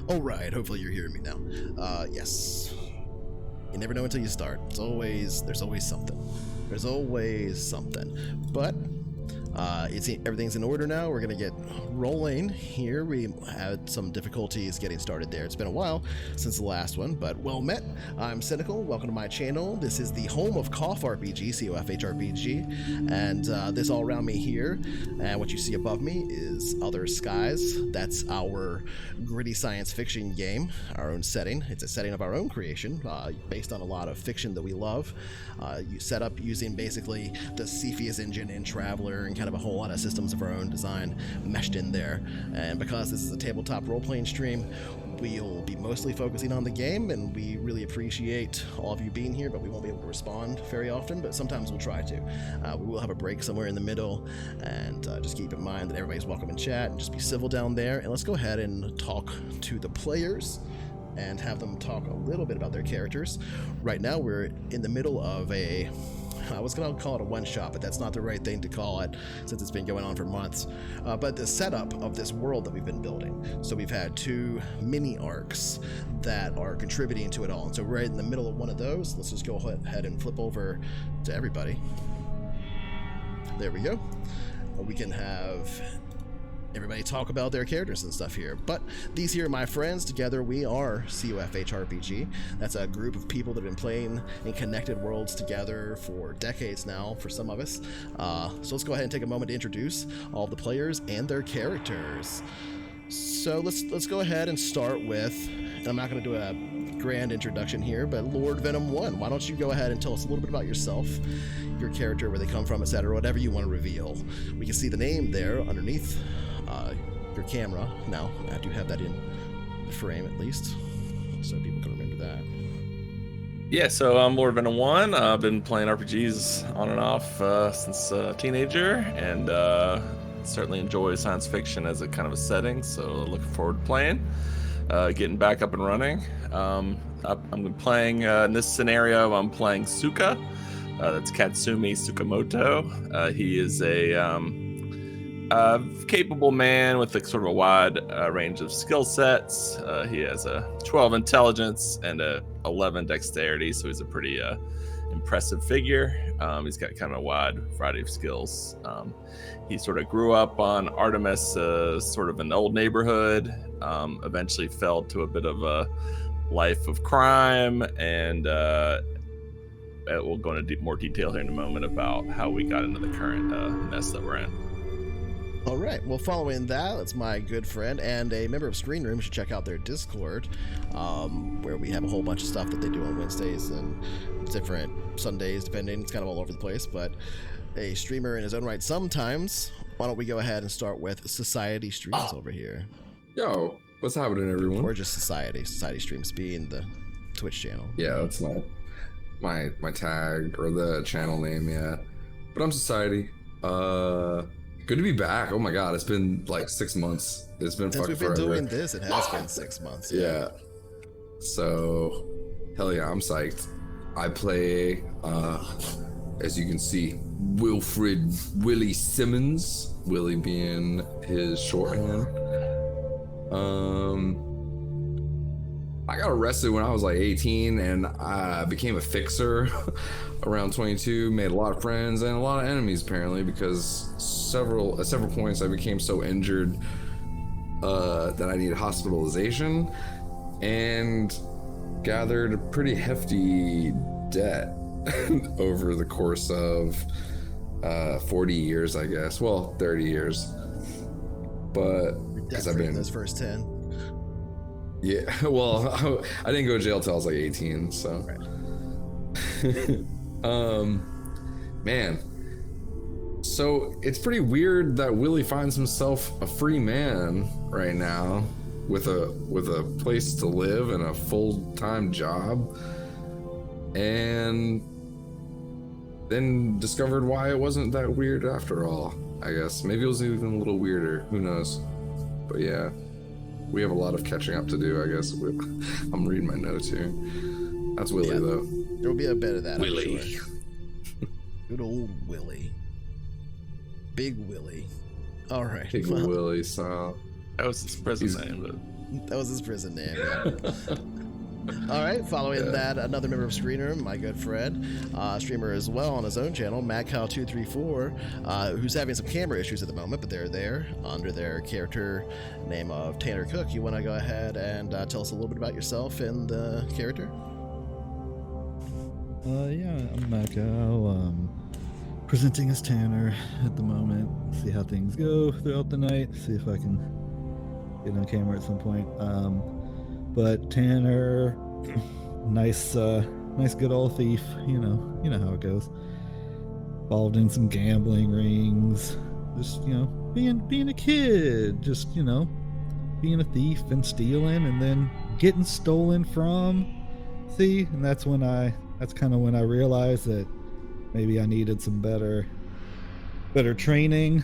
All right, hopefully you're hearing me now. Yes. You never know until you start. There's always something. There's always something. But everything's in order now. We're gonna get rolling here. We had some difficulties getting started there. It's been a while since the last one, but well met. I'm Cynical. Welcome to my channel. This is the home of CoFH RPG, CoFH RPG, and this all around me here, and what you see above me is Other Skies. That's our gritty science fiction game, our own setting. It's a setting of our own creation, based on a lot of fiction that we love. You set up using basically the Cepheus engine in Traveler and kind of a whole lot of systems of our own design meshed in there. And because this is a tabletop role-playing stream, we'll be mostly focusing on the game, and we really appreciate all of you being here, but we won't be able to respond very often, but sometimes we'll try to. We will have a break somewhere in the middle, and just keep in mind that everybody's welcome in chat, and just be civil down there. And let's go ahead and talk to the players and have them talk a little bit about their characters. Right now we're in the middle of I was going to call it a one-shot, but that's not the right thing to call it since it's been going on for months. But the setup of this world that we've been building. So we've had 2 mini arcs that are contributing to it all. And so we're right in the middle of one of those. Let's just go ahead and flip over to everybody. There we go. We can have everybody talk about their characters and stuff here. But these here are my friends. Together we are CoFH RPG. That's a group of people that have been playing in connected worlds together for decades now for some of us. So let's go ahead and take a moment to introduce all the players and their characters. So let's go ahead and start with, and I'm not going to do a grand introduction here, but Lord Venom 1, why don't you go ahead and tell us a little bit about yourself, your character, where they come from, etc., whatever you want to reveal. We can see the name there underneath your camera. Now, I do have that in the frame at least, so people can remember that. Yeah, so I'm Lord Venom 1. I've been playing RPGs on and off since a teenager, and certainly enjoy science fiction as a kind of a setting, so looking forward to playing, getting back up and running. I'm playing, in this scenario, I'm playing Suka. That's Katsumi Tsukamoto. He is a capable man with a sort of a wide range of skill sets. He has a 12 intelligence and a 11 dexterity, so he's a pretty impressive figure. He's got kind of a wide variety of skills. He sort of grew up on Artemis, sort of an old neighborhood, eventually fell to a bit of a life of crime, and we'll go into more detail here in a moment about how we got into the current mess that we're in. All right, well, following that, that's my good friend and a member of Screen Room. You should check out their Discord, where we have a whole bunch of stuff that they do on Wednesdays and different Sundays, depending. It's kind of all over the place, but a streamer in his own right sometimes. Why don't we go ahead and start with Society Streams over here. Yo, what's happening, everyone? Or just Society Streams being the Twitch channel. Yeah, that's not my tag or the channel name yet. But I'm Society. Good to be back. Oh my god, it's been like 6 months. It's been Since fucking we've been forever. doing this, it has been 6 months. Yeah. So, hell yeah, I'm psyched. I play, as you can see, Wilfred Willie Simmons. Willie being his shorthand. I got arrested when I was like 18, and I became a fixer around 22. Made a lot of friends and a lot of enemies, apparently, because at several points I became so injured that I needed hospitalization, and gathered a pretty hefty debt over the course of 40 years, I guess. Well, 30 years. But because I've been those first 10. Yeah, well, I didn't go to jail till I was like 18, so. Right. Man. So it's pretty weird that Willie finds himself a free man right now with a place to live and a full-time job, and then discovered why it wasn't that weird after all. I guess maybe it was even a little weirder. Who knows? But yeah. We have a lot of catching up to do, I guess. I'm reading my notes here. That's Willie, though. There will be a bit of that, Willie. I'm sure. Good old Willie. Big Willie. All right. Big Willie, so... That was his present name, but That was his prison name. Yeah. All right, following that, another member of Screener, my good friend, streamer as well on his own channel, MadCow234, who's having some camera issues at the moment, but they're there under their character name of Tanner Cook. You want to go ahead and tell us a little bit about yourself and the character? Yeah, I'm MadCow, presenting as Tanner at the moment. See how things go throughout the night, see if I can get on camera at some point. But Tanner, nice good old thief. You know how it goes. Involved in some gambling rings. Just being a kid. Just being a thief and stealing, and then getting stolen from. See, and that's kind of when I realized that maybe I needed some better training.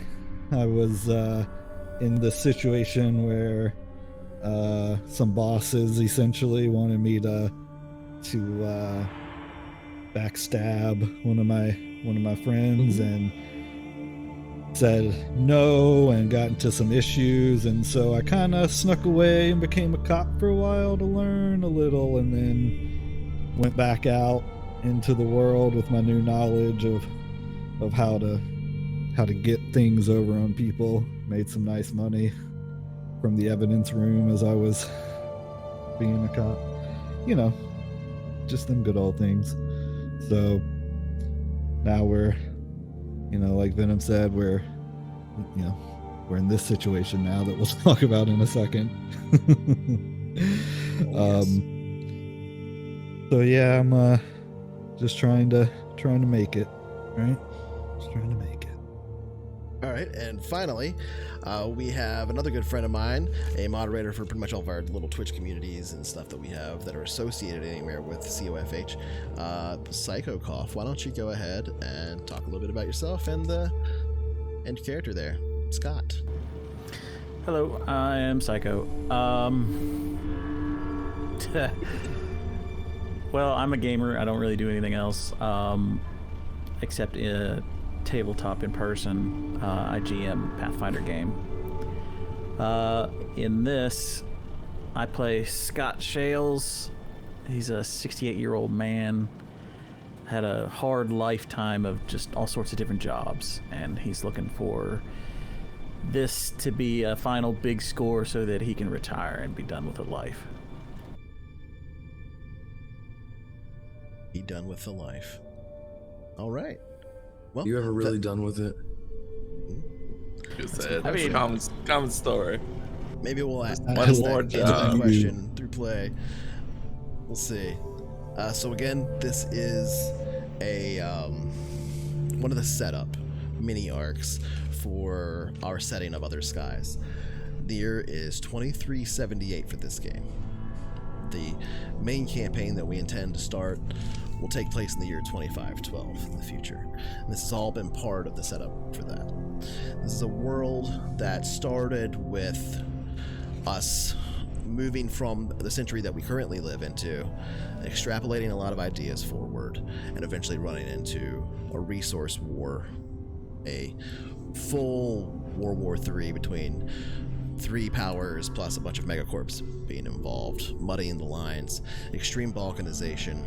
I was in this situation where some bosses essentially wanted me to backstab one of my friends, and said no and got into some issues, and so I kind of snuck away and became a cop for a while to learn a little, and then went back out into the world with my new knowledge of how to get things over on people. Made some nice money from the evidence room as I was being a cop. Just them good old things. So now we're, like Venom said, we're in this situation now that we'll talk about in a second. So yeah, I'm just trying to make it, right? Just trying to make it. All right, and finally, we have another good friend of mine, a moderator for pretty much all of our little Twitch communities and stuff that we have that are associated anywhere with CoFH, Psycho Cough. Why don't you go ahead and talk a little bit about yourself and the end character there, Scott. Hello, I am Psycho. Well, I'm a gamer. I don't really do anything else, except tabletop in person. I GM Pathfinder game. In this, I play Scott Shales. He's a 68-year-old man. Had a hard lifetime of just all sorts of different jobs, and he's looking for this to be a final big score so that he can retire and be done with a life. Be done with the life. All right. Well, You ever really done with it? I mean, common story. Maybe we'll ask One more answer that job. question through play. We'll see. So again, this is a one of the setup mini arcs for our setting of Other Skies. The year is 2378 for this game. The main campaign that we intend to start will take place in the year 2512 in the future. And this has all been part of the setup for that. This is a world that started with us moving from the century that we currently live into, extrapolating a lot of ideas forward, and eventually running into a resource war, a full World War III between three powers plus a bunch of megacorps being involved, muddying the lines, extreme balkanization,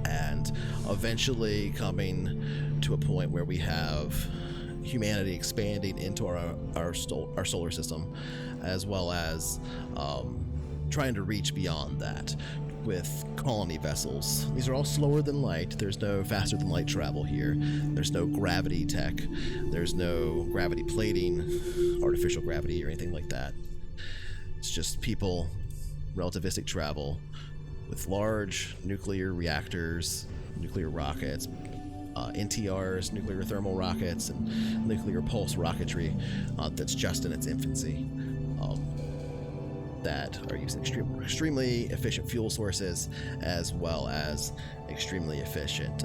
and eventually coming to a point where we have humanity expanding into our solar system, as well as trying to reach beyond that with colony vessels. These are all slower than light. There's no faster than light travel here. There's no gravity tech. There's no gravity plating, artificial gravity, or anything like that. It's just people, relativistic travel with large nuclear reactors, nuclear rockets, NTRs, nuclear thermal rockets, and nuclear pulse rocketry that's just in its infancy, that are using extremely efficient fuel sources, as well as extremely efficient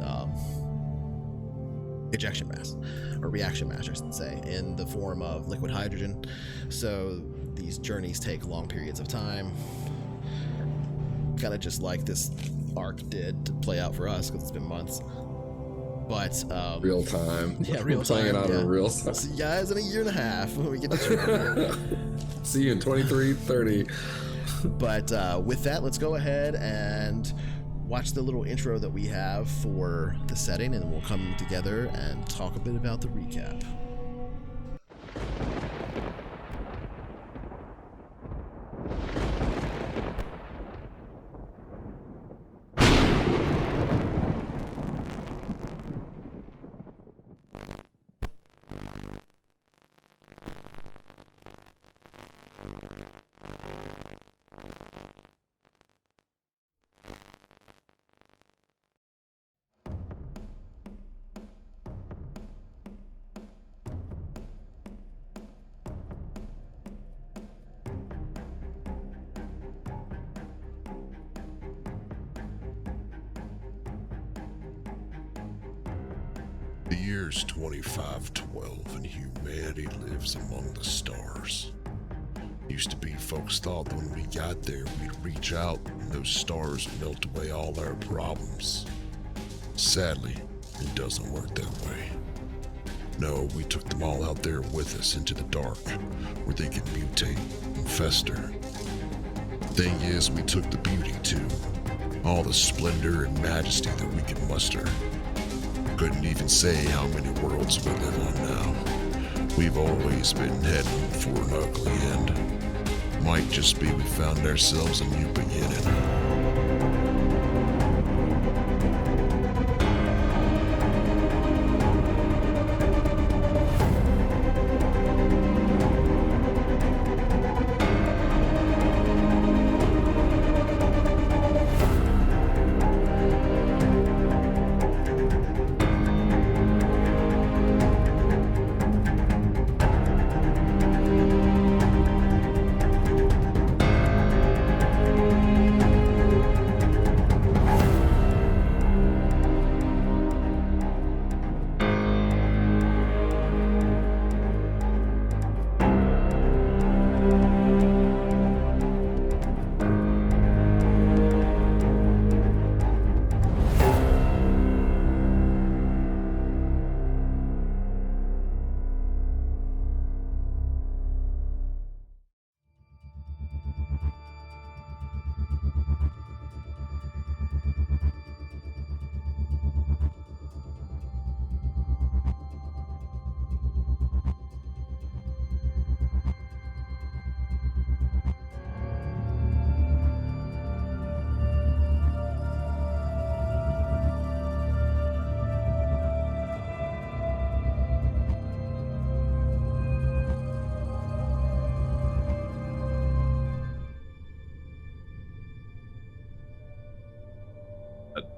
ejection mass, or reaction mass, I should say, in the form of liquid hydrogen. So these journeys take long periods of time, kind of just like this arc did to play out for us, because it's been months. But Real time. Yeah, real We're playing time. it out in real time. See you guys in a year and a half when we get to trivia. See you in 23, 30. But with that, let's go ahead and watch the little intro that we have for the setting, and we'll come together and talk a bit about the recap. The year's 2512 and humanity lives among the stars. Used to be folks thought that when we got there we'd reach out and those stars melt away all our problems. Sadly, it doesn't work that way. No, we took them all out there with us into the dark, where they could mutate and fester. Thing is, we took the beauty too, all the splendor and majesty that we could muster. Couldn't even say how many worlds we live on now. We've always been heading for an ugly end. Might just be we found ourselves a new beginning.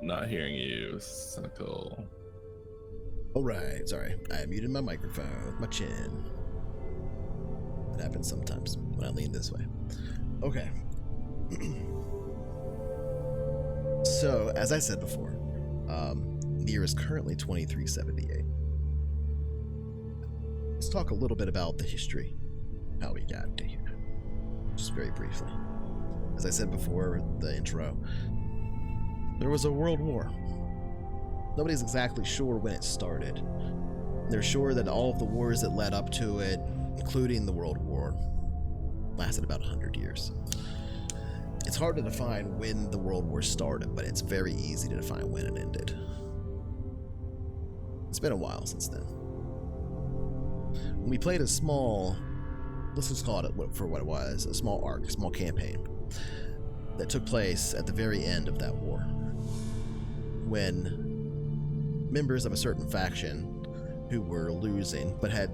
Not hearing you, cynical. All right, sorry. I muted my microphone with my chin. It happens sometimes when I lean this way. Okay. So, as I said before, the year is currently 2378. Let's talk a little bit about the history, how we got to here. Just very briefly. As I said before, the intro, there was a world war. Nobody's exactly sure when it started. They're sure that all of the wars that led up to it, including the World War, lasted about 100 years. It's hard to define when the World War started, but it's very easy to define when it ended. It's been a while since then. We played a small, let's just call it for what it was, a small arc, a small campaign that took place at the very end of that war, when members of a certain faction who were losing but had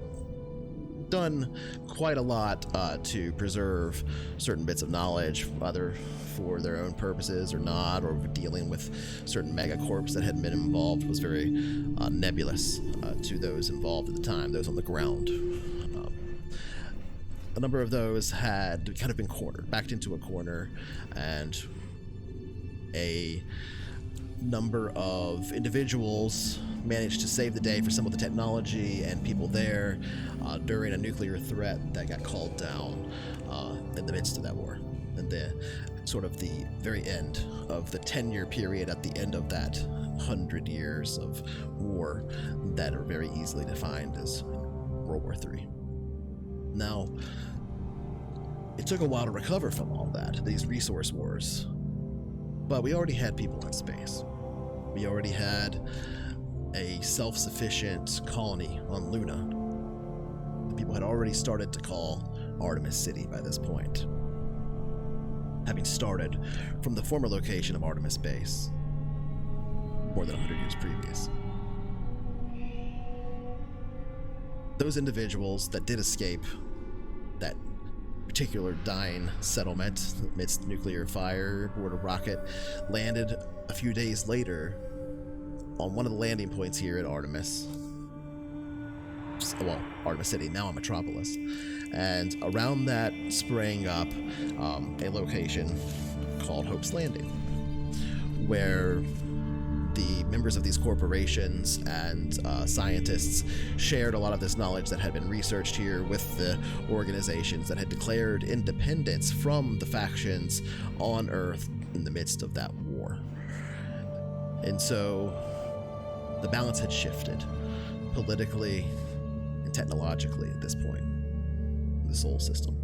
done quite a lot to preserve certain bits of knowledge, either for their own purposes or not, or dealing with certain megacorps that had been involved, was very nebulous to those involved at the time, those on the ground. A number of those had kind of been cornered, backed into a corner, and a number of individuals managed to save the day for some of the technology and people there during a nuclear threat that got called down in the midst of that war. And the sort of the very end of the 10-year period at the end of that 100 years of war that are very easily defined as World War III. Now, it took a while to recover from all that, these resource wars, but we already had people in space. We already had a self-sufficient colony on Luna. The people had already started to call Artemis City by this point, having started from the former location of Artemis Base more than 100 years previous. Those individuals that did escape that particular dying settlement amidst nuclear fire aboard a rocket landed a few days later on one of the landing points here at Artemis. Well, Artemis City, now a metropolis. And around that sprang up a location called Hope's Landing, where the members of these corporations and scientists shared a lot of this knowledge that had been researched here with the organizations that had declared independence from the factions on Earth in the midst of that war. And so the balance had shifted politically and technologically at this point in the Sol system,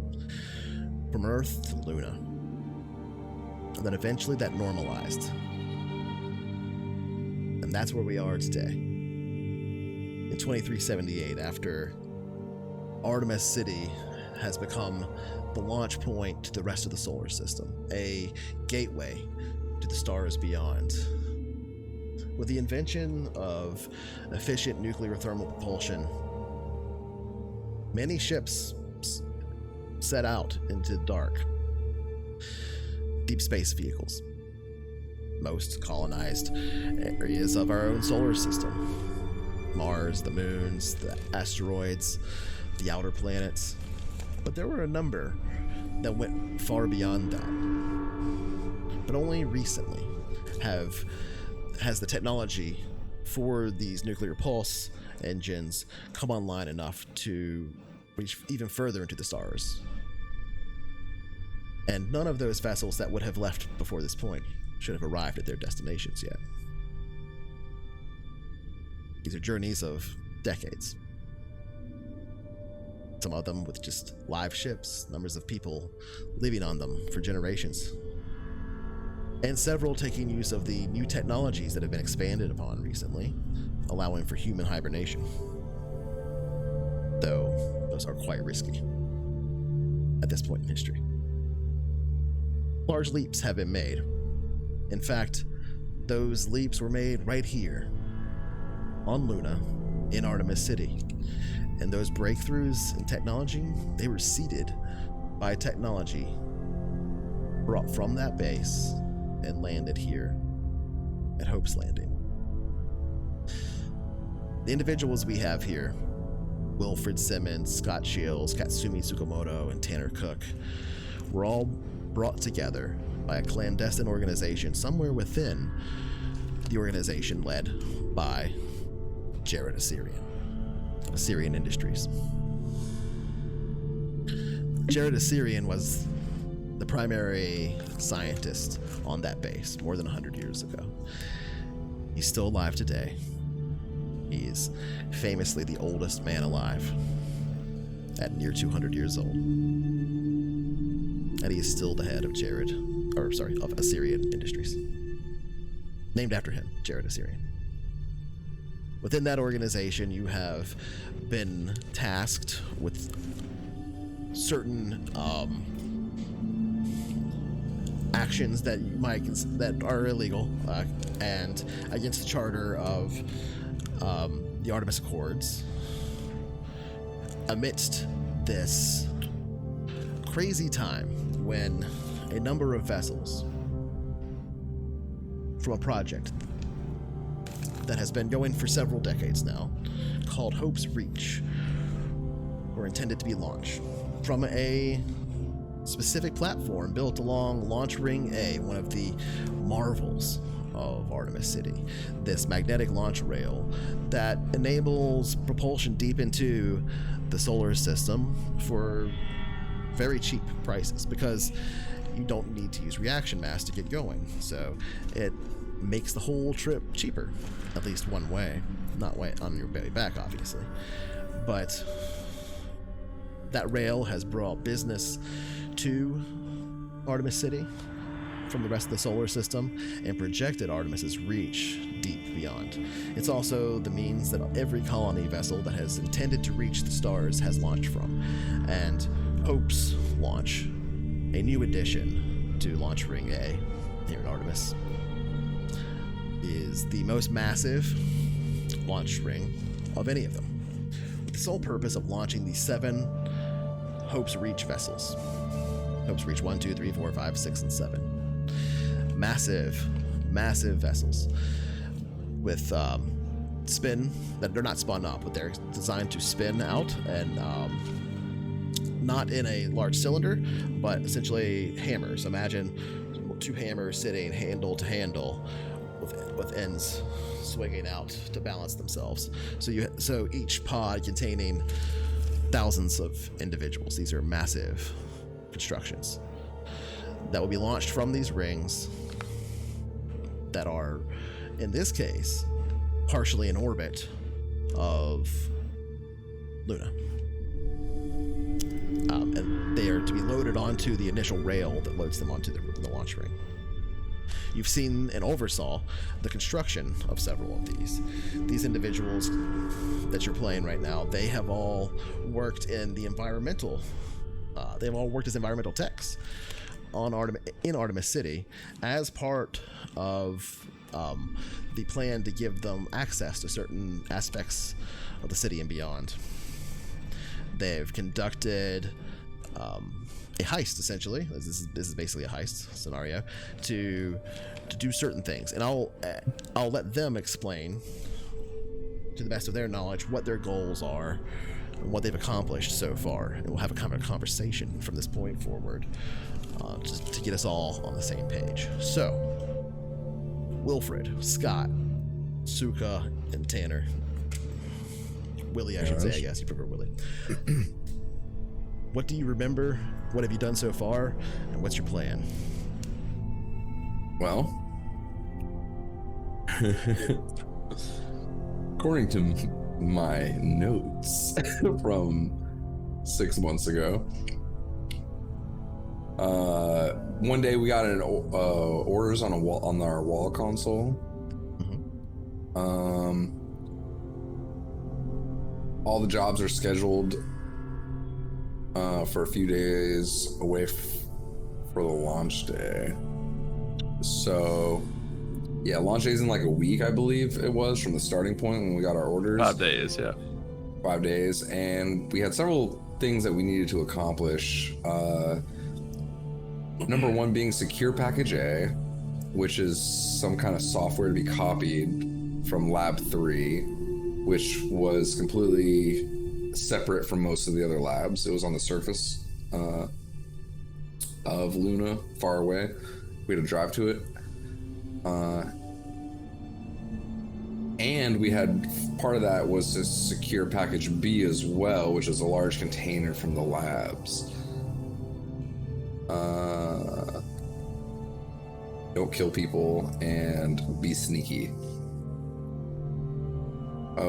from Earth to Luna. And then eventually that normalized. And that's where we are today. In 2378, after Artemis City has become the launch point to the rest of the solar system, a gateway to the stars beyond. With the invention of efficient nuclear thermal propulsion, many ships set out into dark, deep space vehicles. Most colonized areas of our own solar system. Mars, the moons, the asteroids, the outer planets. But there were a number that went far beyond that. But only recently has the technology for these nuclear pulse engines come online enough to reach even further into the stars. And none of those vessels that would have left before this point should have arrived at their destinations yet. These are journeys of decades. Some of them with just live ships, numbers of people living on them for generations. And several taking use of the new technologies that have been expanded upon recently, allowing for human hibernation. Though those are quite risky at this point in history. Large leaps have been made. In fact, those leaps were made right here on Luna in Artemis City. And those breakthroughs in technology, they were seeded by technology brought from that base and landed here at Hope's Landing. The individuals we have here, Wilfred Simmons, Scott Shields, Katsumi Tsukamoto, and Tanner Cook, were all brought together by a clandestine organization somewhere within the organization led by Jared Assyrian Industries. Jared Assyrian was the primary scientist on that base more than 100 years ago. He's still alive today. He's famously the oldest man alive at near 200 years old. And he is still the head of of Assyrian Industries. Named after him, Jared Assyrian. Within that organization, you have been tasked with certain actions that that are illegal and against the charter of the Artemis Accords. Amidst this crazy time when a number of vessels from a project that has been going for several decades now, called Hope's Reach, were intended to be launched from a specific platform built along Launch Ring A, one of the marvels of Artemis City. This magnetic launch rail that enables propulsion deep into the solar system for very cheap prices, because you don't need to use reaction mass to get going. So it makes the whole trip cheaper, at least one way. Not way on your way back, obviously. But that rail has brought business to Artemis City from the rest of the solar system and projected Artemis's reach deep beyond. It's also the means that every colony vessel that has intended to reach the stars has launched from. And Hope's launch, a new addition to Launch Ring A here at Artemis, is the most massive launch ring of any of them, with the sole purpose of launching the 7 Hope's Reach vessels. Hope's Reach 1, 2, 3, 4, 5, 6, and 7. Massive vessels with spin, that they're not spun up, but they're designed to spin out, and not in a large cylinder, but essentially hammers. Imagine 2 hammers sitting handle to handle with ends swinging out to balance themselves. So each pod containing thousands of individuals. These are massive constructions that will be launched from these rings that are, in this case, partially in orbit of Luna. And they are to be loaded onto the initial rail that loads them onto the launch ring. You've seen and oversaw the construction of several of these. These individuals that you're playing right now, they have all worked in the environmental. They've all worked as environmental techs in Artemis City as part of the plan to give them access to certain aspects of the city and beyond. They've conducted a heist, essentially. This is basically a heist scenario to do certain things, and I'll let them explain to the best of their knowledge what their goals are and what they've accomplished so far, and we'll have a kind of conversation from this point forward, just to get us all on the same page. So, Wilfred, Scott, Suka, and Tanner. Willie, I should say. I guess you prefer Willie. What do you remember? What have you done so far? And what's your plan? Well, according to my notes from 6 months ago, one day we got an orders on our wall console. Mm-hmm. All the jobs are scheduled for a few days away for the launch day. So, yeah, launch day is in like a week, I believe it was, from the starting point when we got our orders. 5 days, yeah. 5 days, and we had several things that we needed to accomplish. Number one being secure package A, which is some kind of software to be copied from Lab 3, which was completely separate from most of the other labs. It was on the surface of Luna, far away. We had to drive to it. And we had, part of that was to secure package B as well, which is a large container from the labs. Don't kill people and be sneaky.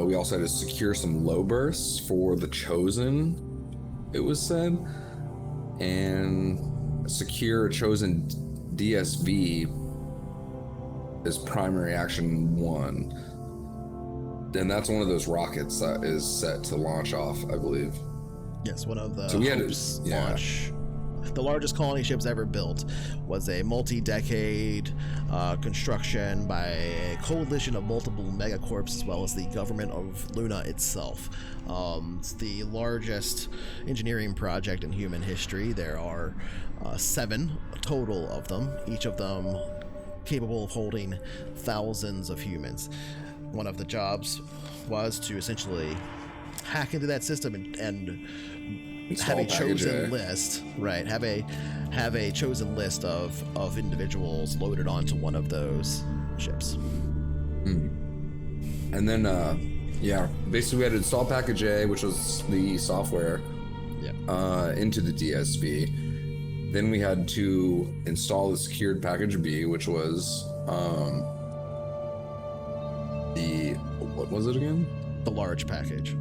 We also had to secure some low bursts for the Chosen, it was said, and secure a Chosen DSV is primary action 1. And that's one of those rockets that is set to launch off, I believe. Yes, one of the Hope's launch. The largest colony ships ever built was a multi-decade construction by a coalition of multiple megacorps, as well as the government of Luna itself. It's the largest engineering project in human history. There are 7 total of them, each of them capable of holding thousands of humans. One of the jobs was to essentially hack into that system and have a chosen list, right? Have a chosen list of individuals loaded onto one of those ships. And then, basically we had to install package A, which was the software, into the DSV. Then we had to install the secured package B, which was What was it again? The large package.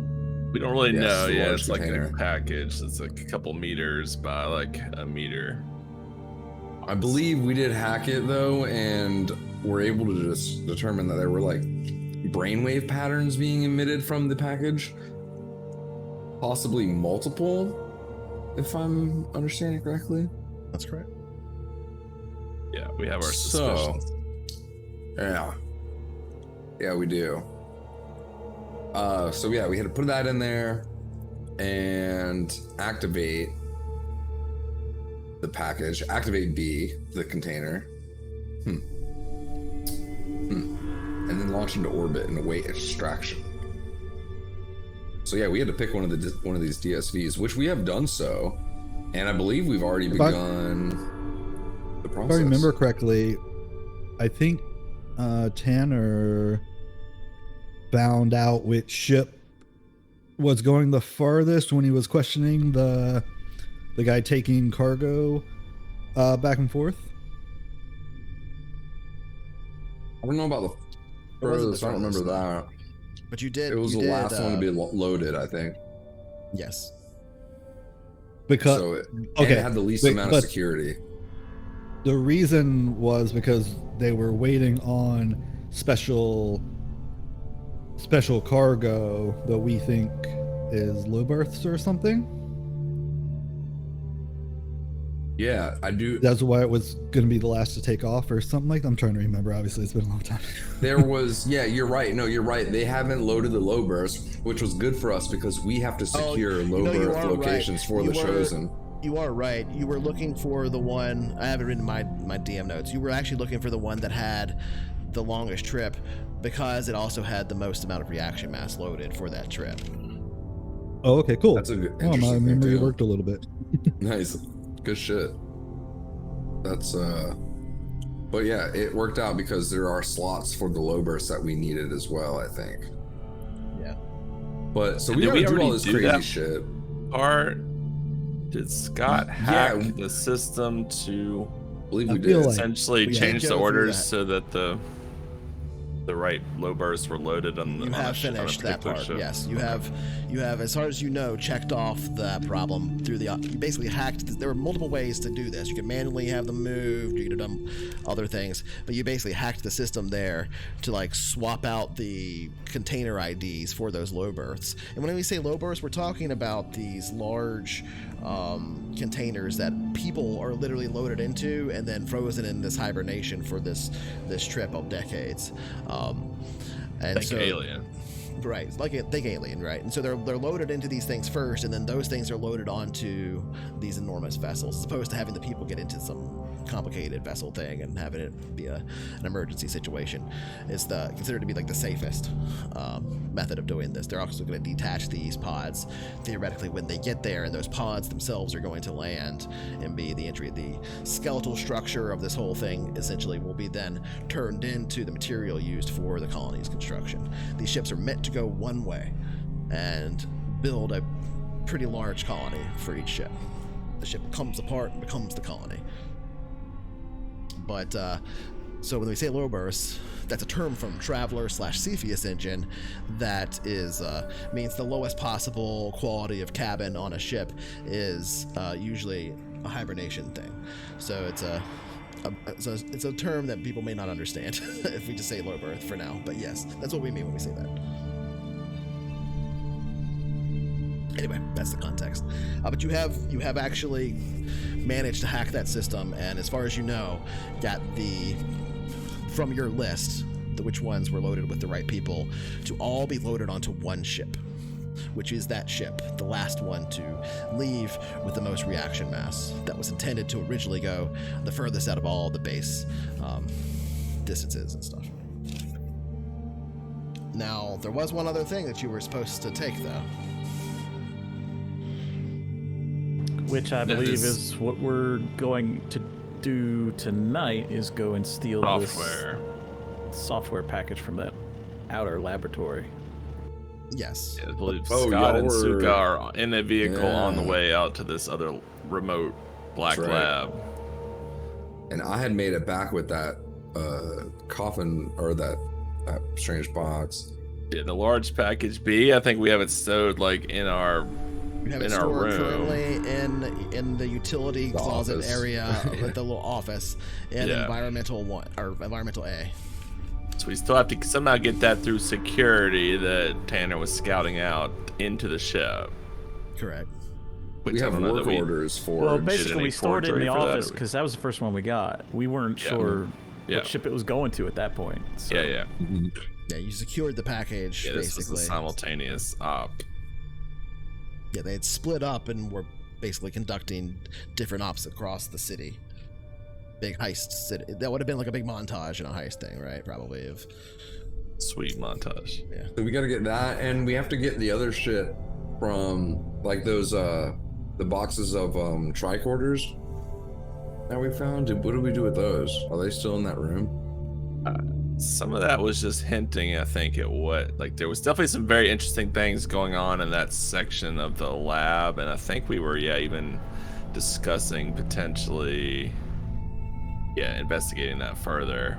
We don't really Yes, know. the Yeah, large it's like container. a package. It's like a couple meters by like a meter. I believe we did hack it though, and we're able to just determine that there were like brainwave patterns being emitted from the package. Possibly multiple, if I'm understanding correctly. That's correct. Yeah, we have our So, suspicions. yeah, we do. So yeah, we had to put that in there and activate the package, activate B, the container, and then launch into orbit and await extraction. So yeah, we had to pick one of these DSVs, which we have done so, and I believe we've already begun the process. If I remember correctly, I think Tanner found out which ship was going the farthest when he was questioning the guy taking cargo back and forth. I don't know about the furthest. I don't remember that. But you did. It was you the did, last one to be loaded, I think. Yes. Because So it, and okay, it had the least but- amount of but- security. the reason was because they were waiting on special cargo that we think is low berths or something. Yeah, I do. That's why it was going to be the last to take off or something like that. I'm trying to remember. Obviously, it's been a long time. There was, yeah, you're right. No, you're right. They haven't loaded the low burst, which was good for us because we have to secure low you berth are locations right. for You the were- chosen. You are right. You were looking for the one. I have it written in my DM notes. You were actually looking for the one that had the longest trip because it also had the most amount of reaction mass loaded for that trip. Oh, okay, cool. That's a good, Oh, my interesting thing memory too. worked a little bit. Nice, good shit. That's but yeah, it worked out because there are slots for the low burst that we needed as well, I think. Yeah. But so And we did gotta we do all already this do crazy that? shit. Did Scott Yeah, hack the system to I believe I we feel did. like- essentially we change did the go through orders that. so that the right low bursts were loaded on the You on a have ship- on a finished that particular part. ship? Yes, you have, as far as you know, checked off that problem through the. You basically hacked. There were multiple ways to do this. You could manually have them moved. You could have done other things, but you basically hacked the system there to like swap out the container IDs for those low berths. And when we say low berths, we're talking about these large containers that people are literally loaded into and then frozen in this hibernation for this trip of decades. And Like so, Alien. right, like think Alien, right? And so they're loaded into these things first, and then those things are loaded onto these enormous vessels, as opposed to having the people get into some complicated vessel thing and having it be an emergency situation. It's considered to be like the safest method of doing this. They're also going to detach these pods theoretically when they get there, and those pods themselves are going to land and be the entry. The skeletal structure of this whole thing essentially will be then turned into the material used for the colony's construction. These ships are meant to go one way and build a pretty large colony for each ship. The ship comes apart and becomes the colony. But so when we say low burst, that's a term from Traveler/Cepheus engine that is means the lowest possible quality of cabin on a ship is usually a hibernation thing. So it's a term that people may not understand if we just say low berth for now. But yes, that's what we mean when we say that. Anyway, that's the context. But you have actually managed to hack that system, and as far as you know, got from your list, which ones were loaded with the right people, to all be loaded onto one ship, which is that ship, the last one to leave with the most reaction mass. That was intended to originally go the furthest out of all the base distances and stuff. Now, there was one other thing that you were supposed to take, though. Which I That believe is- is what we're going to do tonight, is go and steal Software. this software package from that outer laboratory. Yes. Yeah, I believe Oh, Scott and y'all were- Suka are in a vehicle on the Yeah. way out to this other remote black That's right. lab. And I had made it back with that coffin or that strange box. Yeah, the large package B. I think we have it stowed like in our We have it in our stored room. currently in the utility The closet office. area at the little office in Yeah. environmental 1 or environmental A. So we still have to somehow get that through security that Tanner was scouting out into the ship. Correct. Which We I have don't know work that we- orders for. Well, it. basically, any we stored it in forgery the for that, office or- because that was the first one we got. We weren't sure Yeah. what ship it was going to at that point. So. Yeah. Yeah, you secured the package Yeah, this was basically. a simultaneous op. Yeah, they had split up and were basically conducting different ops across the city. Big heist city. That would have been like a big montage in a heist thing, right? Probably of Sweet montage. So we got to get that, and we have to get the other shit from like those the boxes of tricorders that we found. What do we do with those? Are they still in that room? Some of that was just hinting, I think, at what, like, there was definitely some very interesting things going on in that section of the lab, and I think we were, even discussing potentially, investigating that further.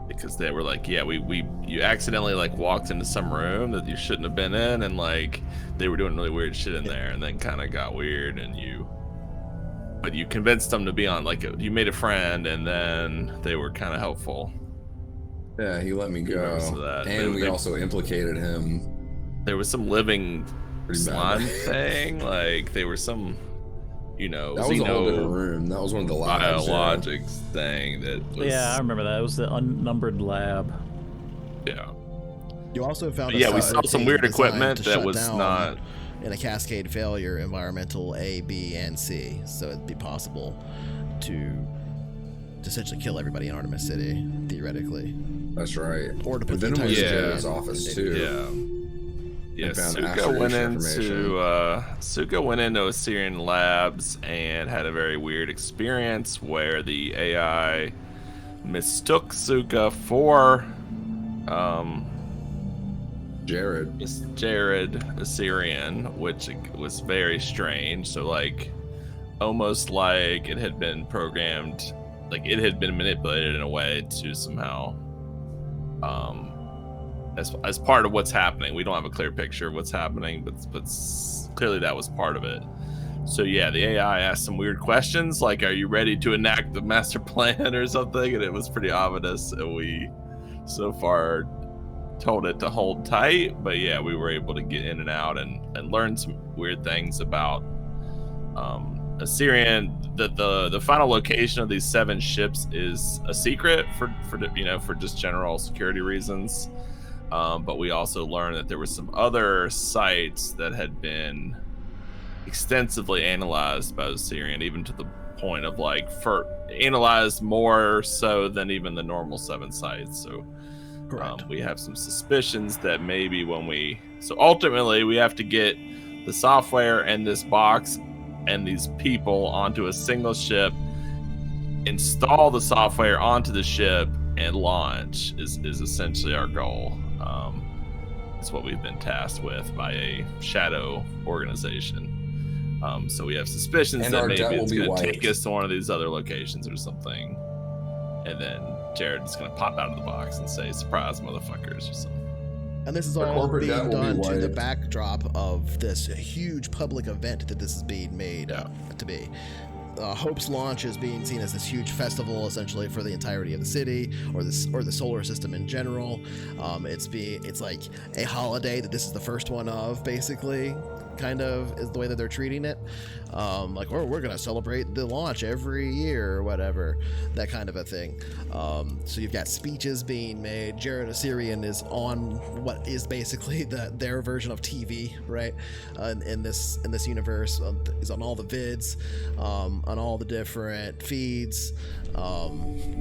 Because they were like, you accidentally, like, walked into some room that you shouldn't have been in, and, like, they were doing really weird shit in there, and then kind of got weird, and but you convinced them to be on, like, you made a friend, and then they were kind of helpful. Yeah, he let me go, Most of that. and we They- also implicated him. There was some living Pretty bad. slime thing, like there was some, That was a whole different room. That was one of the labs. biologics thing that was, Yeah, I remember that. It was the unnumbered lab. yeah. You also found a Yeah, we saw subroutine some weird designed equipment to that shut was down not. in a cascade failure environmental A, B, and C, so it'd be possible to essentially kill everybody in Artemis City, theoretically. That's right. Or to put And the then entire we Yeah. did his office too. Yeah. found Suka went asteroid Suka went into Assyrian labs and had a very weird experience where the AI mistook Suka for Jared Assyrian, which was very strange. So like almost like it had been programmed, like it had been manipulated in a way to somehow as part of what's happening. We don't have a clear picture of what's happening, but clearly that was part of it. So yeah, the AI asked some weird questions like, are you ready to enact the master plan or something? And it was pretty ominous, and we so far told it to hold tight, but yeah, we were able to get in and out and learn some weird things about Assyrian. The final location of these 7 ships is a secret for just general security reasons. But we also learned that there were some other sites that had been extensively analyzed by Assyrian, even to the point of analyzed more so than even the normal 7 sites. So we have some suspicions that maybe so ultimately we have to get the software and this box and these people onto a single ship, install the software onto the ship, and launch is essentially our goal. It's what we've been tasked with by a shadow organization. So we have suspicions And that our maybe debt will it's be going to wiped. take us to one of these other locations or something. And then Jared's going to pop out of the box and say, surprise, motherfuckers, or something. And this is Our all corporate being debt will be done to the wiped. backdrop of this huge public event that this is being made to be. Hope's launch is being seen as this huge festival, essentially for the entirety of the city or the solar system in general. It's like a holiday that this is the first one of, basically. Kind of is the way that they're treating it. We're gonna celebrate the launch every year or whatever, that kind of a thing. So you've got speeches being made. Jared Assyrian is on what is basically their version of TV, right? In this universe, he's on all the vids, on all the different feeds,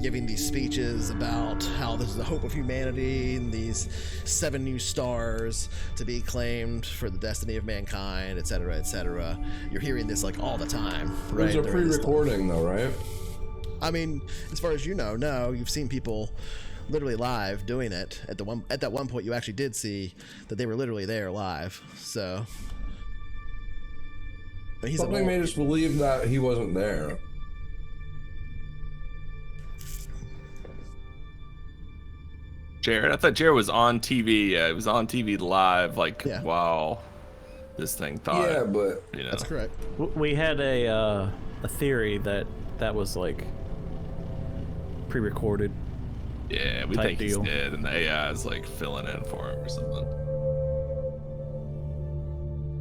giving these speeches about how this is the hope of humanity and these 7 new stars to be claimed for the destiny of mankind, etc., etc. You're hearing this like all the time, right? There's a during this pre-recording though, right? I mean, as far as you know, no, you've seen people literally live doing it. At that one point, you actually did see that they were literally there live. So, but he's Something made us believe that he wasn't there. Jared? I thought Jared was on TV. Yeah, he was on TV live, like while this thing thought. Yeah, but that's correct. We had a theory that was like pre-recorded. Yeah, we think he's dead, and the AI is like filling in for him or something,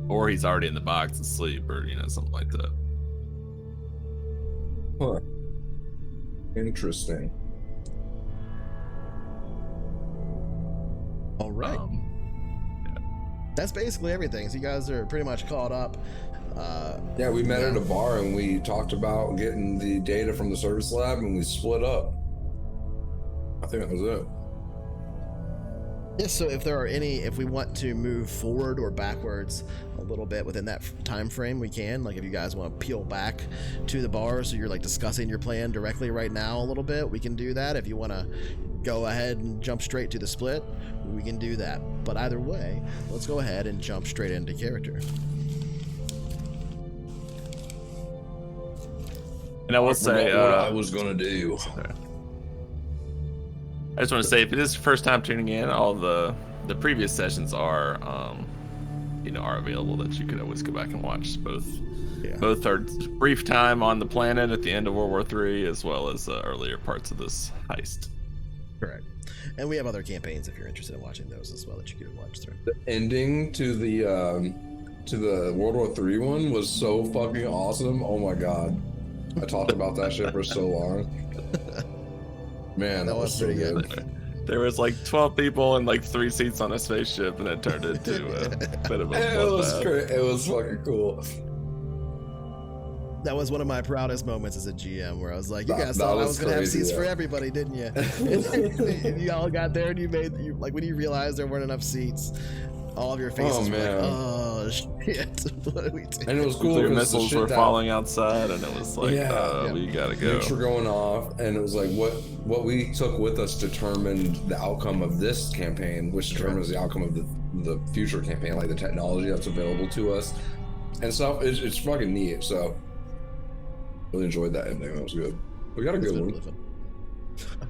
or he's already in the box asleep, or something like that. Huh. Interesting. All right. That's basically everything. So you guys are pretty much caught up. Yeah, we met at a bar and we talked about getting the data from the service lab, and we split up. I think that was it. Yeah, so if we want to move forward or backwards a little bit within that time frame, we can. Like if you guys want to peel back to the bar, so you're like discussing your plan directly right now a little bit, we can do that. If you want to go ahead and jump straight to the split, we can do that. But either way, let's go ahead and jump straight into character. And I will say what I was gonna do. I just want to say, if it is your first time tuning in, all the previous sessions are available, that you could always go back and watch. Both our brief time on the planet at the end of World War III, as well as earlier parts of this heist. Correct. And we have other campaigns if you're interested in watching those as well that you could watch through. The ending to the World War III one was so fucking awesome. Oh my god, I talked about that shit for so long. Man, that was pretty good. There was like 12 people and like 3 seats on a spaceship, and it turned into a bit of a It was great. It was fucking cool. That was one of my proudest moments as a GM, where I was like, you guys thought I was going to have seats for everybody, didn't you? And you all got there, and when you realized there weren't enough seats, all of your faces were like, oh shit, what do we do? And it was cool because because missiles were falling outside, and it was like, we gotta go. Nukes were going off, and it was like what we took with us determined the outcome of this campaign, which determines the outcome of the future campaign, like the technology that's available to us and stuff. It's fucking neat. So really enjoyed that ending. That was good. We got a good one.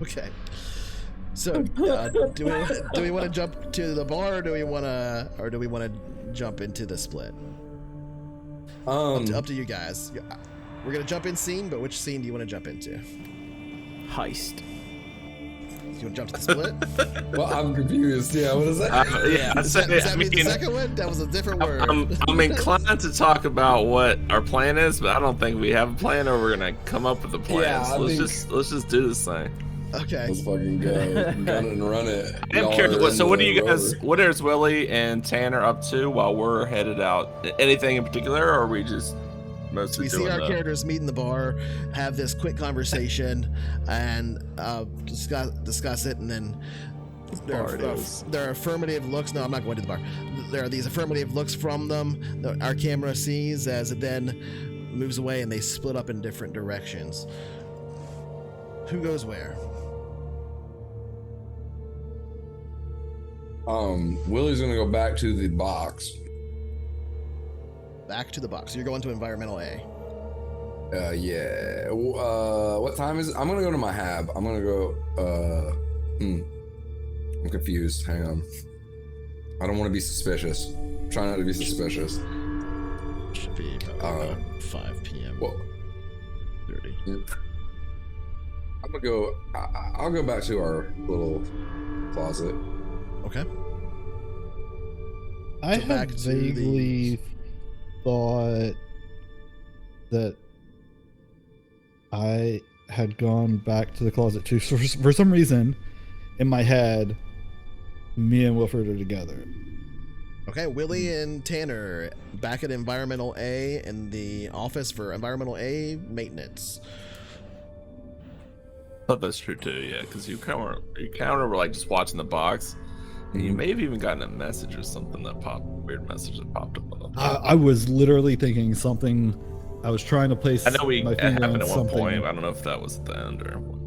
Okay. So, do we want to jump to the bar, or do we want to jump into the split? Up to you guys. We're gonna jump in scene, but which scene do you want to jump into? Heist. You want to jump to the split? Well, I'm confused. Yeah, what is that? Does that mean the second one? That was a different word. I'm inclined to talk about what our plan is, but I don't think we have a plan, or we're gonna come up with a plan. Yeah, so let's just do this thing. Okay. Let's fucking go. Gun and run it. I'm curious. So, what are you guys? What is Willie and Tanner up to while we're headed out? Anything in particular, or are we just mostly? We see our characters meet in the bar, have this quick conversation, and discuss it, and then there are affirmative looks. No, I'm not going to the bar. There are these affirmative looks from them. Our camera sees as it then moves away, and they split up in different directions. Who goes where? Willie's gonna go back to the box. Back to the box. So you're going to environmental A. Yeah. What time is it? I'm gonna go to my hab. I'm gonna go. I'm confused. Hang on. I don't want to be suspicious. Try not to be suspicious. Should be about 5 p.m. Well, 30. I'm gonna go. I'll go back to our little closet. Okay. I had vaguely thought that I had gone back to the closet too. So for some reason, in my head, me and Wilfred are together. Okay, Willie and Tanner back at Environmental A in the office for Environmental A maintenance. I thought that's true too, yeah, because you kind of were like just watching the box, and you may have even gotten a message or something weird message that popped up. I was literally thinking something. I was trying to place. I know we my finger happened on at one something. point. I don't know if that was at the end or what.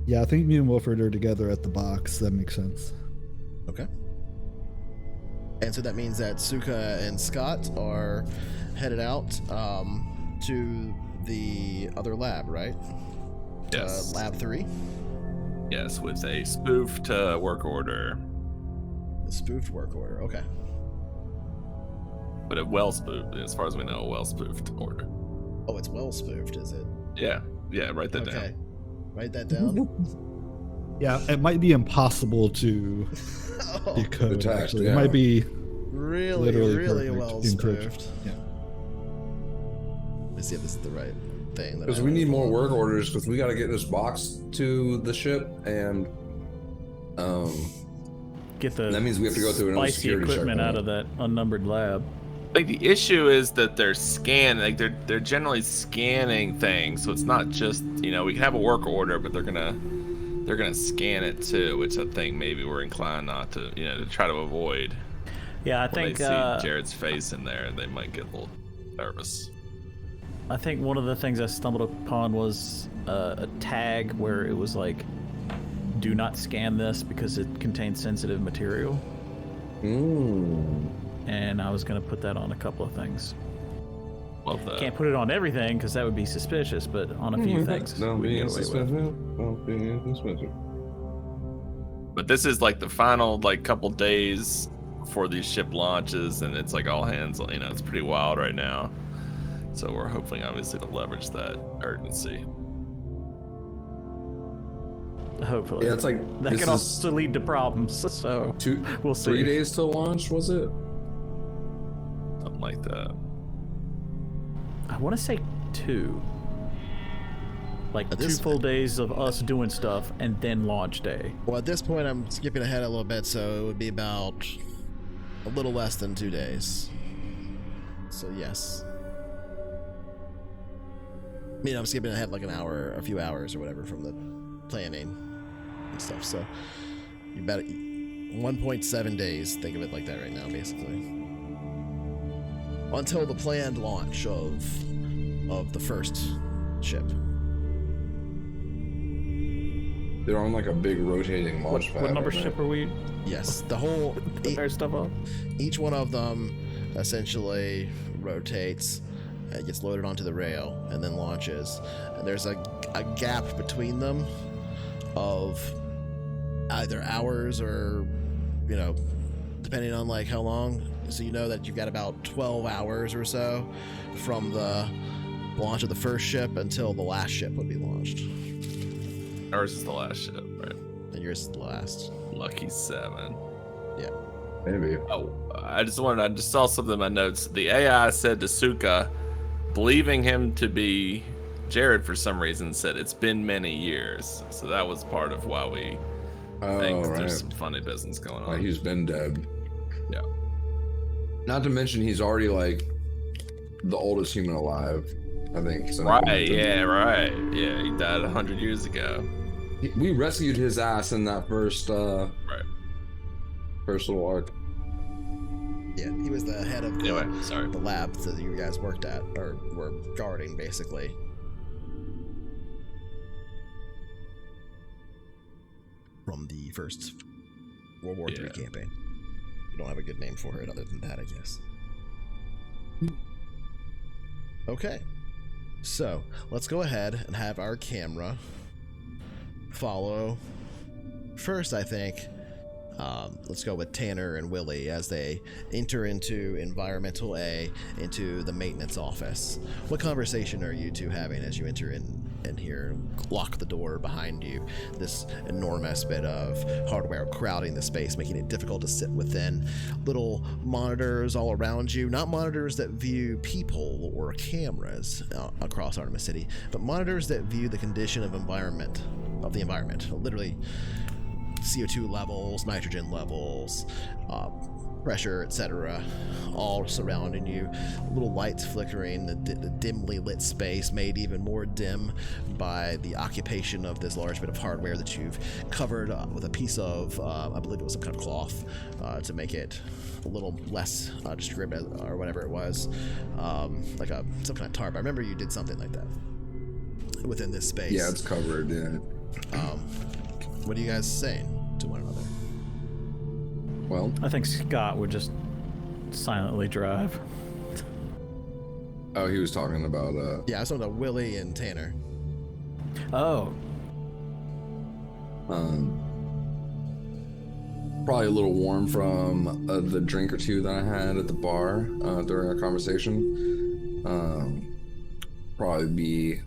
Yeah, I think me and Wilfred are together at the box. That makes sense. Okay. And so that means that Suka and Scott are headed out to the other lab, right? Yes. Lab 3? Yes, with a spoofed work order. The spoofed work order. Okay. But a well spoofed, as far as we know, a well spoofed order. Oh, it's well spoofed, is it? Yeah, write that Okay. down. Write that down. Yeah, it might be impossible to Oh, decode. Detect, Actually, yeah. it might be really, literally really perfect well encryption. spoofed. Yeah. Let's see if this is the right thing. Because we need more work orders because we got to get this box to the ship, and Get the that means we have to go through another spicy security check equipment on out it. of that unnumbered lab. Like the issue is that they're scanning, like they're generally scanning things, so it's not just, we can have a work order, but they're gonna scan it too, which I think maybe we're inclined not to, to try to avoid. Yeah, I When think they see Jared's face in there, they might get a little nervous. I think one of the things I stumbled upon was a tag where it was like, "Do not scan this because it contains sensitive material." And I was gonna put that on a couple of things. Love that. Can't put it on everything because that would be suspicious, but on a few things Don't we be can get away with. suspicious. Don't be suspicious. But this is like the final couple days before these ship launches, and it's like all hands. It's pretty wild right now. So we're hoping, obviously, to leverage that urgency. Hopefully, Yeah, it's like that this can is also lead to problems. So we'll see. 3 days till launch, was it? Something like that. I want to say 2. Like At 2 this- full days of us doing stuff and then launch day. Well, at this point, I'm skipping ahead a little bit, so it would be about a little less than 2 days. So yes. I mean, I'm skipping ahead like an hour, a few hours or whatever from the planning and stuff. So you bet 1.7 days. Think of it like that right now, basically. Until the planned launch of the first ship. They're on like a big rotating launch pad. What number right? ship are we? Yes, the whole Put our stuff on. each one of them essentially rotates, gets loaded onto the rail, and then launches. And there's a gap between them of either hours or, depending on like how long. So you know that you've got about 12 hours or so from the launch of the first ship until the last ship would be launched. Ours is the last ship, right? And yours is the last. Lucky 7. Maybe. Oh, I just saw something in my notes. The AI said to Suka, believing him to be Jared for some reason, said it's been many years. So that was part of why we think right. there's some funny business going on. He's been dead. Yeah. Not to mention he's already like the oldest human alive, I think. So Right, yeah, right. Yeah, he died 100 years ago. We rescued his ass in that first Right. first little arc. Yeah, he was the head of Anyway, sorry. the lab that you guys worked at, or were guarding, basically. From the first World War III campaign. You don't have a good name for it other than that, I guess. Okay. So, let's go ahead and have our camera follow. First, I think, let's go with Tanner and Willie as they enter into Environmental A, into the maintenance office. What conversation are you two having as you enter in here, lock the door behind you? This enormous bit of hardware crowding the space, making it difficult to sit within. Little monitors all around you, not monitors that view people or cameras across Artemis City, but monitors that view the condition of the environment, literally CO2 levels, nitrogen levels, pressure, etc., all surrounding you. Little lights flickering, the dimly lit space made even more dim by the occupation of this large bit of hardware that you've covered with a piece of, I believe it was some kind of cloth, to make it a little less distributed, or whatever it was, like some kind of tarp. I remember you did something like that within this space. Yeah, it's covered. Yeah. What are you guys saying to one another? Well, I think Scott would just silently drive. he was talking about Yeah, I was talking about Willie and Tanner. Oh. Probably a little warm from the drink or two that I had at the bar during our conversation. Probably be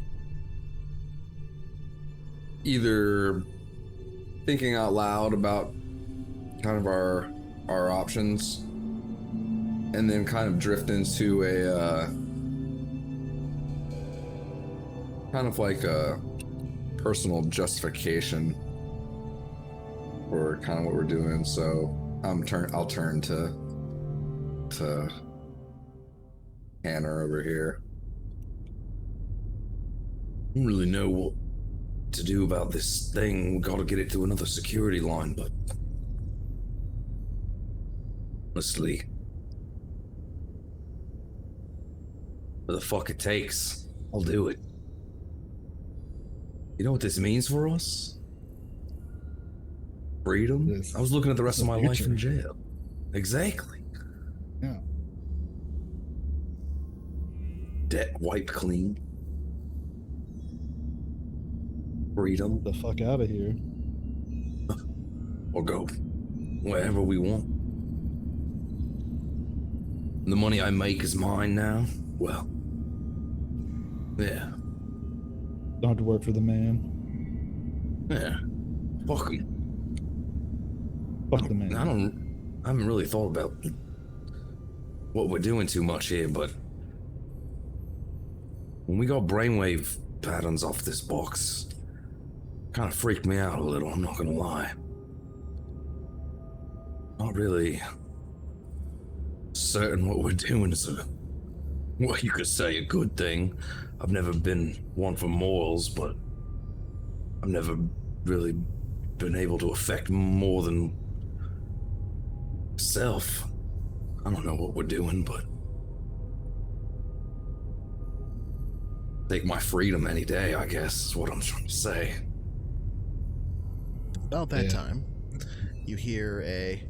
either thinking out loud about kind of our options, and then kind of drift into a kind of like a personal justification for kind of what we're doing. So I'll turn to Hannah over here. I don't really know what to do about this thing. We gotta get it to another security line, but honestly, what the fuck it takes, I'll do it. You know what this means for us? Freedom? I was looking at the rest of my life in jail. Exactly. Yeah. Debt wiped clean. Freedom. The fuck out of here. Or go wherever we want. The money I make is mine now. Well, yeah. Don't have to work for the man. Yeah. Fuck him. Fuck the man. I haven't really thought about what we're doing too much here, but when we got brainwave patterns off this box, kind of freaked me out a little, I'm not gonna lie. Not really certain what we're doing is what you could say a good thing. I've never been one for morals, but I've never really been able to affect more than self. I don't know what we're doing, but take my freedom any day, I guess, is what I'm trying to say. About that time, you hear a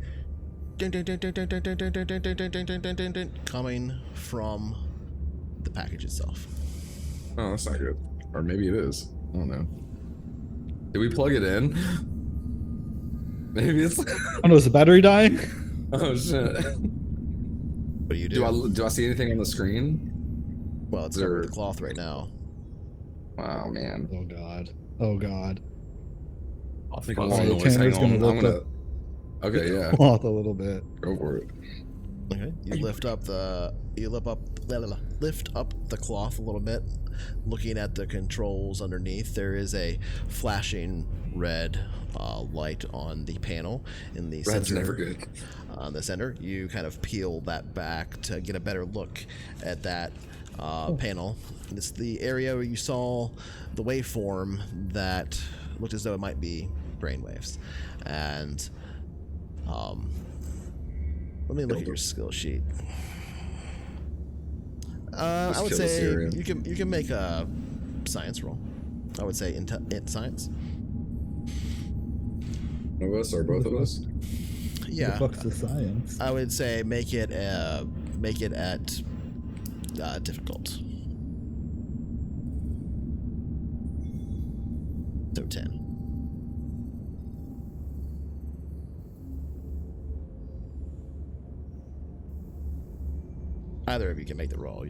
coming from the package itself. Oh, that's not good. Or maybe it is. I don't know. Did we plug it in? Maybe it's... Oh no, is the battery dying? Oh shit. What do you do? Do I see anything on the screen? Well, it's covered with cloth right now. Wow, man. Oh god. Oh god. I think Well, I'm Tanner's Hang on. gonna I'm gonna... Okay, yeah. Cloth a little bit. Go for it. Okay. You lift up the cloth a little bit. Looking at the controls underneath, there is a flashing red light on the panel in the Red's center. never good. On the center, you kind of peel that back to get a better look at that panel. It's the area where you saw the waveform that looked as though it might be brainwaves. And let me look at your skill sheet. I would say you can make a science roll. I would say int science. One of us or both of us? Yeah. What the fuck's the science? I would say make it at difficult. So 10. Either of you can make the roll.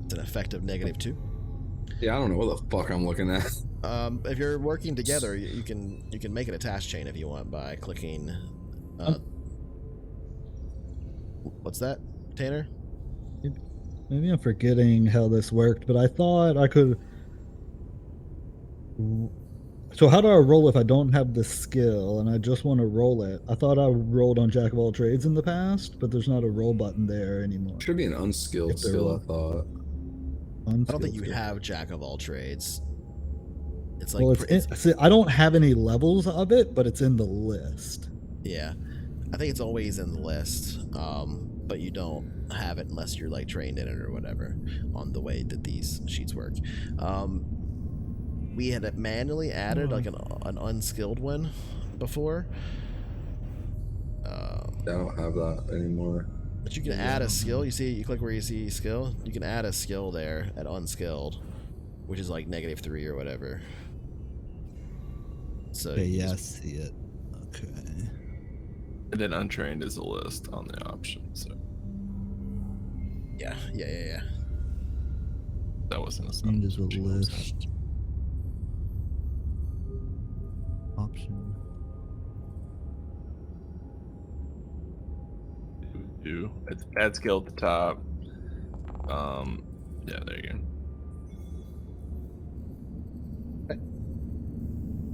It's an effective -2. Yeah, I don't know what the fuck I'm looking at. If you're working together, you can make it a task chain if you want by clicking. What's that, Tanner? Maybe I'm forgetting how this worked, but I thought I could. So how do I roll if I don't have the skill and I just want to roll it? I thought I rolled on Jack of all trades in the past, but there's not a roll button there anymore. Should be an unskilled skill, I thought. I don't think you have Jack of all trades. It's like, well, see, I don't have any levels of it, but it's in the list. Yeah, I think it's always in the list, but you don't have it unless you're like trained in it or whatever on the way that these sheets work. We had it manually added like an unskilled one before. I don't have that anymore. But you can add a skill. You see, you click where you see skill. You can add a skill there at unskilled, which is like -3 or whatever. So Okay, yeah, I see it. Okay. And then untrained is a list on the option. So yeah. that wasn't a Trained is a list. Option. It's add skill at the top. Yeah, there you go.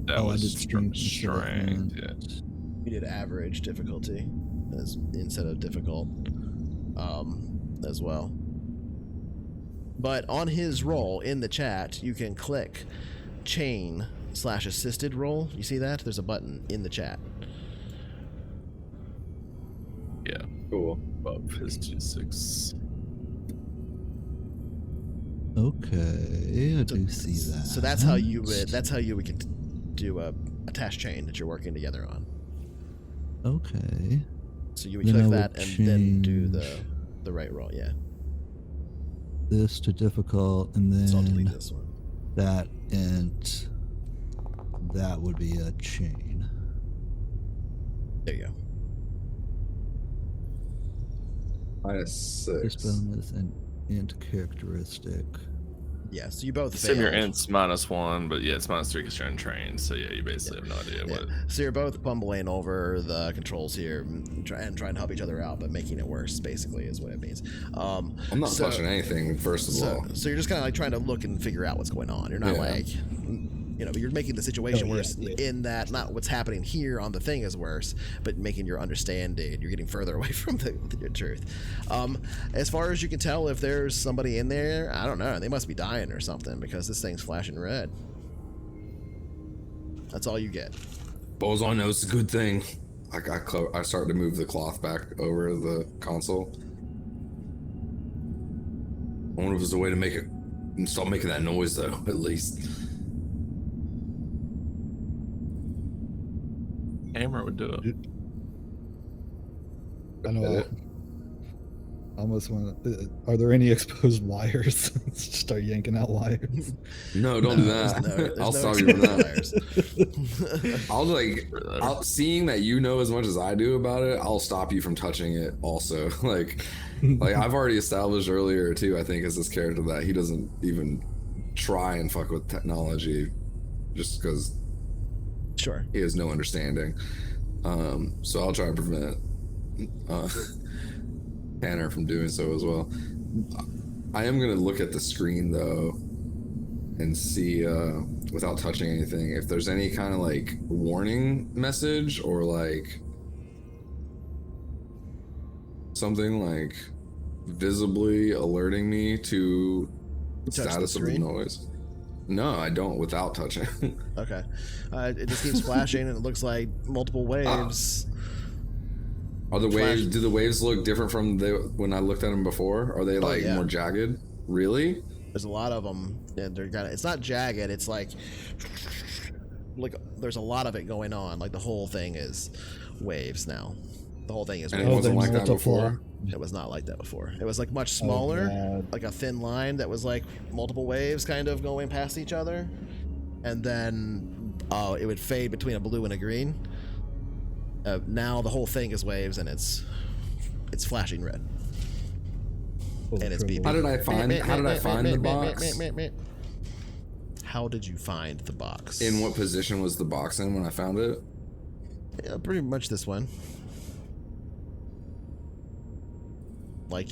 That Oh, I was did strength instead of strength. hand. Yeah. You did average difficulty instead of difficult as well. But on his roll in the chat, you can click chain/assisted roll. You see that? There's a button in the chat. Yeah. Cool. Above his 2/6. Okay, I do see that. So that's how you would do a task chain that you're working together on. Okay. So you would Then I click would that and then do change the right roll. Yeah. this to difficult, and So I'll delete then this one. that, and that would be a chain. There you go. -6. This bonus and int characteristic. Yeah. So you both Assume your failed. int's -1, but yeah, it's -3 because you're untrained. So yeah, you basically have no idea what. So you're both bumbling over the controls here and trying to help each other out, but making it worse, basically, is what it means. I'm not touching anything, first of all. So you're just kind of like trying to look and figure out what's going on. You're not like, you're making the situation worse in that not what's happening here on the thing is worse, but making your understanding, you're getting further away from the truth. As far as you can tell, if there's somebody in there, I don't know, they must be dying or something because this thing's flashing red. That's all you get. Balls on know it's a good thing. I started to move the cloth back over the console. I wonder if there's a way to make it stop making that noise, though, at least. Hammer would do it. I know. I almost want to. Are there any exposed wires? Start yanking out wires. No, don't do that. There's I'll no stop you from exposed that. I'll seeing that you know as much as I do about it, I'll stop you from touching it also. like I've already established earlier too, I think, as this character that he doesn't even try and fuck with technology just because Sure. he has no understanding. So I'll try to prevent Tanner from doing so as well. I am going to look at the screen though and see, without touching anything, if there's any kind of like warning message or like something like visibly alerting me to the status of the noise. No, I don't without touching. Okay. It just keeps flashing and it looks like multiple waves. Are the waves, do the waves look different from when I looked at them before? Are they like more jagged? Really? There's a lot of them. And they're kind of, it's not jagged, it's like there's a lot of it going on. Like the whole thing is waves now. The whole thing is And waves. it wasn't like that before? It was not like that before. It was like much smaller, like a thin line that was like multiple waves kind of going past each other. And then it would fade between a blue and a green. Now the whole thing is waves and it's flashing red. And it's beeping. How did I find the box? How did you find the box? In what position was the box in when I found it? Yeah, pretty much this one. Like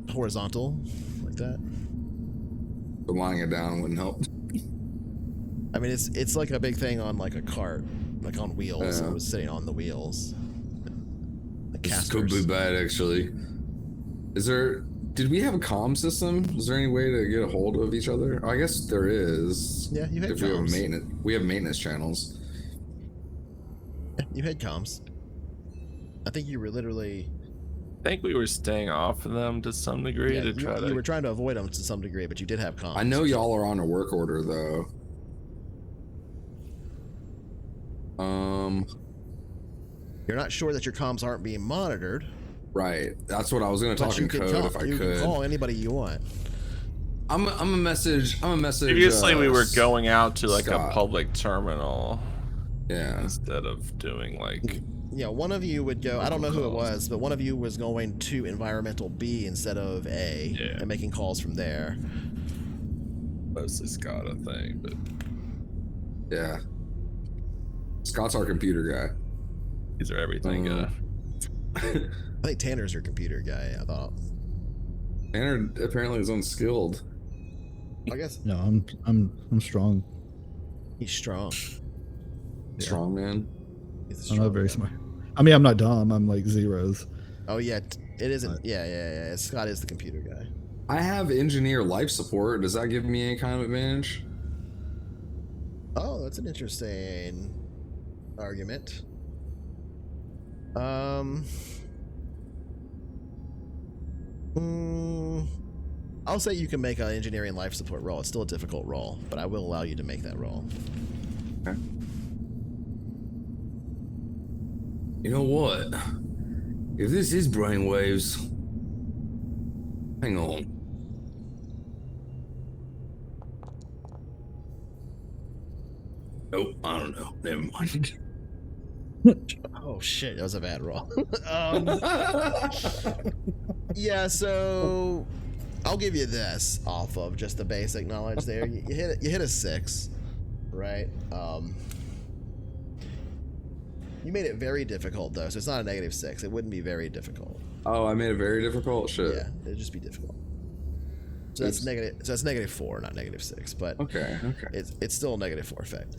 horizontal, like that. But lying it down wouldn't help. I mean, it's like a big thing on like a cart, like on wheels. It was sitting on the wheels. The This could be bad, actually. Did we have a comm system? Is there any way to get a hold of each other? I guess there is. Yeah, you had if comms. We have maintenance channels. Yeah, you had comms. I think you were literally. I think we were staying off of them to some degree Yeah, to try to. You were trying to avoid them to some degree, but you did have comms. I know y'all are on a work order though. You're not sure that your comms aren't being monitored. Right. That's what I was going to But talk in code if I you could. can call anybody you want. I'm a message. Previously, we were going out to like Scott. a public terminal Yeah. instead of doing like. Yeah, one of you would go. I don't know who it was, but one of you was going to environmental B instead of A, Yeah. and making calls from there. Mostly Scott, I think, but Yeah. Scott's our computer guy. these are everything. I think Tanner's your computer guy. I thought. Tanner apparently is unskilled. I guess No, I'm strong. he's strong. Strong man. He's a I'm strong not very guy. smart. I mean, I'm not dumb. I'm like zeros. Oh yeah, it isn't. Yeah. Scott is the computer guy. I have engineer life support. Does that give me any kind of advantage? Oh, that's an interesting argument. I'll say you can make an engineering life support roll. It's still a difficult roll, but I will allow you to make that roll. Okay. You know what? If this is brainwaves, hang on. Nope, I don't know. Never mind. Oh shit, that was a bad roll. Yeah, so I'll give you this off of just the basic knowledge there. You hit it. You hit a 6, right? You made it very difficult though, so it's not a -6. It wouldn't be very difficult. Oh, I made it very difficult. Shit. Yeah, it'd just be difficult. So that's Oops. negative. So that's -4, not -6. But Okay. it's still a -4 effect,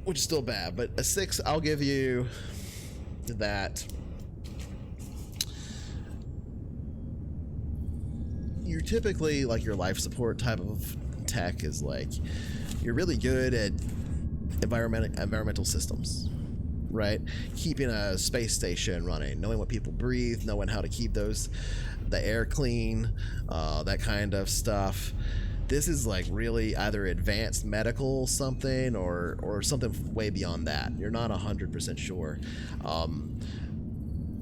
which is still bad. But a 6, I'll give you that. You're typically like your life support type of tech is like you're really good at environmental systems, right? Keeping a space station running, knowing what people breathe, knowing how to keep the air clean, that kind of stuff. This is like really either advanced medical something or something way beyond that. You're not 100% sure.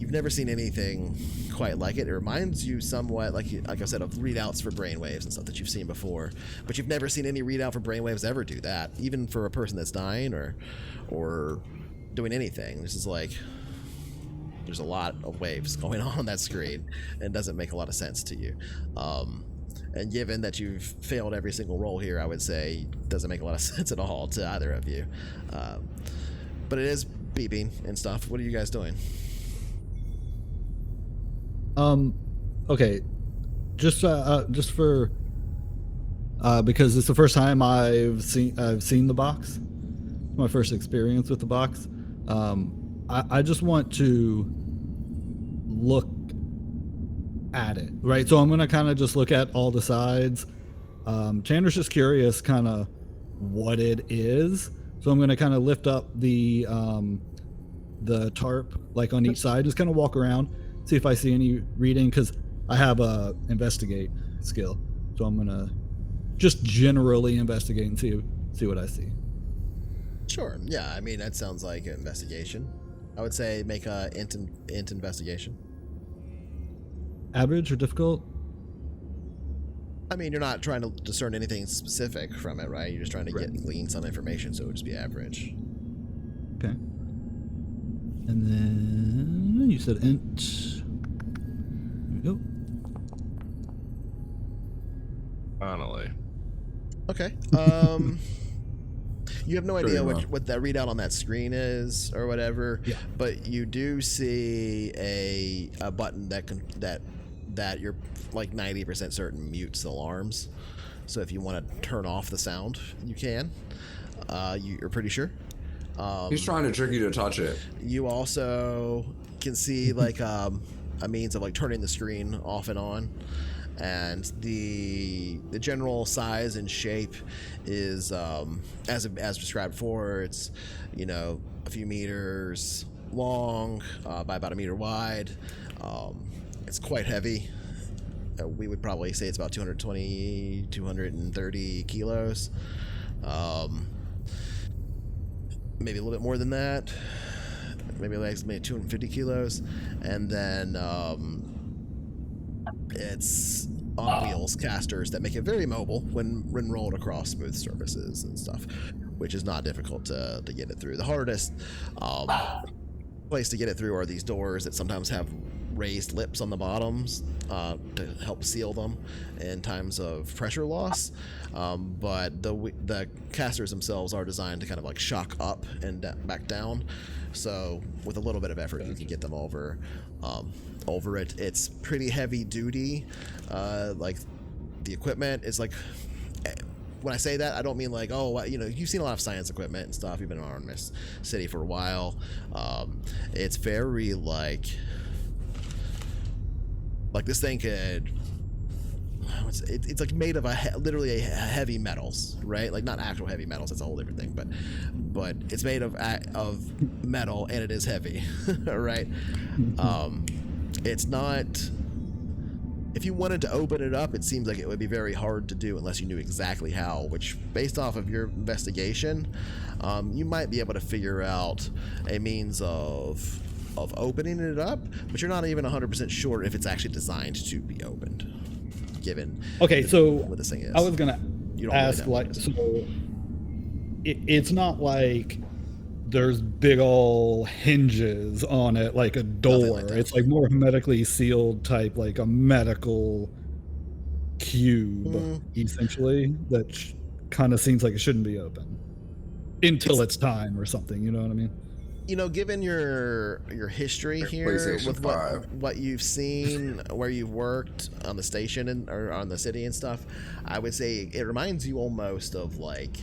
You've never seen anything quite like it. It reminds you somewhat, like I said, of readouts for brainwaves and stuff that you've seen before. But you've never seen any readout for brainwaves ever do that, even for a person that's dying or doing anything. This is like there's a lot of waves going on that screen, and it doesn't make a lot of sense to you. And given that you've failed every single roll here, I would say it doesn't make a lot of sense at all to either of you. But it is beeping and stuff. What are you guys doing? Okay, just for because it's the first time I've seen the box. My first experience with the box. I just want to look at it, right? So I'm gonna kind of just look at all the sides. Chandler's just curious, kind of what it is. So I'm gonna kind of lift up the tarp like on each side, just kind of walk around, see if I see any reading, because I have a investigate skill. So I'm gonna just generally investigate and see what I see. Sure. Yeah. I mean, that sounds like an investigation. I would say make a int investigation. Average or difficult? I mean, you're not trying to discern anything specific from it, right? You're just trying to glean some information, so it would just be average. Okay. And then you said int. Here we go. Finally. Okay. You have no Sure idea you will. what that readout on that screen is or whatever. Yeah. But you do see a button that you're like 90% certain mutes alarms. So if you want to turn off the sound, you can. You're pretty sure. He's trying to trick you to touch it. You also can see like a means of like turning the screen off and on, and the general size and shape is as described before. It's a few meters long by about a meter wide. It's quite heavy. We would probably say it's about 230 kilos. Maybe a little bit more than that. maybe 250 kilos, and then it's on wheels casters that make it very mobile when rolled across smooth surfaces and stuff, which is not difficult to get it through. The hardest place to get it through are these doors that sometimes have raised lips on the bottoms to help seal them in times of pressure loss, but the casters themselves are designed to kind of like shock up and back down, so with a little bit of effort you can get them over it. It's pretty heavy duty. Like the equipment is like, when I say that, I don't mean like, oh, you know, you've seen a lot of science equipment and stuff. You've been around this city for a while. It's very like this thing could. It's like made of literally heavy metals, right? Like not actual heavy metals. It's a whole different thing, but it's made of metal and it is heavy, right? It's not. If you wanted to open it up, it seems like it would be very hard to do unless you knew exactly how, which, based off of your investigation, you might be able to figure out a means of opening it up, but you're not even 100% sure if it's actually designed to be opened, given so what this thing is. I was going You to don't ask, really know. like, so it's not like there's big ol' hinges on it like a door. Like that. It's like more hermetically sealed type, like a medical cube, essentially, that kind of seems like it shouldn't be open until it's time or something. You know what I mean? You know, given your history here with what you've seen, where you've worked on the station or on the city and stuff, I would say it reminds you almost of like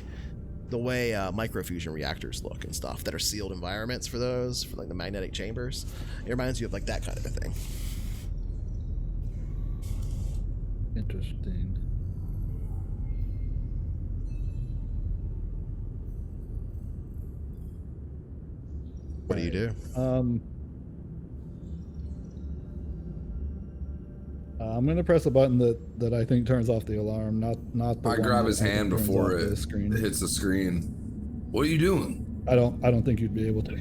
the way microfusion reactors look and stuff that are sealed environments for like the magnetic chambers. It reminds you of like that kind of a thing. Interesting. What do you do? I'm gonna press a button that I think turns off the alarm, not the I one grab that his I think hand turns before off the it screen. hits the screen. What are you doing? I don't think you'd be able to.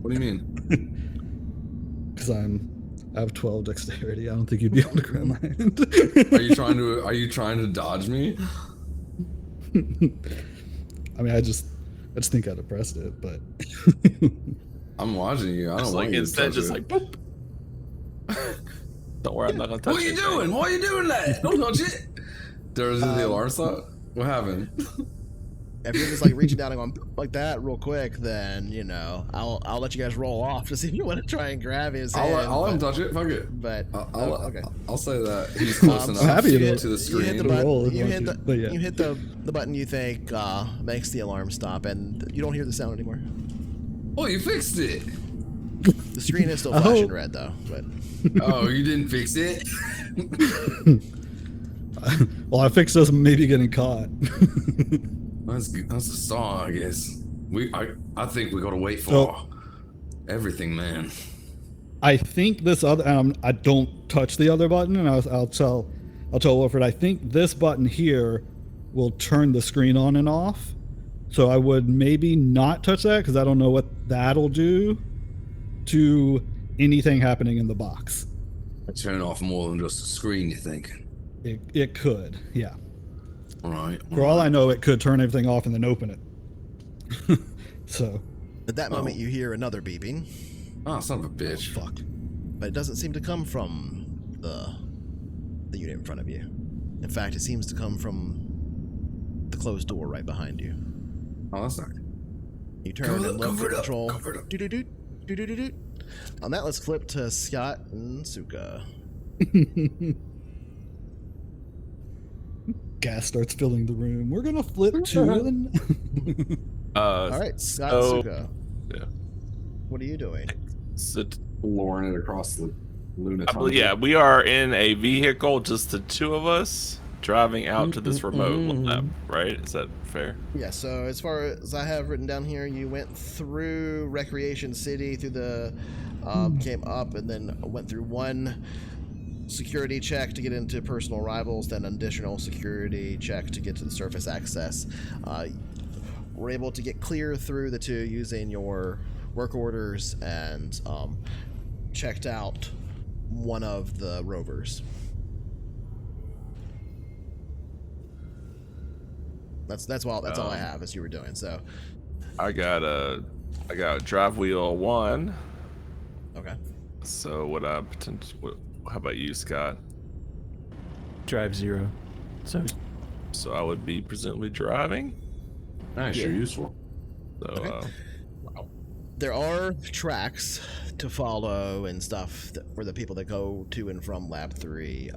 What do you mean? Because I have 12 dexterity. I don't think you'd be able to grab my hand. Are you trying to dodge me? I mean, I just think I'd have pressed it, but I'm watching you. I don't It's want like you to instead touch just it. like boop. Don't worry, I'm not gonna touch What are you anything. doing? Why are you doing that? Don't touch it. There's the alarm stop. What happened? If you're just like reaching down and going like that real quick, then you know I'll let you guys roll off to see if you want to try and grab his hand. I'll let him touch it. Fuck it. But okay. I'll say that he's close enough happy you to- hit, to the you screen. hit the button. Roll if You you hit want to, but yeah. you hit the button you think makes the alarm stop, and you don't hear the sound anymore. Oh, you fixed it. The screen is still flashing red though. But Oh, you didn't fix it. well, I fixed us maybe getting caught. That's a song, I guess. I think we gotta wait for So- everything, man. I think this other, I don't touch the other button, and I'll tell Wilfred, I think this button here will turn the screen on and off. So I would maybe not touch that because I don't know what that'll do to anything happening in the box. Turn off more than just a screen, you think? It could, yeah. All right. For all I know, it could turn everything off and then open it. So. at that moment, you hear another beeping. Oh, son of a bitch. Fuck. But it doesn't seem to come from the unit in front of you. In fact, it seems to come from the closed door right behind you. Oh, that's not. You turn and look cover at it up, control. cover it up. Do-do-do, do-do-do-do. On that, let's flip to Scott and Suka. Gas starts filling the room. We're gonna flip to All right, Scott so- and Suka. Yeah. What are you doing? So, Lowering it across the lunatic. yeah, we are in a vehicle, just the two of us, driving out to this remote lab, right? Is that fair? Yeah, so as far as I have written down here, you went through Recreation City, through the came up, and then went through one security check to get into personal arrivals, then an additional security check to get to the surface access. We're able to get clear through the two using your work orders and checked out one of the rovers. That's all I have as you were doing. So I got drive wheel 1. okay. So how about you, Scott? Drive 0. So I would be presumably driving. Nice, you're useful. So Okay. There are tracks to follow and stuff for the people that go to and from Lab 3.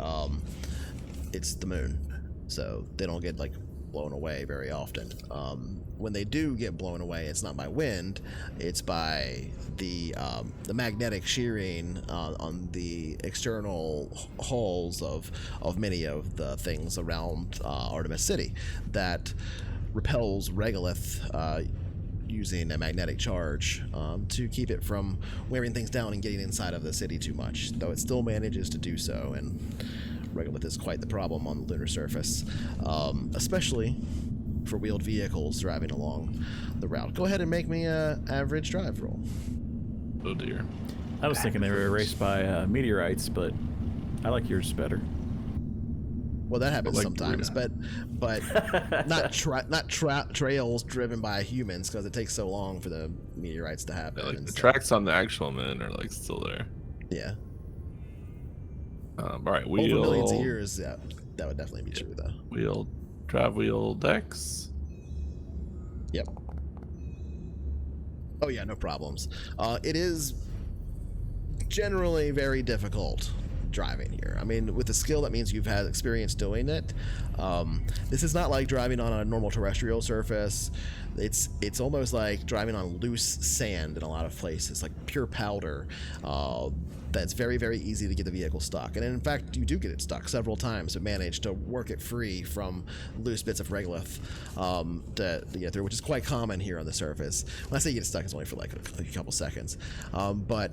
It's the moon, so they don't get like blown away very often. When they do get blown away, it's not by wind, it's by the magnetic shearing on the external hulls of many of the things around Artemis City that repels regolith using a magnetic charge to keep it from wearing things down and getting inside of the city too much, though it still manages to do so, and regolith is quite the problem on the lunar surface, especially for wheeled vehicles driving along the route. Go ahead and make me an average drive roll. Oh dear. I was thinking they were erased by meteorites, but I like yours better. Well, that happens like, sometimes, but not trails driven by humans, because it takes so long for the meteorites to happen. Like and the stuff. tracks on the actual moon are like still there. Yeah. All right, Over millions of years, yeah, that would definitely be true, though. Drive wheel Dex. Yep. Oh yeah, no problems. It is generally very difficult driving here. I mean, with the skill, that means you've had experience doing it. This is not like driving on a normal terrestrial surface. It's almost like driving on loose sand in a lot of places, like pure powder. That's very, very easy to get the vehicle stuck. And in fact, you do get it stuck several times, but manage to work it free from loose bits of regolith to get through, which is quite common here on the surface. When I say you get stuck, it's only for like a couple seconds. But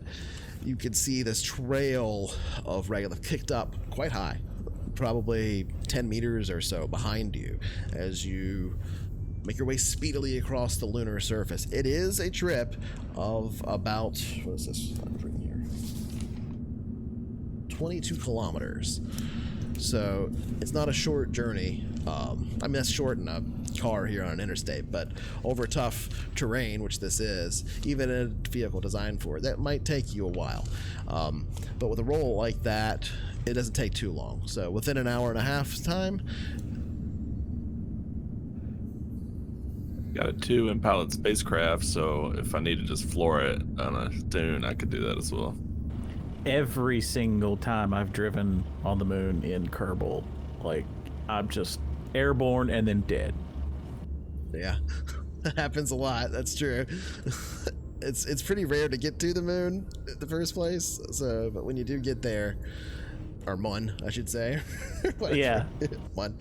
you can see this trail of regolith kicked up quite high, probably 10 meters or so behind you as you make your way speedily across the lunar surface. It is a trip of about, what is this? I'm putting here. 22 kilometers. So it's not a short journey. I mean, that's short in a car here on an interstate, but over tough terrain, which this is, even in a vehicle designed for it, that might take you a while. But with a roll like that, it doesn't take too long. So within an hour and a half's time, Got a 2 in pilot spacecraft, so if I need to just floor it on a dune, I could do that as well. Every single time I've driven on the moon in Kerbal, like, I'm just airborne and then dead. yeah, that happens a lot. That's true. It's pretty rare to get to the moon in the first place. So, but when you do get there, or Mun, I should say. Yeah. Mun.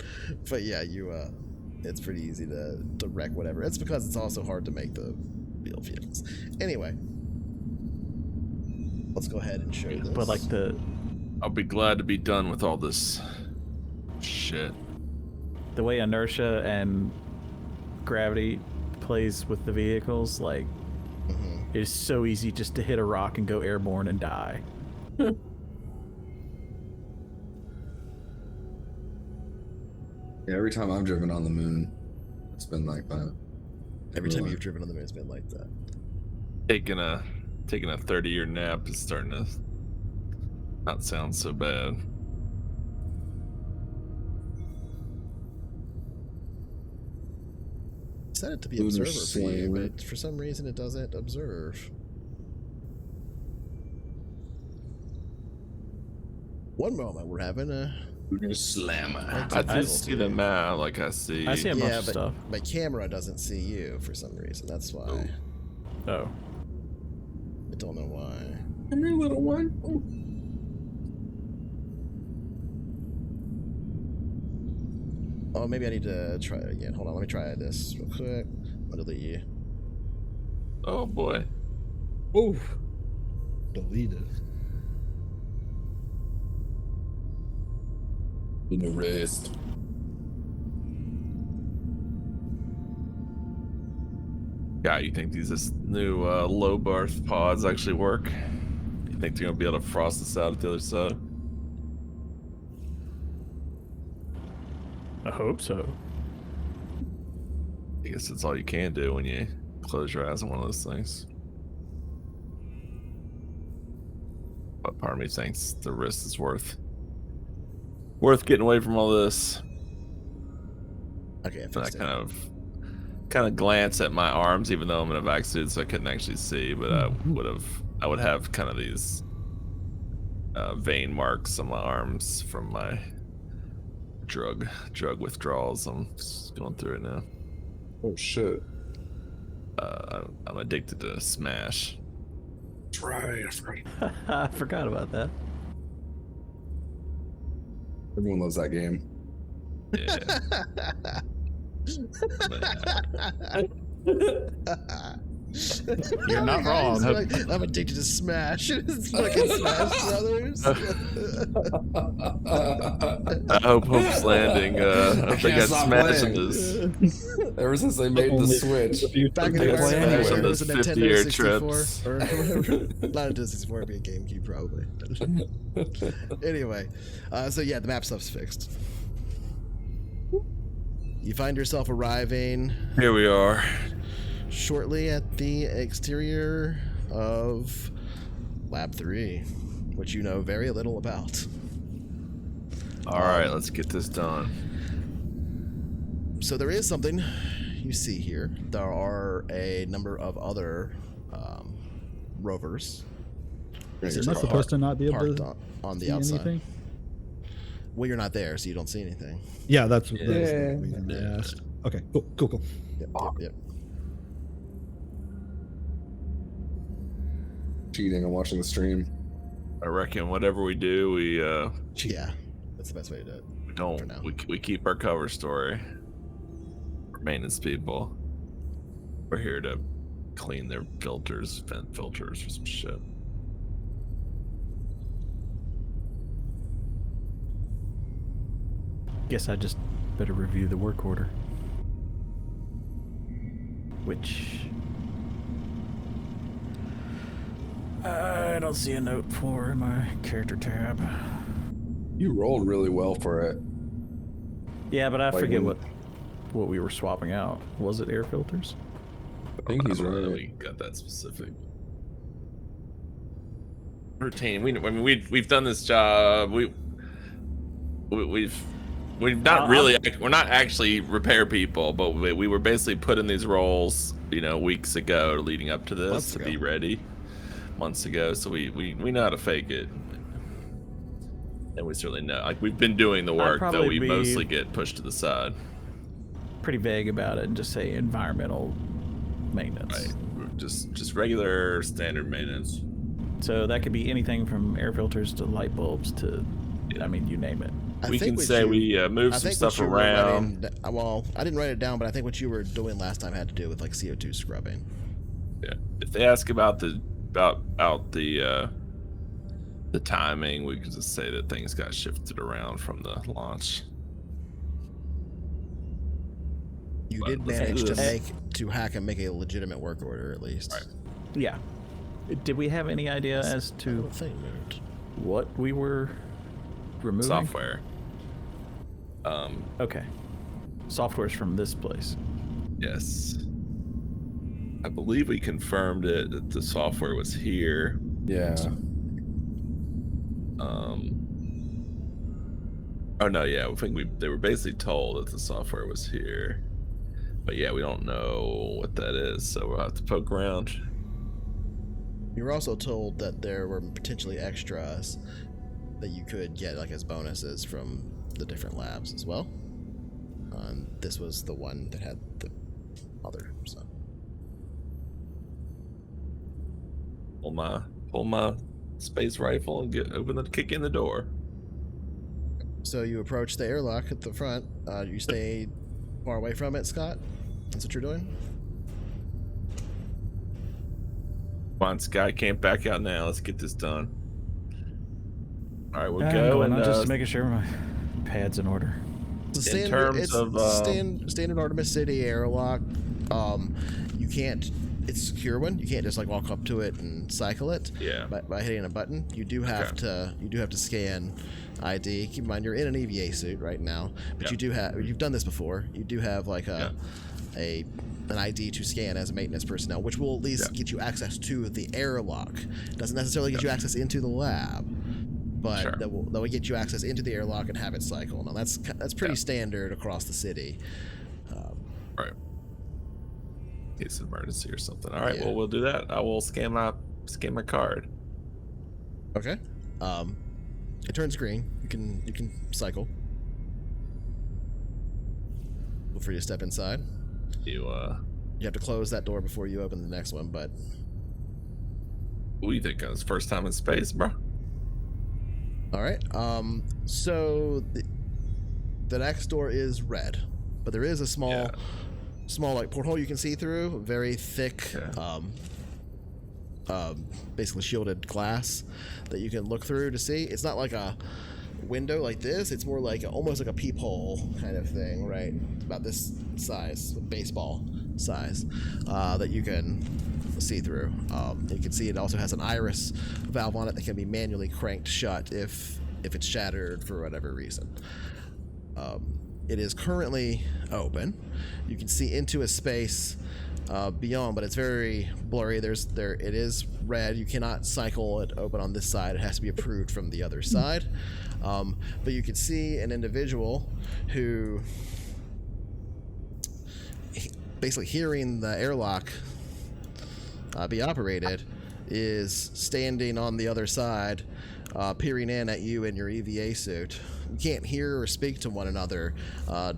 But yeah, it's pretty easy to wreck whatever. It's because it's also hard to make the wheeled vehicles. Anyway, let's go ahead and show this. But like I'll be glad to be done with all this shit. the way inertia and gravity plays with the vehicles, like, it is so easy just to hit a rock and go airborne and die. Yeah, every time I've driven on the moon, it's been like that. Every time you've driven on the moon, it's been like that. Taking a 30-year nap is starting to not sound so bad. Set it to be Lunar observer for you, slaver. but for some reason it doesn't observe. One moment we're having a Lunar slammer. I do see the map, like I see. I see a bunch yeah, of but stuff. my camera doesn't see you for some reason. That's why. Oh. I don't know why. Come here, little one. Oh, maybe I need to try it again. Hold on, let me try this real quick. I'll delete you. Oh boy. Oof. Deleted. In the wrist. Guy, you think these new low berth pods actually work? You think they're gonna be able to frost us out at the other side? I hope so. I guess that's all you can do when you close your eyes on one of those things. But part of me thinks the risk is worth getting away from all this. Okay, I And I fixed it. kind of glance at my arms, even though I'm in a vac suit, so I couldn't actually see. But I would have kind of these vein marks on my arms from my drug withdrawals. I'm just going through it now. Oh shit. I'm addicted to Smash. That's right. I forgot. I forgot about that. Everyone loves that game. Yeah. You're not wrong. He's like, I'm addicted to Smash. It's fucking Smash Brothers. I hope Hope's Landing. I hope they can't got stop Smash playing. on this. Ever since they made the Only Switch. Back in They the got day, Smash when on it was those a 50 Nintendo year 64 trips. or whatever. Not a Nintendo 64, it'd be a GameCube probably. Anyway, so yeah, the map stuff's fixed. You find yourself arriving Here we are. shortly at the exterior of Lab 3, which you know very little about. All right, let's get this done. So there is something you see here. There are a number of other rovers. Am I supposed to not be able parked to on the see outside. anything? Well, you're not there, so you don't see anything. Yeah, that's the Yeah. reason I asked. Okay, cool. Yep. Cheating. I'm watching the stream. I reckon whatever we do, we Yeah, that's the best way to do it. For don't now. we keep our cover story. We're maintenance people. We're here to clean their filters, vent filters, or some shit. Guess I just better review the work order. Which I don't see a note for in my character tab. You rolled really well for it. Yeah, but I Like forget when- what we were swapping out. Was it air filters? I think he's I don't know right. we got that specific. Routine. We've done this job. We've not really. We're not actually repair people, but we were basically put in these roles, weeks ago, leading up to this Months to ago. be ready. Months ago, so we know how to fake it, and we certainly know. Like, we've been doing the work, though probably we be- mostly get pushed to the side. Pretty vague about it and just say environmental maintenance. Right. Just regular standard maintenance. So that could be anything from air filters to light bulbs to, you name it. I We think can what say you- we move I some think what stuff you were around. writing- well, I didn't write it down, but I think what you were doing last time had to do with like CO2 scrubbing. Yeah. If they ask about the timing, we can just say that things got shifted around from the launch. You But did let's manage do to this. hack and make a legitimate work order at least. Right. Yeah. Did we have any idea as I to don't think moved. what we were removing? Software. Okay. Software's from this place. Yes. I believe we confirmed it that the software was here. Yeah. Oh no, yeah, I think they were basically told that the software was here. But yeah, we don't know what that is, so we'll have to poke around. You were also told that there were potentially extras that you could get like as bonuses from the different labs as well. This was the one that had the other. So Pull my space rifle and kick in the door. So you approach the airlock at the front. You stay far away from it, Scott. That's what you're doing. Come on, Sky can't back out now. Let's get this done. All right, we'll I'm go going and on just making sure my pad's in order. It's In terms it's of, standard Artemis City airlock. You you can't. It's a secure one. You can't just like walk up to it and cycle it. Yeah. By hitting a button, you do have to. You do have to scan ID. Keep in mind you're in an EVA suit right now, but you do have. You've done this before. You do have like an ID to scan as a maintenance personnel, which will at least get you access to the airlock. Doesn't necessarily get you access into the lab, but that will get you access into the airlock and have it cycle. Now that's pretty standard across the city. Right. In case of emergency or something. All right, well, we'll do that. I will scan my card. Okay. It turns green. You can cycle. Feel free to step inside. You have to close that door before you open the next one, but what do you think? It's first time in space, bro. All right. So the next door is red, but there is a small like porthole you can see through, very thick, basically shielded glass that you can look through to see. It's not like a window like this. It's more like almost like a peephole kind of thing, right? About this size, baseball size, that you can see through. You can see it also has an iris valve on it that can be manually cranked shut if it's shattered for whatever reason. It is currently open. You can see into a space beyond, but it's very blurry. It is red. You cannot cycle it open on this side. It has to be approved from the other side. But you can see an individual who, basically hearing the airlock be operated, is standing on the other side, peering in at you in your EVA suit. You can't hear or speak to one another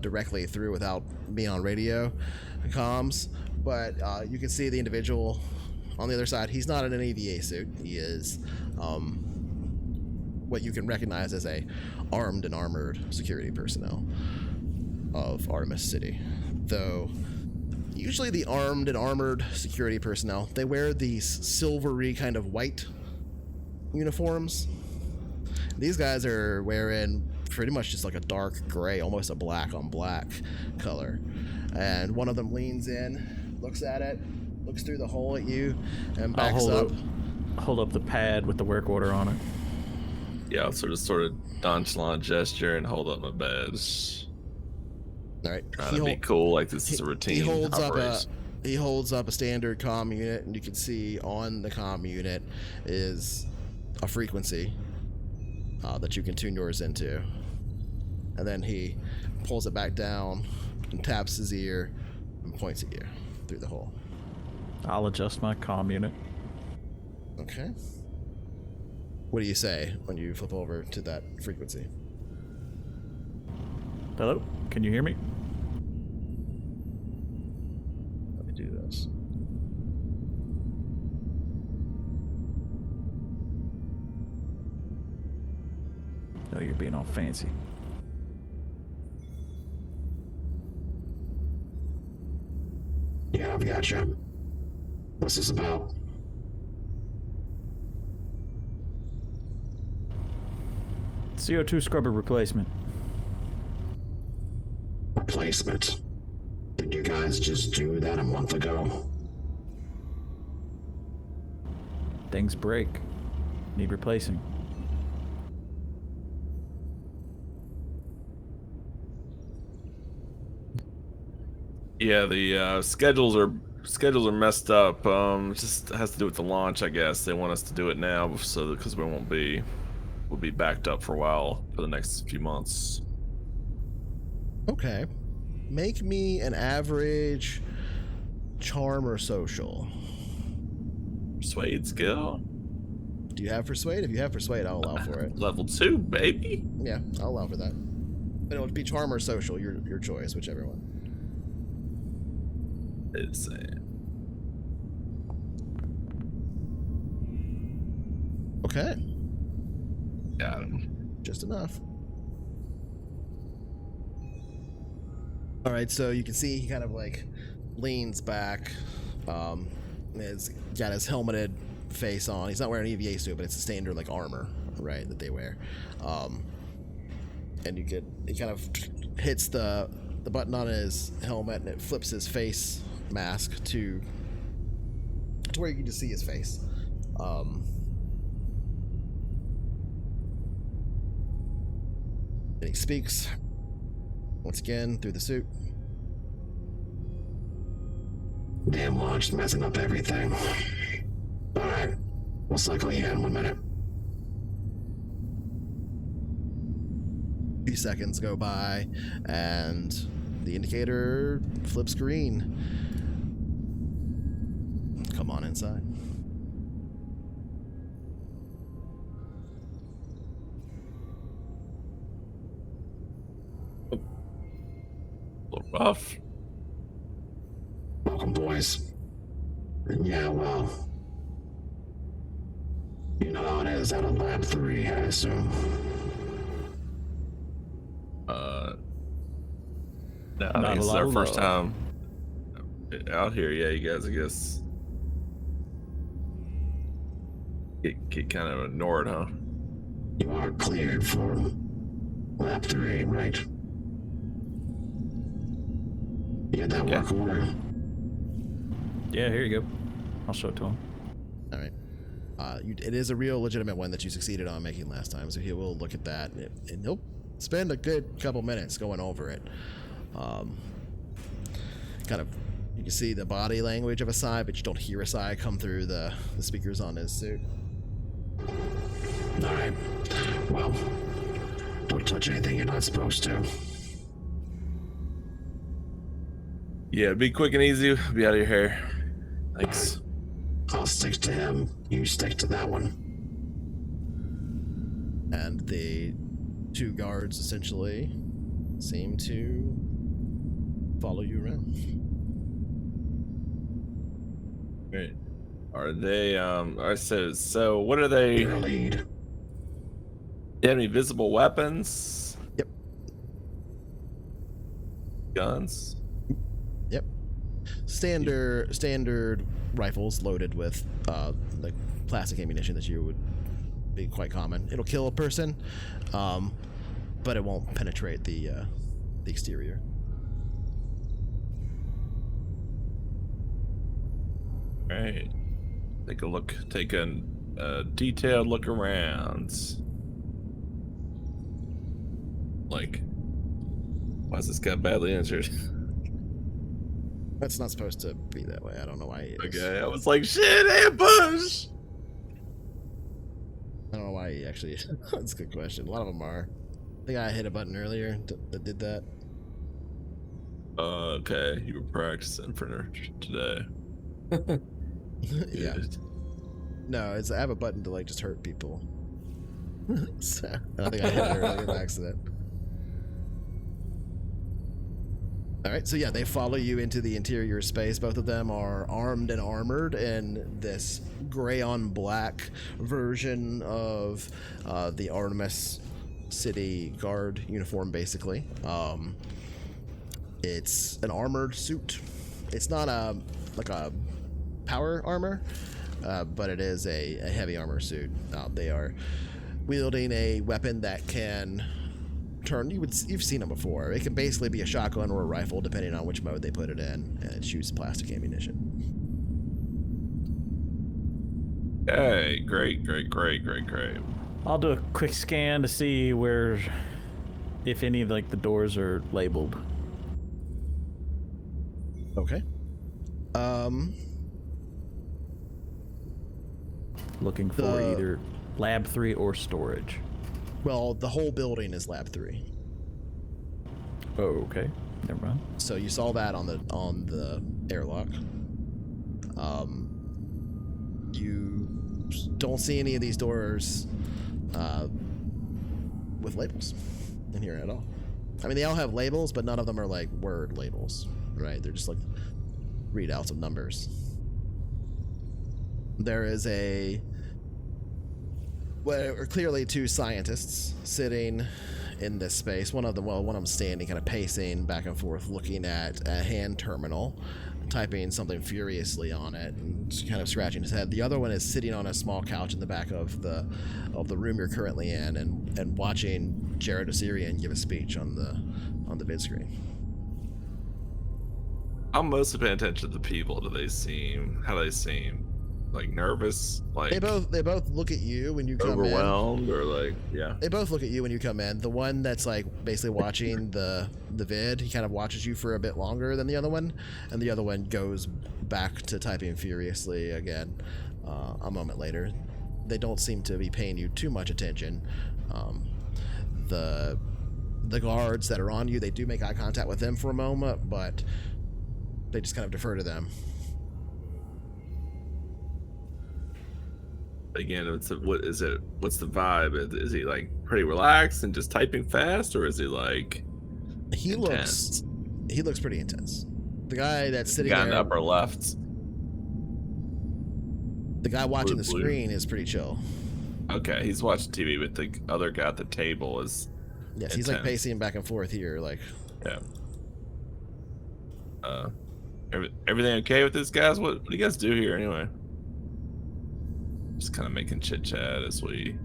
directly through without being on radio comms, but you can see the individual on the other side. He's not in an EVA suit. He is what you can recognize as a armed and armored security personnel of Artemis City. Though usually the armed and armored security personnel, they wear these silvery kind of white uniforms. These guys are wearing pretty much just like a dark gray, almost a black on black color. And one of them leans in, looks at it, looks through the hole at you, and backs up. Hold up the pad with the work order on it. Yeah, I'll sort of nonchalant gesture and hold up my badge. All right. Trying to be cool, like this is a routine. He holds up a standard comm unit, and you can see on the comm unit is a frequency that you can tune yours into. And then he pulls it back down and taps his ear and points at you through the hole. I'll adjust my comm unit. Okay. What do you say when you flip over to that frequency? Hello? Can you hear me? Let me do this. No, you're being all fancy. Yeah, I've got you. What's this about? CO2 scrubber replacement. Replacement? Did you guys just do that a month ago? Things break. Need replacing. Yeah, the schedules are messed up. Just has to do with the launch, I guess. They want us to do it now, so because we'll be backed up for a while for the next few months. Okay. Make me an average charm or social. Persuade skill. Do you have persuade? If you have persuade, I'll allow for it. Level 2, baby. Yeah, I'll allow for that. But it would be charm or social, your choice, whichever one. It's Okay. Got him. Just enough. All right, so you can see he kind of like leans back. He's got his helmeted face on. He's not wearing an EVA suit, but it's a standard like armor, right, that they wear. And he kind of hits the button on his helmet, and it flips his face mask to to where you can just see his face. And he speaks once again through the suit. Damn launch messing up everything. Alright, we'll cycle you in 1 minute. A few seconds go by, and the indicator flips green. Come on inside. A little rough. Welcome, boys. Yeah, well, you know how it is out of Lab 3, I assume. No, Not this a is lot our of first love. time out here. Yeah, you guys, I guess, get kind of ignored, huh? You are cleared for Lab 3, right? You had that Yeah. work order? Yeah, here you go. I'll show it to him. All right. It is a real legitimate one that you succeeded on making last time, so he will look at that, and he'll spend a good couple minutes going over it. Kind of, you can see the body language of Asai, but you don't hear Asai come through the speakers on his suit. Alright. Well, don't touch anything you're not supposed to. Yeah, be quick and easy. Be out of your hair. Thanks. I'll stick to him. You stick to that one. And the two guards essentially seem to follow you around. Great. Are they? I said. So, what are they? Your lead. Do you have any visible weapons? Yep. Guns? Yep. Standard rifles loaded with like plastic ammunition that you would be quite common. It'll kill a person, but it won't penetrate the exterior. Right. Take a detailed look around. Like, why is this guy badly injured? That's not supposed to be that way. I don't know why he is. Okay, I was like, shit, ambush! I don't know why he actually. That's a good question. A lot of them are. I think I hit a button earlier that did that. Okay, you were practicing for today. Yeah. Good. No, I have a button to like just hurt people. So, I think I hit it earlier by accident. All right, so yeah, they follow you into the interior space. Both of them are armed and armored in this gray on black version of the Artemis City Guard uniform, basically. It's an armored suit. It's not like a power armor, but it is a heavy armor suit. They are wielding a weapon that can turn. You've seen them before. It can basically be a shotgun or a rifle, depending on which mode they put it in, and it shoots plastic ammunition. Hey, great. I'll do a quick scan to see if any of like the doors are labeled. Okay. Looking for either Lab 3 or storage. Well, the whole building is Lab 3. Oh, okay. Never mind. So you saw that on the airlock. You don't see any of these doors with labels in here at all. I mean, they all have labels, but none of them are like word labels, right? They're just like readouts of numbers. There is clearly two scientists sitting in this space. One of them standing, kind of pacing back and forth, looking at a hand terminal, typing something furiously on it, and kind of scratching his head. The other one is sitting on a small couch in the back of the room you're currently in, and watching Jared Osirian give a speech on the vid screen. I'm mostly paying attention to the people. How do they seem? like nervous, like They both look at you when you come in. overwhelmed, or like They both look at you when you come in. The one that's like basically watching the vid, he kind of watches you for a bit longer than the other one, and the other one goes back to typing furiously again a moment later. They don't seem to be paying you too much attention. The guards that are on you, they do make eye contact with them for a moment, but they just kind of defer to them. again, what's the vibe? Is he like pretty relaxed and just typing fast, or is he like He intense? looks pretty intense. The guy that's sitting Guy in there, the upper left. the guy watching the Blue. screen is pretty chill. Okay, he's watching TV, but the other guy at the table is Yes, he's like intense. pacing back and forth here, like. Yeah. Everything okay with this, guys? What do you guys do here anyway? Just kind of making chit chat as we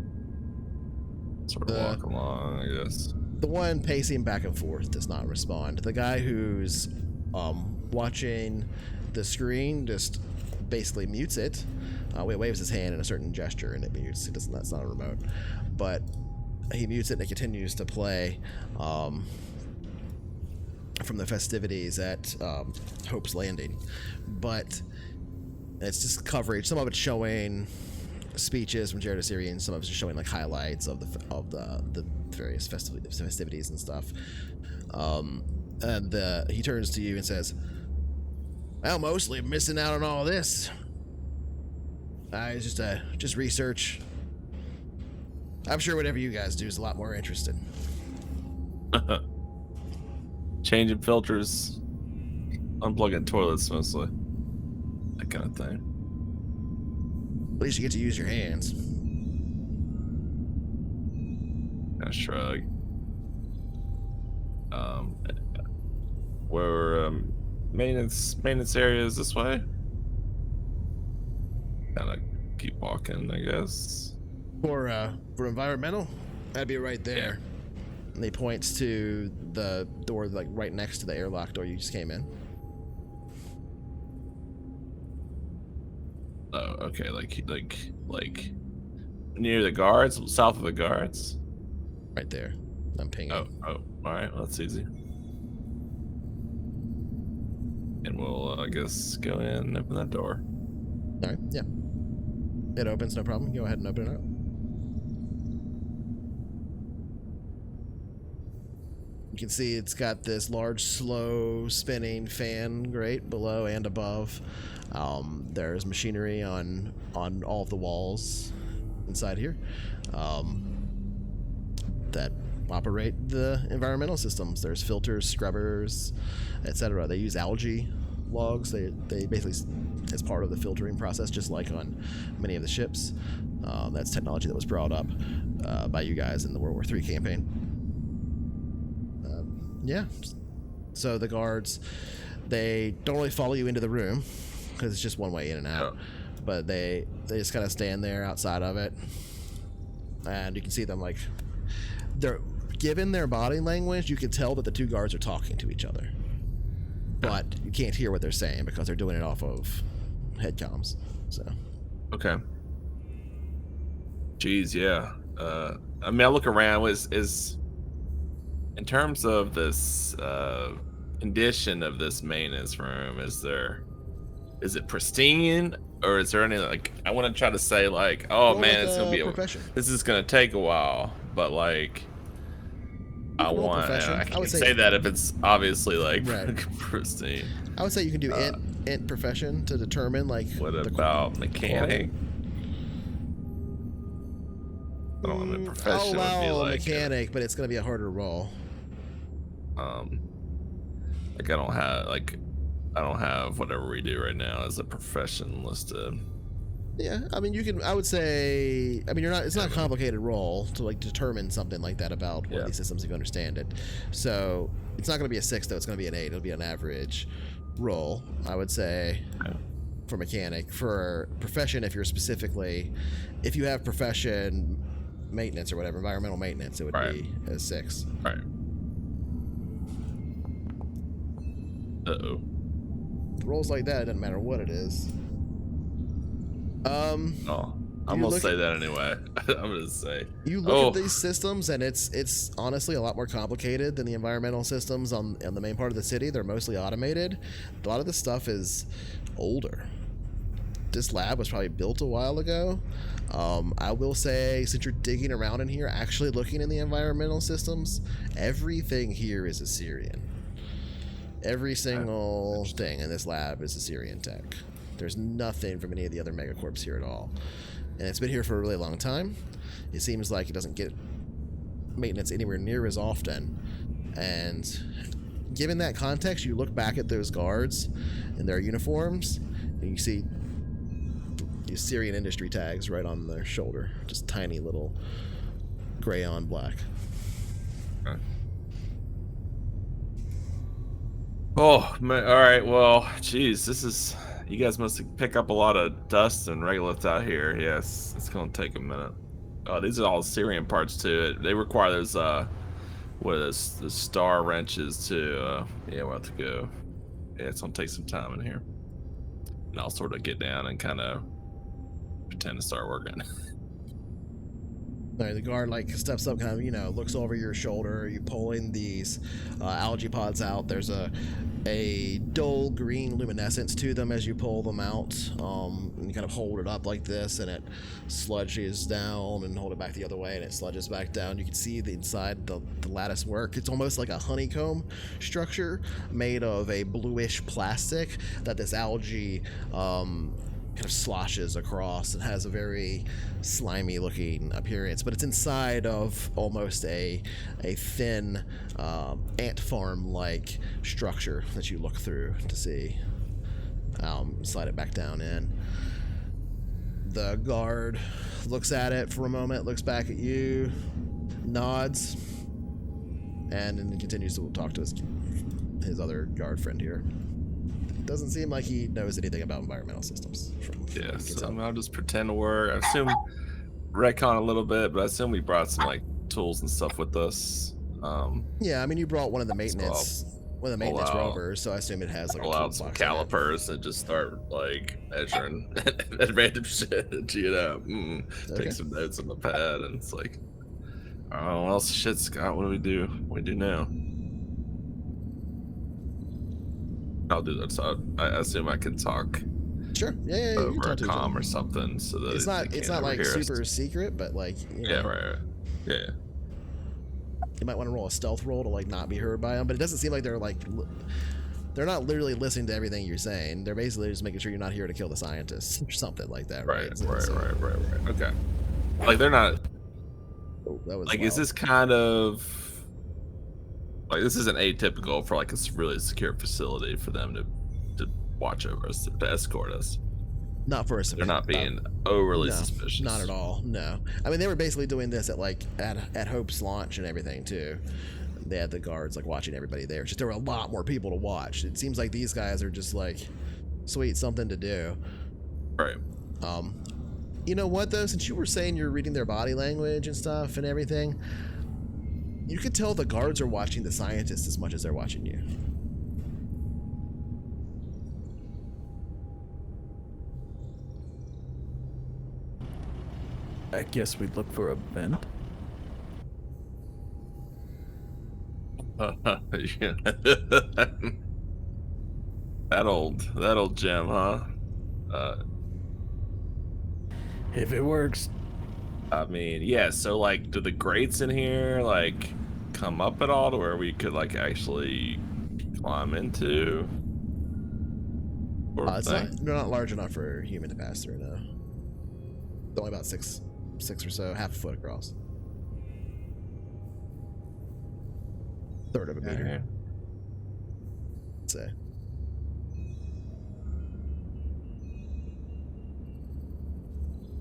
sort of walk along, I guess. The one pacing back and forth does not respond. The guy who's watching the screen just basically mutes it. Waves his hand in a certain gesture and it mutes. That's not a remote, but he mutes it and it continues to play from the festivities at Hope's Landing. But it's just coverage. Some of it's showing speeches from Jared Assyrian. Some of it's just showing like highlights of the various festivities and stuff. And he turns to you and says, "Well, mostly missing out on all this. It's just research. I'm sure whatever you guys do is a lot more interesting." Changing filters, unplugging toilets mostly, that kind of thing. At least you get to use your hands. Kind of shrug. Where maintenance areas this way. Kind of keep walking, I guess. For environmental, that'd be right there. And he points to the door like right next to the airlock door you just came in. Oh, okay, like near the guards, south of the guards. Right there. I'm pinging. Oh, all right, well, that's easy. And we'll, I guess, go in and open that door. All right, yeah. It opens, no problem. Go ahead and open it up. You can see it's got this large, slow spinning fan grate below and above. There's machinery on all of the walls inside here that operate the environmental systems. There's filters, scrubbers, etc. They use algae logs. They basically, as part of the filtering process, just like on many of the ships. That's technology that was brought up by you guys in the World War III campaign. Yeah. So the guards, they don't really follow you into the room because it's just one way in and out. But they just kind of stand there outside of it, and you can see them like they're given their body language. You can tell that the two guards are talking to each other, but you can't hear what they're saying because they're doing it off of head comms. So Okay. Jeez, yeah. I mean, I look around. Is in terms of this condition of this maintenance room, is it pristine, or is there any like? I want to try to say like, oh roll man, with, it's gonna be profession. this is gonna take a while, but like, I roll want. profession. I I can't would say say- that if it's obviously like Right. pristine. I would say you can do int profession to determine like What the about mechanic? Oh, I mean, profession I'll would be allow like mechanic, but it's going to be a harder roll. like I don't have whatever we do right now as a profession listed. Yeah, I mean, you can. I would say. I mean, it's not a complicated roll to like determine something like that about one of these systems if you understand it. So it's not going to be a 6 though. It's going to be an 8. It'll be an average roll, I would say, for mechanic. For profession, if you have profession maintenance or whatever, environmental maintenance, it would be a 6. Right. Uh-oh. Rolls like that, it doesn't matter what it is. Oh, I'm you gonna look say at- that anyway. I'm gonna say. You look at these systems, and it's honestly a lot more complicated than the environmental systems on the main part of the city. They're mostly automated. A lot of the stuff is older. This lab was probably built a while ago. I will say, since you're digging around in here, actually looking in the environmental systems, everything here is Assyrian. Every single thing in this lab is Assyrian tech. There's nothing from any of the other megacorps here at all. And it's been here for a really long time. It seems like it doesn't get maintenance anywhere near as often. And given that context, you look back at those guards in their uniforms, and you see the Syrian industry tags right on their shoulder. Just tiny little gray on black. Oh, man. All right. Well, geez, this is. You guys must pick up a lot of dust and regolith out here. Yes, it's gonna take a minute. Oh, these are all Syrian parts too. They require those what are those, the star wrenches to yeah, we'll have to go. Yeah, it's gonna take some time in here. And I'll sort of get down and kind of pretend to start working. The guard steps up, kind of looks over your shoulder. You pulling these algae pods out. There's a dull green luminescence to them as you pull them out. And you kind of hold it up like this, and it sludges down, and hold it back the other way, and it sludges back down. You can see the inside the lattice work. It's almost like a honeycomb structure made of a bluish plastic that this algae kind of sloshes across and has a very slimy looking appearance, but it's inside of almost a thin ant farm like structure that you look through to see. Slide it back down in. The guard looks at it for a moment, looks back at you, nods, and then continues to talk to his other guard friend here. Doesn't seem like he knows anything about environmental systems. Yeah, so I'll just pretend to work. I assume retcon a little bit, but I assume we brought some tools and stuff with us. Yeah, I mean, you brought one of the maintenance rovers, so I assume it has pull out some calipers and just start measuring random shit. Take some notes on the pad, and it's like, oh, well, shit, Scott, what do we do? What do we do now? I'll do that. So I assume I can talk. Sure. Yeah. Over a comm or something, so that it's not like super secret, but yeah, right. Yeah. You might want to roll a stealth roll to not be heard by them, but it doesn't seem like they're they're not literally listening to everything you're saying. They're basically just making sure you're not here to kill the scientists or something like that. Right. Right. Okay. They're not. Oh, that was is this kind of this isn't atypical for a really secure facility for them to watch over us, to escort us. Not for us. They're not being overly suspicious. Not at all. No. I mean, they were basically doing this at Hope's launch and everything too. They had the guards watching everybody there. Just there were a lot more people to watch. It seems like these guys are just sweet, something to do. Right. You know what though? Since you were saying you're reading their body language and stuff and everything, you could tell the guards are watching the scientists as much as they're watching you. I guess we'd look for a vent. That old gem, huh? If it works. I mean, yeah, so do the grates in here come up at all to where we could actually climb into? They're not large enough for a human to pass through, no. It's only about six or so, half a foot across. Third of a meter. I'd say.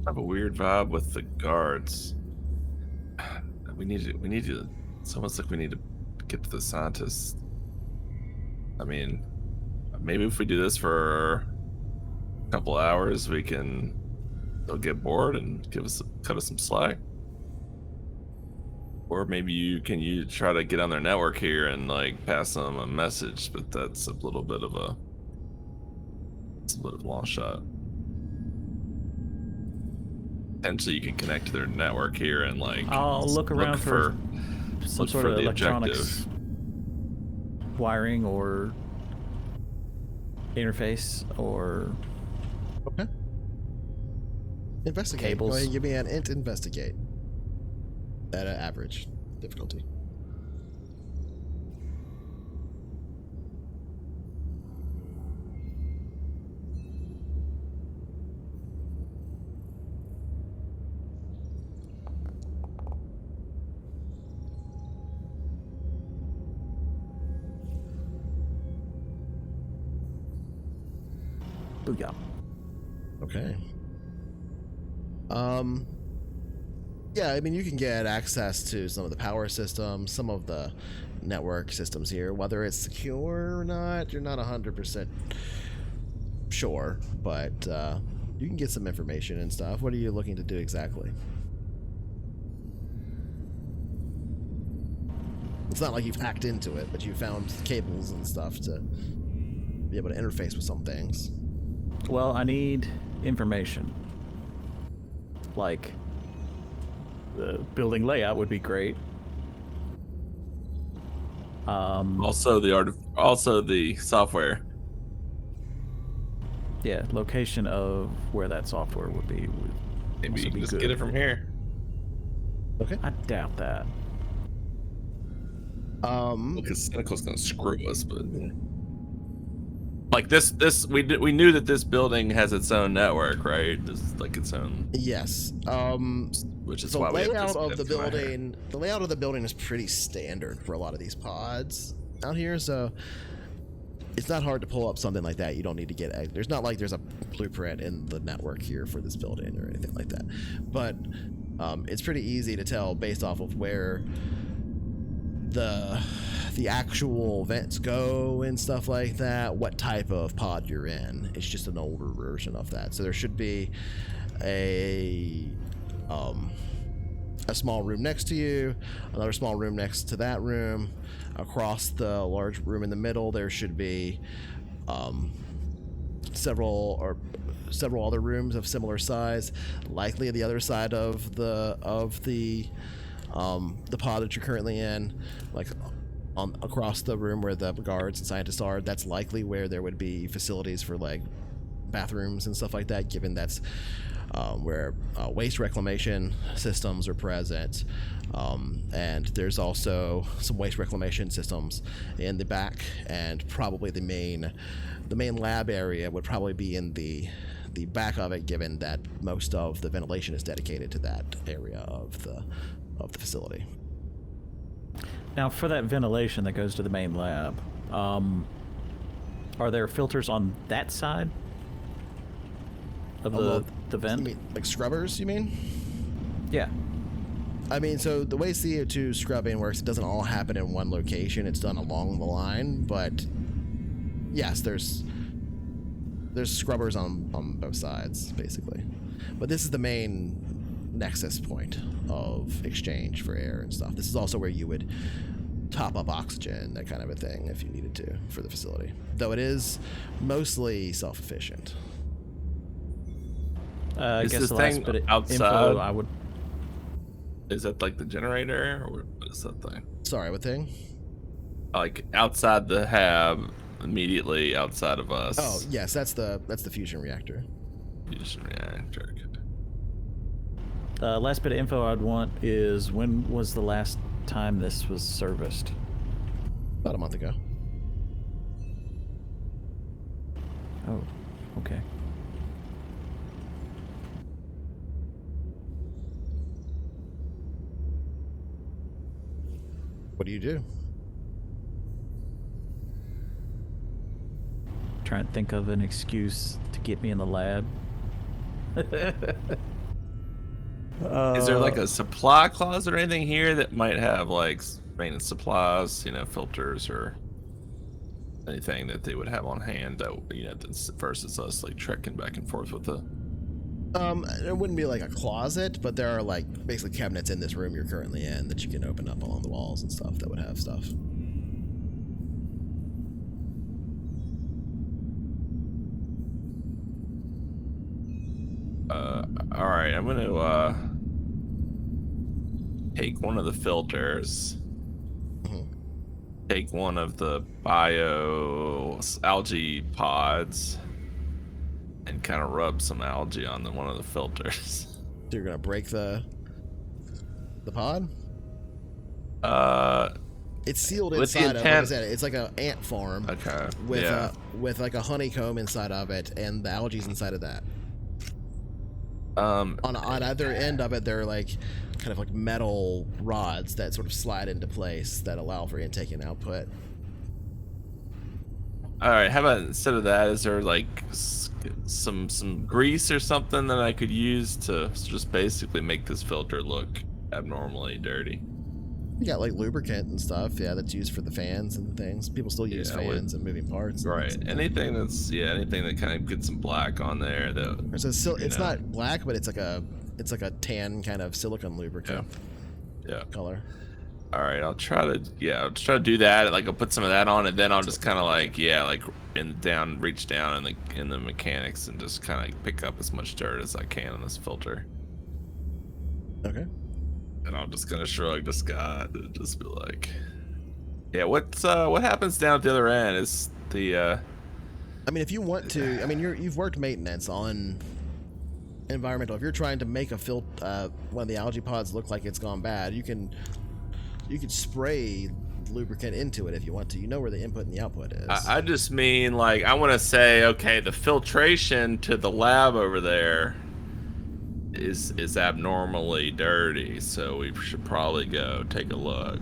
I have a weird vibe with the guards. We need to. It's almost like we need to get to the scientists. I mean, maybe if we do this for a couple hours, they'll get bored and cut us some slack. Or maybe you try to get on their network here and pass them a message, but that's a little bit of a long shot. Potentially, you can connect to their network here and like. I'll look around for some sort of the electronics wiring or interface or Okay. Investigate. Cables. Go ahead and give me an int investigate. At an average difficulty. Booyah. Okay. Yeah, I mean, you can get access to some of the power systems, some of the network systems here. Whether it's secure or not, you're not 100% sure, but you can get some information and stuff. What are you looking to do exactly? It's not like you've hacked into it, but you found cables and stuff to be able to interface with some things. Well, I need information. Like, the building layout would be great. Also the software. Yeah, location of where that software would be. Maybe you can just good. get it from here. Okay. I doubt that. Because Cynical's gonna screw us, but like this we knew that this building has its own network, right? Just like its own. Yes. Which is The why we have layout this of the bit right here. building, the layout of the building is pretty standard for a lot of these pods out here, so it's not hard to pull up something like that. You don't need to get. There's not like there's a blueprint in the network here for this building or anything like that, but it's pretty easy to tell based off of where the actual vents go and stuff like that, what type of pod you're in. It's just an older version of that. So there should be a small room next to you, another small room next to that room. Across the large room in the middle, there should be several other rooms of similar size. Likely the other side of the pod that you're currently in, like across the room where the guards and scientists are, that's likely where there would be facilities for like bathrooms and stuff like that, given that's where waste reclamation systems are present. And there's also some waste reclamation systems in the back, and probably the main lab area would probably be in the back of it, given that most of the ventilation is dedicated to that area of the facility. Now, for that ventilation that goes to the main lab, are there filters on that side of the vent? You mean like scrubbers, you mean? Yeah. I mean, so the way CO2 scrubbing works, it doesn't all happen in one location. It's done along the line, but yes, there's scrubbers on both sides, basically. But this is the main nexus point of exchange for air and stuff. This is also where you would top up oxygen, that kind of a thing, if you needed to for the facility. Though it is mostly self-efficient. I Is guess this the last thing bit of outside? info I would. Is that like the generator, or what is that thing? Sorry, what thing? Like outside the hab, immediately outside of us. Oh, yes, that's the fusion reactor. Fusion reactor. Last bit of info I'd want is, when was the last time this was serviced? About a month ago. Oh, okay. What do you do? Trying to think of an excuse to get me in the lab. Is there like a supply closet or anything here that might have like maintenance supplies, filters or anything that they would have on hand that, versus us like trekking back and forth with the. It wouldn't be like a closet, but there are like basically cabinets in this room you're currently in that you can open up along the walls and stuff that would have stuff. All All right, I'm gonna take one of the filters. Take one of the bio algae pods and kind of rub some algae on one of the filters. So you're gonna break the pod? It's sealed with the inside of, like I intent- said, it's like an ant farm. Okay. With yeah. with like a honeycomb inside of it, and the algae's inside of that. On either end of it, there are like kind of like metal rods that sort of slide into place that allow for intake and output. All right. How about instead of that, is there like some grease or something that I could use to just basically make this filter look abnormally dirty? You got like lubricant and stuff, yeah, that's used for the fans and things. People still use fans and moving parts. Right. Anything that kind of gets some black on there. So it's not black, but it's like a tan kind of silicone lubricant. Yeah. Color. All right. I'll try to do that. Like I'll put some of that on, and then I'll just kind of reach down in the mechanics and just kind of pick up as much dirt as I can on this filter. Okay. And I'm just gonna shrug to Scott and just be like, "Yeah, what happens down at the other end is the." I mean, if you want to, I mean, you've worked maintenance on environmental. If you're trying to make one of the algae pods look like it's gone bad, you could spray lubricant into it if you want to. You know where the input and the output is. I just mean like I want to say, okay, the filtration to the lab over there is abnormally dirty, so we should probably go take a look.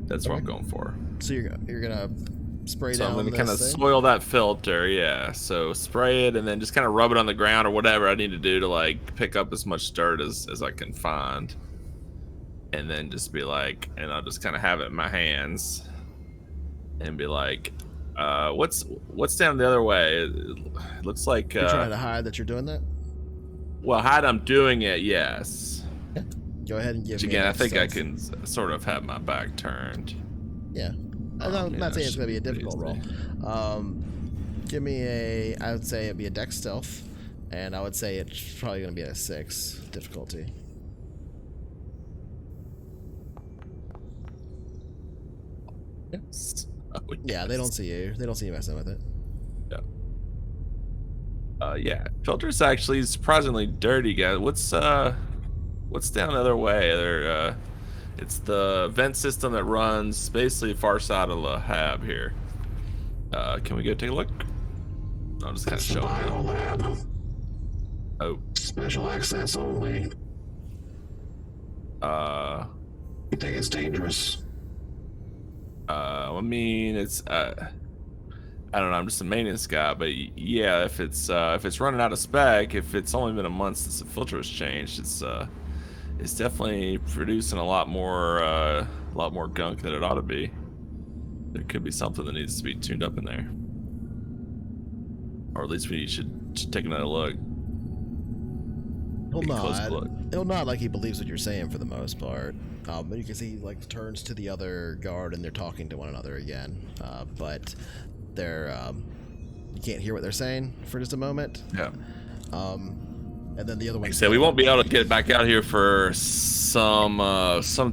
That's what I'm going for. So you're gonna spray down. So I'm gonna kind of soil that filter, yeah. So spray it and then just kind of rub it on the ground or whatever I need to do to like pick up as much dirt as I can find, and then just be like, and I'll just kind of have it in my hands and be like, what's down the other way? It looks like you're trying to hide that you're doing that. Well, hide I'm doing it, yes. Go ahead and give me again. I think I can sort of have my back turned. Yeah, I'm not saying it's going to be a difficult roll. Give me I would say it'd be a dex stealth, and I would say it's probably going to be a 6 difficulty. Yes. Yeah, they don't see you. They don't see you messing with it. Yeah. Filter's actually surprisingly dirty, guys. What's down the other way? It's the vent system that runs basically far side of the hab here. Can we go take a look? I'll just kind of show bio lab. Oh. Special access only. You think it's dangerous? I mean, it's I don't know. I'm just a maintenance guy, but yeah, if it's running out of spec, if it's only been a month since the filter was changed, it's definitely producing a lot more gunk than it ought to be. There could be something that needs to be tuned up in there, or at least we should take another look. He'll nod like he believes what you're saying for the most part. But you can see he like turns to the other guard and they're talking to one another again. But they're you can't hear what they're saying for just a moment. Yeah. And then the other one. Like I said, we won't be able to get back out here for some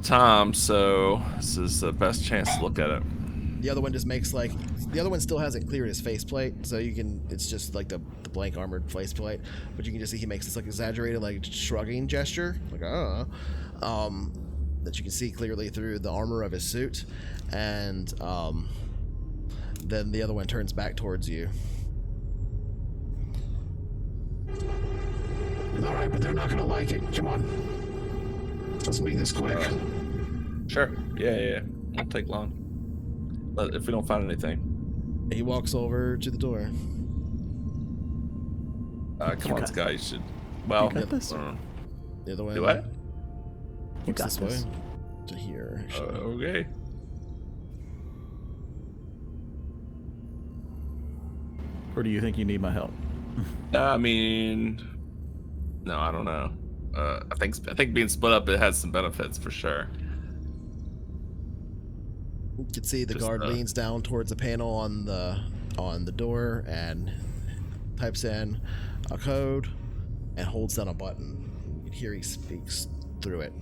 time, so this is the best chance to look at it. The other one just makes the other one still hasn't cleared his faceplate, so it's just like the blank armored faceplate, but you can just see he makes this like exaggerated like shrugging gesture, like that you can see clearly through the armor of his suit, and then the other one turns back towards you. All right, but they're not gonna like it. Come on, let's make this quick. Sure. Yeah. Won't take long. But if we don't find anything, he walks over to the door. Come on, Scott. You should. Well, got this. The other way. Do what? You got this this. way to here. Okay. Or do you think you need my help? I mean, no, I don't know. I think being split up, it has some benefits for sure. You can see the guard leans down towards a panel on the door and types in a code, and holds down a button. You can hear he speaks through it.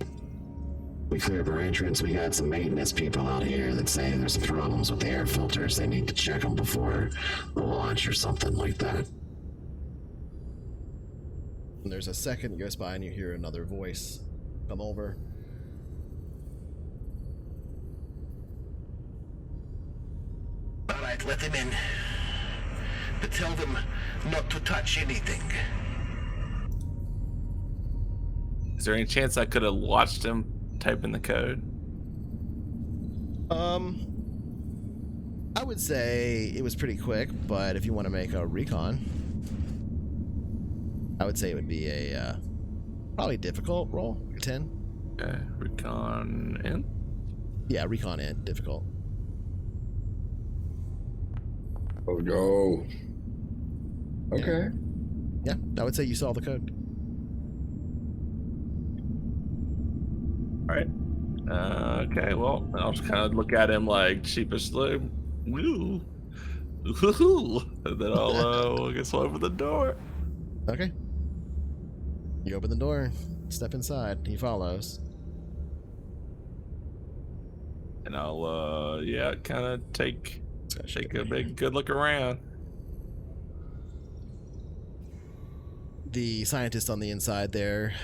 We cleared our entrance. We got some maintenance people out here that say there's some problems with the air filters. They need to check them before the launch or something like that. And there's a second goes by and you hear another voice come over. All right, let them in. But tell them not to touch anything. Is there any chance I could have watched him type in the code? I would say it was pretty quick, but if you want to make a recon, I would say it would be a probably difficult roll. 10. Okay, recon in. Yeah, recon in difficult. Oh no. Okay. Yeah, I would say you saw the code. All right. Okay, well, I'll just kind of look at him like sheepishly. Woo. Woo-hoo. And then I guess I'll open the door. Okay. You open the door, step inside. He follows. And I'll, kind of take a big good look around. The scientist on the inside there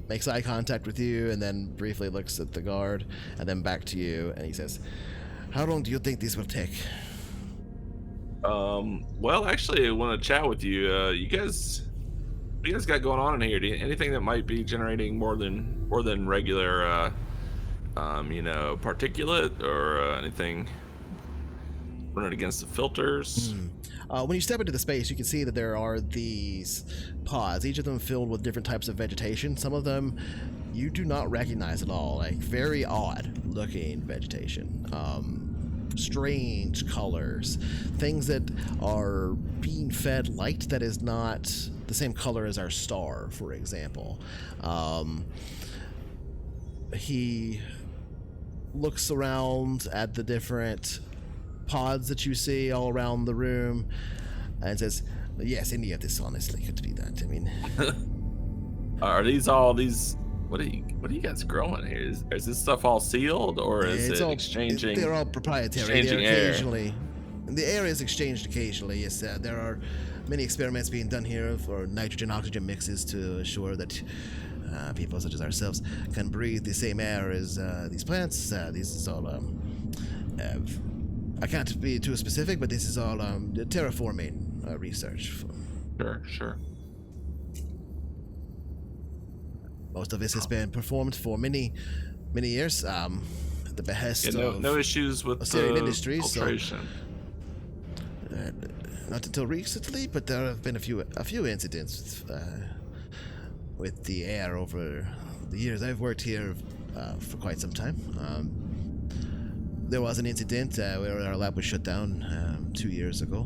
makes eye contact with you and then briefly looks at the guard and then back to you, and he says, "How long do you think this will take?" Well, actually, I want to chat with you. What you guys got going on in here? Anything that might be generating more than regular, particulate or anything running against the filters? When you step into the space, you can see that there are these pods, each of them filled with different types of vegetation. Some of them you do not recognize at all, like very odd looking vegetation. Strange colors, things that are being fed light that is not the same color as our star, for example. He looks around at the different pods that you see all around the room and says, "Yes, any of this honestly could be that. I mean, Are these all these? What are you guys growing here? Is this stuff all sealed, or is it exchanging? They're all proprietary. Exchanging Occasionally, the air is exchanged occasionally. Yes, there are many experiments being done here for nitrogen-oxygen mixes to assure that people such as ourselves can breathe the same air as these plants. This is all. I can't be too specific, but this is all terraforming research. Sure. Most of this has been performed for many years. At the behest of no issues with Syrian the industries. filtration. Not until recently, but there have been a few incidents with the air over the years. I've worked here for quite some time. There was an incident where our lab was shut down 2 years ago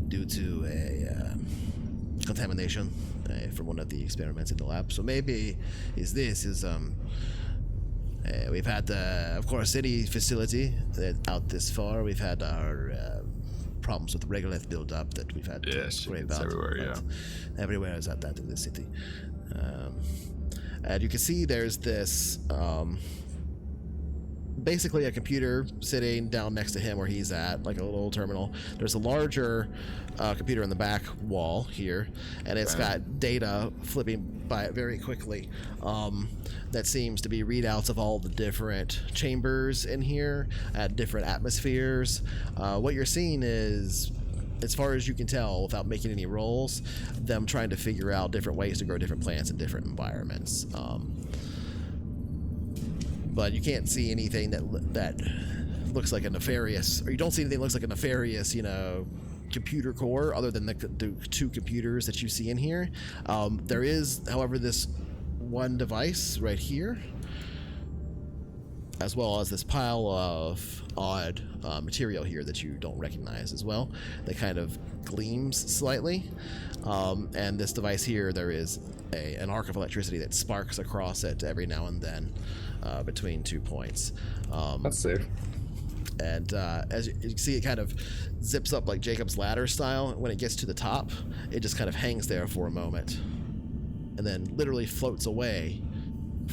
due to a contamination from one of the experiments in the lab. So maybe we've had, of course, any facility out this far. We've had our problems with regolith buildup that we've had to worry about. Everywhere, everywhere is at that in this city. And you can see there's this basically a computer sitting down next to him where he's at, like a little terminal. There's a larger computer in the back wall here, and it's got data flipping by it very quickly. That seems to be readouts of all the different chambers in here at different atmospheres. What you're seeing is, as far as you can tell without making any rolls, them trying to figure out different ways to grow different plants in different environments. But you can't see anything that looks like a nefarious, or you don't see anything that looks like a nefarious, computer core other than the two computers that you see in here. There is, however, this one device right here, as well as this pile of odd material here that you don't recognize as well, that kind of gleams slightly. And this device here, there is an arc of electricity that sparks across it every now and then between 2 points. That's safe. And as you see, it kind of zips up like Jacob's ladder style. When it gets to the top, it just kind of hangs there for a moment, and then literally floats away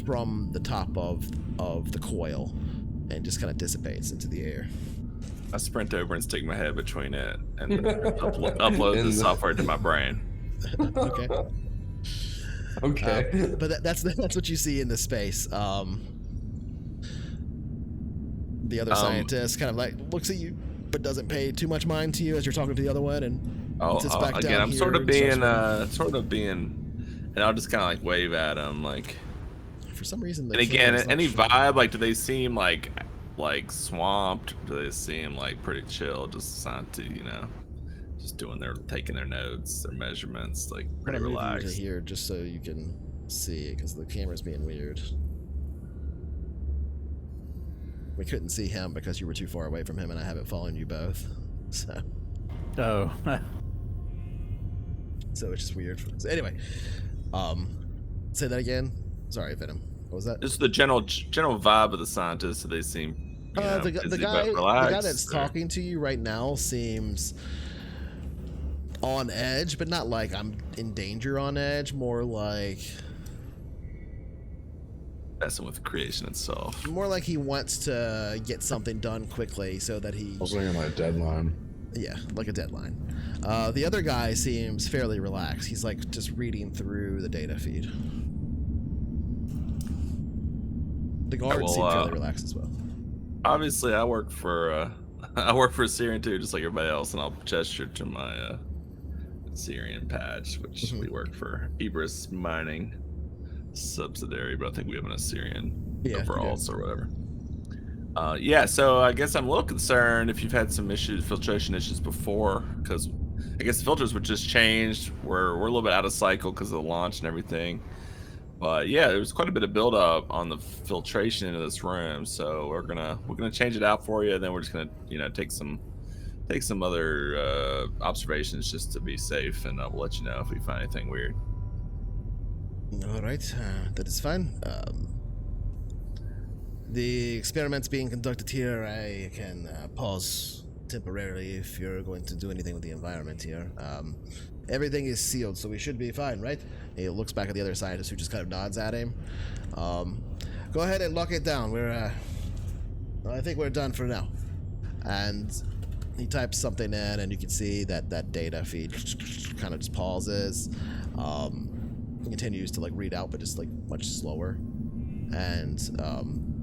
from the top of the coil, and just kind of dissipates into the air. I sprint over and stick my head between it and upload the software to my brain. Okay. Okay. But that's what you see in the space. The other scientist kind of like looks at you, but doesn't pay too much mind to you as you're talking to the other one, and sits back again, down I'm here sort of and being, and I'll just kind of like wave at him, like. For some reason. And again, any vibe, like, do they seem like swamped? Do they seem like pretty chill? Just signed to, just taking their notes, their measurements, like pretty relaxed. To here just so you can see it, because the camera's being weird. We couldn't see him because you were too far away from him, and I haven't followed you both. So. Oh. So it's just weird. So anyway, say that again. Sorry, Venom. What was that? Just the general vibe of the scientists. So they seem the guy that's talking to you right now seems on edge, but not like I'm in danger on edge. More like messing with creation itself. More like he wants to get something done quickly so that he. I was looking at my deadline. Yeah, like a deadline. The other guy seems fairly relaxed. He's like just reading through the data feed. The guards seem fairly relaxed as well. Obviously, I work for Syrian too, just like everybody else, and I'll gesture to my Syrian patch, which we work for Ibris Mining subsidiary, but I think we have an Assyrian overalls or whatever. So I guess I'm a little concerned if you've had some filtration issues before, because I guess the filters were just changed. We're a little bit out of cycle because of the launch and everything. But yeah, there was quite a bit of buildup on the filtration into this room, so we're gonna change it out for you, and then we're just gonna take some other observations just to be safe, and we'll let you know if we find anything weird. All right, that is fine. The experiment's being conducted here. I can pause temporarily if you're going to do anything with the environment here. Everything is sealed, so we should be fine, right? He looks back at the other scientist, who just kind of nods at him. Go ahead and lock it down. I think we're done for now. And he types something in, and you can see that data feed kind of just pauses. Continues to read out, but just much slower. And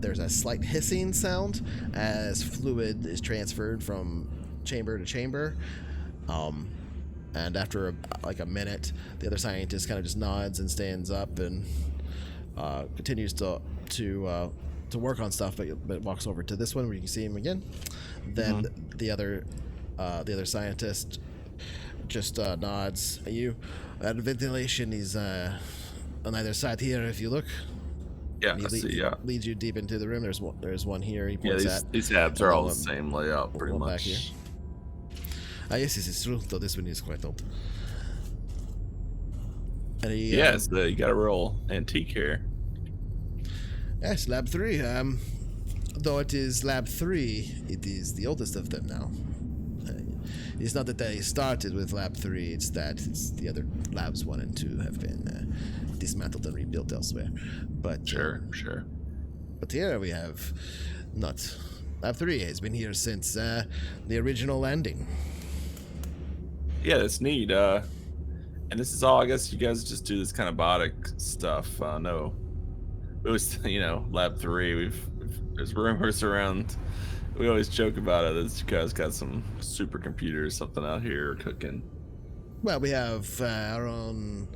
there's a slight hissing sound as fluid is transferred from chamber to chamber. And after a minute, the other scientist kind of just nods and stands up and continues to work on stuff, but walks over to this one where you can see him again. Then the other scientist just nods at you. That ventilation is on either side here if you look. Yeah, I see. Yeah, leads you deep into the room. There's one here. He points at. These tabs are all the same layout, pretty much. Back here. Yes, this is true. Though this one is quite old. And you got a real antique here. Yes, Lab 3. Though it is Lab 3, it is the oldest of them now. It's not that they started with Lab 3, it's the other Labs 1 and 2 have been dismantled and rebuilt elsewhere. But Sure. But here we have not. Lab 3 has been here since the original landing. Yeah, that's neat. And this is all, I guess you guys just do this kind of botic stuff. No, it was, Lab 3. There's rumors around. We always joke about it. That you guys got some supercomputer or something out here cooking. Well, we have our own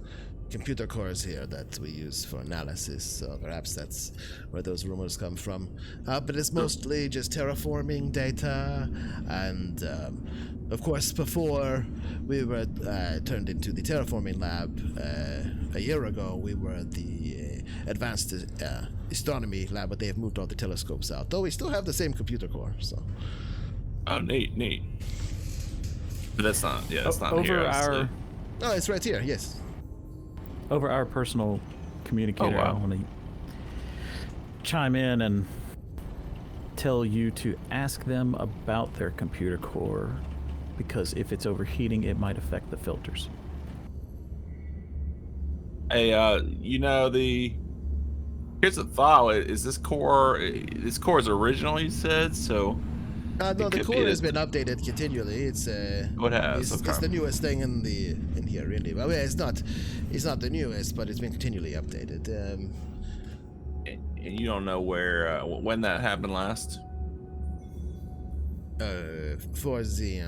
computer cores here that we use for analysis, so perhaps that's where those rumors come from. But it's mostly just terraforming data, and of course, before we were turned into the terraforming lab a year ago, we were the advanced astronomy lab, but they have moved all the telescopes out. Though we still have the same computer core, so. Oh, neat. But that's not here. Over Oh, it's right here. Yes. Over our personal communicator, Oh, wow. I want to chime in and tell you to ask them about their computer core, because if it's overheating, it might affect the filters. Hey, here's a thought. Is this core? This core is original, you said, so. No, It the could core be has that- been updated continually. It's It has, it's okay. the newest thing in here, really. Well, it's not the newest, but it's been continually updated. And you don't know when that happened last? For the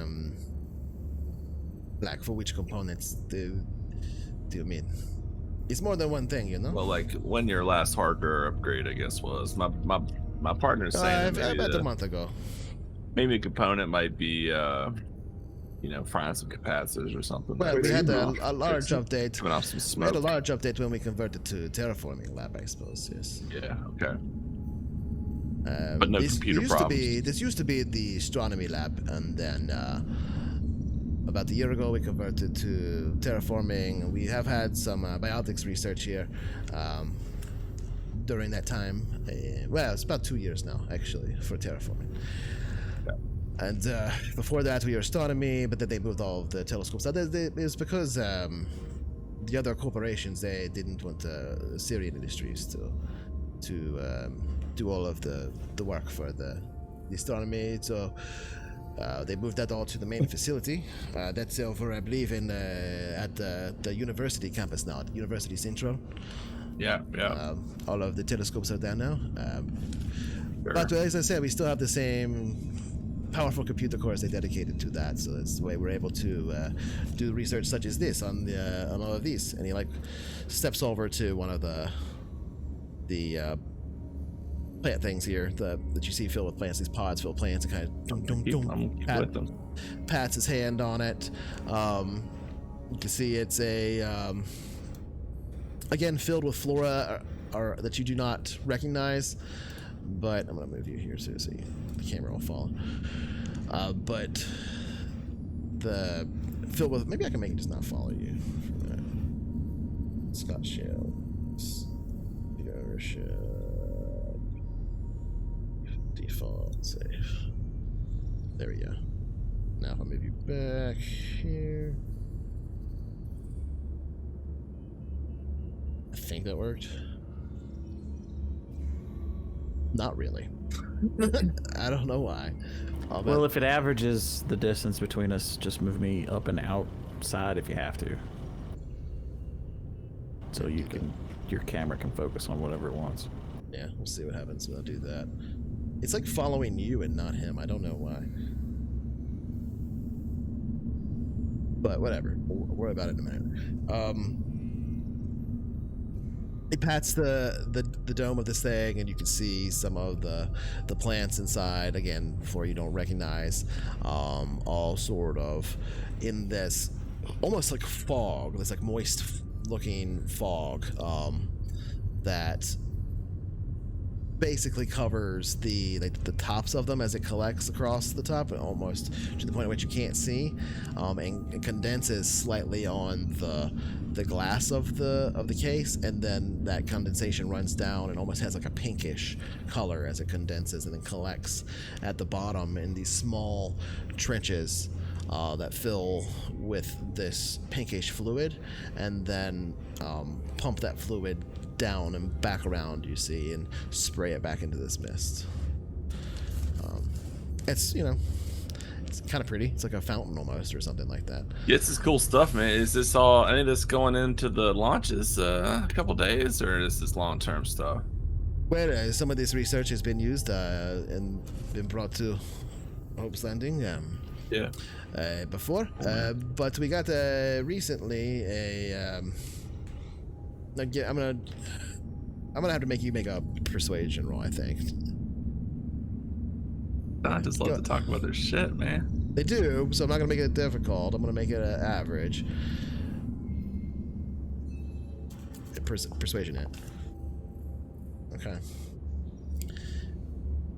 like for which components do you mean? It's more than one thing, you know. Well, like when your last hardware upgrade, I guess, was. My partner's saying that maybe about a month ago. maybe a component might be, frying some capacitors or something. Well, Like we that. had a large update. Coming off some We had smoke. a large update when we converted to terraforming lab, I suppose. Yes. Yeah. Okay. But no computer problems. This used to be the astronomy lab, and then about a year ago we converted to terraforming. We have had some biotics research here during that time. Well, it's about 2 years now, actually, for terraforming. And before that, we were astronomy, but then they moved all of the telescopes. It was because the other corporations, they didn't want Syrian Industries to do all of the work for the astronomy. So they moved that all to the main facility. That's over, I believe, at the university campus now, at University Central. Yeah. All of the telescopes are there now. Sure. But as I said, we still have the same powerful computer cores they dedicated to that, so that's the way we're able to do research such as this on all of these. And he steps over to one of the plant things here that you see filled with plants, these pods filled with plants, and kind of With them. pats his hand on it. You can see it's again filled with flora that you do not recognize. But I'm gonna move you here so the camera will follow. But the filled with, maybe I can make it just not follow you. Scott Shells, default safe. There we go. Now if I move you back here, I think that worked. Not really. I don't know why. Well, if it averages the distance between us, just move me up and outside if you have to. So your camera can focus on whatever it wants. Yeah, we'll see what happens when I do that. It's like following you and not him. I don't know why. But whatever. We'll worry about it in a minute. It pats the dome of this thing, and you can see some of the plants inside. Again, before you don't recognize, all sort of in this almost like fog. This like moist-looking fog that basically covers the tops of them as it collects across the top, almost to the point at which you can't see, and condenses slightly on the glass of the case, and then that condensation runs down and almost has like a pinkish color as it condenses and then collects at the bottom in these small trenches that fill with this pinkish fluid, and then pump that fluid down and back around, you see, and spray it back into this mist. It's it's kind of pretty. It's like a fountain almost, or something like that. Yeah, this is cool stuff, man. Is this any of this going into the launches a couple days, or is this long-term stuff? Well, some of this research has been used and been brought to Hope's Landing. Yeah. Before, but we got recently a. I'm gonna have to make you make a persuasion roll, I think. I just love to talk about their shit, man. They do, so I'm not gonna make it difficult. I'm gonna make it an average. Persuasion hit. Okay.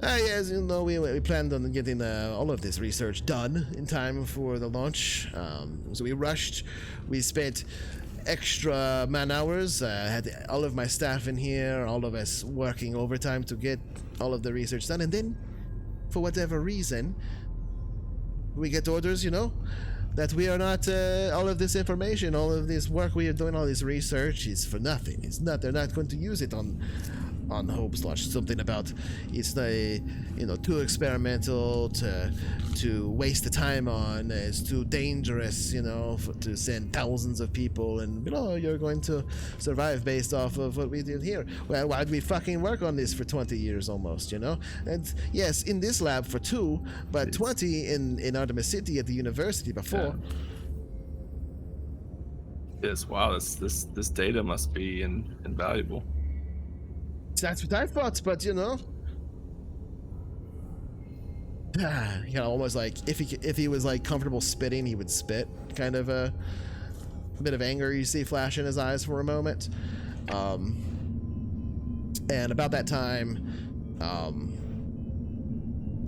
As you know, we planned on getting all of this research done in time for the launch. So we rushed. We spent extra man hours. Had all of my staff in here, all of us working overtime to get all of the research done. And then for whatever reason, we get orders, that we are not, all of this information, all of this work we are doing, all this research is for nothing. They're not going to use it on Homeslash. Something about it's too experimental to waste the time on. It's too dangerous, to send thousands of people, and you're going to survive based off of what we did here. Well, why'd we fucking work on this for 20 years almost, And yes, in this lab for 2, but 20 in Artemis City at the university before. Yeah. Yes, wow, this data must be invaluable. That's what I thought, but almost like if he was like comfortable spitting, he would spit. Kind of a bit of anger you see flash in his eyes for a moment. And about that time,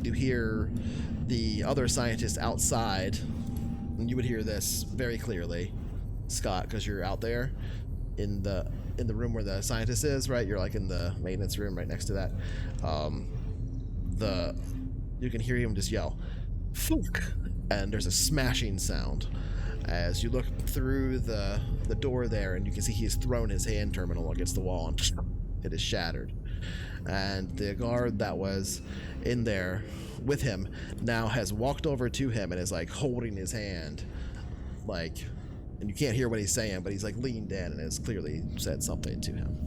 you hear the other scientists outside, and you would hear this very clearly, Scott, because you're out there in the room where the scientist is, right? You're like in the maintenance room right next to that. You can hear him just yell, "Fuck!" and there's a smashing sound as you look through the door there, and you can see he's thrown his hand terminal against the wall and it is shattered. And the guard that was in there with him now has walked over to him and is like holding his hand, like, and you can't hear what he's saying, but he's like leaned in and has clearly said something to him.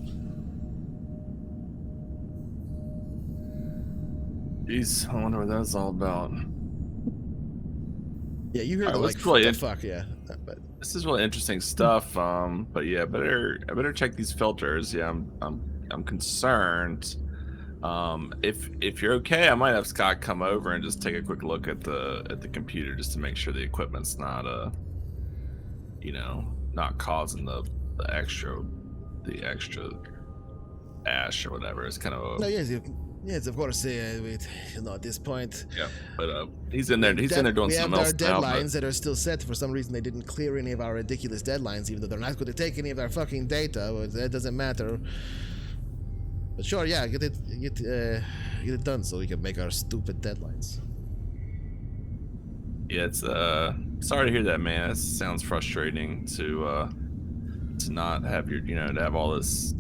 Jeez, I wonder what that's all about. Yeah, you hear All the right, like, really what the fuck, yeah. But this is really interesting stuff. But yeah, I better check these filters. Yeah, I'm concerned. If you're okay, I might have Scott come over and just take a quick look at the computer just to make sure the equipment's not not causing the extra ash or whatever. It's kind of no, yes, of course. At this point, yeah. But he's in there. He's in there doing something else we have now. our deadlines that are still set. For some reason, they didn't clear any of our ridiculous deadlines, even though they're not going to take any of our fucking data. But that doesn't matter. But sure, yeah, get it done so we can make our stupid deadlines. Yeah, it's sorry to hear that, man. It sounds frustrating to not have your to have all this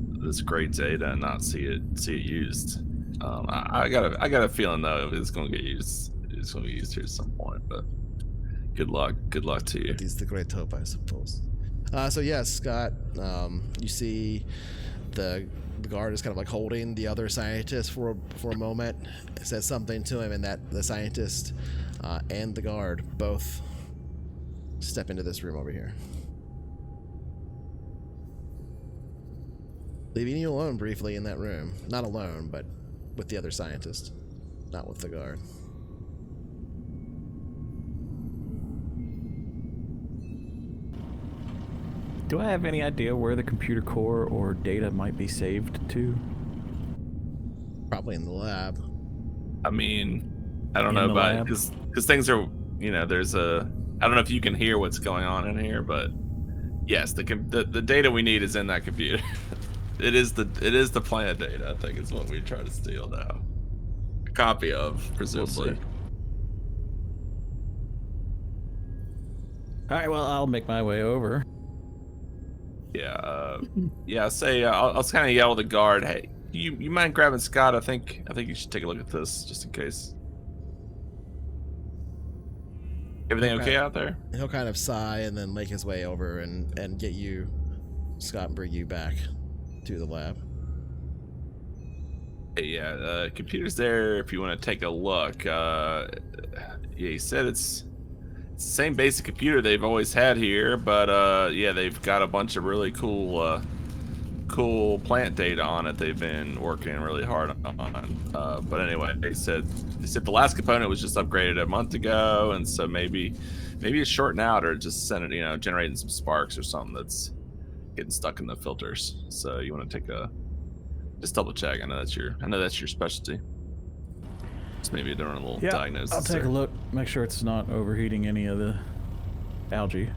great data and not see it used. I got a feeling though it's gonna get used. It's gonna be used here at some point. But good luck to you. That is the great hope, I suppose. So yes, Scott, you see the guard is kind of like holding the other scientist for a moment. It says something to him, and that the scientist and the guard both step into this room over here, leaving you alone briefly in that room. Not alone, but with the other scientist, not with the guard. Do I have any idea where the computer core or data might be saved to? Probably in the lab. I mean, I don't know about because things are there's a I don't know if you can hear what's going on in here, but yes, the data we need is in that computer. It is the plant data. I think is what we try to steal now. A copy of, presumably. All right, well, I'll make my way over. Yeah, I'll kind of yell at the guard. Hey, you mind grabbing Scott? I think you should take a look at this just in case. Everything okay out there? He'll kind of sigh and then make his way over and get you, Scott, and bring you back to the lab. Hey, yeah, computer's there if you want to take a look. Yeah, he said it's the same basic computer they've always had here, but yeah, they've got a bunch of really cool plant data on it they've been working really hard on. But anyway, they said the last component was just upgraded a month ago, and so maybe it's shorting out or just generating some sparks or something that's getting stuck in the filters. So you want to just double check. I know that's your specialty. So maybe doing a little diagnosis. I'll take a look, make sure it's not overheating any of the algae.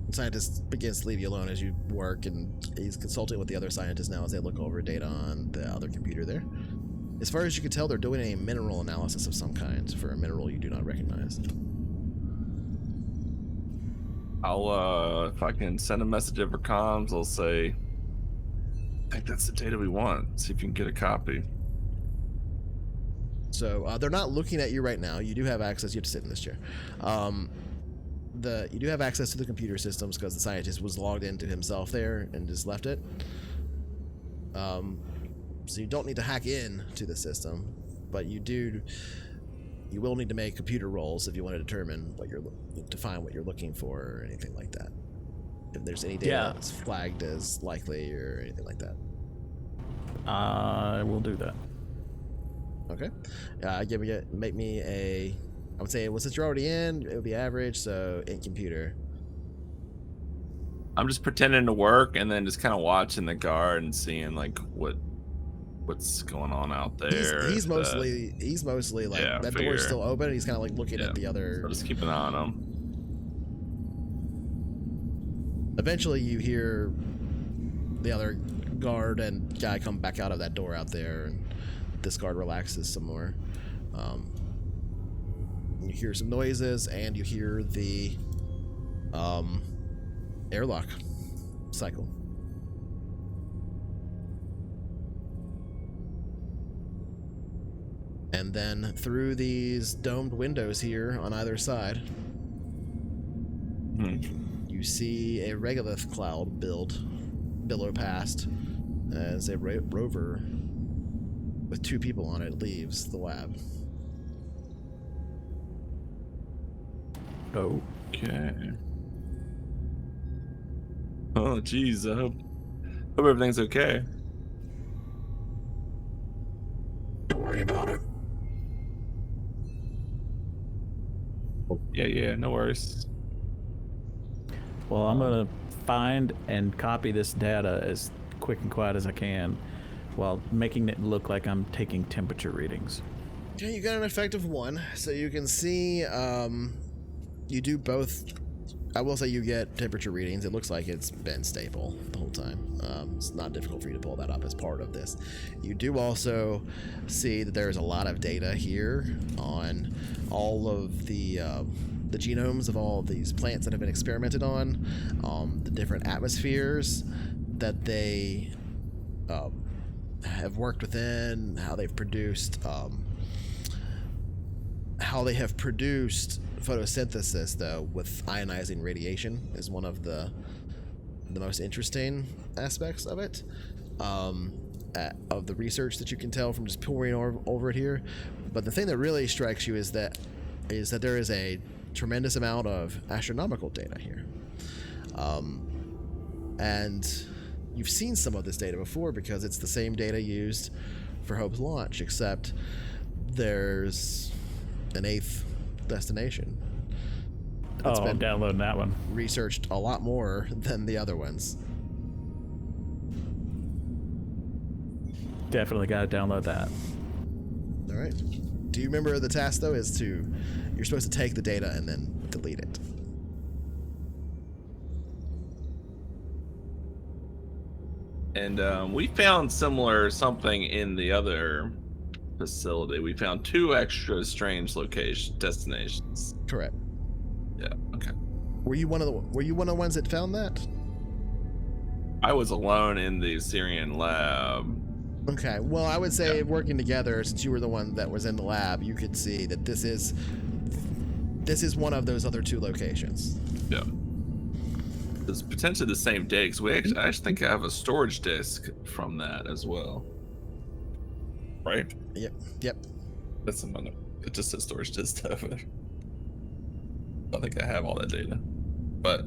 The scientist begins to leave you alone as you work, and he's consulting with the other scientists now as they look over data on the other computer there. As far as you can tell, they're doing a mineral analysis of some kind for a mineral you do not recognize. I'll, if I can send a message over comms, I'll say, I think that's the data we want. See if you can get a copy. So they're not looking at you right now. You do have access. You have to sit in this chair. You do have access to the computer systems because the scientist was logged into himself there and just left it. So you don't need to hack in to the system, but you will need to make computer rolls if you want to determine to find what you're looking for or anything like that. If there's any data that's flagged as likely or anything like that. I will do that. Okay. Make me a. I would say, well, since you're already in, it would be average. So in computer. I'm just pretending to work and then just kind of watching the guard and seeing like what's going on out there. He's mostly like that door's still open and he's kind of like looking at the other. So just keep an eye on him. Eventually you hear the other guard and guy come back out of that door out there, and this guard relaxes some more. You hear some noises and you hear the airlock cycle. And then through these domed windows here on either side, you see a regolith cloud billow past as a rover with 2 people on it leaves the lab. Okay. Oh, geez. I hope everything's okay. Don't worry about it. Yeah, no worries. Well, I'm going to find and copy this data as quick and quiet as I can while making it look like I'm taking temperature readings. Okay, you got an effective 1, so you can see you do both. I will say you get temperature readings. It looks like it's been stable the whole time. It's not difficult for you to pull that up as part of this. You do also see that there's a lot of data here on all of the genomes of all of these plants that have been experimented on, the different atmospheres that they have worked within, how they've produced photosynthesis, though, with ionizing radiation is one of the most interesting aspects of it, of the research that you can tell from just pouring over it here. But the thing that really strikes you is that there is a tremendous amount of astronomical data here, and you've seen some of this data before because it's the same data used for Hope's launch, except there's an 8th destination. I'm downloading that one. Researched a lot more than the other ones. Definitely got to download that. All right. Do you remember the task, though, you're supposed to take the data and then delete it. And we found similar something in the other facility. We found 2 extra strange destinations. Correct. Yeah. Okay. Were you one of the ones that found that? I was alone in the Syrian lab. Okay. Well, I would say working together, since you were the one that was in the lab, you could see that this is one of those other 2 locations. Yeah. It's potentially the same day, because I actually think I have a storage disk from that as well. Right? Yep. That's another. It just says storage disk stuff. I don't think I have all that data, but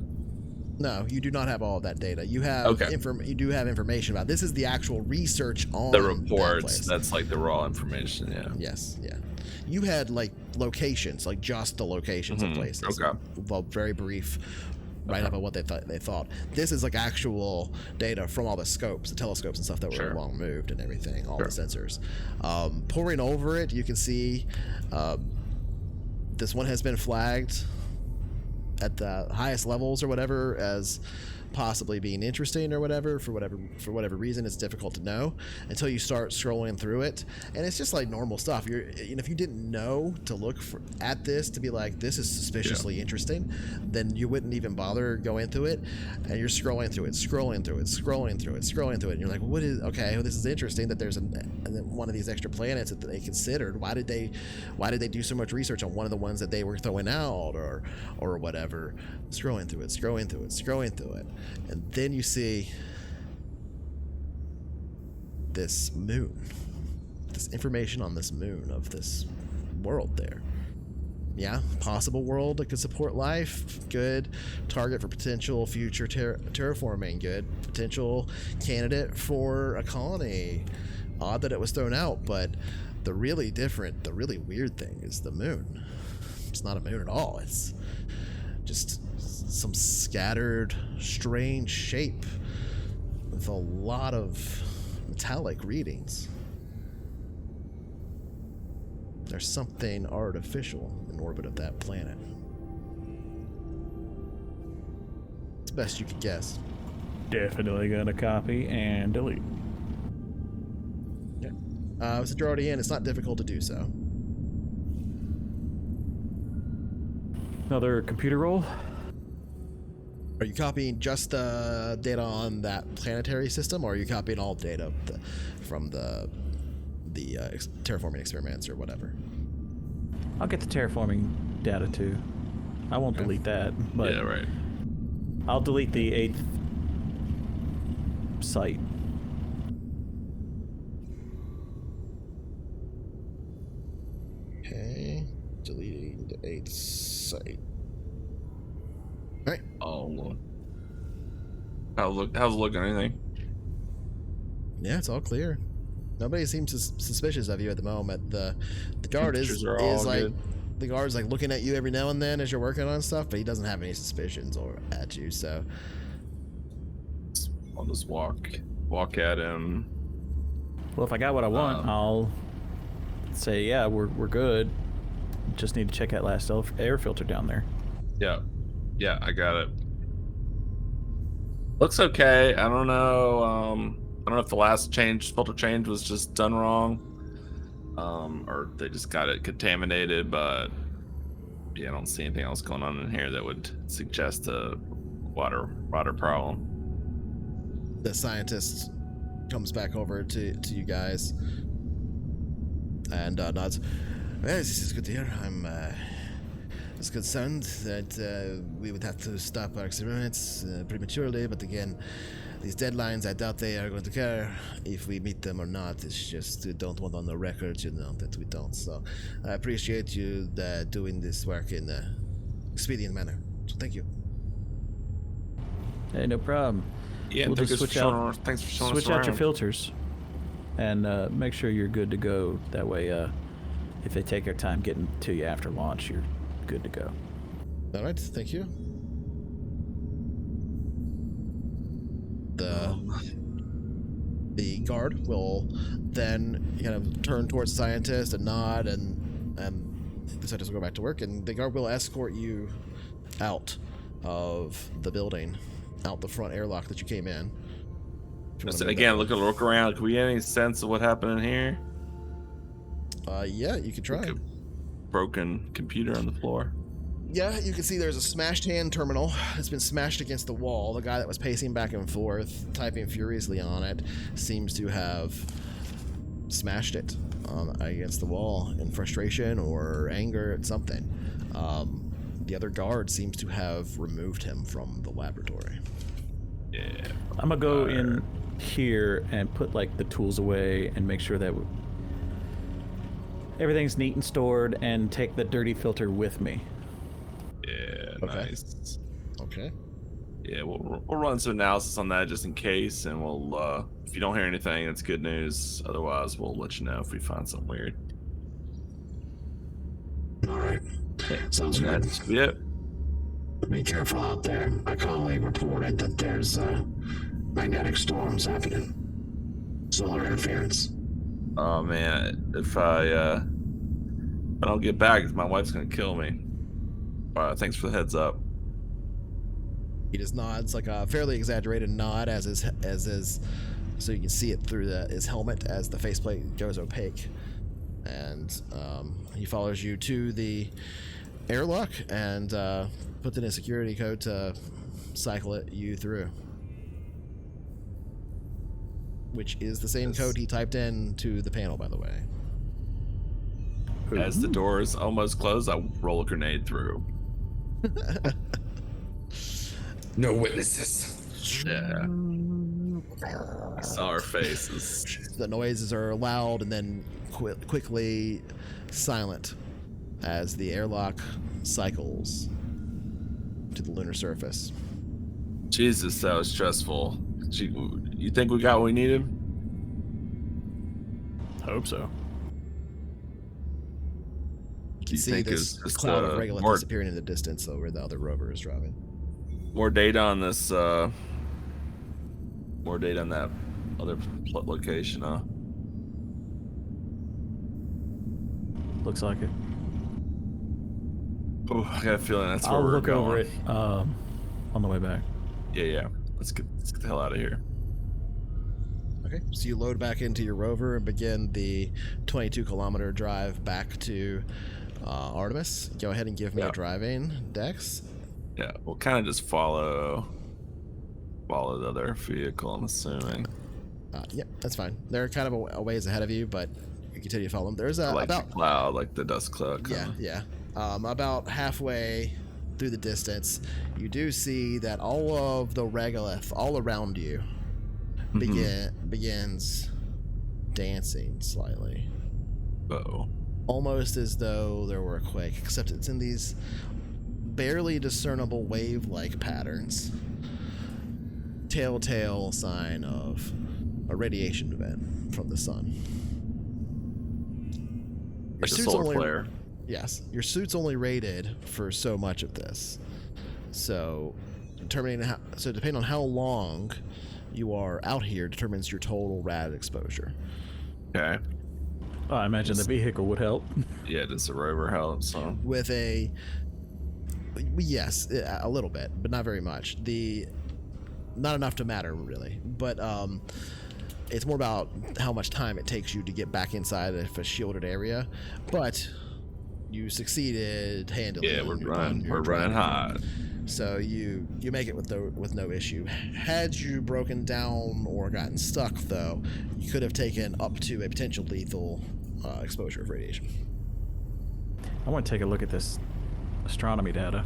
no, you do not have all of that data. You have you do have information about this. Is the actual research on the reports. That that's like the raw information. Yeah. Yes. Yeah. You had like locations, like just the locations of places. Okay. Well, very brief. Right up at what they thought. This is like actual data from all the scopes, the telescopes and stuff that were long moved and everything, all the sensors. Pouring over it, you can see this one has been flagged at the highest levels or whatever as possibly being interesting or whatever. For whatever reason, it's difficult to know until you start scrolling through it, and it's just like normal stuff. If you didn't know to look at this to be like, this is suspiciously interesting, then you wouldn't even bother going through it. And you're scrolling through it, and you're like, what is, okay, well, this is interesting that there's one of these extra planets that they considered. Why did they do so much research on one of the ones that they were throwing out or whatever? Scrolling through it, and then you see this moon, this information on this moon of this world there. Yeah, possible world that could support life, good. Target for potential future terraforming, good. Potential candidate for a colony. Odd that it was thrown out, but the really weird thing is the moon. It's not a moon at all. It's just some scattered, strange shape with a lot of metallic readings. There's something artificial in orbit of that planet. It's the best you could guess. Definitely gonna copy and delete. Yeah. Since you're already in, it's not difficult to do so. Another computer roll. Are you copying just the data on that planetary system, or are you copying all data from the terraforming experiments or whatever? I'll get the terraforming data too. I won't delete that, but yeah, right. I'll delete the 8th site. Okay, deleting the 8th site. All right. Oh, Lord. How's it looking? Anything? Yeah, it's all clear. Nobody seems suspicious of you at the moment. The guard is like good. The guard's like looking at you every now and then as you're working on stuff, but he doesn't have any suspicions or at you. So I'll just walk at him. Well, if I got what I want, I'll say, yeah, we're good. Just need to check that last air filter down there. Yeah, I got it. Looks okay. I don't know. I don't know if the last filter change was just done wrong, or they just got it contaminated. But yeah, I don't see anything else going on in here that would suggest a water problem. the scientist comes back over to you guys and nods. Well, this is good to hear. I'm just concerned that we would have to stop our experiments prematurely, but again, these deadlines, I doubt they are going to care if we meet them or not. It's just we don't want on the record, that we don't. So I appreciate you doing this work in an expedient manner. So thank you. Hey, no problem. Yeah, We'll just thanks for showing us out your around. filters and make sure you're good to go. That way, if they take their time getting to you after launch, you're good to go. All right, thank you. The guard will then kind of turn towards the scientist and nod, and the scientist will go back to work, and the guard will escort you out of the building, out the front airlock that you came in. Just again, look around. Can we get any sense of what happened in here? Yeah, you can try. Like a broken computer on the floor. Yeah, you can see there's a smashed hand terminal that's been smashed against the wall. The guy that was pacing back and forth, typing furiously on it, seems to have smashed it against the wall in frustration or anger at something. The other guard seems to have removed him from the laboratory. Yeah. I'm gonna go in here and put like the tools away and make sure that everything's neat and stored, and take the dirty filter with me. Yeah, Okay. nice. Okay. Yeah, we'll run some analysis on that just in case, and we'll if you don't hear anything, it's good news. Otherwise, we'll let you know if we find something weird. All right. Sounds good. Yep. Be careful out there. My colleague reported that there's magnetic storms happening. Solar interference. Oh man, if I don't get back, my wife's gonna kill me. Thanks for the heads up. He just nods, like a fairly exaggerated nod, as is, so you can see it through his helmet as the faceplate goes opaque. And he follows you to the airlock and puts in a security code to cycle you through, which is the same code he typed in to the panel, by the way. As the doors almost close, I roll a grenade through. No witnesses. Yeah. I saw our faces. The noises are loud and then quickly silent as the airlock cycles to the lunar surface. Jesus, that was stressful. You think we got what we needed? Hope so. You can see think this it's just, cloud of regolith more- disappearing in the distance, though, where the other rover is driving. More data on this, more data on that other location, huh? Looks like it. Oh, I got a feeling that's where I'll we're look going. over it on the way back. Yeah. Let's get the hell out of here. Okay, so you load back into your rover and begin the 22-kilometer drive back to Artemis. Go ahead and give me a driving, Dex. Yeah, we'll kind of just follow the other vehicle, I'm assuming. Yep, that's fine. They're kind of a ways ahead of you, but you continue to follow them. There's Like about the cloud, like the dust cloud. yeah. About halfway through the distance, you do see that all of the regolith all around you begins dancing slightly. Uh-oh. Almost as though there were a quake, except it's in these barely discernible wave-like patterns. Telltale sign of a radiation event from the sun. Your Like a suit's solar flare. Yes, your suit's only rated for so much of this. So, depending on how long you are out here determines your total rad exposure. Okay. Oh, I imagine the vehicle would help. Yeah, does the rover help? So With yes, a little bit, but not very much. Not enough to matter really, but it's more about how much time it takes you to get back inside of a shielded area. But you succeeded handily. yeah, we're running hot. So you make it with no issue. Had you broken down or gotten stuck, though, you could have taken up to a potential lethal exposure of radiation. I want to take a look at this astronomy data.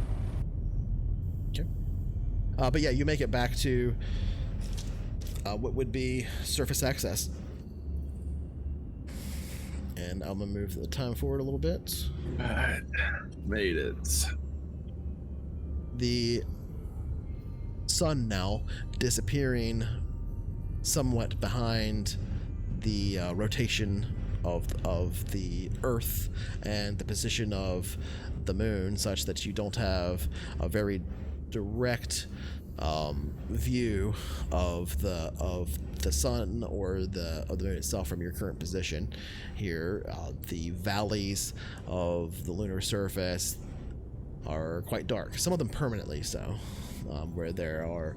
Okay. But yeah, you make it back to what would be surface access. And I'm gonna move the time forward a little bit. Alright. Made it. The sun now disappearing somewhat behind the rotation of the Earth and the position of the moon, such that you don't have a very direct view of the sun or the moon itself from your current position here. The valleys of the lunar surface are quite dark, some of them permanently so, where there are,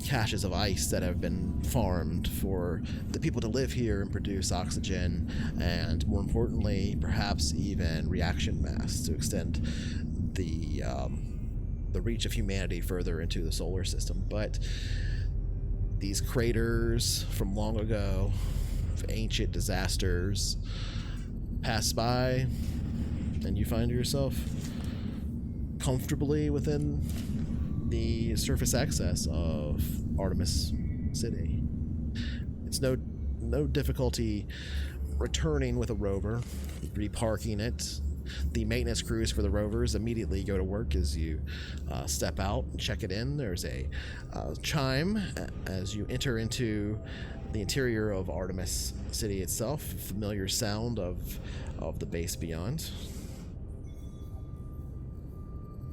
caches of ice that have been farmed for the people to live here and produce oxygen, and more importantly, perhaps even reaction mass to extend the reach of humanity further into the solar system. But these craters from long ago, ancient disasters, pass by, and you find yourself comfortably within the surface access of Artemis City. It's no difficulty returning with a rover, reparking it. The maintenance crews for the rovers immediately go to work as you step out and check it in. There's a chime as you enter into the interior of Artemis City itself, familiar sound of the base beyond.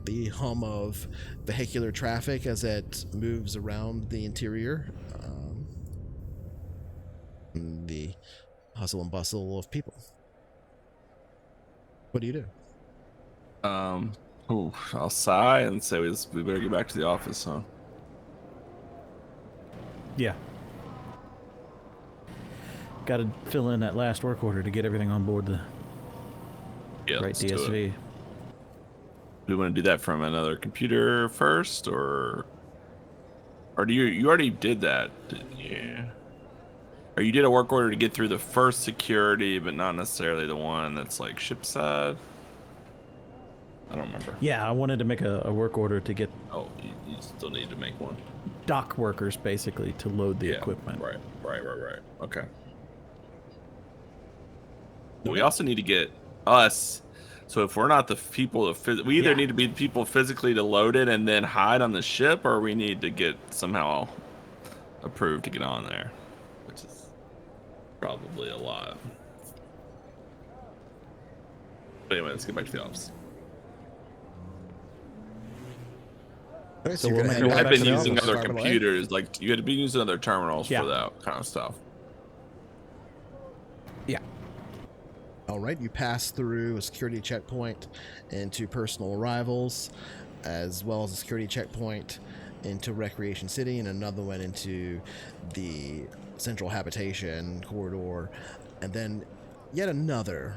The hum of vehicular traffic as it moves around the interior. The hustle and bustle of people. What do you do? Hold Oh, I'll sigh and say we better get back to the office, huh? Yeah. Got to fill in that last work order to get everything on board the right let's do it. DSV. Do we want to do that from another computer first, or do you already did that, didn't you? Or you did a work order to get through the first security, but not necessarily the one that's like ship side? I don't remember. Yeah, I wanted to make a work order to get Oh, you still need to make one. dock workers basically to load the equipment. Right. Okay. We also need to get us. So if we're not the people, we either need to be the people physically to load it and then hide on the ship, or we need to get somehow approved to get on there, which is probably a lot. But anyway, let's get back to the office. Okay, So you're we'll gonna make head our I've back way been to the using office, other Environmental A? computers, like you had to be using other terminals for that kind of stuff. Yeah. All right, you pass through a security checkpoint into personal arrivals, as well as a security checkpoint into Recreation City, and another one into the central habitation corridor, and then yet another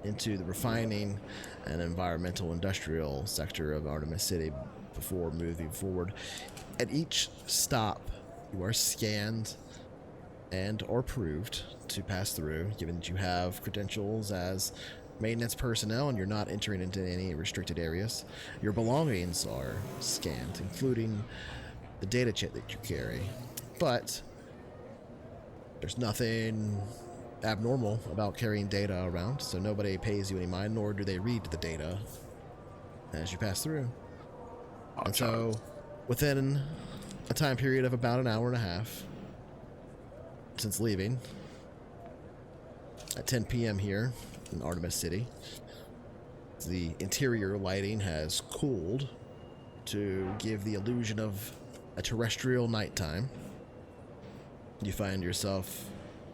into the refining and environmental industrial sector of Artemis City before moving forward. At each stop, you are scanned and are approved to pass through, given that you have credentials as maintenance personnel and you're not entering into any restricted areas. Your belongings are scanned, including the data chip that you carry. But there's nothing abnormal about carrying data around, so nobody pays you any mind, nor do they read the data as you pass through. And so, within a time period of about an hour and a half since leaving, at 10 p.m. here in Artemis City, the interior lighting has cooled to give the illusion of a terrestrial nighttime. You find yourself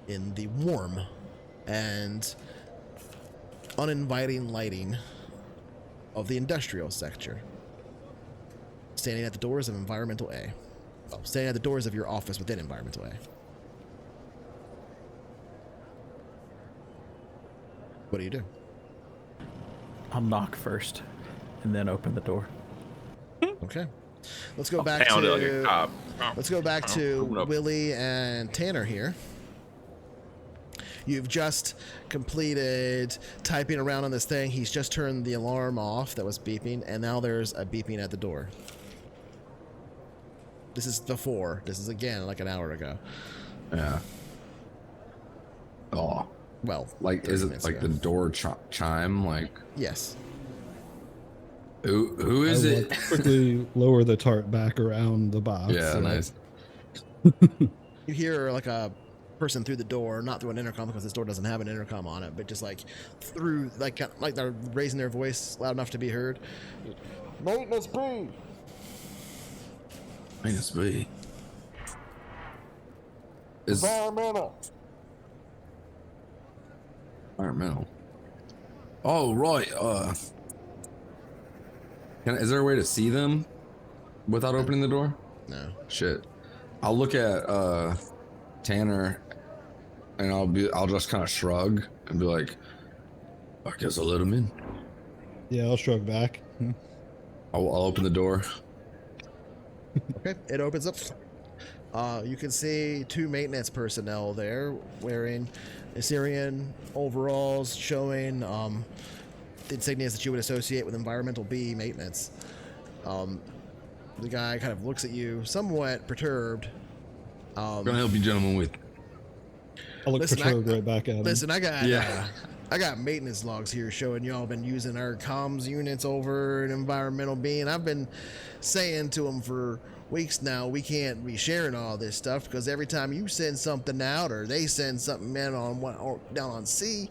in the warm and uninviting lighting of the industrial sector. Standing at the doors of Environmental A. Well, standing at the doors of your office within Environmental A. What do you do? I'll knock first and then open the door. Okay. Let's go back Pound it like a to cop. let's go back to Open up. Willie and Tanner here. You've just completed typing around on this thing. He's just turned the alarm off that was beeping, and now there's a beeping at the door. This is before. This is again like an hour ago. Yeah. Oh, Well, like 30 is it minutes like ago. the door chime? Like Yes. who is I will it? quickly lower the tarp back around the box. Yeah, nice. You hear like a person through the door, not through an intercom because this door doesn't have an intercom on it, but just like through, like they're raising their voice loud enough to be heard. Maintenance B. Minus B. Is Environmental. environmental. Oh right. Is there a way to see them without opening the door? No. Shit. I'll look at Tanner and I'll just kind of shrug and be like, I guess I'll let him in. Yeah, I'll shrug back. I'll open the door. Okay, it opens up. You can see two maintenance personnel there wearing Assyrian overalls showing the insignias that you would associate with Environmental B maintenance. The guy kind of looks at you, somewhat perturbed. What can I help you gentlemen with? I'll look Listen, perturbed right back at him. Listen, I got Yeah. I got maintenance logs here showing y'all been using our comms units over in Environmental B, and I've been saying to them for weeks now we can't be sharing all this stuff because every time you send something out or they send something in on or down on C,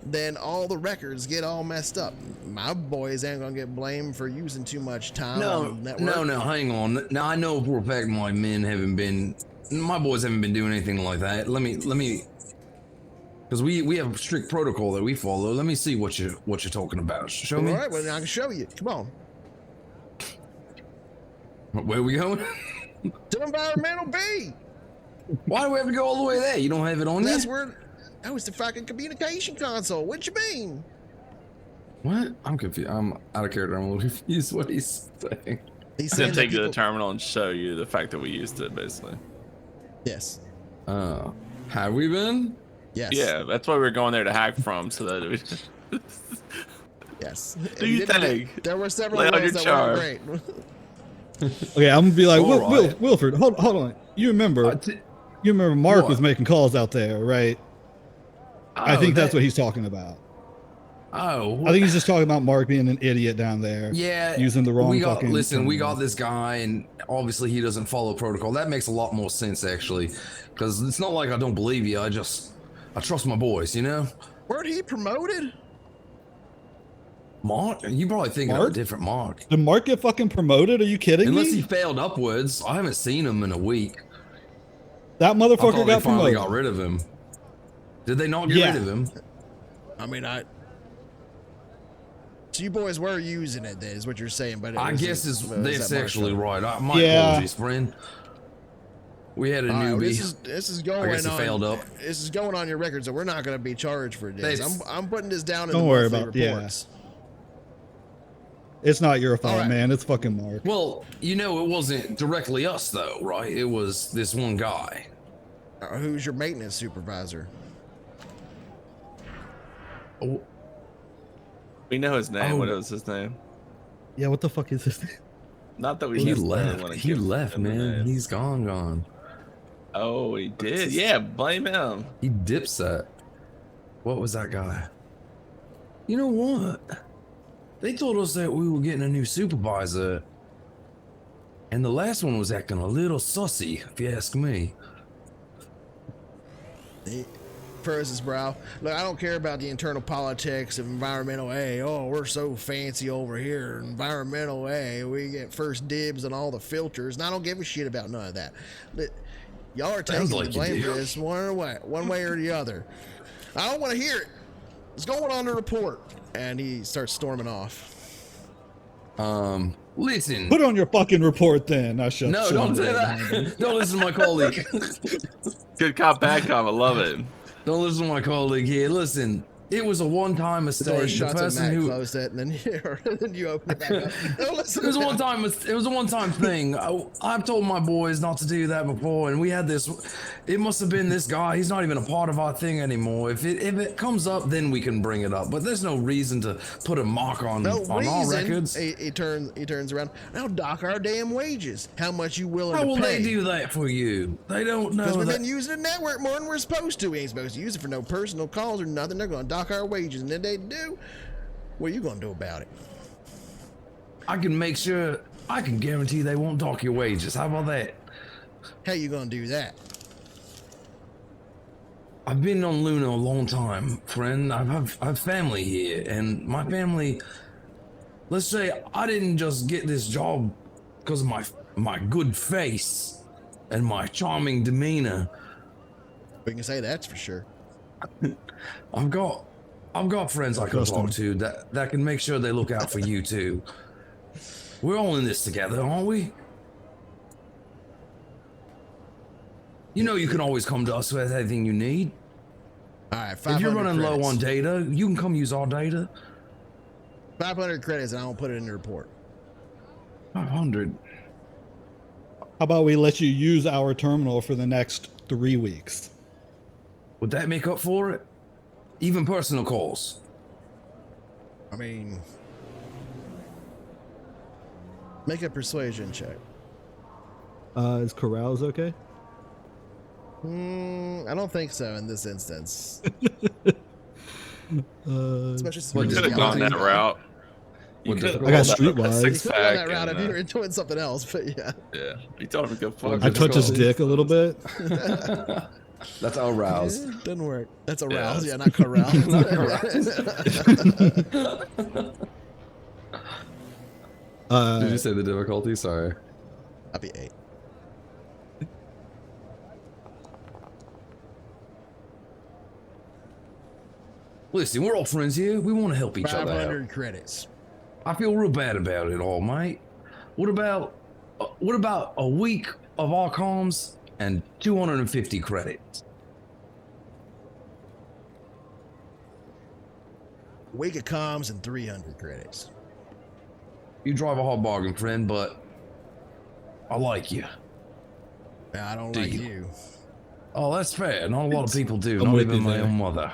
then all the records get all messed up. My boys ain't gonna get blamed for using too much time on the network. No, hang on. Now I know for a fact my boys haven't been doing anything like that. Let me, because we have a strict protocol that we follow. Let me see what you're talking about. Show me. All right, well, I can show you. Come on. Where are we going? To environmental B. Why do we have to go all the way there? You don't have it on That's you? where. That was the fucking communication console. What you mean? What? I'm confused. I'm out of character. I'm a little confused what he's saying. He's He's saying gonna that take you to the people- terminal and show you the fact that we used it, basically. Yes. Have we been? Yes. Yeah, that's why we're going there to hack from, so that we. Yes. Do you think? There were several Lay on ones your that charm. weren't great. Okay, I'm gonna be like, All right. Wilford, hold on. You remember Mark What? was making calls out there, right? I think that's what he's talking about. Oh, I think he's just talking about Mark being an idiot down there. yeah. Using the wrong we got, fucking. Listen, we terminal. got this guy, and obviously he doesn't follow protocol. That makes a lot more sense, actually, because it's not like I don't believe you. I trust my boys, you know. Weren't he promoted? Mark, you probably thinking of a Mark? different Mark. Did Mark get fucking promoted? Are you kidding Unless me? he failed upwards. I haven't seen him in a week. That I motherfucker thought they got finally promoted. got rid of him. Did they not get Yeah. rid of him? I mean, So you boys were using it, then, is what you're saying, but I guess that's actually right. My Yeah. apologies, friend. We had a newbie. This is going I guess he on. failed up. This is going on your record, so we're not going to be charged for this. That's- I'm putting this down in Don't the worry monthly about- reports. It's not your fault, All right. man. It's fucking Mark. Well, you know, it wasn't directly us, though, right? It was this one guy. Who's your maintenance supervisor? Oh, We know his name. Oh. What was his name? Yeah, what the fuck is this? Not that we he necessarily wanna left. He give left, him a man. name. He's gone. Oh, he did. Yeah, blame him. He dipset. What was that guy? You know what? They told us that we were getting a new supervisor, and the last one was acting a little sussy, if you ask me. He furrows his brow. Look, I don't care about the internal politics of environmental A. Oh, we're so fancy over here. Environmental A, we get first dibs on all the filters, and I don't give a shit about none of that. But y'all are taking like the you blame do. for this one way or the other. I don't want to hear it. It's going on the report. And he starts storming off. Listen. Put on your fucking report then. I shut. No, don't say that. Don't listen to my colleague. Good cop, bad cop. I love it. Don't listen to my colleague here. Listen, it was a one-time The door mistake. The shuts and person Matt who closed it, and then you open it back up. Don't listen It was to a that. one-time. It was a one-time thing. I've told my boys not to do that before, and we had this. It must have been this guy. He's not even a part of our thing anymore. If it comes up, then we can bring it up. But there's no reason to put a mark on No our reason. records. He turns around. Now dock our damn wages. How much you willing How to will pay? they do that for you? They don't know Because we've that. been using the network more than we're supposed to. We ain't supposed to use it for no personal calls or nothing. They're going to dock our wages, and then they do. What are you going to do about it? I can make sure. I can guarantee they won't dock your wages. How about that? How you going to do that? I've been on Luna a long time, friend. I've family here, and my family. Let's say I didn't just get this job because of my good face and my charming demeanor. We can say that's for sure. I've got friends I can Trust talk them. to that can make sure they look out for you too. We're all in this together, aren't we? You know you can always come to us with anything you need. All right, If you're 500 running low credits. on data, you can come use our data. 500 credits, and I won't put it in the report. 500. How about we let you use our terminal for the next 3 weeks? Would that make up for it? Even personal calls. I mean, make a persuasion check. Is Corrals okay? I don't think so in this instance. Especially since What, You we're could have just gone yelling. that route. You What could have the- I got pulled up a Streetwise. six You could have gone that pack route if and, you were doing something else, but yeah. yeah, you told him to go fuck. I touched his dick a little bit. That's aroused. Yeah, doesn't work. That's Yeah. aroused, yeah, not corral. Did you say the difficulty? Sorry. I'll be 8. Listen, we're all friends here. We want to help each other out. 500 credits. I feel real bad about it all, mate. What about what about a week of all comms and 250 credits? Wake of comms and 300 credits. You drive a hard bargain, friend, but I like you. I don't Do like you? you. Oh, that's fair. Not a lot of people do. I'm Not with even you my there. own mother.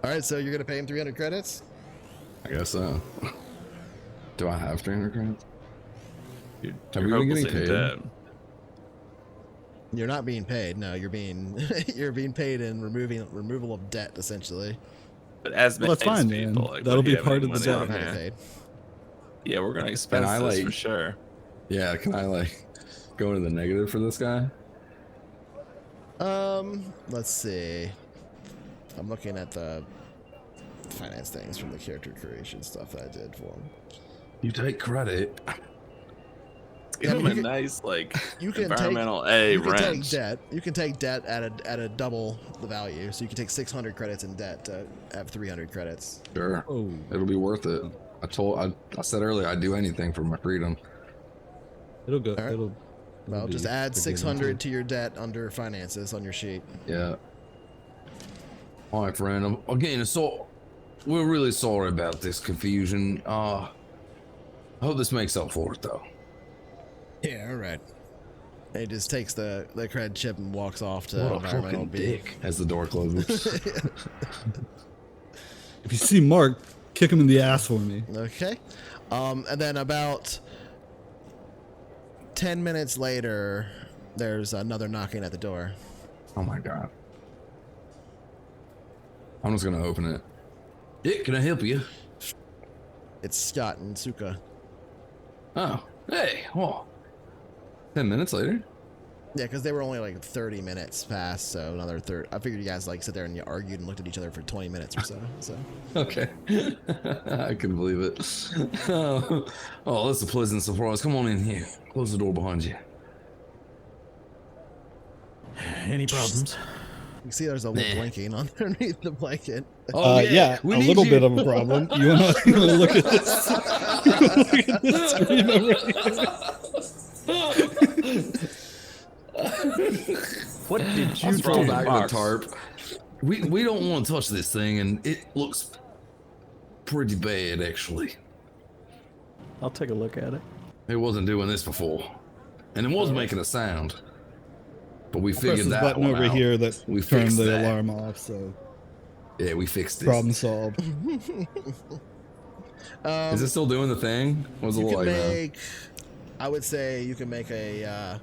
All right, so you're gonna pay him 300 credits. I guess so. Do I have 300 credits? You're Have we been getting hopelessly paid? dead. You're not being paid. No, you're being you're being paid in removal of debt, essentially. But as Well, that's fine, man. people, like, That'll would be you have part any of the money debt. on Not hand? paid. Yeah, we're gonna expense I, this like- for sure. Yeah, can I like go into the negative for this guy? Let's see. I'm looking at the finance things from the character creation stuff that I did for him. You take credit. Give Yeah, I him mean, a you nice like you can environmental A You can take rent. debt. You can take debt at a double the value. So you can take 600 credits in debt to have 300 credits. Sure. Oh, It'll be worth it. I said earlier I'd do anything for my freedom. it'll go. All right. It'll. Well, be just add forgiven 600 too. to your debt under finances on your sheet. Yeah. All right, friend. Again, so we're really sorry about this confusion. I hope this makes up for it, though. Yeah, all right. And he just takes the cred chip and walks off to What a environmental fucking B. dick! As the door closes. If you see Mark, kick him in the ass for me. Okay. And then about 10 minutes later, there's another knocking at the door. Oh my god. I'm just gonna open it. Yeah, can I help you? It's Scott and Suka. Oh, hey, well, 10 minutes later. Yeah, because they were only like 30 minutes past, so another 30. I figured you guys like sit there and you argued and looked at each other for 20 minutes or so. So Okay. I couldn't believe it. Oh, that's a pleasant surprise. Come on in here. Close the door behind you. Any problems? you see there's a little Nah. blinking underneath the blanket. Oh, Yeah, we a need little you. bit of a problem. You wanna look at this? You wanna look at this screen over here? What did you Let's roll do? back Fox. the tarp. We don't want to touch this thing, and it looks pretty bad, actually. I'll take a look at it. It wasn't doing this before, and it was making a sound. But we Press figured this that button one over out. here that We turned fixed the that. alarm off, so Yeah, we fixed it. problem solved. Is it still doing the thing? What's it You look can like now? make, I would say you can make a,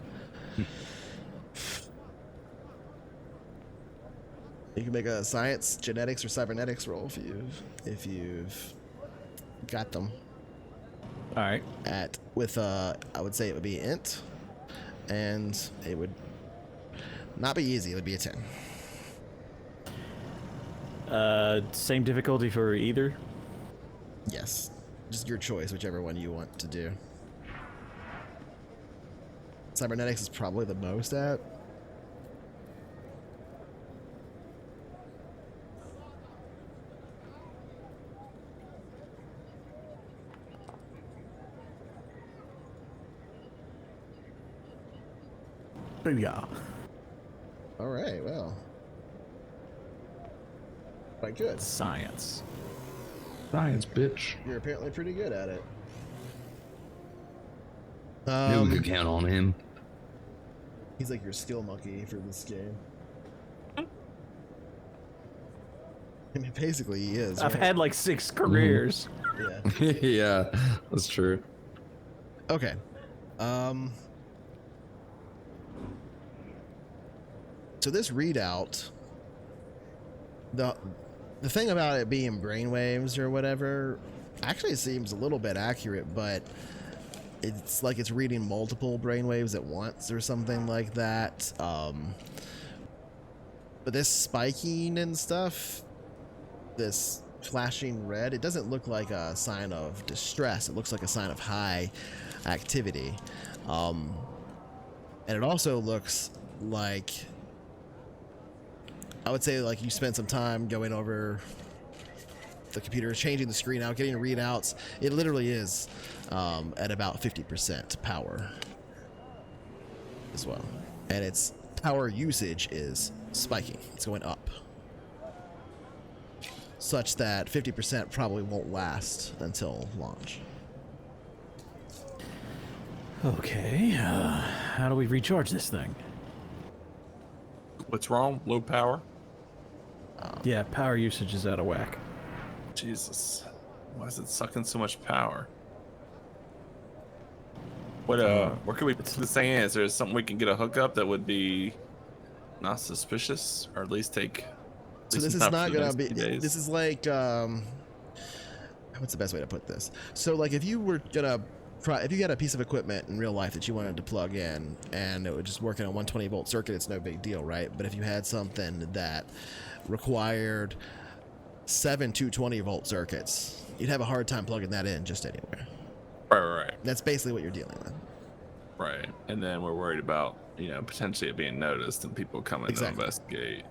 you can make a science, genetics, or cybernetics roll if you've got them All right. with I would say it would be int, and it would not be easy. It would be a 10. Same difficulty for either. Yes, just your choice, whichever one you want to do. Cybernetics is probably the most at. Booyah. All right, well, quite good. Science. Science, bitch. You're apparently pretty good at it. Knew we could count on him. He's like your skill monkey for this game. I mean, basically he is. I've right? had like 6 careers. Yeah. Yeah, that's true. Okay. So this readout, the thing about it being brainwaves or whatever, actually seems a little bit accurate, but it's like it's reading multiple brainwaves at once or something like that. But this spiking and stuff, this flashing red, it doesn't look like a sign of distress. It looks like a sign of high activity. And it also looks like, I would say, like you spent some time going over the computer is changing the screen out, getting readouts. It literally is at about 50% power as well. And its power usage is spiking. It's going up. Such that 50% probably won't last until launch. Okay, how do we recharge this thing? What's wrong? Low power? Yeah, power usage is out of whack. Jesus. Why is it sucking so much power? What where can we put this thing in? Is there something we can get a hookup that would be not suspicious, or at least take? So this is not gonna be. This is like, what's the best way to put this? So like, if you were gonna, if you had a piece of equipment in real life that you wanted to plug in and it would just work in a 120 volt circuit, it's no big deal, right? But if you had something that required 7 220 volt circuits, you'd have a hard time plugging that in just anywhere. Right. That's basically what you're dealing with. Right, and then we're worried about, potentially it being noticed and people coming to investigate.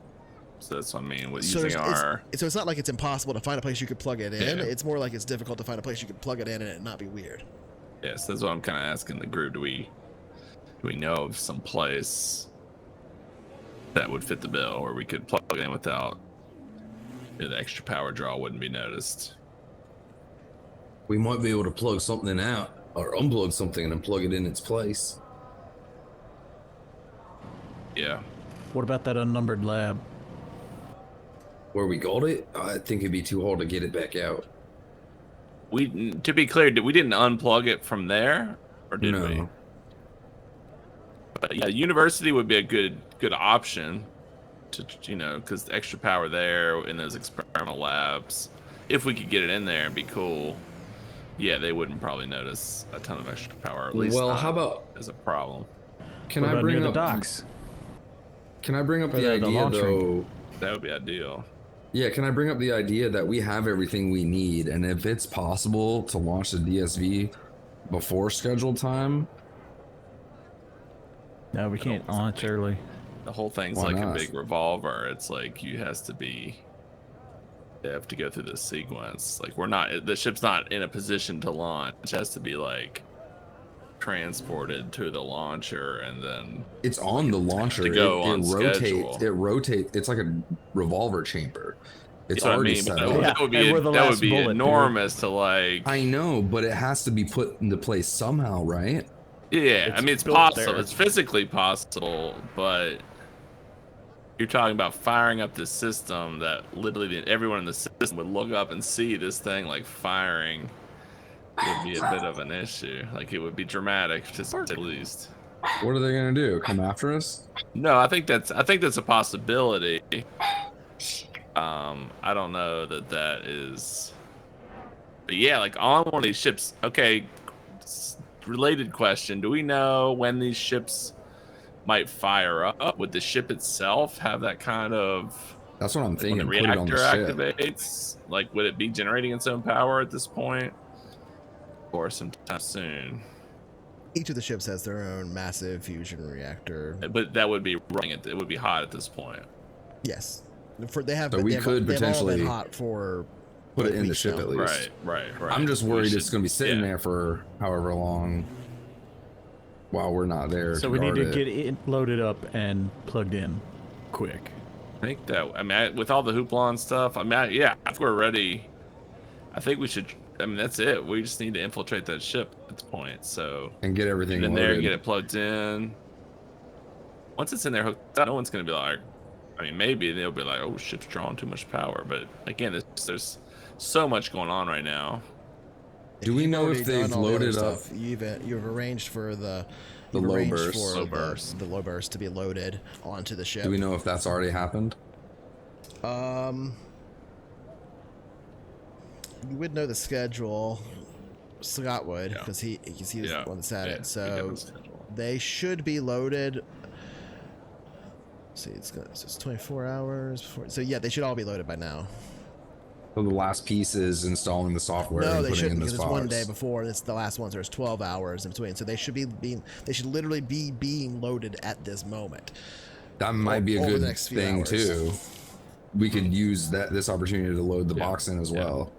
So that's what I mean with using our. So it's not like it's impossible to find a place you could plug it in. Yeah. It's more like it's difficult to find a place you could plug it in and it not be weird. Yes, that's what I'm kind of asking the group. Do we know of some place that would fit the bill where we could plug it in without the extra power draw wouldn't be noticed? We might be able to plug something out or unplug something and then plug it in its place. Yeah. What about that unnumbered lab? Where we got it, I think it'd be too hard to get it back out. To be clear, we didn't unplug it from there, or did we? But yeah, university would be a good option to, because the extra power there in those experimental labs, if we could get it in there, it'd be cool. Yeah, they wouldn't probably notice a ton of extra power. At least well, how about as a problem? Can I bring near up the docks? Can I bring up the the idea launch though? ring. That would be ideal. Yeah, can I bring up the idea that we have everything we need, and if it's possible to launch the DSV before scheduled time? No, we can't launch early. The whole thing's Why like not? a big revolver. It's like you have to go through this sequence. Like the ship's not in a position to launch. It has to be like transported to the launcher and then It's on the launcher. to go on rotates. schedule. It rotates. It's like a revolver chamber. It's That's what I already mean, set but up. that would and we're the be last bullet, dude. enormous to like. I know, but it has to be put into place somehow, right? Yeah, I mean it's built possible. there. It's physically possible, but you're talking about firing up this system that literally everyone in the system would look up and see this thing like firing. Would be a bit of an issue. Like it would be dramatic, to say the least. What are they gonna do? Come after us? No, I think that's a possibility. I don't know that is. But yeah, like on one of these ships. Okay, related question: do we know when these ships might fire up? Would the ship itself have that kind of? That's what I'm When thinking. the Put it on reactor the ship. activates, like would it be generating its own power at this point, or sometime soon? Each of the ships has their own massive fusion reactor. But that would be running it. It would be hot at this point. Yes, they have. So we they've, could they've all potentially been hot for. Put it in the weeks ship now. at least. Right. I'm just We worried should- it's gonna be sitting yeah. there for however long while we're not there. So we need to guard get it loaded up and plugged in quick. I think that. I mean, with all the hoopla and stuff. I mean, yeah. If we're ready, I think we should. I mean, that's it. We just need to infiltrate that ship at this point. So and get everything get in there, loaded. get it plugged in. Once it's in there hooked up, no one's gonna be like. I mean, maybe they'll be like, "Oh, ship's drawing too much power." But again, there's so much going on right now. Do we You've know already if they've done all the other loaded up stuff. You've arranged for the the you've low arranged burst? for Low the- burst. the low burst to be loaded onto the ship. Do we know if that's already happened? You would know the schedule. Scott would, Yeah. because he was the one that's at Yeah, it. we So got the schedule. they should be loaded. See, it's 24 hours before. So yeah, they should all be loaded by now. So the last piece is installing the software No, and they putting shouldn't, in the because it's one spots. day before. And it's the last one, so there's 12 hours in between. So they should they should literally be being loaded at this moment. That might be a over the good next few thing hours. too. we could use this opportunity to load the box in as well.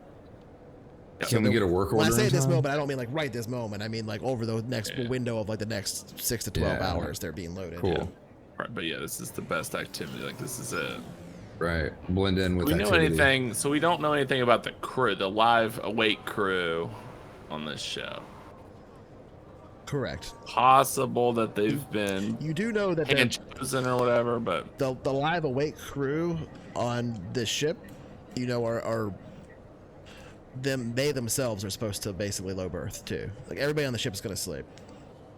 Can we get a work order? When I say in this time? moment, I don't mean like right this moment. I mean like over the next window of like the next 6 to 12 hours, they're being loaded. Cool. Right, but yeah, this is the best activity. Like this is it. Right. Blend in with We know activity. anything? So we don't know anything about the crew, the live awake crew on this show. Correct. Possible that they've been You do know that chosen or whatever, but the live awake crew on this ship, you know, are they themselves are supposed to basically low berth too. Like everybody on the ship is going to sleep.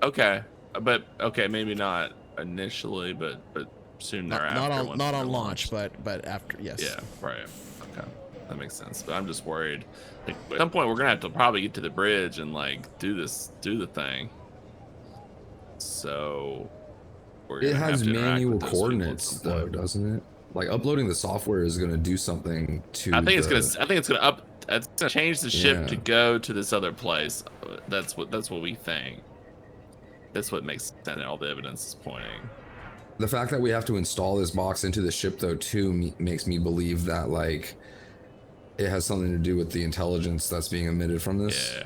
okay, but okay, maybe not initially, but soon thereafter. Not on launch, but after, yes. Yeah, right. Okay, that makes sense. But I'm just worried. Like, at some point, we're gonna have to probably get to the bridge and like do the thing. So It has manual coordinates though, doesn't it? Like uploading the software is gonna do something to. I think it's gonna change the ship to go to this other place. That's what we think. That's what makes sense. All the evidence is pointing. The fact that we have to install this box into the ship though too makes me believe that like it has something to do with the intelligence that's being emitted from this.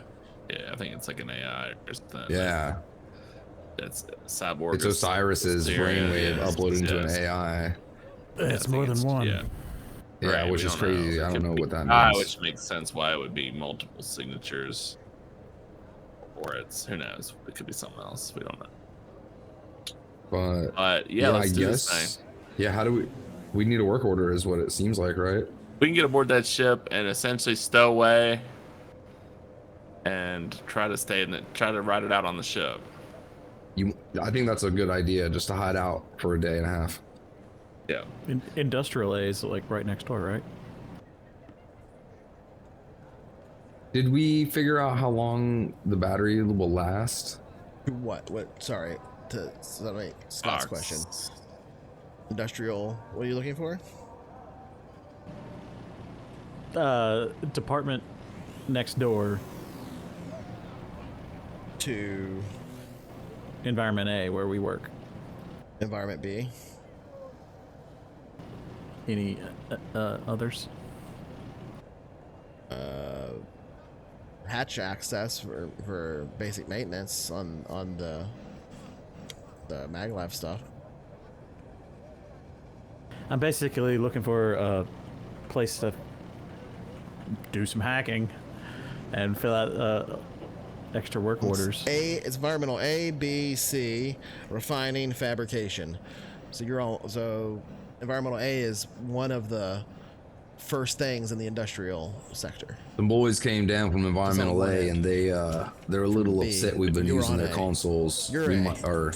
Yeah, I think it's like an AI or something. Yeah. It's cyborg. It's Osiris's brainwave uploaded into an AI. It's more than one. Yeah, right, which is crazy. I don't know what that means. Which makes sense why it would be multiple signatures. Or who knows? It could be something else. We don't know. But yeah, let's I do guess. this thing. Yeah, how do we need a work order is what it seems like, right? We can get aboard that ship and essentially stow away and try to ride it out on the ship. I think that's a good idea, just to hide out for a day and a half. Yeah. Industrial A is like right next door, right? Did we figure out how long the battery will last? What? Sorry. Scott's question. Industrial. What are you looking for? Department next door To Environment A, where we work. Environment B. Any others? Hatch access for basic maintenance on the maglev stuff. I'm basically looking for a place to do some hacking and fill out extra work orders. It's environmental A, B, C, refining, fabrication. So environmental A is one of the first things in the industrial sector. The boys came down from environmental A, and they're a little upset we've been using their consoles. Or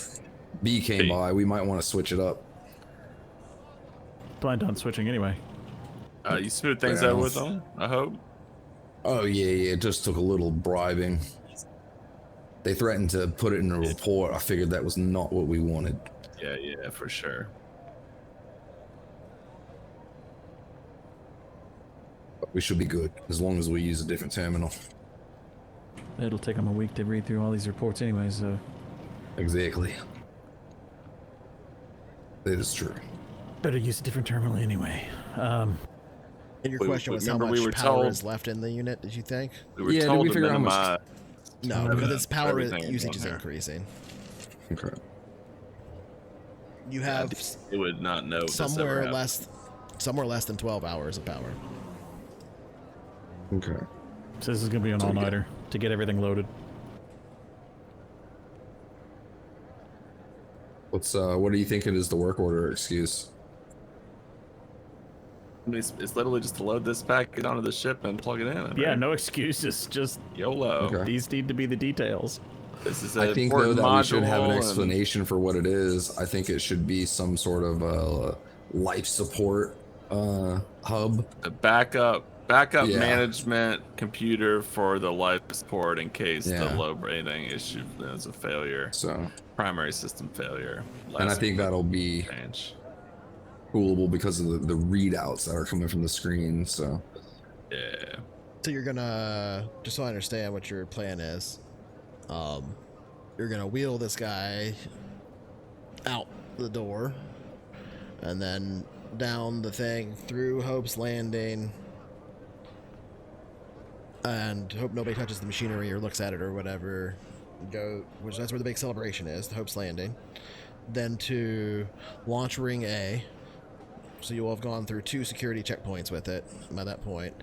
B came by. We might want to switch it up. Planned on switching anyway. You smooth things out with them, I hope. Oh yeah, it just took a little bribing. They threatened to put it in a report. I figured that was not what we wanted. Yeah, for sure. But we should be good as long as we use a different terminal. It'll take them a week to read through all these reports anyway, so... Exactly. That is true. Better use a different terminal anyway. And your question was how much power is left in the unit, did you think? We were told to minimize. No, because its power usage is increasing. Okay. You have it would not know somewhere less than 12 hours of power. Okay. So this is gonna be an all-nighter to get everything loaded. What are you thinking is the work order excuse? It's literally just to load this package onto the ship and plug it in. Yeah, no excuses. Just YOLO. Okay. These need to be the details. This is I think though that we should have an explanation for what it is. I think it should be some sort of life support hub. A backup management computer for the life support in case the low rating issue is a failure. So primary system failure. And I think that'll be coolable because of the readouts that are coming from the screen. So yeah. So you're gonna, just so I understand what your plan is, you're gonna wheel this guy out the door, and then down the thing through Hope's Landing, and hope nobody touches the machinery or looks at it or whatever. Go, which that's where the big celebration is, the Hope's Landing. Then to launch Ring A. So you'll have gone through 2 security checkpoints with it by that point.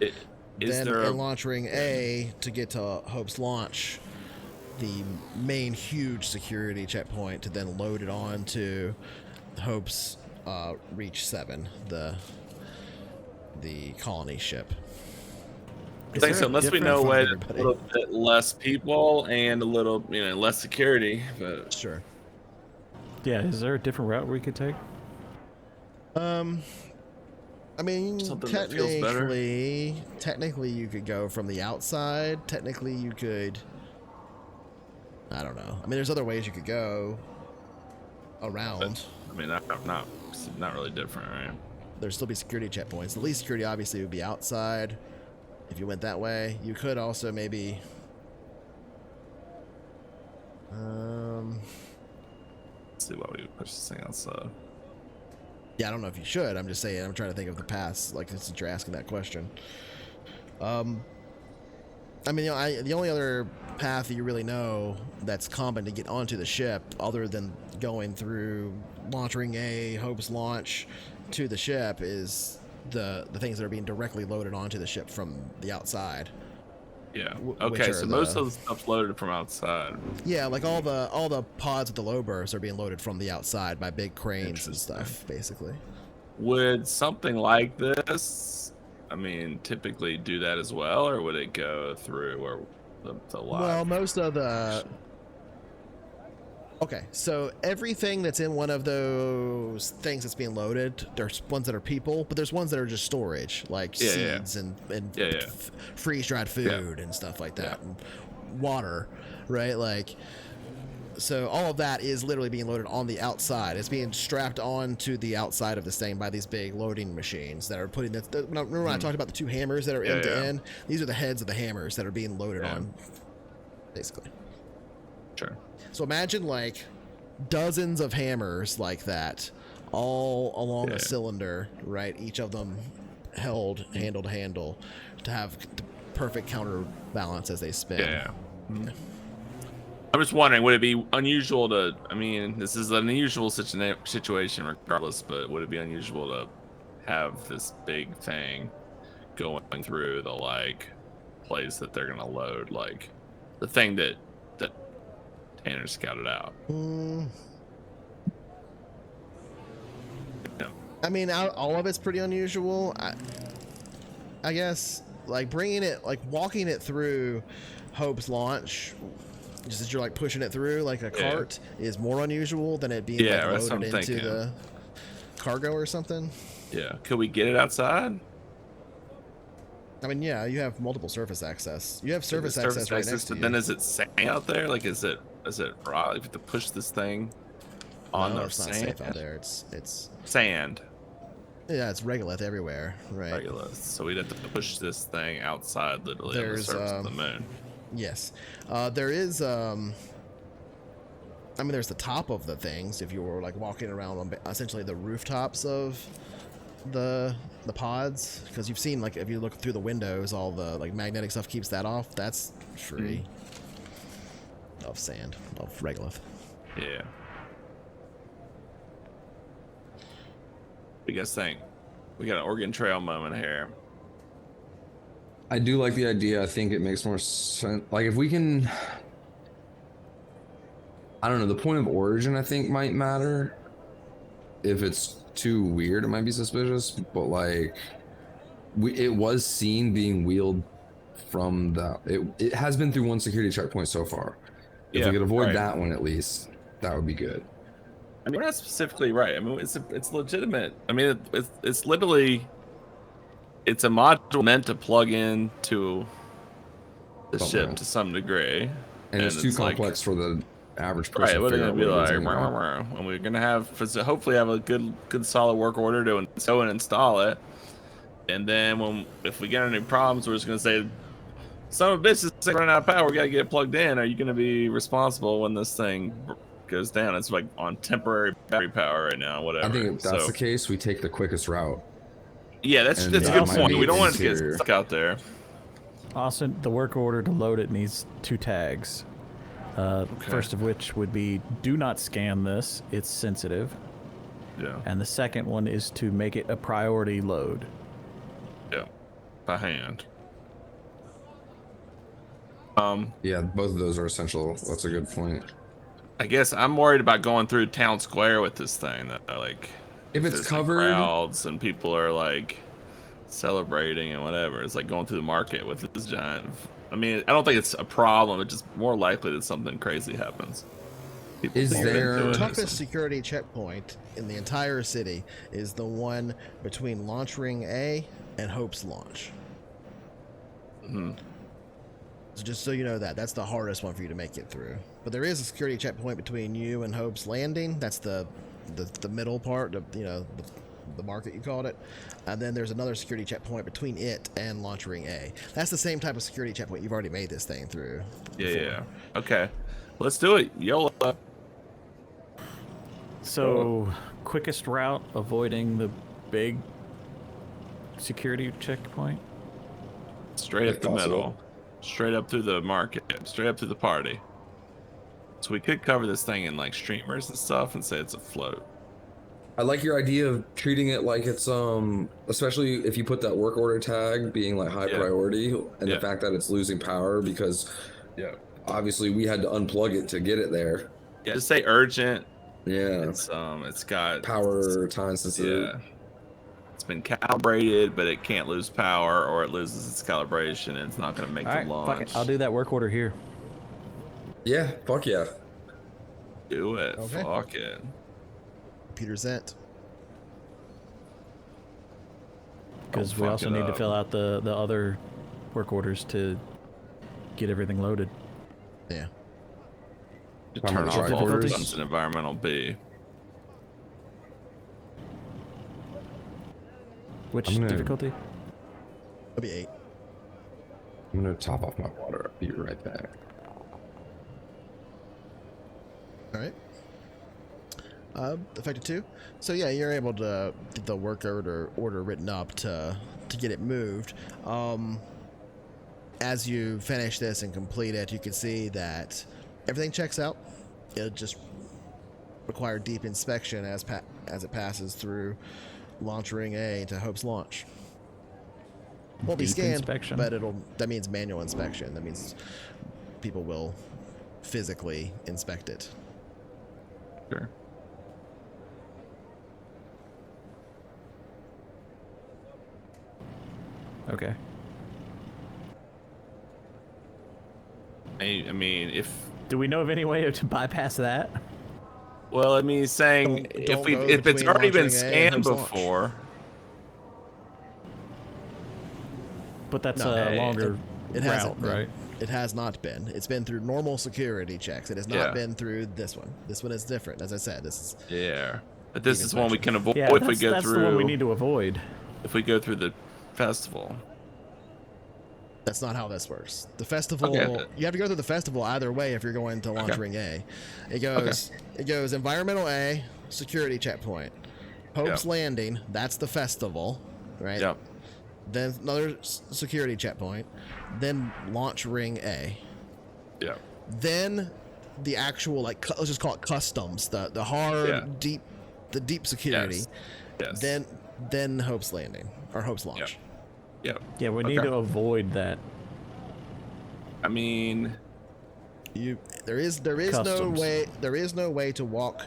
Then in launch Ring A to get to Hope's Launch, the main huge security checkpoint to then load it on to Hope's Reach 7, the colony ship. I think so. Unless we know a little bit less people and a little, less security. But sure. Yeah, is there a different route we could take? I mean, Something that feels better. technically you could go from the outside. Technically you could, I don't know. I mean, there's other ways you could go around. But, I mean, not really different, right? There'd still be security checkpoints. The least security obviously would be outside. If you went that way, you could also maybe Let's see why we would push this thing outside. yeah, I don't know if you should. I'm just saying, I'm trying to think of the paths, like, since you're asking that question. I mean, the only other path that you really know that's common to get onto the ship, other than going through launching a Hope's Launch to the ship, is the things that are being directly loaded onto the ship from the outside. Yeah. Okay, so most of the stuff's loaded from outside. Yeah, like all the pods with the low bursts are being loaded from the outside by big cranes and stuff, basically. Would something like this, I mean, typically do that as well, or would it go through or the live? Well, most of the... Okay, so everything that's in one of those things that's being loaded, there's ones that are people, but there's ones that are just storage, like seeds and freeze-dried food and stuff like that, and water, right? Like, so all of that is literally being loaded on the outside. It's being strapped onto the outside of this thing by these big loading machines that are putting... Remember when I talked about the 2 hammers that are end to end? These are the heads of the hammers that are being loaded on, basically. Sure. So imagine like dozens of hammers like that, all along a cylinder, right? Each of them held handle to handle to have the perfect counterbalance as they spin. Yeah. I'm just wondering, would it be unusual to? I mean, this is an unusual situation, regardless. But would it be unusual to have this big thing going through the place that they're gonna load, like the thing that Tanner scouted out? I mean, all of it's pretty unusual. I guess, like walking it through Hope's Launch, just as you're like pushing it through like a cart, is more unusual than it being loaded into the cargo or something. Yeah. Could we get it outside? I mean, yeah, you have multiple surface access. You have surface access right next to you. Then is it sand out there? Like, is it raw? You have to push this thing on the it's sand. not safe out there. It's sand. Yeah, it's regolith everywhere, right? Regolith. So we'd have to push this thing outside, literally, on the surface of the moon. Yes, there is. I mean, there's the top of the things. If you were like walking around on essentially the rooftops of the pods, because you've seen, like, if you look through the windows, all the like magnetic stuff keeps that off. That's free of sand, of regolith. Yeah. What do you guys think? We got an Oregon Trail moment here. I do like the idea. I think it makes more sense. Like, if we can, I don't know, the point of origin I think might matter. If it's too weird, it might be suspicious, but like, it was seen being wheeled from it has been through one security checkpoint so far. If we could avoid that one, at least, that would be good. I mean, we're not specifically right. I mean, it's legitimate. I mean, it's literally, it's a module meant to plug in to the ship to some degree, and it's too complex for the average person. Right, we're gonna be like, and we're gonna hopefully have a good solid work order to install it, and then if we get any problems, we're just gonna say, some of bitches running out of power, we gotta get it plugged in. Are you gonna be responsible when this thing goes down. It's like on temporary battery power right now, whatever. I think if that's So, the case, we take the quickest route. yeah, that's And a it good might point. be We don't want it to interior. get stuck out there. Austin, the work order to load it needs 2 tags. First of which would be, do not scan this, it's sensitive. Yeah. And the second one is to make it a priority load. Yeah. By hand. Yeah, both of those are essential. That's a good point. I guess I'm worried about going through town square with this thing. That like, If it's there's, like, covered, crowds and people are like celebrating and whatever. It's like going through the market with this giant. I mean, I don't think it's a problem. It's just more likely that something crazy happens. People Is see it there- into it. Toughest security checkpoint in the entire city is the one between Launch Ring A and Hope's Launch. So just so you know that's the hardest one for you to make it through. But there is a security checkpoint between you and Hope's Landing. That's the middle part of, the market you called it. And then there's another security checkpoint between it and Launch Ring A. That's the same type of security checkpoint you've already made this thing through. Yeah. Okay. Let's do it. YOLO. So, quickest route avoiding the big security checkpoint? Straight up If the possible. middle. Straight up through the market. Straight up through the party. So we could cover this thing in like streamers and stuff and say it's a float. I like your idea of treating it like it's especially if you put that work order tag being like high Yeah. priority, and Yeah. the fact that it's losing power because obviously we had to unplug it to get it there. Yeah, just say urgent. Yeah, It's got power time sensitive. Yeah. It's been calibrated, but it can't lose power or it loses its calibration and it's not going to make All the right, fuck launch. it. I'll do that work order here. Yeah, fuck yeah. Do it. Okay. Fuck it. Peter Zent. Because Don't we fuck also it need to up. fill out the other work orders to get everything loaded. Yeah. To How turn much off all difficulty? systems in environmental B. Which I'm gonna- difficulty? It'll be 8. I'm gonna top off my water. I'll be right back. All right. Effective 2. So yeah, you're able to get the work order written up to get it moved. As you finish this and complete it, you can see that everything checks out. It'll just require deep inspection as it passes through Launch Ring A to Hope's Launch. Won't be Deep scanned, inspection? but that means manual inspection. That means people will physically inspect it. Sure. Okay. I mean, if Do we know of any way to bypass that? well, I mean, saying Don't if go it's between already been launching A and scanned Hope's launch. before, But that's No, a hey, longer It route, hasn't been. right? It has not been. It's been through normal security checks. It has not Yeah. been through this one. This one is different. As I said, this is yeah. But this Deep is one we can avoid Yeah, if we that's, go that's through. the one we need to avoid. If we go through the festival. that's not how this works. The festival Okay. you have to go through the festival either way if you're going to Launch Okay. Ring A. It goes environmental A, security checkpoint. Hope's Yeah. Landing, that's the festival, right? Yep. Then another security checkpoint. Then Launch Ring A. Yeah. Then the actual let's just call it customs, the hard Yeah. deep security. Yes. Then Hope's Landing or Hope's Launch. Yep. Yeah, we need Okay. to avoid that. I mean, There is Customs. no way to walk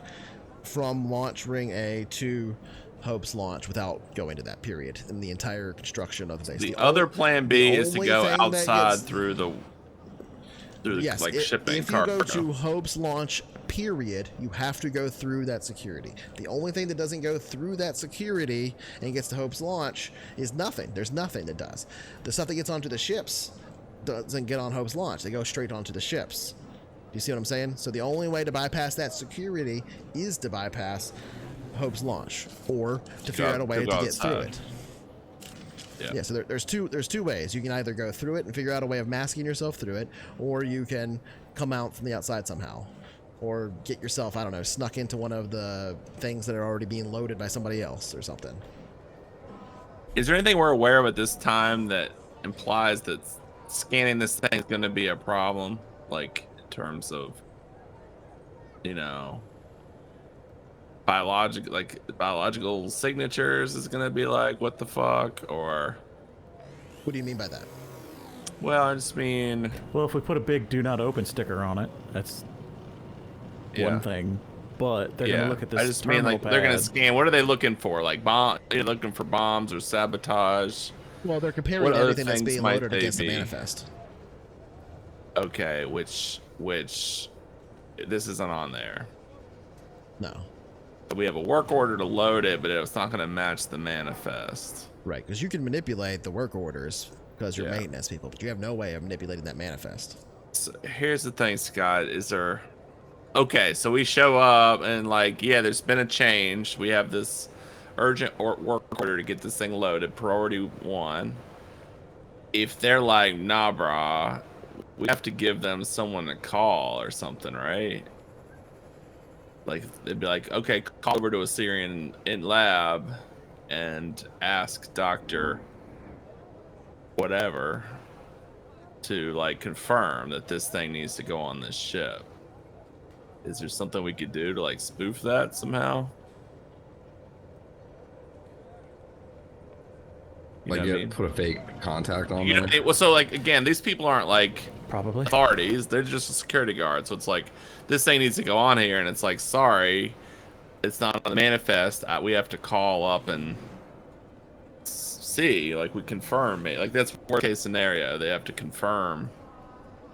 from Launch Ring A to Hope's Launch without going to that period in the entire construction of the base. the other plan B is to only go thing that outside gets- through the Yes, like if shipping you cargo. go to Hope's Launch period, you have to go through that security. The only thing that doesn't go through that security and gets to Hope's Launch is nothing. There's nothing that does. The stuff that gets onto the ships doesn't get on Hope's Launch. They go straight onto the ships. Do you see what I'm saying? So the only way to bypass that security is to bypass Hope's Launch, or to figure out a way to go get through outside. it. Yeah. Yeah, so there's two ways. You can either go through it and figure out a way of masking yourself through it, or you can come out from the outside somehow. Or get yourself, I don't know, snuck into one of the things that are already being loaded by somebody else or something. Is there anything we're aware of at this time that implies that scanning this thing is going to be a problem? Like, in terms of, you know, biological signatures is going to be like, what the fuck? Or... What do you mean by that? Well, I just mean... Well, if we put a big "Do Not Open" sticker on it, that's one thing. But they're gonna look at this. I just mean like they're gonna scan. What are they looking for? Like bomb? They're looking for bombs or sabotage. Well, they're comparing What everything other that's being things might loaded they against the be? manifest. Okay, which this isn't on there. No. We have a work order to load it, but it's not gonna match the manifest. Right, because you can manipulate the work orders because you're maintenance people, but you have no way of manipulating that manifest. So here's the thing, Scott. Is there... Okay, so we show up and like, yeah, there's been a change. We have this urgent work order to get this thing loaded, priority 1. If they're like, nah, brah, we have to give them someone to call or something, right? Like, they'd be like, okay, call over to a Syrian in lab and ask Dr. whatever to like confirm that this thing needs to go on this ship. Is there something we could do to like spoof that somehow? Put a fake contact on there. Well, so like again, these people aren't like probably authorities; they're just a security guard. So it's like this thing needs to go on here, and it's like, sorry, it's not on the manifest. We have to call up and see, like we confirm it. Like that's worst case scenario. They have to confirm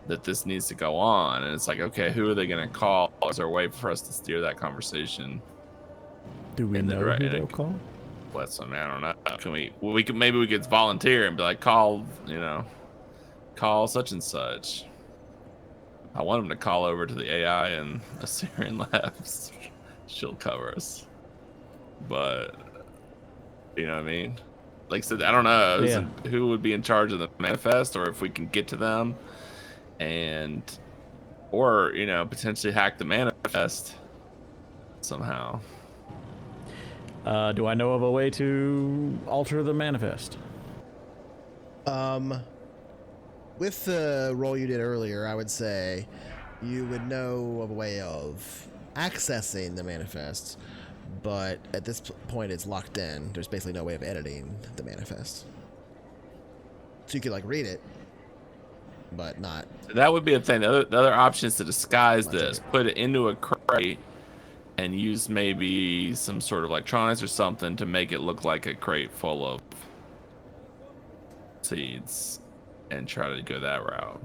that this needs to go on, and it's like, okay, who are they going to call? Is there a way for us to steer that conversation? Do we know who they'll call? Bless them, I don't know. Can maybe we could volunteer and be like, call such and such. I want them to call over to the AI and Assyrian Labs. She'll cover us, but you know what I mean? Like I said, I don't know who would be in charge of the manifest, or if we can get to them or you know, potentially hack the manifest somehow. Do I know of a way to alter the manifest? With the role you did earlier, I would say you would know of a way of accessing the manifest, but at this point it's locked in. There's basically no way of editing the manifest. So you could like read it, but not. That would be a thing. The other option is to disguise this, put it into a crate, and use maybe some sort of electronics or something to make it look like a crate full of seeds, and try to go that route.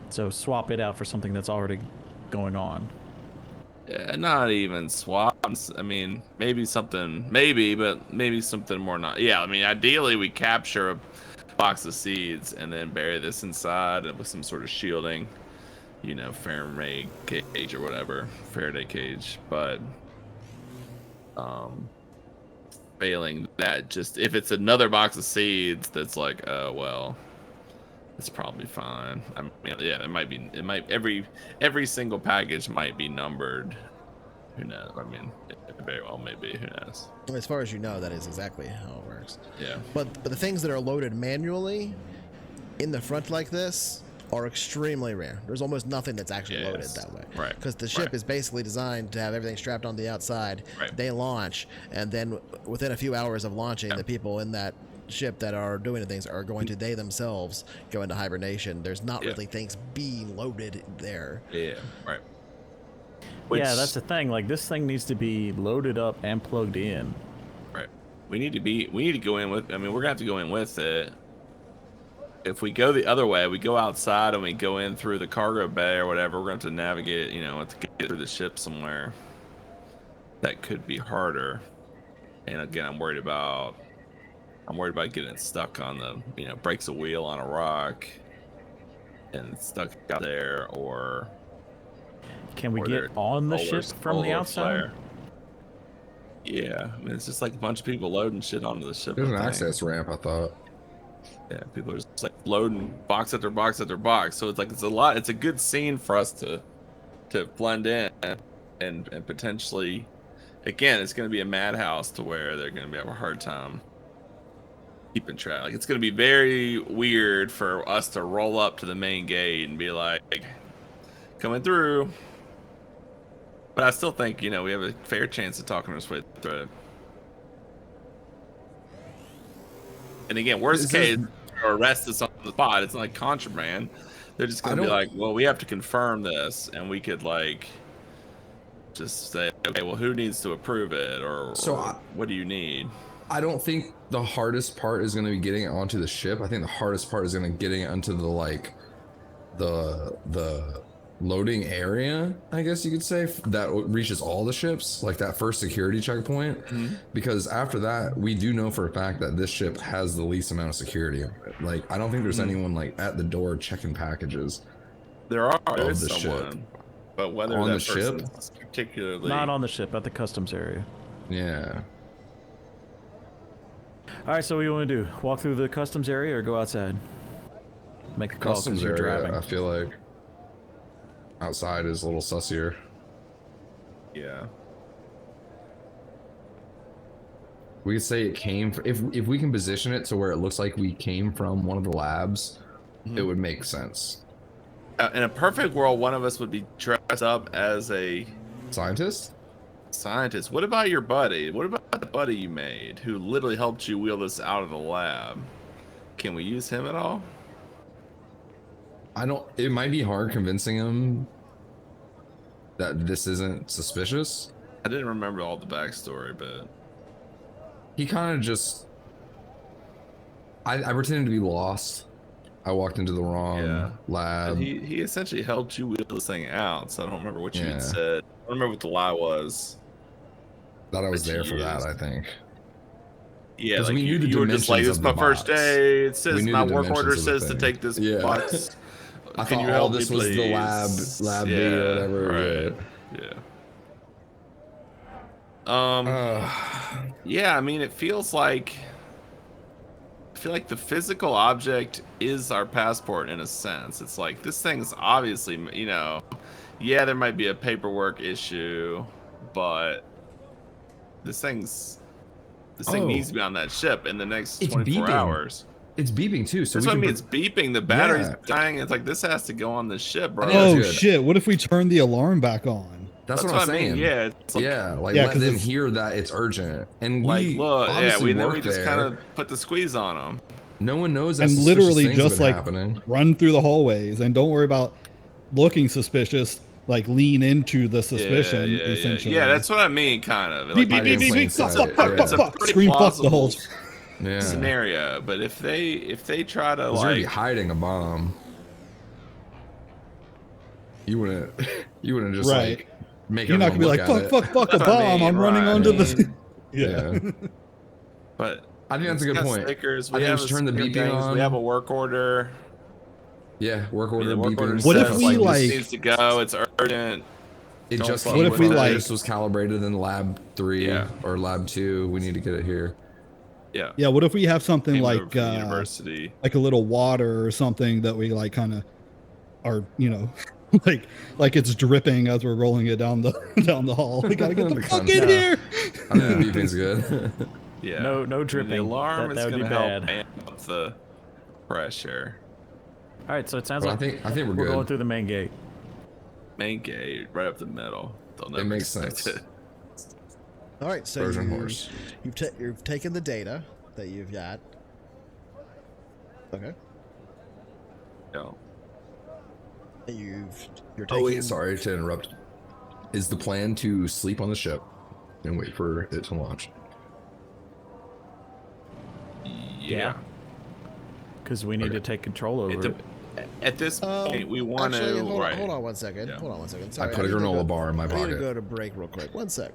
So swap it out for something that's already going on. Yeah, not even swaps. I mean, maybe something more not. Yeah, I mean, ideally we capture a box of seeds and then bury this inside with some sort of shielding, you know, Faraday cage or whatever, Faraday cage. But failing that, just if it's another box of seeds that's like, oh well, it's probably fine. I mean, yeah, every single package might be numbered. Who knows? I mean, it very well may be. Who knows? As far as you know, that is exactly how it works. Yeah. But the things that are loaded manually in the front like this are extremely rare. There's almost nothing that's actually loaded that way. Right. Because the ship is basically designed to have everything strapped on the outside. Right. They launch, and then within a few hours of launching, the people in that ship that are doing the things are going to they themselves go into hibernation. There's not really things being loaded there. Yeah. Right. Yeah, that's the thing. Like, this thing needs to be loaded up and plugged in. Right. We need to go in with. I mean, we're gonna have to go in with it. If we go the other way, we go outside and we go in through the cargo bay or whatever. We're going to have to navigate. You know, have to get through the ship somewhere. That could be harder. And again, I'm worried about getting stuck on the, you know, breaks a wheel on a rock and stuck out there, or can we get on the ship from the outside? Flare. Yeah, I mean, it's just like a bunch of people loading shit onto the ship. There's an access ramp, I thought. Yeah, people are just like loading box after box after box. So it's like it's a good scene for us to to blend in and potentially, again, it's going to be a madhouse to where they're going to have a hard time keeping track. Like, it's going to be very weird for us to roll up to the main gate and be like, coming through. But I still think, we have a fair chance of talking our way through it. And again, worst case, arrest us on the spot. It's not like contraband. They're just going to be like, well, we have to confirm this, and we could just say, okay, well, who needs to approve it, or what do you need? I don't think the hardest part is going to be getting it onto the ship. I think the hardest part is going to getting it onto the loading area, I guess you could say, that reaches all the ships, like that first security checkpoint. Because after that, we do know for a fact that this ship has the least amount of security on it. Like, I don't think there's anyone at the door checking packages. There is someone, ship. But whether on that the ship, is particularly not on the ship, at the customs area. Yeah. All right, so what do you want to do? Walk through the customs area or go outside? Make a call because you're driving. I feel like outside is a little sussier. Yeah. We could say it came if we can position it to where it looks like we came from one of the labs, it would make sense. In a perfect world, one of us would be dressed up as a scientist. What about your buddy? What about the buddy you made who literally helped you wheel this out of the lab? Can we use him at all? It might be hard convincing him that this isn't suspicious. I didn't remember all the backstory, but he kind of just... I pretended to be lost. I walked into the wrong lab. And he essentially helped you wheel this thing out, so I don't remember what you had said. I don't remember what the lie was. Thought I was there for that, I think. Yeah, like you were just like, this is my first day. It says my work order says to take this box. I thought all this was the lab B or whatever. Right. Yeah, I mean, it feels like... I feel like the physical object is our passport in a sense. It's like, this thing's obviously, there might be a paperwork issue, but this thing needs to be on that ship in the next 24 hours. It's beeping too. So that's what I mean. It's beeping. The battery's dying. It's like, this has to go on the ship, bro. Oh shit! What if we turn the alarm back on? That's what I'm saying. Yeah. Let them hear that it's urgent. And we just kind of put the squeeze on them. No one knows that. And literally just happening. Run through the hallways and don't worry about looking suspicious. Like, lean into the suspicion, essentially. Yeah, that's what I mean, kind of. Beep, beep, beep, beep, beep, fuck. Scream fuck the whole scenario. But if they try to already hiding a bomb, you wouldn't just make. You're not gonna be like fuck a bomb. I'm running onto the. Yeah. But I think that's a good point. Stickers. We have to turn the beeping on. We have a work order. Yeah, work order. Beeping. What if we this needs to go? It's urgent. It just what if we this was calibrated in lab 3 or lab 2? We need to get it here. Yeah. Yeah. What if we have something like university, like a little water or something that we kind of are, like it's dripping as we're rolling it down the hall. We gotta get the fuck in here. I think the beeping's good. Yeah. No dripping. The alarm that is would gonna be help bad. amp up the pressure. All right, so it sounds like I think we're going through the main gate. Main gate, right up the middle. It makes sense. All right, so you've taken the data that you've got. Okay. Yeah. You're taking. Oh wait, sorry to interrupt. Is the plan to sleep on the ship and wait for it to launch? Yeah. Because we need to take control over it. At this point, we want to. Hold on one second. Yeah. Hold on one second. Sorry, I put a granola bar in my pocket. I need to go to break real quick. One sec.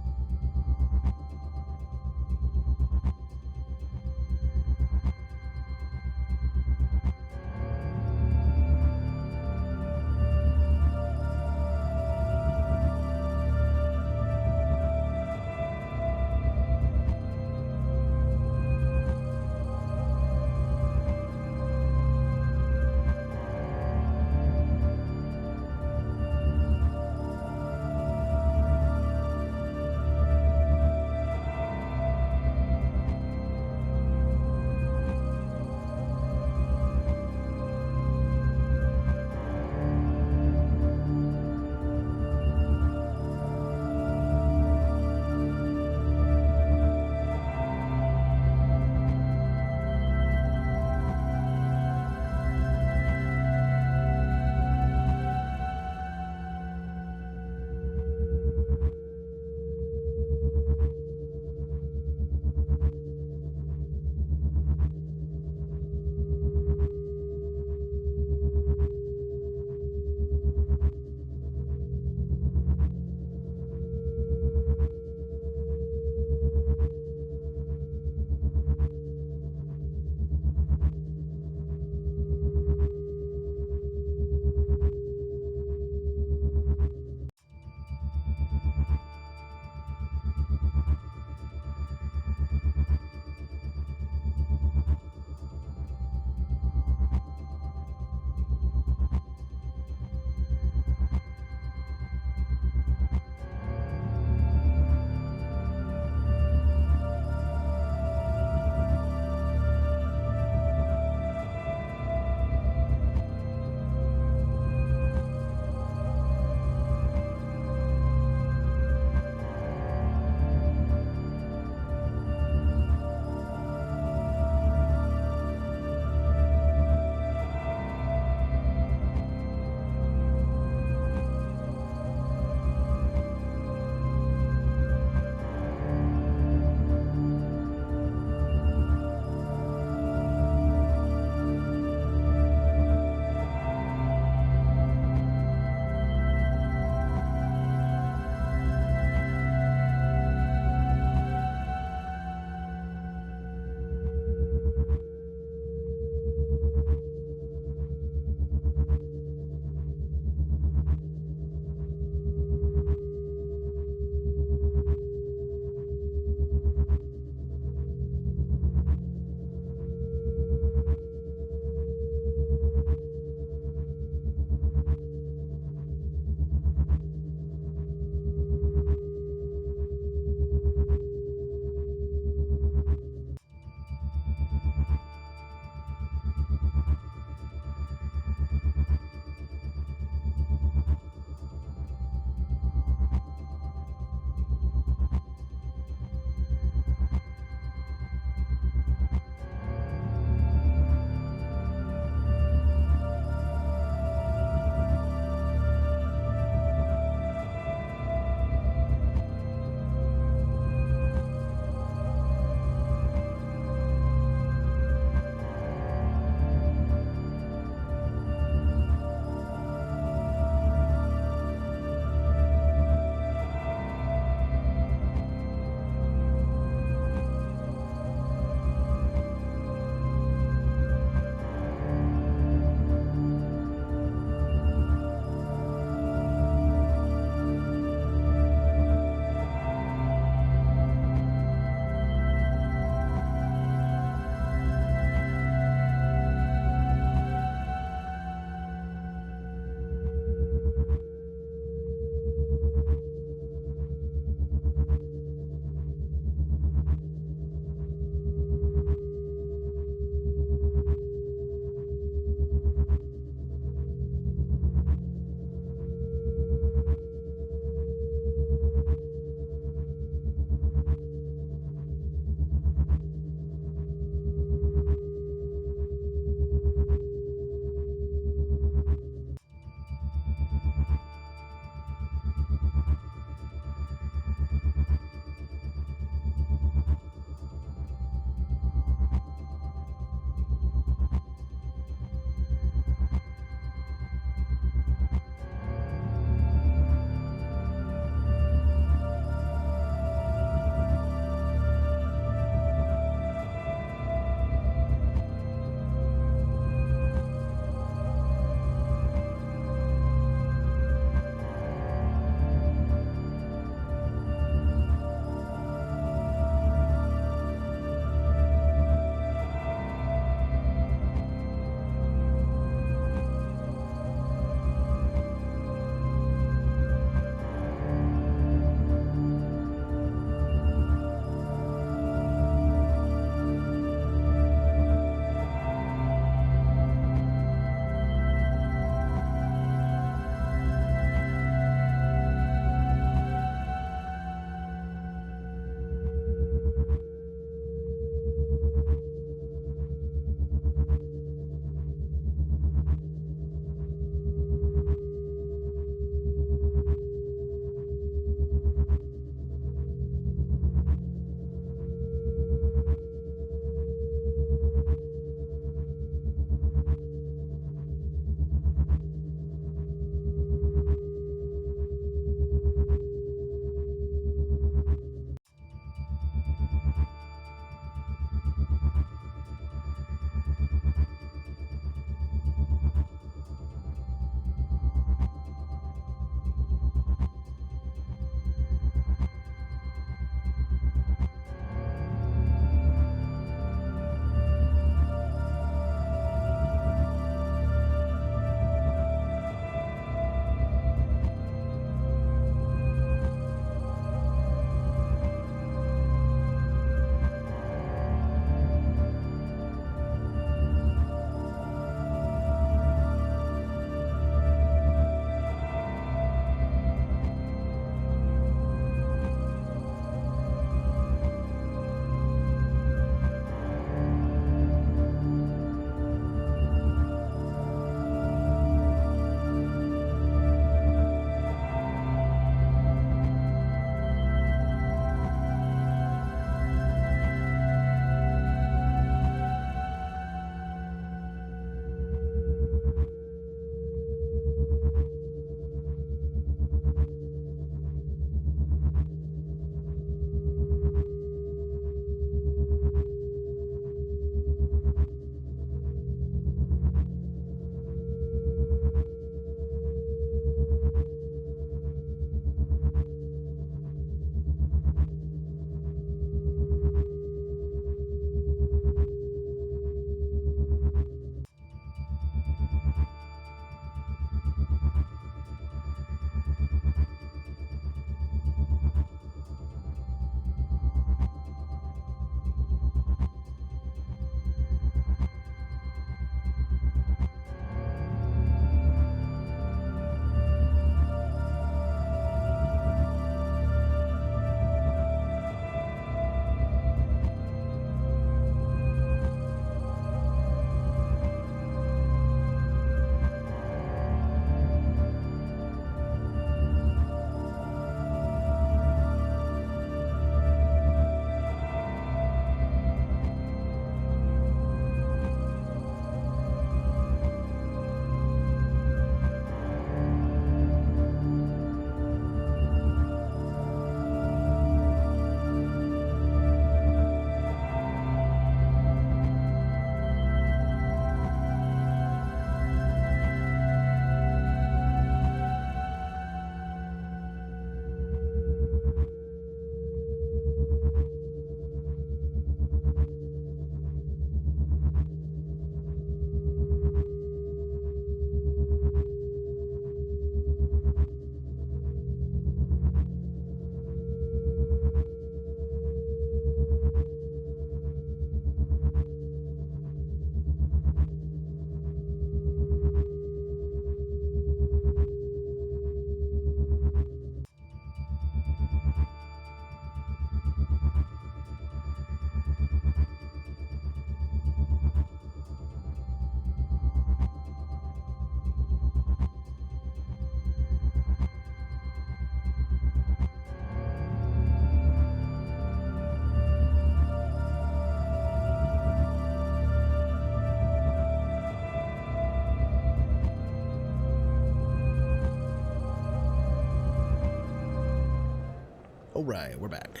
All right, we're back.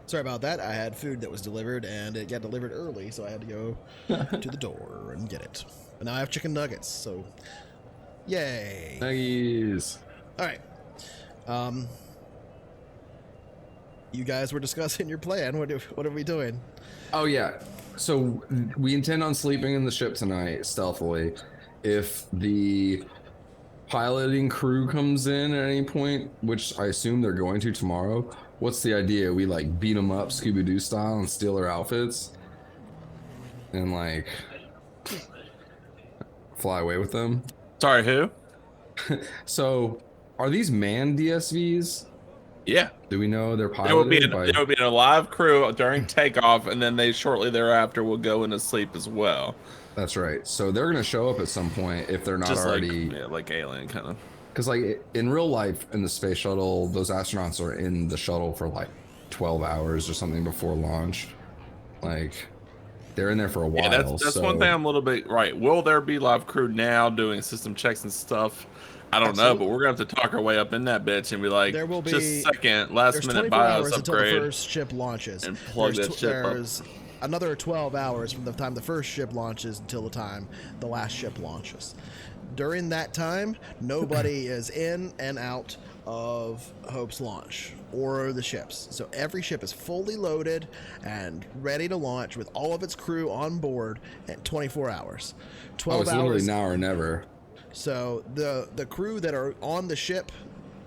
Sorry about that. I had food that was delivered, and it got delivered early, so I had to go to the door and get it. But now I have chicken nuggets, so yay! Nice. All right. You guys were discussing your plan. What are we doing? Oh yeah. So we intend on sleeping in the ship tonight stealthily. If the piloting crew comes in at any point, which I assume they're going to tomorrow, what's the idea? We like beat them up Scooby-Doo style and steal their outfits and like fly away with them? Sorry, who? So are these manned DSVs? Yeah. Do we know they're There would piloted be an alive crew during takeoff, and then they shortly thereafter will go into sleep as well. That's right. So they're gonna show up at some point if they're not Just already like Alien kind of. Because like in real life in the space shuttle, those astronauts are in the shuttle for like 12 hours or something before launch. Like they're in there for a while. Yeah, that's so... one thing I'm a little bit right. Will there be live crew now doing system checks and stuff? I don't know, but we're gonna have to talk our way up in that bitch and be like, there will be, just a second, last minute 24 hours BIOS until the upgrade first ship launches, and plug that ship up. There's another 12 hours from the time the first ship launches until the time the last ship launches. During that time, nobody is in and out of Hope's launch or the ships. So every ship is fully loaded and ready to launch with all of its crew on board at 24 hours. 12 it's hours. literally now or never. So the crew that are on the ship,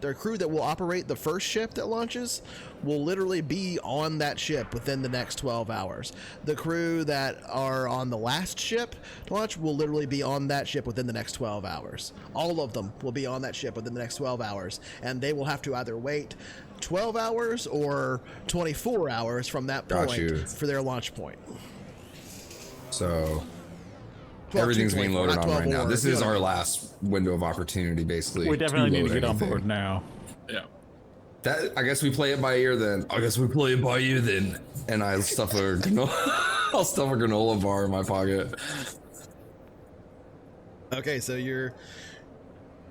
the crew that will operate the first ship that launches, will literally be on that ship within the next 12 hours. The crew that are on the last ship to launch will literally be on that ship within the next 12 hours. All of them will be on that ship within the next 12 hours, and they will have to either wait 12 hours or 24 hours from that point for their launch point. So everything's being loaded on right now. This is our last window of opportunity, basically. We definitely need to get on board now. Yeah. That, I guess we play it by ear then. I guess we play it by ear then. And I stuff a granola, I'll stuff a granola bar in my pocket. Okay, so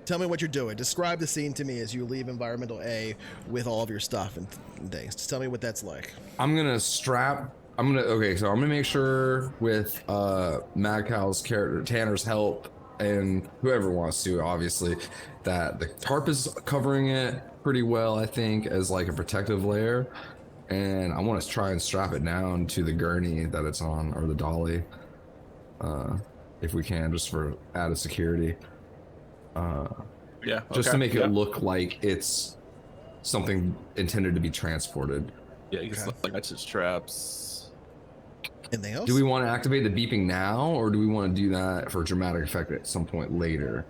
tell me what you're doing. Describe the scene to me as you leave Environmental A with all of your stuff and things. Just tell me what that's like. Okay, so I'm gonna make sure with Mad Cow's character Tanner's help and whoever wants to, obviously, that the tarp is covering it pretty well, I think, as like a protective layer. And I want to try and strap it down to the gurney that it's on, or the dolly, if we can, just for added security. Just to make it look like it's something intended to be transported. Yeah, you can like its traps. Anything else? Do we want to activate the beeping now, or do we want to do that for dramatic effect at some point later?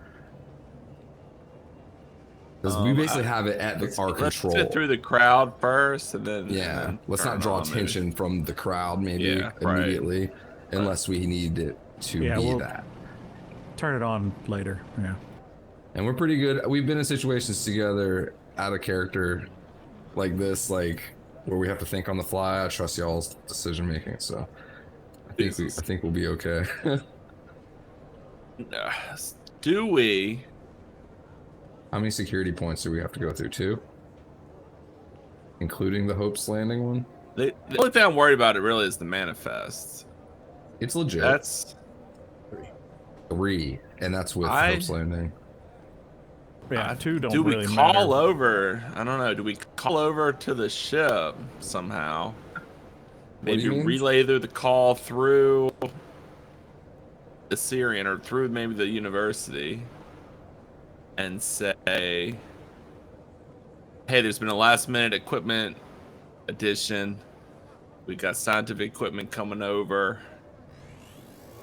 Because we basically have it at our control. Let's get through the crowd first, and then let's not draw attention from the crowd immediately, unless we need it to be that. Turn it on later. Yeah. And we're pretty good. We've been in situations together out of character like this, like where we have to think on the fly. I trust y'all's decision making, so I think we'll be okay. Do we? How many security points do we have to go through? 2? Including the Hope's Landing one? The only thing I'm worried about it really is the manifest. It's legit. That's 3, and that's with Hope's Landing. Yeah, 2 don't do we really call matter. over? I don't know. Do we call over to the ship somehow? Maybe relay the call through the Syrian or through maybe the university and say, hey, there's been a last minute equipment addition. We got scientific equipment coming over.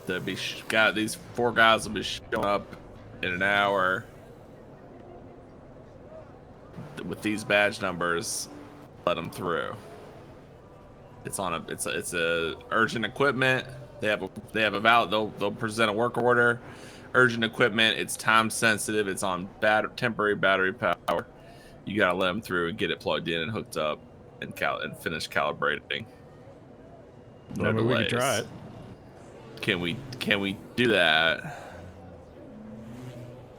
These 4 guys will be showing up in an hour with these badge numbers. Let them through. It's a urgent equipment. They have a valid. They'll present a work order. Urgent equipment. It's time sensitive. It's on temporary battery power. You gotta let them through and get it plugged in and hooked up and finish calibrating. No delays. We could try it. Can we do that?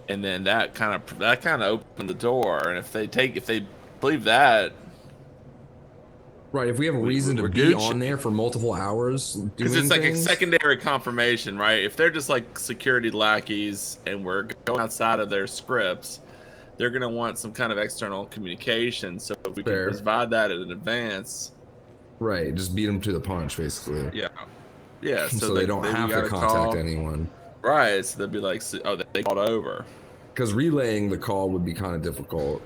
And then that kind of opened the door. And if they believe that, Right, if we have a reason to we're be Gucci. on there for multiple hours Because doing it's like things, a secondary confirmation, right? If they're just like security lackeys and we're going outside of their scripts, they're going to want some kind of external communication. So if we can provide that in advance. Right, just beat them to the punch, basically. Yeah. Yeah, So they don't have to contact anyone. Right, so they'd be like, oh, they called over. Because relaying the call would be kind of difficult.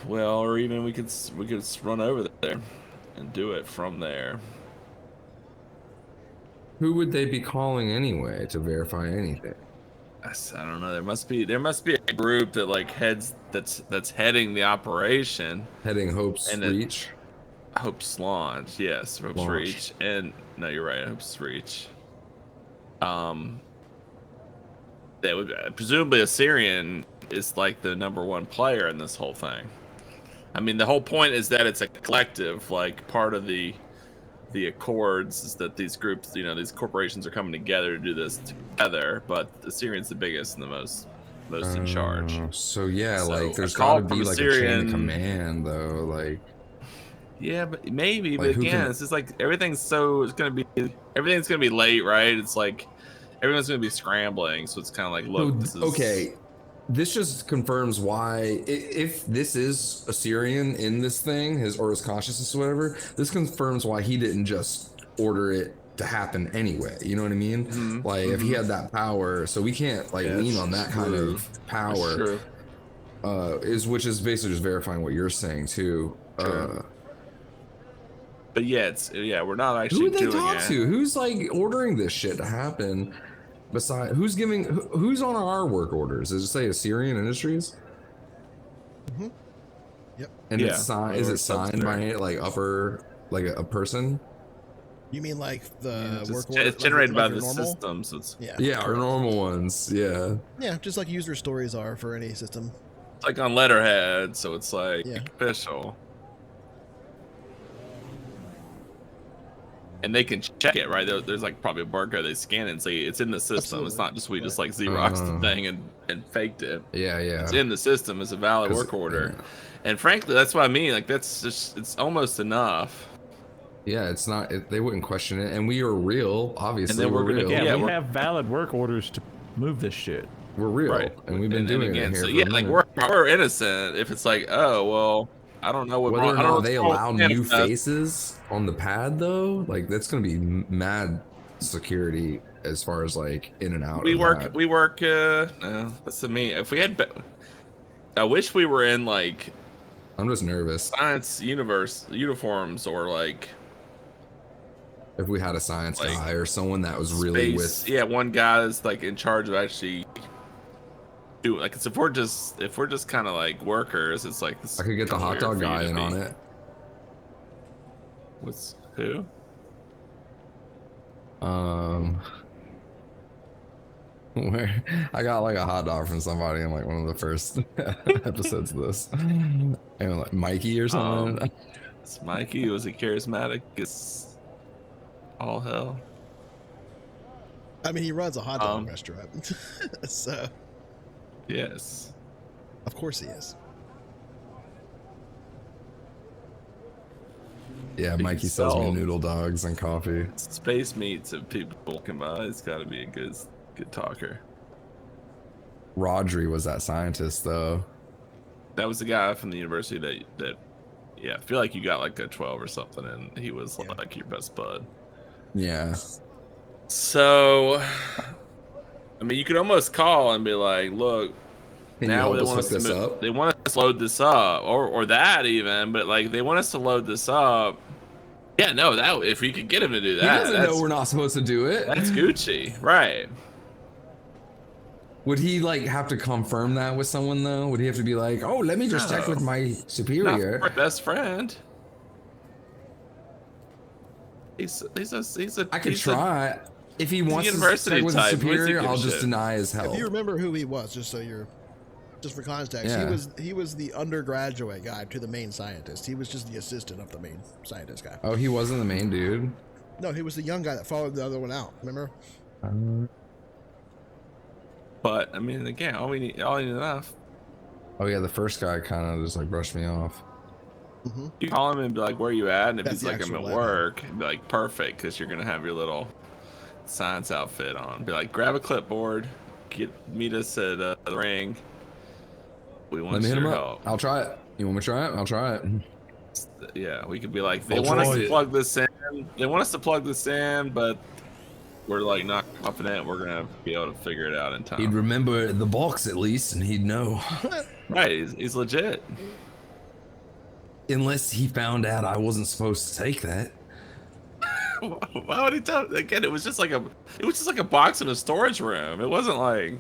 Well, or even we could run over there and do it from there. Who would they be calling anyway to verify anything? I don't know. There must be a group that like that's heading the operation. Heading Hope's Reach. Hope's Launch, yes, Hope's Reach, and no, you're right, Hope's Reach. That would presumably a Syrian is like the #1 player in this whole thing. I mean, the whole point is that it's a collective, like part of the accords is that these groups, these corporations are coming together to do this together, but the Syrian's the biggest and the most in charge. So like there's got to be like a chain of command though, like. Yeah, but maybe, like, but again, it's just like everything's gonna be late, right? It's like everyone's gonna be scrambling, so it's kind of like, look, this is okay. This just confirms why, if this is a Syrian in this thing, his consciousness or whatever, this confirms why he didn't just order it to happen anyway. You know what I mean? Mm-hmm. Like if he had that power, so we can't like lean on that kind of power. Which is basically just verifying what you're saying too. But we're not actually doing it. Who would they talk to? Who's like ordering this shit to happen? Besides, who's on our work orders? Does it say Assyrian Industries? Mm-hmm. Yep. And is it signed by like a person? You mean like the work order? It's generated by the system, so it's our normal ones. Yeah, just like user stories are for any system. It's like on letterhead, so it's like official. And they can check it, right? There's like probably a barcode they scan it and say it's in the system. Absolutely. It's not just we just like Xeroxed the thing and faked it. Yeah. It's in the system. It's a valid work order. And frankly, that's what I mean. Like that's just, it's almost enough. Yeah, it's not. They wouldn't question it, and we are real. Obviously, and then we're real. Yeah, we have valid work orders to move this shit. We're real, right? And we've been doing it here. So like we're innocent. If it's like, oh well. I don't know whether or not they allow new faces on the pad though. Like that's gonna be mad security as far as like in and out. We work. No, that's the me. If we had, I wish we were in like. I'm just nervous. Science uniforms or like. If we had a science guy or someone that was really with. Yeah, one guy that's like in charge of actually. Like if we're just kind of like workers, it's like this. I could get the hot dog guy in on it. What's who? Where I got like a hot dog from somebody in like one of the first episodes of this, and like Mikey or something. It's Mikey. Was it charismatic? It's all hell. I mean, he runs a hot dog restaurant, so. Yes. Of course he is. Yeah, Mikey sells me noodle dogs and coffee. Space meats if people can buy. It's got to be a good talker. Rodri was that scientist though. That was the guy from the university that I feel like you got like a 12 or something and he was like your best bud. Yeah. So I mean, you could almost call and be like, "Look, now they want us to load this up, or that even, but like they want us to load this up." Yeah, no, that if we could get him to do that, he doesn't know we're not supposed to do it. That's Gucci, right? Would he like have to confirm that with someone though? Would he have to be like, "Oh, let me just check with my superior"? Not my best friend. He's a. I could try. If he wants to check with his superior, I'll just deny his help. If you remember who he was, just for context, he was the undergraduate guy to the main scientist. He was just the assistant of the main scientist guy. Oh, he wasn't the main dude? No, he was the young guy that followed the other one out. Remember? But I mean, again, all we need enough. Oh yeah, the first guy kind of just like brushed me off. You call him and be like, "Where you at?" And if That's he's the like, "I'm at actual lab. work," be like, "Perfect," because you're gonna have your little science outfit on. Be like, "Grab a clipboard, meet us at the ring. We Let want me hit your him help." up. I'll try it. You want me to try it? I'll try it. Yeah, we could be like, they I'll want us try to it. plug this in. They want us to plug this in, but we're like not confident we're gonna be able to figure it out in time. He'd remember the box at least, and he'd know. Right, he's legit. Unless he found out I wasn't supposed to take that. Why would he tell? Again, it was just like a box in a storage room. It wasn't like.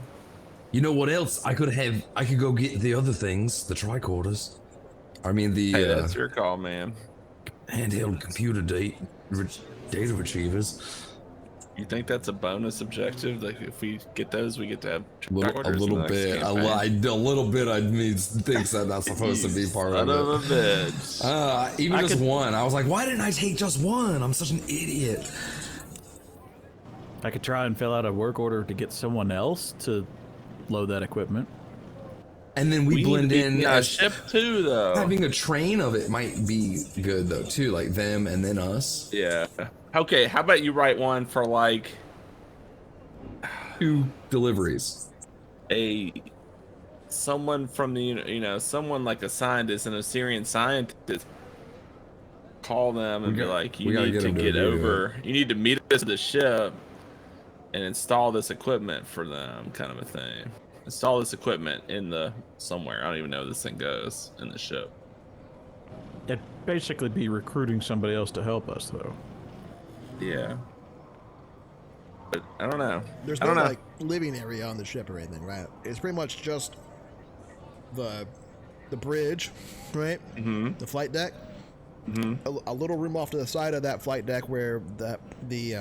You know what else? I could go get the other things, the tricorders. I mean the Hey, that's your call, man. handheld computer data retrievers. You think that's a bonus objective? Like if we get those, we get to have A little bit. A little bit. I mean, thinks that that's supposed to be part Son of of it. a bitch. Even just one. I was like, why didn't I take just one? I'm such an idiot. I could try and fill out a work order to get someone else to load that equipment. And then we blend in. Yeah, ship too, though. Having a train of it might be good though too, like them and then us. Yeah. Okay. How about you write one for like 2 deliveries. Someone from the someone like a scientist, an Assyrian scientist. Call them and be like, you need to get over. You need to meet us at the ship and install this equipment for them, kind of a thing. Install this equipment in somewhere. I don't even know where this thing goes in the ship. It'd basically be recruiting somebody else to help us, though. Yeah. But I don't know. There's no like living area on the ship or anything, right? It's pretty much just the bridge, right? Mm-hmm. The flight deck. Mm-hmm. A little room off to the side of that flight deck where the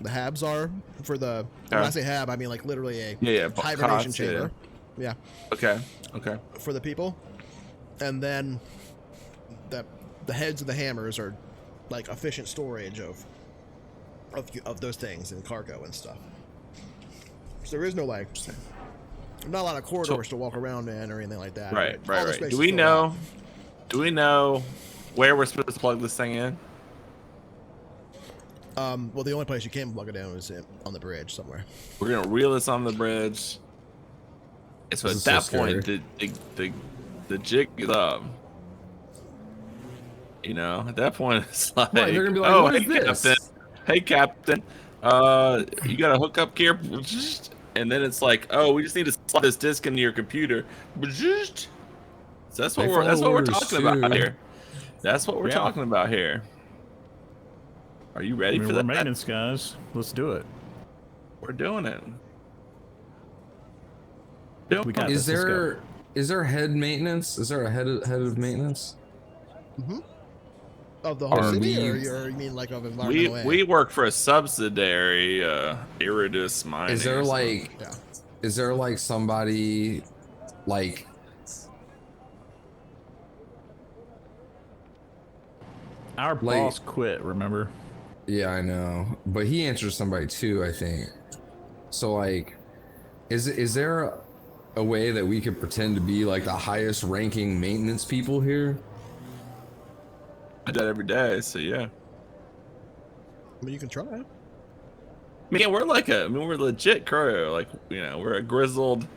habs are for the. When I say hab, I mean like literally a hibernation chamber. Yeah. Okay. For the people, and then the heads of the hammers are like efficient storage of those things and cargo and stuff. So there is no like, not a lot of corridors to walk around in or anything like that. Right. Do we know where we're supposed to plug this thing in? Well, the only place you can plug it in is on the bridge somewhere. We're gonna reel this on the bridge. And so at that point, the jig is up. At that point, it's like, Right, they're gonna be like, what is this? Captain. Hey, Captain. You got a hookup gear? And then it's like, oh, we just need to slot this disc into your computer. So that's what we're talking about here. That's what we're talking about here. Are you ready for we're that? maintenance guys. Let's do it. We're doing it. We got Is this. Let's go. is there head maintenance? Is there a head of maintenance? Mm-hmm. Of the whole city, or you mean like of environmental aid? We work for a subsidiary, Iridus Mining. Is there like somebody like? Our boss quit, remember? Yeah, I know, but he answers somebody too, I think. So like, is there a way that we could pretend to be like the highest ranking maintenance people here? I do that every day, so yeah. I mean, you can try. We're we're a legit crew. Like, we're a grizzled,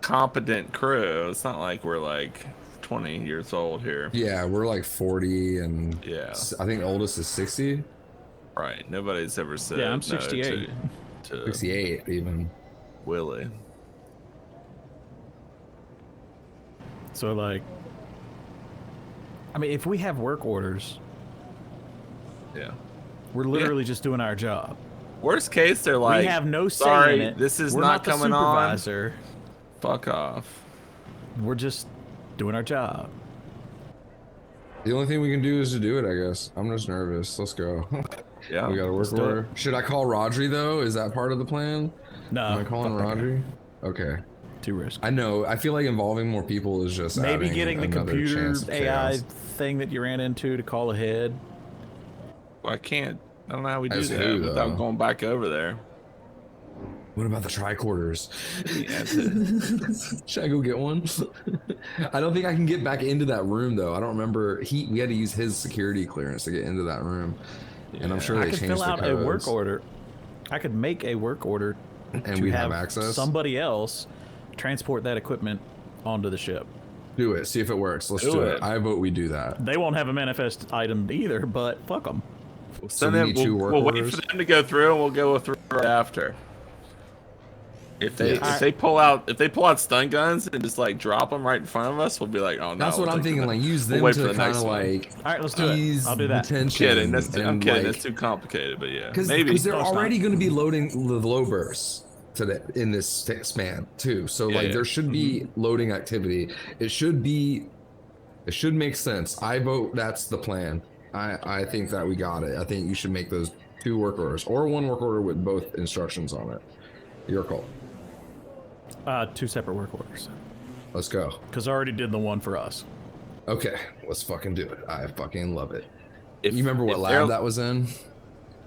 competent crew. It's not like we're like 20 years old here. Yeah, we're like 40, and I think oldest is 60. Right. Nobody's ever said. Yeah, I'm 68. No to 68 even. Willie. So like, I mean, if we have work orders, we're literally just doing our job. Worst case, they're like, we have no say sorry, in it. This is we're not the coming supervisor. on. Fuck off. We're just doing our job. The only thing we can do is to do it, I guess. I'm just nervous. Let's go. Yeah. We got a work order. Should I call Rodri though? Is that part of the plan? No. Am I calling Rodri? Okay. Too risky. I know. I feel like involving more people is just maybe getting the computer chance of AI chaos. thing that you ran into to call ahead. Well, I don't know how we do As that who, without though? going back over there. What about the tricorders? Yeah, Should I go get one? I don't think I can get back into that room though. I don't remember. We had to use his security clearance to get into that room, and I'm sure I they could changed fill the out codes. a work order. I could make a work order And to we have have access. somebody else transport that equipment onto the ship. Do it. See if it works. Let's Do do it. it. I vote we do that. They won't have a manifest item either, but fuck them. So we need two work we'll wait orders? for them to go through, and we'll go through right after. If they Yeah. if they pull out stun guns and just like drop them right in front of us, we'll be like, oh no. That's what we'll I'm take thinking. the- Like use we'll them wait for to the kind next of one. like All right, let's do it. ease I'll do the that. tension. I'm kidding. Like, That's too complicated, but yeah, because maybe. they're No, it's already not. going to be loading the low bursts today in this span too. So Yeah, like yeah. there should be loading activity. It should make sense. I vote that's the plan. I think that we got it. I think you should make those 2 work orders or 1 work order with both instructions on it. Your call. 2 separate work orders. Let's go. Because I already did the one for us. Okay, let's fucking do it. I fucking love it. If- You remember what if lab they're- that was in?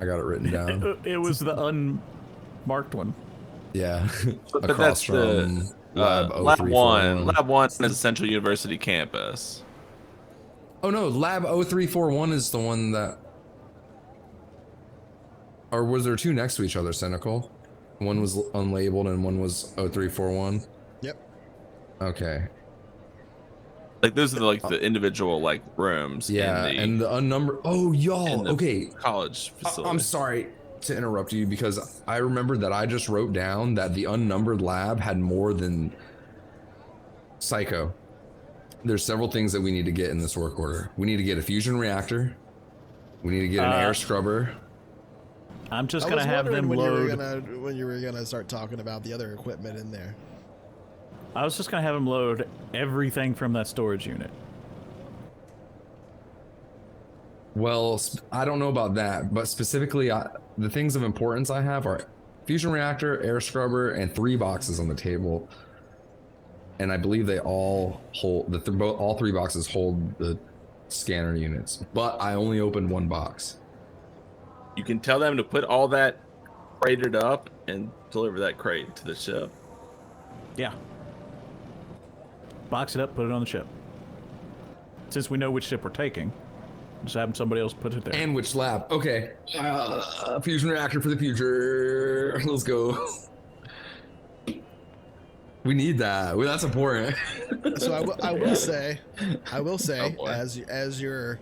I got it written down. It was the unmarked one. Yeah, But across that's from the lab lab 0341. one. Lab 1's the Central University campus. Oh no, lab 0341 is the one that. Or was there 2 next to each other, Cynical? One was unlabeled and one was 0341. Yep. Okay. Like those are the individual like rooms. Yeah, in and the unnumbered. Oh, y'all. in the Okay. college facility. I'm sorry to interrupt you because I remembered that I just wrote down that the unnumbered lab had more than Psycho. There's several things that we need to get in this work order. We need to get a fusion reactor. We need to get an air scrubber. I'm just I going was to have wondering them when you were gonna start talking about the other equipment in there. I was just going to have them load everything from that storage unit. Well, I don't know about that, but specifically, the things of importance I have are fusion reactor, air scrubber, and 3 boxes on the table. And I believe they all hold all 3 boxes hold the scanner units. But I only opened 1 box. You can tell them to put all that crated up and deliver that crate to the ship. Yeah. Box it up, put it on the ship. Since we know which ship we're taking, just have somebody else put it there. And which lab? Okay. Fusion reactor for the future. Let's go. We need that. Well, that's important. So I will say, Oh, boy. as you're,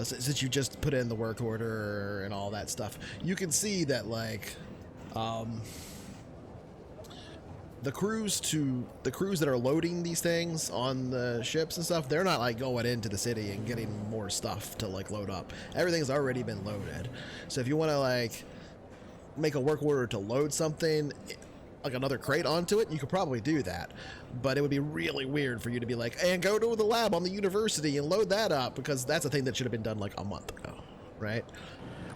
since you just put in the work order and all that stuff, you can see that like, the crews that are loading these things on the ships and stuff, they're not like going into the city and getting more stuff to like load up. Everything's already been loaded. So if you want to like make a work order to load something, like another crate onto it, you could probably do that. But it would be really weird for you to be like, and go to the lab on the university and load that up, because that's a thing that should have been done like a month ago, right?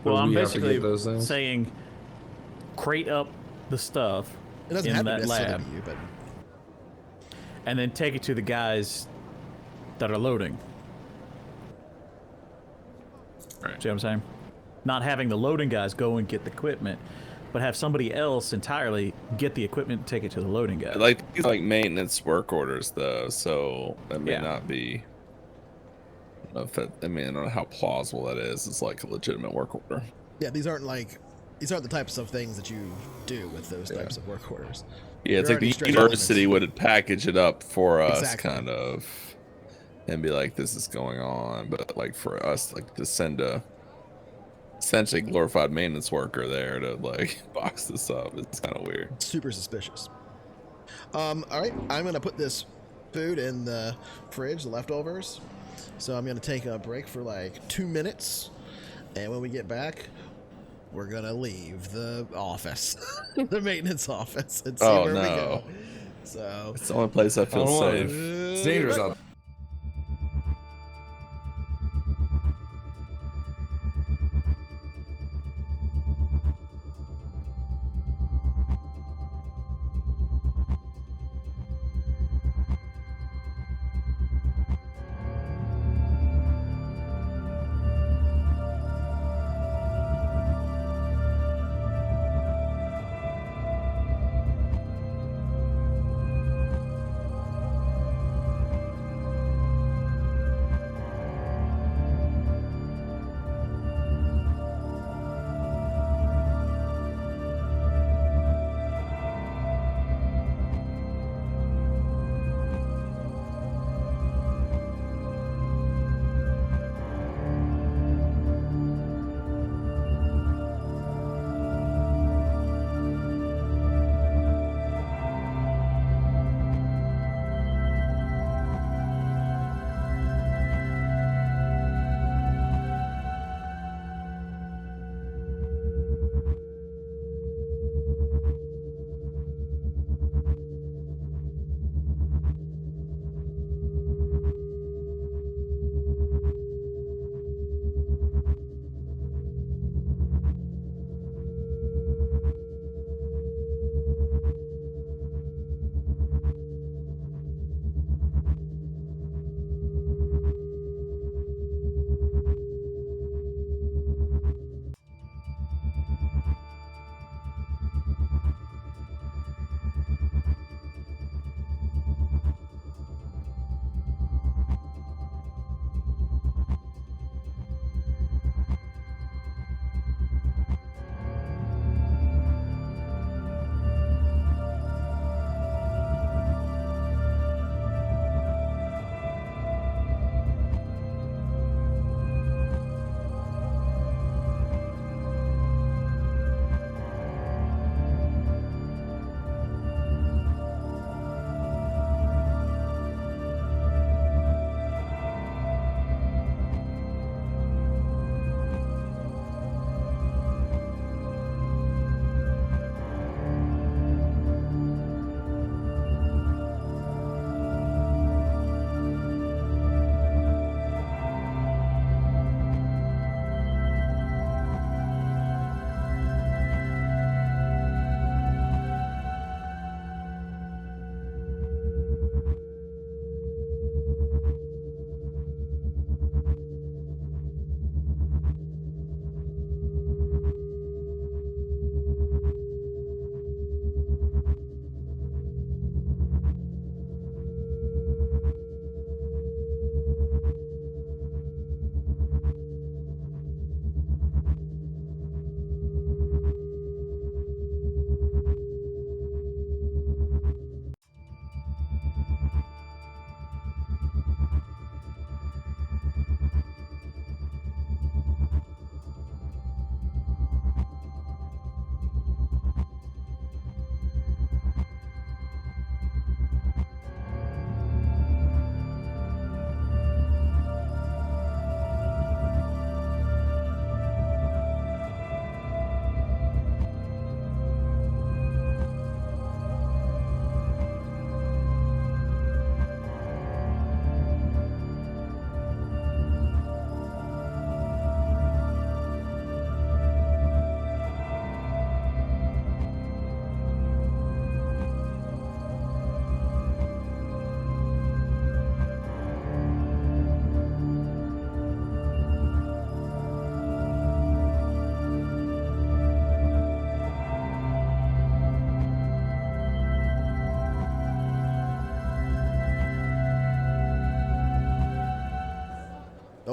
Well, I'm we have to basically get those things? saying crate up the stuff It doesn't in have to that necessarily lab be you, but and then take it to the guys that are loading. Right. See what I'm saying? Not having the loading guys go and get the equipment, but have somebody else entirely get the equipment and take it to the loading guy. Like these are like maintenance work orders though, so that may Yeah. not be. I don't know if that, I mean, I don't know how plausible that is. It's like a legitimate work order. yeah, these aren't the types of things that you do with those types of work orders. Yeah, it's They're like the already straight university elements. would package it up for us, Exactly. kind of, and be like, "This is going on," but like for us, like to send a essentially glorified maintenance worker there to like box this up, it's kind of weird. Super suspicious. All right, I'm gonna put this food in the fridge, the leftovers. So I'm gonna take a break for like 2 minutes, and when we get back, we're gonna leave the office, the maintenance office, and see Oh, where we no. go. So It's the only place I feel I don't want safe. It's dangerous out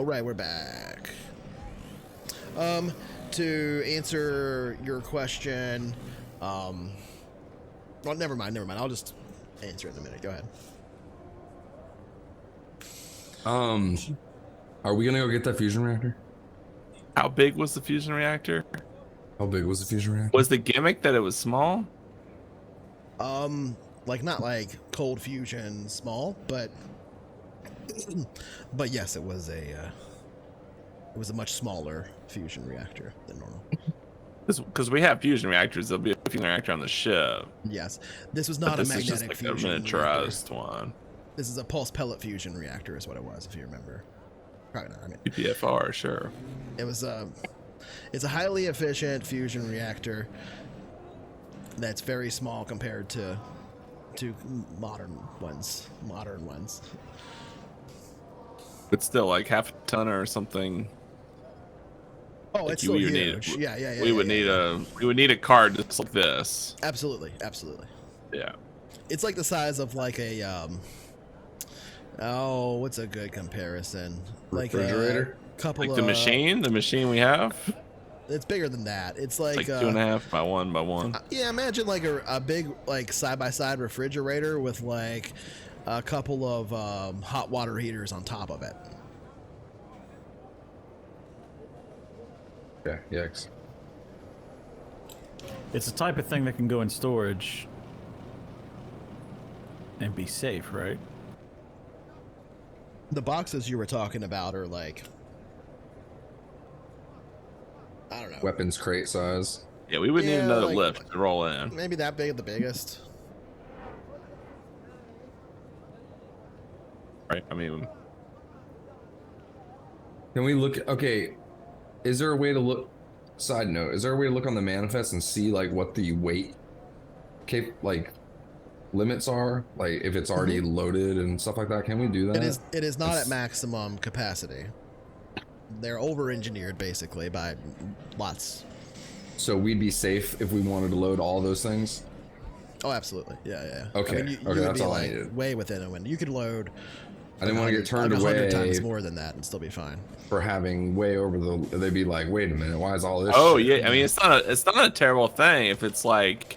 All right, we're back. To answer your question, well, never mind. I'll just answer it in a minute. Go ahead. Are we gonna go get that fusion reactor? How big was the fusion reactor? How big was the fusion reactor? Was the gimmick that it was small? Like not like cold fusion small, but yes, it was a much smaller fusion reactor than normal. Because we have fusion reactors, there'll be a fusion reactor on the ship. Yes, this was not But a this is just magnetic like a fusion miniaturized reactor. one. This is a pulse pellet fusion reactor, is what it was, if you remember. Probably not. I mean, PPFR, sure. it was it's a highly efficient fusion reactor that's very small compared to modern ones. But still, like half a ton or something. Oh, Like it's still we would huge. Yeah. We would need a card just like this. Absolutely. Yeah. It's like the size of like a oh, what's a good comparison? Like Refrigerator? a couple Like of the machine we have. It's bigger than that. It's like, Like 2.5 by 1 by 1. Yeah, imagine like a big like side-by-side refrigerator with like a couple of hot water heaters on top of it. Yeah, yikes. It's the type of thing that can go in storage and be safe, right? The boxes you were talking about are like, I don't know, Weapons crate size. Yeah, we would need Yeah, another like- lift to roll in. maybe that big at the biggest. Right? I mean, Can we look? Okay, is there a way to look? Side note: is there a way to look on the manifest and see like what the weight, like limits are? Like if it's already loaded and stuff like that. Can we do that? It is not at maximum capacity. They're over-engineered basically by lots. So we'd be safe if we wanted to load all those things. Oh, absolutely. Yeah. Okay, you okay, would that's be all I like needed. way within a window. You could load. I didn't want to get turned like 100 away times more than that and still be fine. for having way over the. They'd be like, "Wait a minute, why is all this?" oh shit? yeah. I mean, it's not a terrible thing if it's like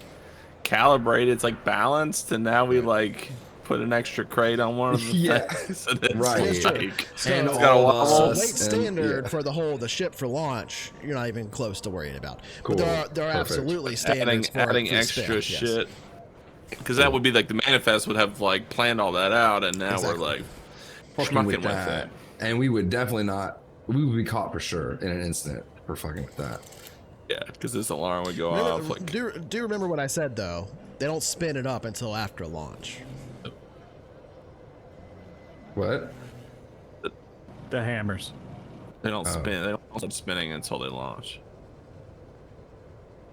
calibrated, it's like balanced, and now we like put an extra crate on one of the Yeah. things. And it's Right. like, And it's got a all wobble. So us, weight and- standard yeah. for the ship for launch, you're not even close to worrying about. Cool. But there are Perfect. absolutely standards adding for extra spec, yes. shit. Because that would be like the manifest would have like planned all that out, and now Exactly. we're like Fucking schmucking with with that. it. And we would definitely not. We would be caught for sure in an instant for fucking with that. Yeah, because this alarm would go off. Remember, Like, do remember what I said though? They don't spin it up until after launch. What? The hammers. they don't Oh. spin. They don't start spinning until they launch.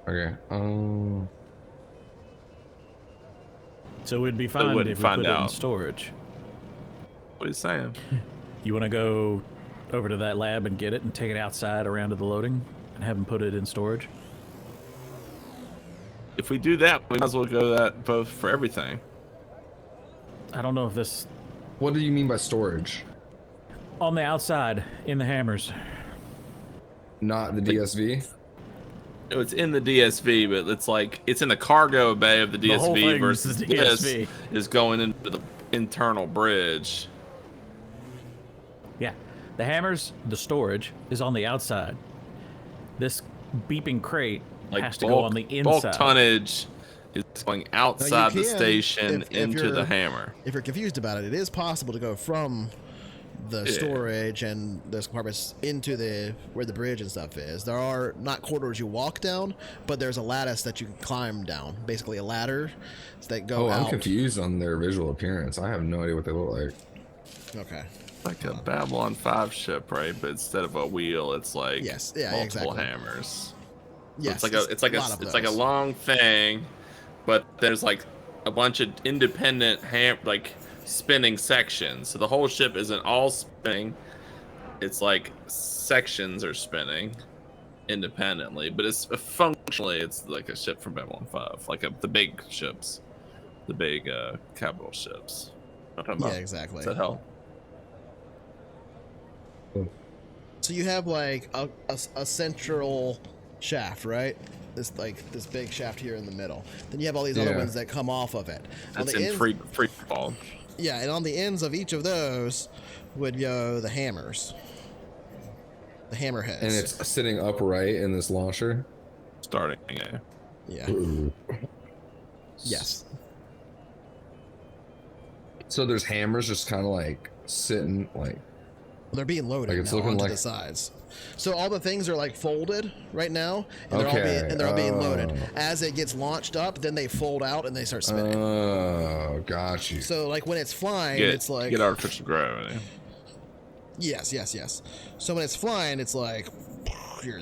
Okay. So we'd be fine wouldn't if we find put it in out. storage. What are you saying? You want to go over to that lab and get it and take it outside around to the loading and have them put it in storage? If we do that, we might as well go that both for everything. I don't know if this What do you mean by storage? on the outside in the hammers. Not the DSV? It's in the DSV, but it's like it's in the cargo bay of the The whole DSV thing versus is the DSV. this is going into the internal bridge. Yeah. The hammers, the storage, is on the outside. This beeping crate Like has to go on the bulk inside. tonnage is going outside the can, station if into the you're- hammer. If you're confused about it, it is possible to go from the Yeah. storage and those compartments into the where the bridge and stuff is. There are not corridors you walk down, but there's a lattice that you can climb down. Basically, a ladder that go Oh, out. I'm confused on their visual appearance. I have no idea what they look like. Okay. Like a Babylon 5 ship, right? But instead of a wheel, it's like Yes, yeah, multiple exactly. hammers. So Yes, it's like lot of a those. long thing, but there's like a bunch of independent like spinning sections. So the whole ship isn't all spinning. It's like sections are spinning independently, but it's functionally it's like a ship from Babylon 5, like the big ships, the big capital ships. You know what I'm talking Yeah, about? exactly. Does that help? So you have like a central shaft, right? This big shaft here in the middle. Then you have all these other ones that come off of it. That's in free fall. Yeah, and on the ends of each of those would go the hammers. The hammerheads. And it's sitting upright in this launcher. Starting, yeah. Yeah. Yes. So there's hammers just kind of like sitting like. They're being loaded Like it's now looking onto like- the sides. So all the things are like folded right now, and they're all being loaded. As it gets launched up, then they fold out and they start spinning. Oh, got you. So like when it's flying, it's like get artificial gravity. Yes. So when it's flying, it's like here.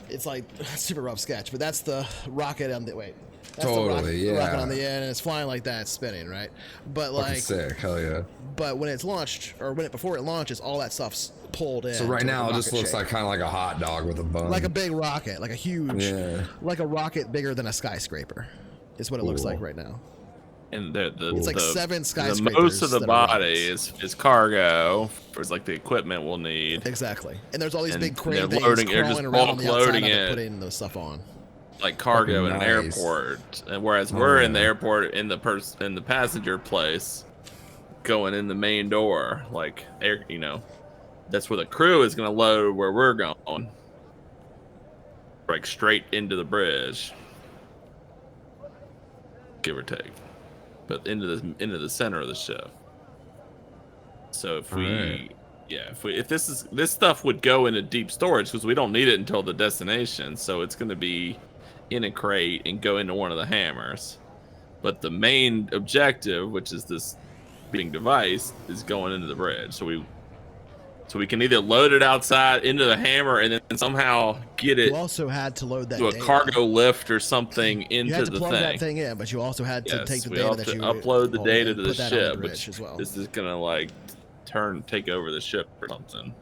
It's like super rough sketch, but that's the rocket on the That's Totally, the yeah. rocket on the end, and it's flying like that, it's spinning, right? But Fucking like, sick, hell yeah. but when it's launched, or before it launches, all that stuff's pulled in. So right to now it rocket just looks shape. like kind of like a hot dog with a bun. Like a big rocket, like a huge, Yeah. like a rocket bigger than a skyscraper, is what it looks Cool. like right now. And It's like 7 the skyscrapers. most of the that are body rockets. is cargo. It's like the equipment we'll need. Exactly, and there's all these And big crane they're things loading- they're crawling just around on bulk the outside loading of it, it. putting those stuff on. Like cargo in Fucking an nice. airport, and whereas we're in the airport in the passenger place, going in the main door, like air, that's where the crew is gonna load where we're going, like straight into the bridge, give or take, but into the center of the ship. So if this stuff would go into deep storage because we don't need it until the destination, so it's going to be in a crate and go into one of the hammers. But the main objective, which is this being device, is going into the bridge. So we can either load it outside into the hammer and then somehow get it You also had to load that to a data. cargo lift or something You into had to the plug thing. that thing in, but you also had to take the we data have that to you upload the pulled data and to the put that on ship, bridge which as well. this is gonna like take over the ship or something,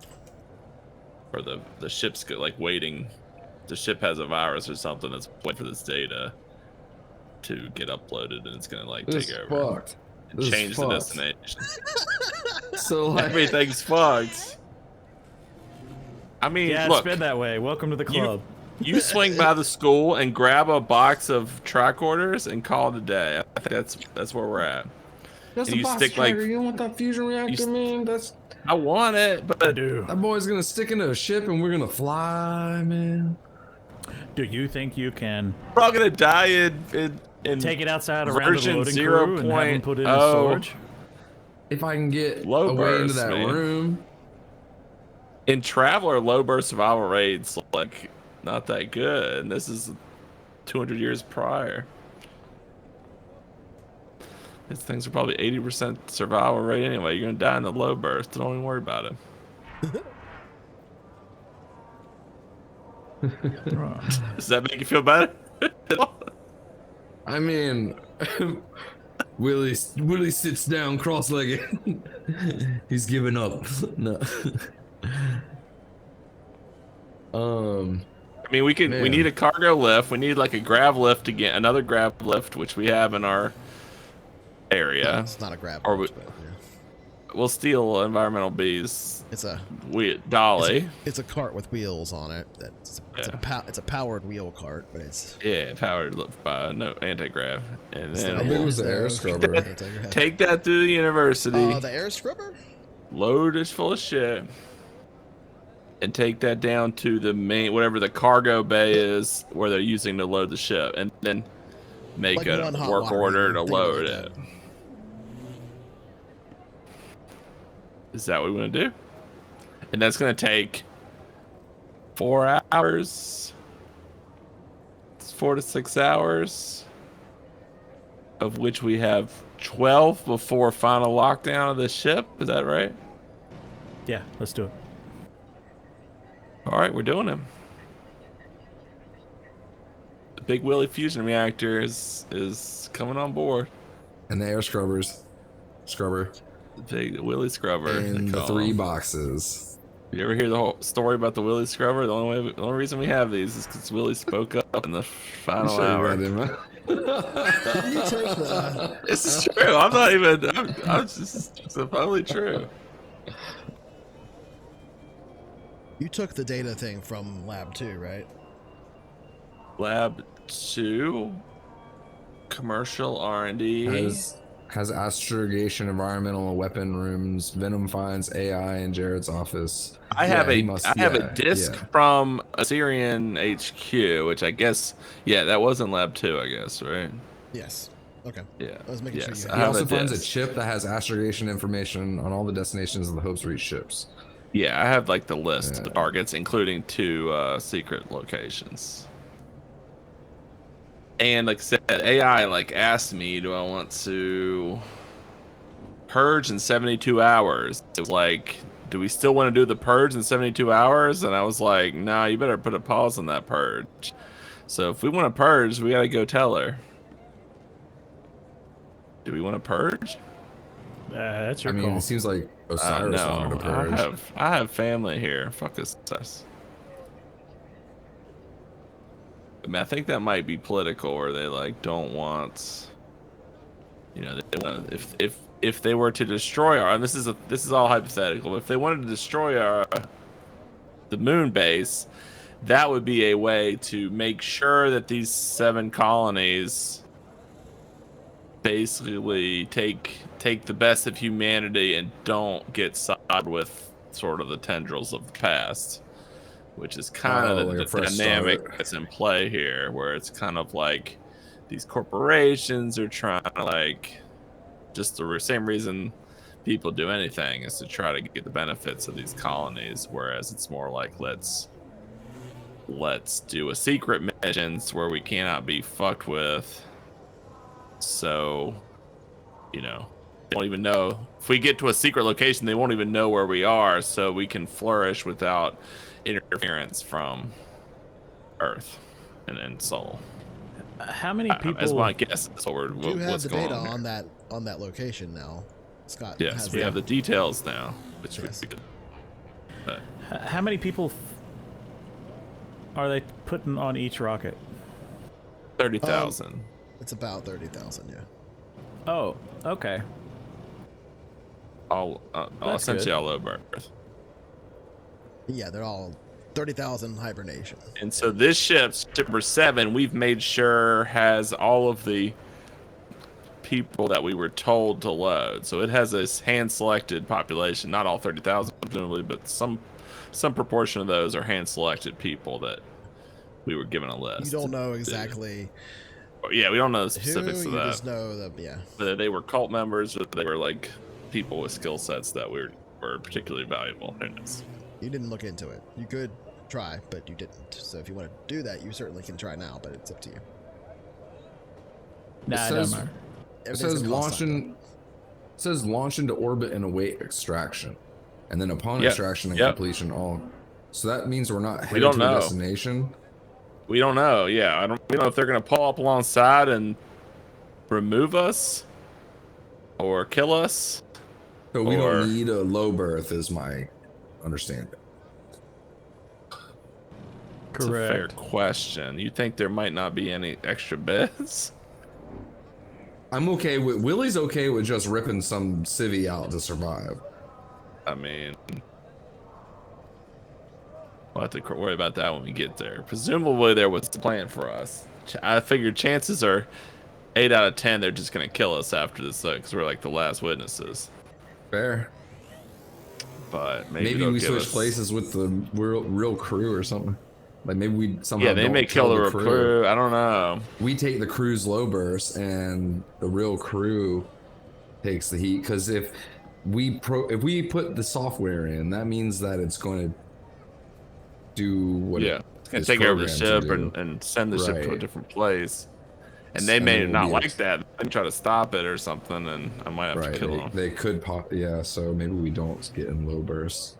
or the ship's like waiting. The ship has a virus or something that's waiting for this data to get uploaded, and it's gonna like This take is over fucked. and This is change the fucked. destination. So like, Everything's fucked. I mean, Yeah, look, it's been that way. Welcome to the club. you swing by the school and grab a box of tricorders and call it a day. I think that's where we're at. that's and a you box stick, like- tracker. You don't want that fusion reactor, man. That's I want it, but I do. that boy's gonna stick into a ship and we're gonna fly, man. Do you think you can we're all gonna die in take it outside around the version loading crew and have them put it in 0.0. storage? If I can get Low away into burst, that man. room. In Traveler, low burst survival rates like not that good, and this is 200 years prior. These things are probably 80% survival rate anyway. You're gonna die in the low burst. Don't even worry about it. Does that make you feel better? I mean, Willie sits down cross-legged. He's giving up. No. I mean, we Man. need a cargo lift. We need like a grav lift again, another grav lift, which we have in our area. It's not a grab. Or box, we- but, yeah. We'll steal environmental bees. It's a Dolly. it's a cart with wheels on it. It's a powered wheel cart, but it's Powered by no anti-grav. And How then big was the air scrubber? take that to the university, the air scrubber. load it full of shit, and take that down to the main, whatever the cargo bay is, where they're using to load the ship, and then make Like a one hot work water order heater, to think load about it. Is that what we want to do? And that's going to take 4 hours. It's 4 to 6 hours, of which we have 12 before final lockdown of the ship. Is that right? Yeah, let's do it. All right, we're doing it. The Big Willie fusion reactor is coming on board. And the air scrubber. The Big Willie scrubber. they And the call 3 him. boxes. You ever hear the whole story about the Willie scrubber? The only reason we have these is because Willie spoke up in the final I'm sure hour. you got him, You take the This is true. I'm not even. I'm just. It's totally true. You took the data thing from Lab 2, right? Lab 2, commercial R&D. Has astrogation, environmental and weapon rooms, venom finds, AI in Jared's office. I have a disc from Assyrian HQ, which I guess, that wasn't Lab 2, I guess, right? Yes. Okay. Yeah. I was making sure you He had also finds a chip that has astrogation information on all the destinations of the Hope's Reach ships. Yeah, I have like the list of targets, including 2 secret locations. And like I said, AI like asked me, do I want to purge in 72 hours? It was like, do we still want to do the purge in 72 hours? And I was like, nah, you better put a pause on that purge. So if we want to purge, we got to go tell her. Do we want to purge? That's your call. I mean, it seems like Osiris wanted to purge. I have family here. Fuck this. I mean, I think that might be political, or they like don't want, they want, if they were to destroy our, and this is all hypothetical. If they wanted to destroy the moon base, that would be a way to make sure that these 7 colonies basically take the best of humanity and don't get sided with sort of the tendrils of the past, which is kind of the dynamic that's in play here, where it's kind of like these corporations are trying to, like, just the same reason people do anything is to try to get the benefits of these colonies, whereas it's more like let's do a secret missions where we cannot be fucked with. So, they won't even know. If we get to a secret location, they won't even know where we are, so we can flourish without interference from Earth and Sol. How many people? As my guess, is you have the data on that location now, Scott. Yes, we have the details now. Which Yes. we could, How many people are they putting on each rocket? 30,000. It's about 30,000. Yeah. Oh, okay. Essentially all over Earth. Yeah, they're all 30,000 hibernation. And so this ship number 7, we've made sure has all of the people that we were told to load. So it has a hand-selected population, not all 30,000 presumably, but some proportion of those are hand-selected people that we were given a list. You don't know exactly. Yeah, we don't know the specifics of that. You just know that, Whether they were cult members or they were like people with skill sets that were particularly valuable. Who knows? You didn't look into it. You could try, but you didn't. So if you want to do that, you certainly can try now, but it's up to you. Nah, it doesn't matter. It says launch into orbit and await extraction, and then upon extraction and completion, all. So that means we're not headed to a destination. We don't know. Yeah, we don't know if they're gonna pull up alongside and remove us or kill us. So we don't need a low berth, is my understanding. Correct. It's a fair question. You think there might not be any extra beds? I'm okay with Willie's okay with just ripping some civvy out to survive. I mean, we'll have to worry about that when we get there. Presumably there was a plan for us. I figured chances are 8 out of 10 they're just gonna kill us after this, because we're like the last witnesses. Fair. But maybe we switch places with the real crew or something. Like maybe we somehow. Yeah, they may kill the real crew. I don't know. We take the crew's low burst, and the real crew takes the heat. Because if we put the software in, that means that it's going to do what. Yeah, it's going to take over the ship and send the ship to a different place. And they may not like that. They try to stop it or something, and I might have to kill them. They could pop. Yeah, so maybe we don't get in low bursts.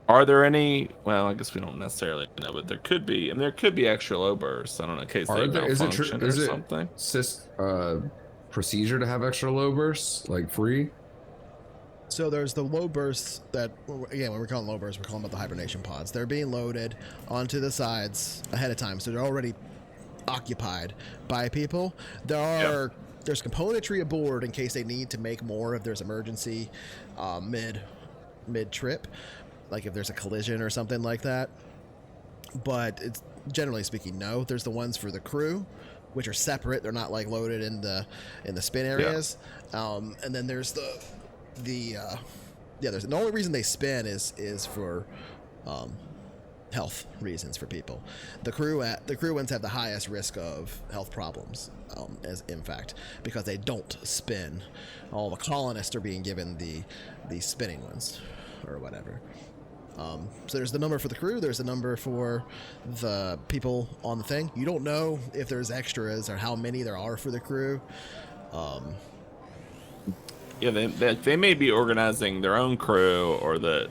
Are there any? Well, I guess we don't necessarily know, but there could be. And there could be extra low bursts. I don't know, in case they malfunction or something. Is it procedure to have extra low bursts, like free? So there's the low bursts that, again, when we're calling low bursts, we're calling about the hibernation pods. They're being loaded onto the sides ahead of time, so they're already occupied by people. There's componentry aboard in case they need to make more if there's emergency mid trip. like if there's a collision or something like that. But it's generally speaking, no. There's the ones for the crew, which are separate. They're not like loaded in the spin areas. And then there's the only reason they spin is for health reasons for people. The crew ones have the highest risk of health problems, as in fact, because they don't spin. All the colonists are being given the spinning ones or whatever. So there's the number for the crew, there's the number for the people on the thing. You don't know if there's extras or how many there are for the crew. Yeah, they may be organizing their own crew, or that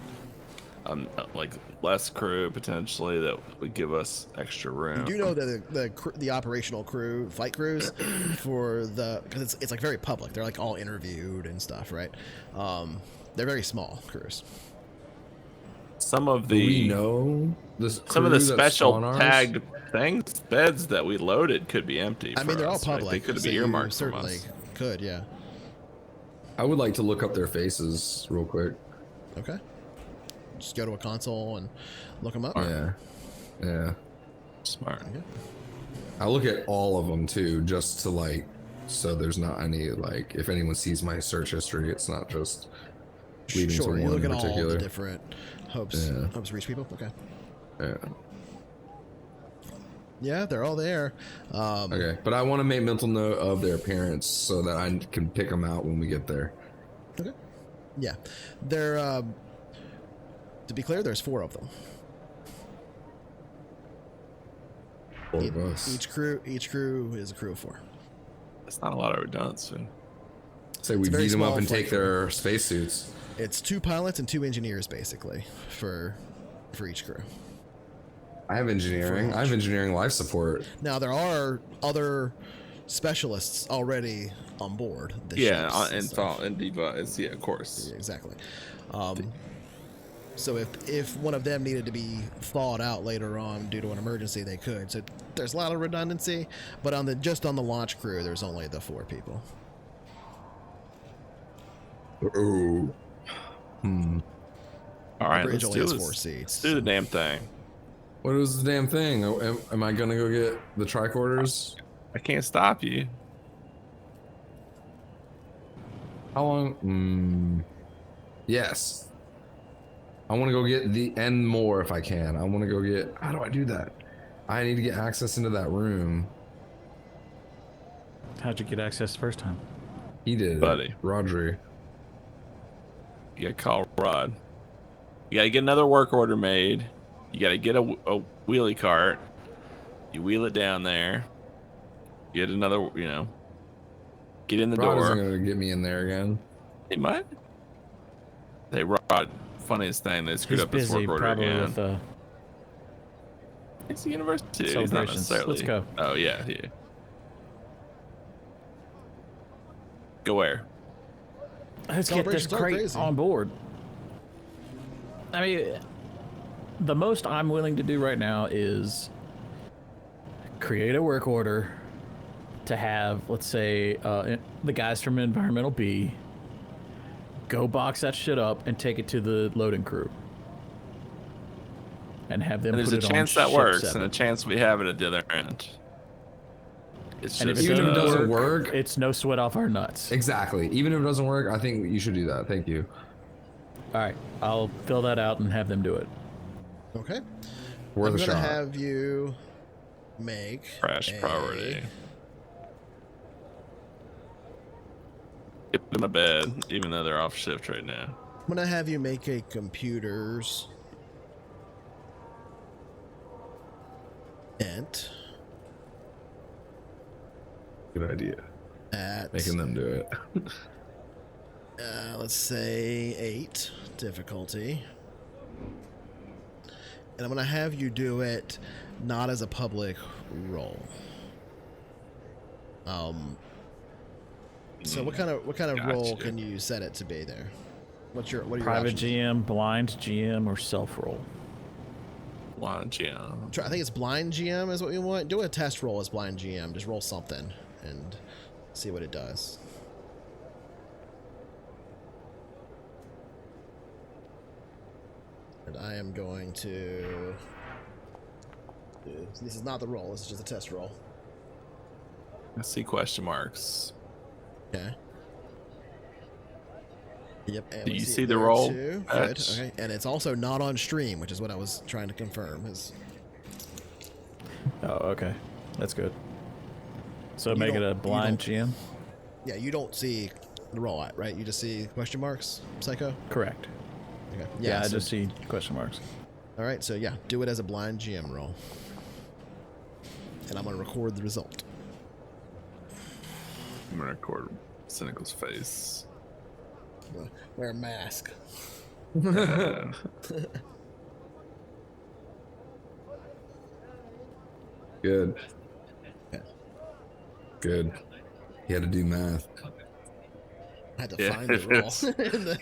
like less crew potentially that would give us extra room. You do know that the operational crew, flight crews, for because it's like very public. They're like all interviewed and stuff, right? They're very small crews. Some of we the know some of the special tagged things, beds that we loaded could be empty. I mean, they're all us, right? public. They could so be earmarked from certainly us. could, yeah. I would like to look up their faces real quick. Okay. Just go to a console and look them up. Yeah. Smart. Okay. I look at all of them too, just to like, so there's not any like, if anyone sees my search history, it's not just leading to Sure, one you look in at all particular. the different hopes reach people. Okay. Yeah. Yeah, they're all there. Okay, but I want to make mental note of their appearance so that I can pick them out when we get there. Okay. Yeah, they're. To be clear, there's 4 of them. 4 of us. Each crew is a crew of 4. That's not a lot of redundancy. Say we It's a very beat them up small and take flight their spacesuits. It's 2 pilots and 2 engineers basically for each crew. I have engineering. I have engineering life support. Now there are other specialists already on board. The Yeah, ships and stuff. and device. Yeah, of course. Yeah, exactly. So if one of them needed to be thawed out later on due to an emergency, they could. So there's a lot of redundancy, but just on the launch crew, there's only the 4 people. Oh. All right, Bridge let's only do has this. 4 seats. Let's do the damn thing. What is the damn thing? Am I gonna go get the tricorders? I can't stop you. How long? Yes. I want to go get the and more if I can. I want to go get. How do I do that? I need to get access into that room. How'd you get access the first time? He did, Buddy. Rodri. You gotta call Rod. You gotta get another work order made. You gotta get a wheelie cart. You wheel it down there. Get another, get in the Rod isn't door. gonna get me in there again. He might. Hey, Rod. Funniest thing, they screwed He's up this busy, work order probably again. with It's the university. He's not celebrations. necessarily. Let's go. Oh yeah. Go where? Let's get this Celebrations are crate crazy. on board. I mean, the most I'm willing to do right now is create a work order to have, let's say, the guys from Environmental B go box that shit up and take it to the loading crew. And have them And there's put a it chance on that ship works, 7. and a chance we have it at the other end. It's And if just it Even if it doesn't doesn't work, It's no sweat off our nuts. exactly. Even if it doesn't work, I think you should do that. Thank you. All right, I'll fill that out and have them do it. Okay. Worth I'm a gonna shot. have you make crash a- priority. Get them to bed, even though they're off shift right now. I'm gonna have you make a computers ent Good idea. at Making them do it. let's say 8 difficulty, and I'm gonna have you do it not as a public role. So what kind of role Gotcha. can you set it to be there? What are your Private options? GM, blind GM, or self roll. Launch, yeah. I think it's blind GM is what we want. Do a test roll as blind GM. Just roll something and see what it does. and I am going to. This is not the roll. This is just a test roll. I see question marks. Okay. Yep. And Do we you see it the there roll? too. Good. Okay. And it's also not on stream, which is what I was trying to confirm. Oh, okay. That's good. So You make it don't- a you blind don't- GM? Yeah, you don't see the roll, right? You just see question marks, Psycho? Correct. Okay. Yeah, I so- just see question marks. All right, so yeah, do it as a blind GM roll. And I'm going to record the result. I'm gonna record Cynical's face. Wear a mask. Good. Okay. Good. He had to do math. I had to Yeah. find the roll.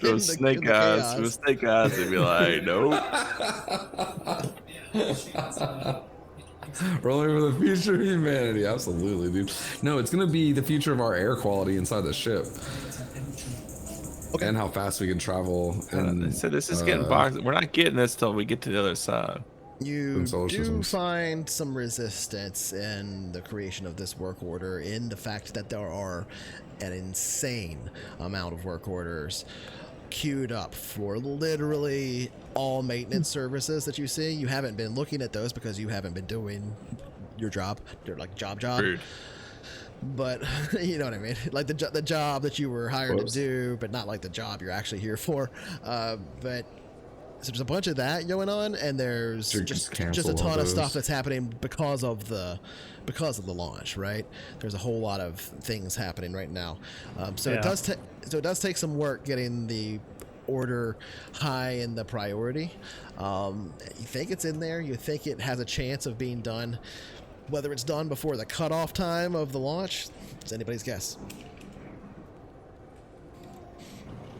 It was snake eyes. It was snake eyes. They'd be like, nope. Rolling for the future of humanity. Absolutely, dude. No, it's going to be the future of our air quality inside the ship. Okay. And how fast we can travel. They said this is getting boxed. We're not getting this till we get to the other side. You solar do systems. find some resistance in the creation of this work order in the fact that there are an insane amount of work orders queued up for literally all maintenance services that you see. You haven't been looking at those because you haven't been doing your job. You're like job. Rude. But you know what I mean? Like the job that you were hired Whoops. to do, but not like the job you're actually here for. But so there's a bunch of that going on, and there's Sure, just just cancel a ton all of stuff those. that's happening because of the launch, right? There's a whole lot of things happening right now. So Yeah. it does take some work getting the order high in the priority. You think it's in there. You think it has a chance of being done. Whether it's done before the cutoff time of the launch, it's anybody's guess.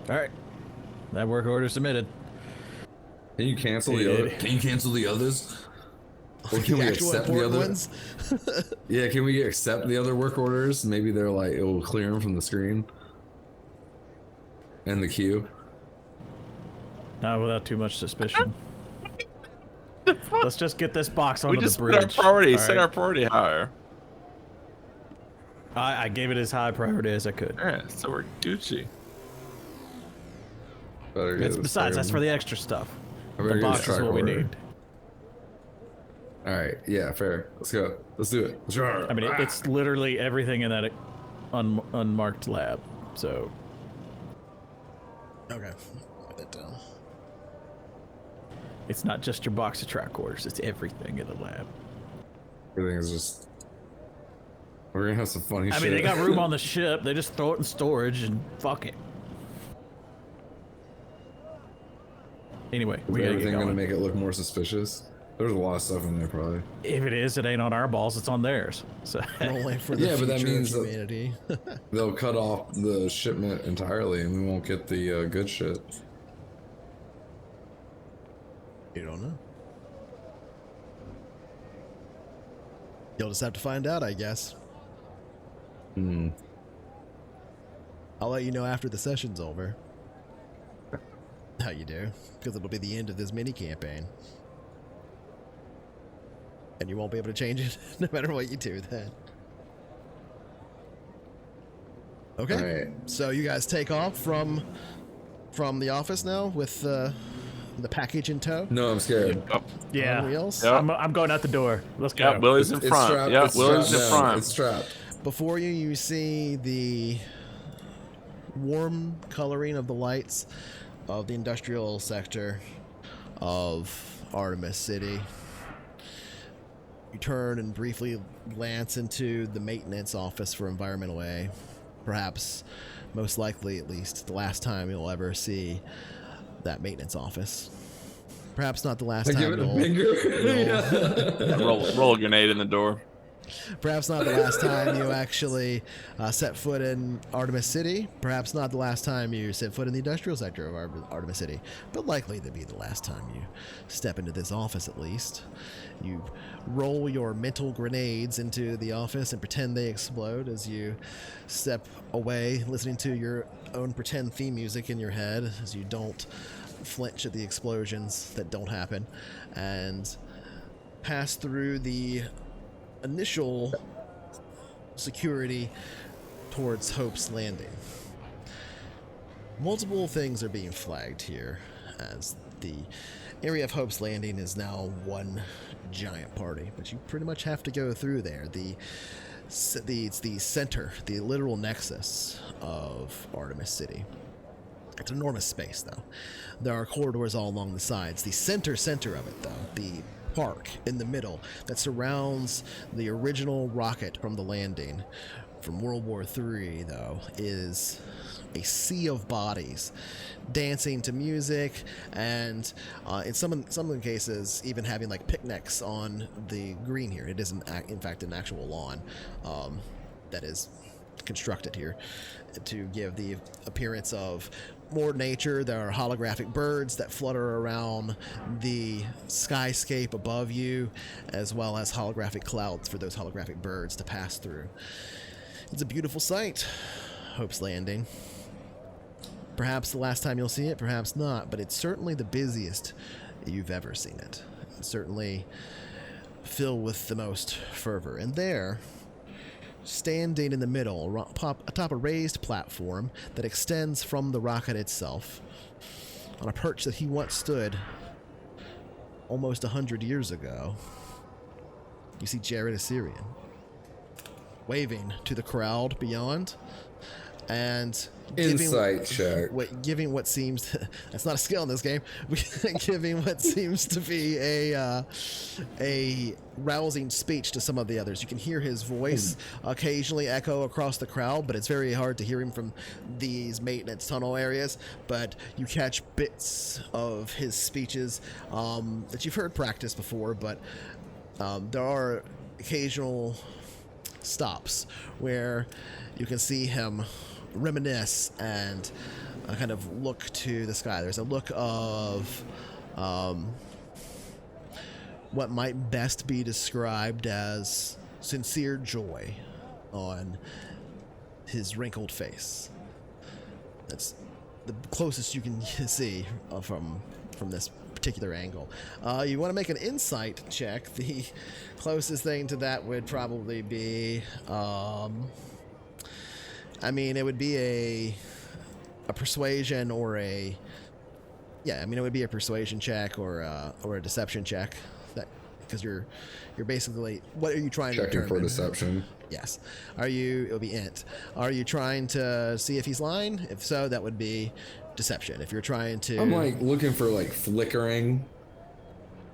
All right. That work order submitted. Can you cancel the other? Can you cancel the others? Or can we Actual accept the important other? ones? Yeah, can we accept the other work orders? Maybe they're like it will clear them from the screen and the queue. Not without too much suspicion. Let's just get this box We onto just the put our bridge. priority, all set right? our priority higher. I gave it as high priority as I could. All right, so we're Gucci. Better get It's, this besides, that's thing. for the extra stuff. I The better get box this is what we tricorder. need. All right, yeah, fair. Let's go. Let's do it. Sure. I mean, it's literally everything in that unmarked lab. So Okay. Put that down. it's not just your box of track orders; it's everything in the lab. Everything is just. We're gonna have some funny I shit. mean, they got room on the ship. They just throw it in storage and fuck it. Anyway, Is we gotta get everything gonna going. make it look more suspicious? There's a lot of stuff in there, probably. If it is, it ain't on our balls; it's on theirs. So Rolling for the Yeah, but that future means of that- humanity. They'll cut off the shipment entirely, and we won't get the good shit. You don't know. You'll just have to find out, I guess. Hmm. I'll let you know after the session's over. How you do, because it'll be the end of this mini campaign. And you won't be able to change it no matter what you do then. Okay. All right. So you guys take off from the office now with the package in tow? No, I'm scared. Oh, yeah, On wheels? Yep. I'm going out the door. Let's go. yeah, Willie's in It's front. strapped. Yeah, it's Willie's strapped in down. front. It's strapped. Before you, you see the warm coloring of the lights of the industrial sector of Artemis City. You turn and briefly glance into the maintenance office for Environmental A. Perhaps, most likely at least, the last time you'll ever see that maintenance office. Perhaps not the last I time give it a you'll... finger. Yeah. Roll a grenade in the door. Perhaps not the last time you actually set foot in Artemis City. Perhaps not the last time you set foot in the industrial sector of Artemis City. But likely to be the last time you step into this office, at least. You roll your mental grenades into the office and pretend they explode as you step away, listening to your own pretend theme music in your head, as you don't flinch at the explosions that don't happen, and pass through the initial security towards Hope's Landing. Multiple things are being flagged here, as the area of Hope's Landing is now one giant party, but you pretty much have to go through there. It's the center, the literal nexus of Artemis City. It's an enormous space, though. There are corridors all along the sides. The center of it, though, the park in the middle that surrounds the original rocket from the landing from World War III, though, is a sea of bodies dancing to music, and in some of the cases even having like picnics on the green here. It is in fact an actual lawn that is constructed here to give the appearance of more nature. There are holographic birds that flutter around the skyscape above you, as well as holographic clouds for those holographic birds to pass through. It's a beautiful sight, Hope's Landing. Perhaps the last time you'll see it, perhaps not, but it's certainly the busiest you've ever seen it. It's certainly filled with the most fervor. And there, standing in the middle, atop a raised platform that extends from the rocket itself, on a perch that he once stood almost 100 years ago, you see Jared Assyrian, waving to the crowd beyond, and Insight check. Giving what seems that's not a skill in this game. Giving what seems to be a rousing speech to some of the others. You can hear his voice occasionally echo across the crowd, but it's very hard to hear him from these maintenance tunnel areas. But you catch bits of his speeches that you've heard practice before, but there are occasional stops where you can see him reminisce and kind of look to the sky. There's a look of what might best be described as sincere joy on his wrinkled face. That's the closest you can see from this particular angle. You want to make an insight check. The closest thing to that would probably be it would be a persuasion or it would be a persuasion check or a deception check, that because you're basically, what are you trying to determine? Checking for deception. Yes. It'll be int. Are you trying to see if he's lying? If so, that would be deception. If you're trying to, I'm like looking for like flickering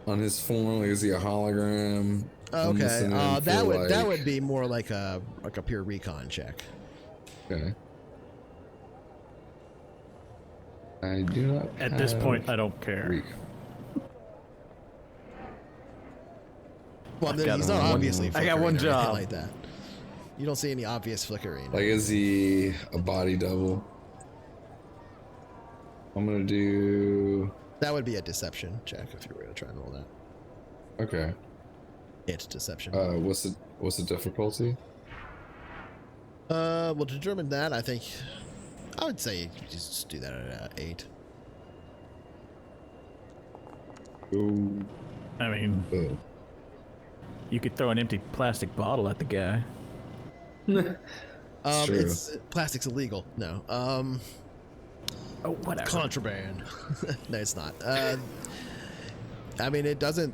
on his form. Like, is he a hologram? Okay. That would be more like a pure recon check. Okay. I do not. At this point, I don't care. Well, he's not obviously. I got one job like that. You don't see any obvious flickering. Like, is he a body double? I'm gonna do. That would be a deception check if you were gonna try and roll that. Okay. It's deception. What's the difficulty? Well, to determine that, I think I would say you just do that at 8. Ooh. I mean, you could throw an empty plastic bottle at the guy. Plastic's illegal. No. Oh, whatever. Contraband. No, it's not. It doesn't.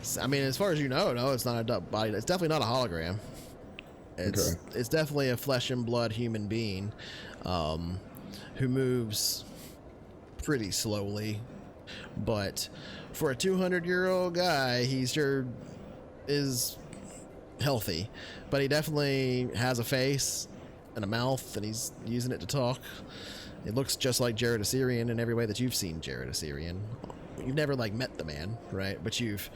As far as you know, no, it's not a body. It's definitely not a hologram. It's definitely a flesh and blood human being who moves pretty slowly, but for a 200-year-old guy, he sure is healthy. But he definitely has a face and a mouth, and he's using it to talk. It looks just like Jared Assyrian in every way that you've seen Jared Assyrian. You've never met the man, right? But you've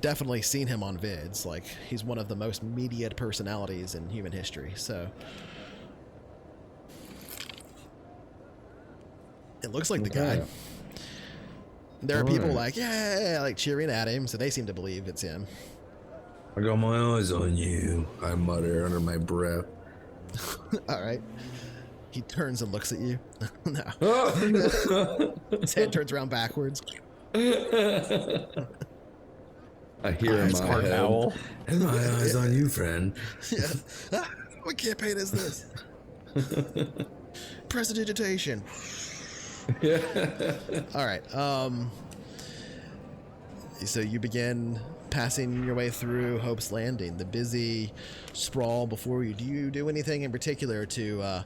definitely seen him on vids. Like, he's one of the most mediated personalities in human history. So it looks like the guy. There are people cheering at him, so they seem to believe it's him. I got my eyes on you, I mutter under my breath. All right. He turns and looks at you. No. Oh! His head turns around backwards. I hear in my head. Owl. And my eyes on you, friend. Yeah. Ah, what campaign is this? Prestidigitation. All right. So you begin passing your way through Hope's Landing, the busy sprawl before you. Do you do anything in particular to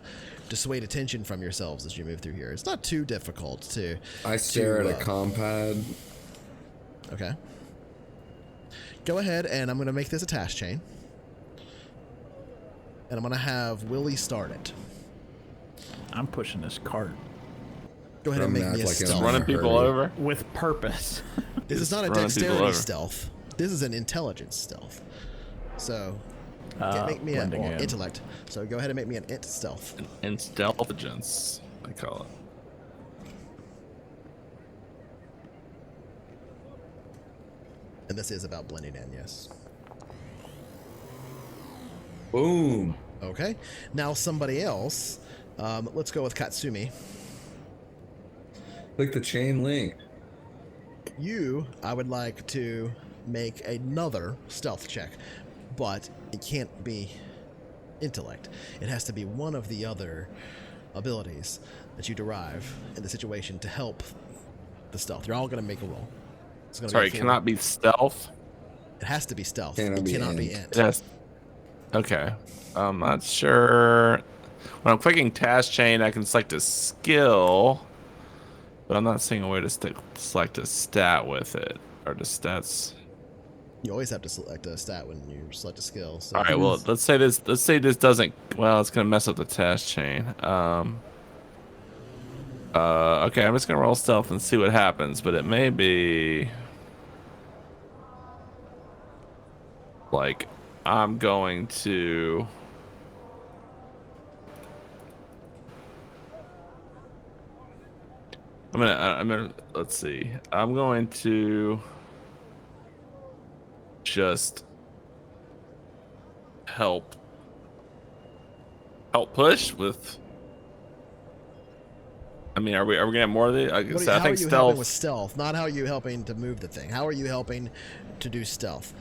dissuade attention from yourselves as you move through here? It's not too difficult to. I stare at a compad. Okay. Go ahead, and I'm going to make this a task chain. And I'm going to have Willie start it. I'm pushing this cart Go ahead and make me a like stealth. Running people over. with purpose. This is not a running people dexterity over. stealth. This is an intelligence stealth. So, make me an blending in. intellect. So go ahead and make me an int stealth. Intelligence, I call it. And this is about blending in, yes. Boom. Okay. Now somebody else. Let's go with Katsumi. Click the chain link. I would like to make another stealth check, but it can't be intellect. It has to be one of the other abilities that you derive in the situation to help the stealth. You're all going to make a roll. It's gonna Sorry, be a cannot be stealth. It has to be stealth. Cannot It be cannot be int. int. Yes. Okay. I'm not sure. When I'm clicking task chain, I can select a skill, but I'm not seeing a way to select a stat with it, or the stats. You always have to select a stat when you select a skill. So All right. Well, let's say this doesn't. Well, it's gonna mess up the task chain. Okay, I'm just gonna roll stealth and see what happens, but it may be like I'm going to. I'm gonna. Let's see. I'm going to just help push with. I mean, are we gonna have more of the? how I are think you helping stealth. with stealth? Not how are you helping to move the thing. How are you helping to do stealth?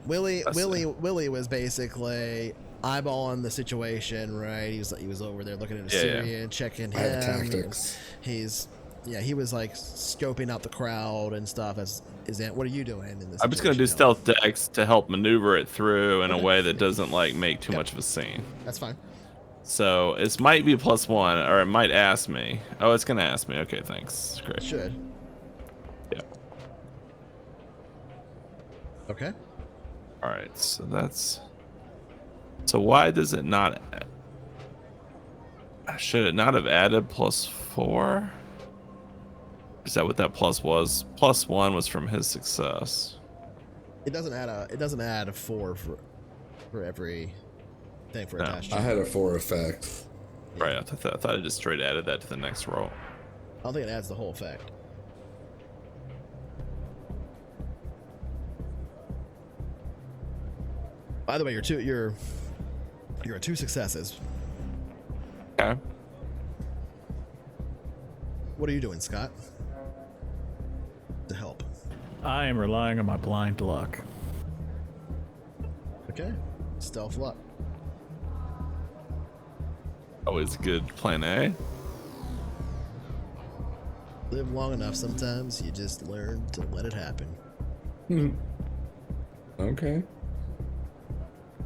Willie was basically eyeballing the situation, right? He was over there looking at a Syrian, checking him. I have tactics. He was like scoping out the crowd and stuff. What are you doing in this? I'm just gonna do stealth decks to help maneuver it through in a way that doesn't like make too much of a scene. That's fine. So it might be +1, or it might ask me. Oh, it's gonna ask me. Okay, thanks. Great. It should. Yeah. Okay. All right. So that's. So why does it not? Should it not have added +4? Is that what that plus was? +1 was from his success. It doesn't add a 4 for every thing for a dash. I had a 4 effect. Right. I thought it just straight added that to the next roll. I don't think it adds the whole effect. By the way, you're at 2 successes. Okay. What are you doing, Scott? To help. I am relying on my blind luck. Okay. Stealth luck. Always a good plan A. Live long enough, sometimes you just learn to let it happen. Okay.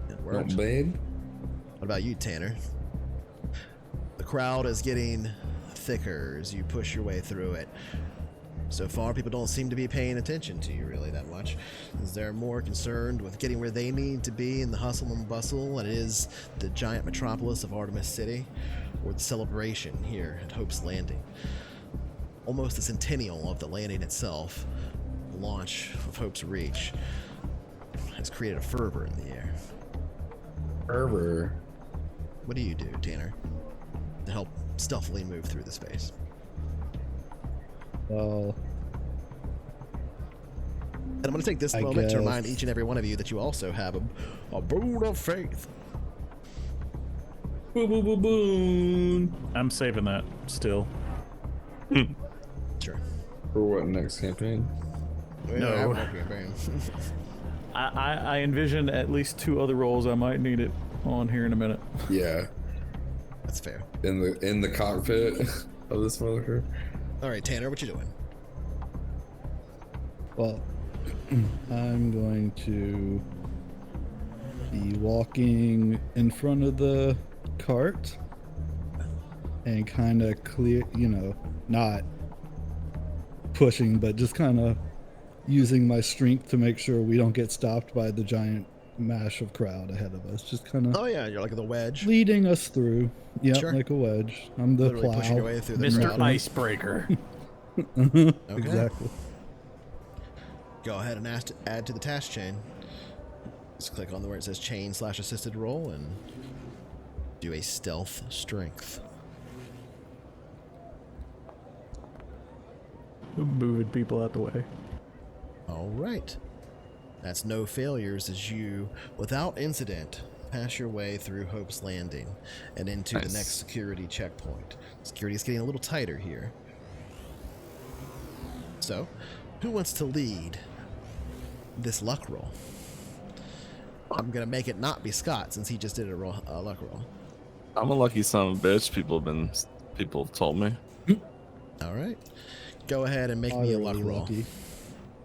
It worked. Not bad. What about you, Tanner? The crowd is getting thicker as you push your way through it. So far, people don't seem to be paying attention to you really that much, as they're more concerned with getting where they need to be in the hustle and bustle, and it is the giant metropolis of Artemis City, or the celebration here at Hope's Landing. Almost the centennial of the landing itself, the launch of Hope's Reach, has created a fervor in the air. Fervor. What do you do, Tanner, to help stealthily move through the space? Well, And I'm going to take this moment to remind each and every one of you that you also have a boon of faith. Boom, boom, boom, boom. I'm saving that still. Sure. For what next campaign? No. I envision at least 2 other roles. I might need it on here in a minute. Yeah, That's fair. in the cockpit of this motherfucker. All right, Tanner, what you doing? Well, I'm going to be walking in front of the cart and kind of clear, not pushing, but just kind of using my strength to make sure we don't get stopped by the giant mash of crowd ahead of us. Just kind of Oh yeah, you're like the wedge. leading us through. Yep, Sure. like a wedge. I'm the Literally plow. pushing your way through the Mr. crowd. Icebreaker. Okay. Exactly. Go ahead and add to the task chain. Just click on where it says chain/assisted roll and do a stealth strength. Moving people out the way. All right. That's no failures as you, without incident, pass your way through Hope's Landing and into the Nice. next security checkpoint. Security is getting a little tighter here. So, who wants to lead this luck roll? I'm going to make it not be Scott since he just did a luck roll. I'm a lucky son of a bitch. People have told me. All right. Go ahead and make me a luck Utterly roll. lucky.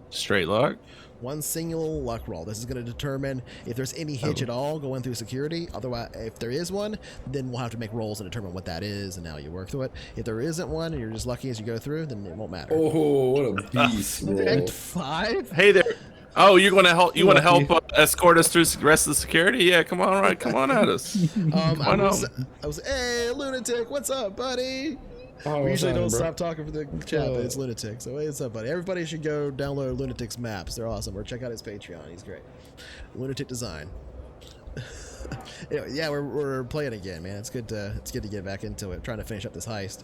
Straight luck. One single luck roll. This is going to determine if there's any hitch at all going through security. Otherwise, if there is one, then we'll have to make rolls and determine what that is, and now you work through it. If there isn't one, and you're just lucky as you go through, then it won't matter. Oh, what a beast, bro. Act 5? Hey there. Oh, you're gonna help? You want to Lucky. help escort us through the rest of the security? Yeah, come on, right? Come on at us. I on. was, hey, lunatic, what's up, buddy? Oh, We usually don't bro. stop talking for the chat, but it's lunatic. So hey, what's up, buddy? Everybody should go download Lunatic's maps. They're awesome. Or check out his Patreon. He's great. Lunatic Design. Yeah, we're playing again, man. It's good to get back into it. Trying to finish up this heist.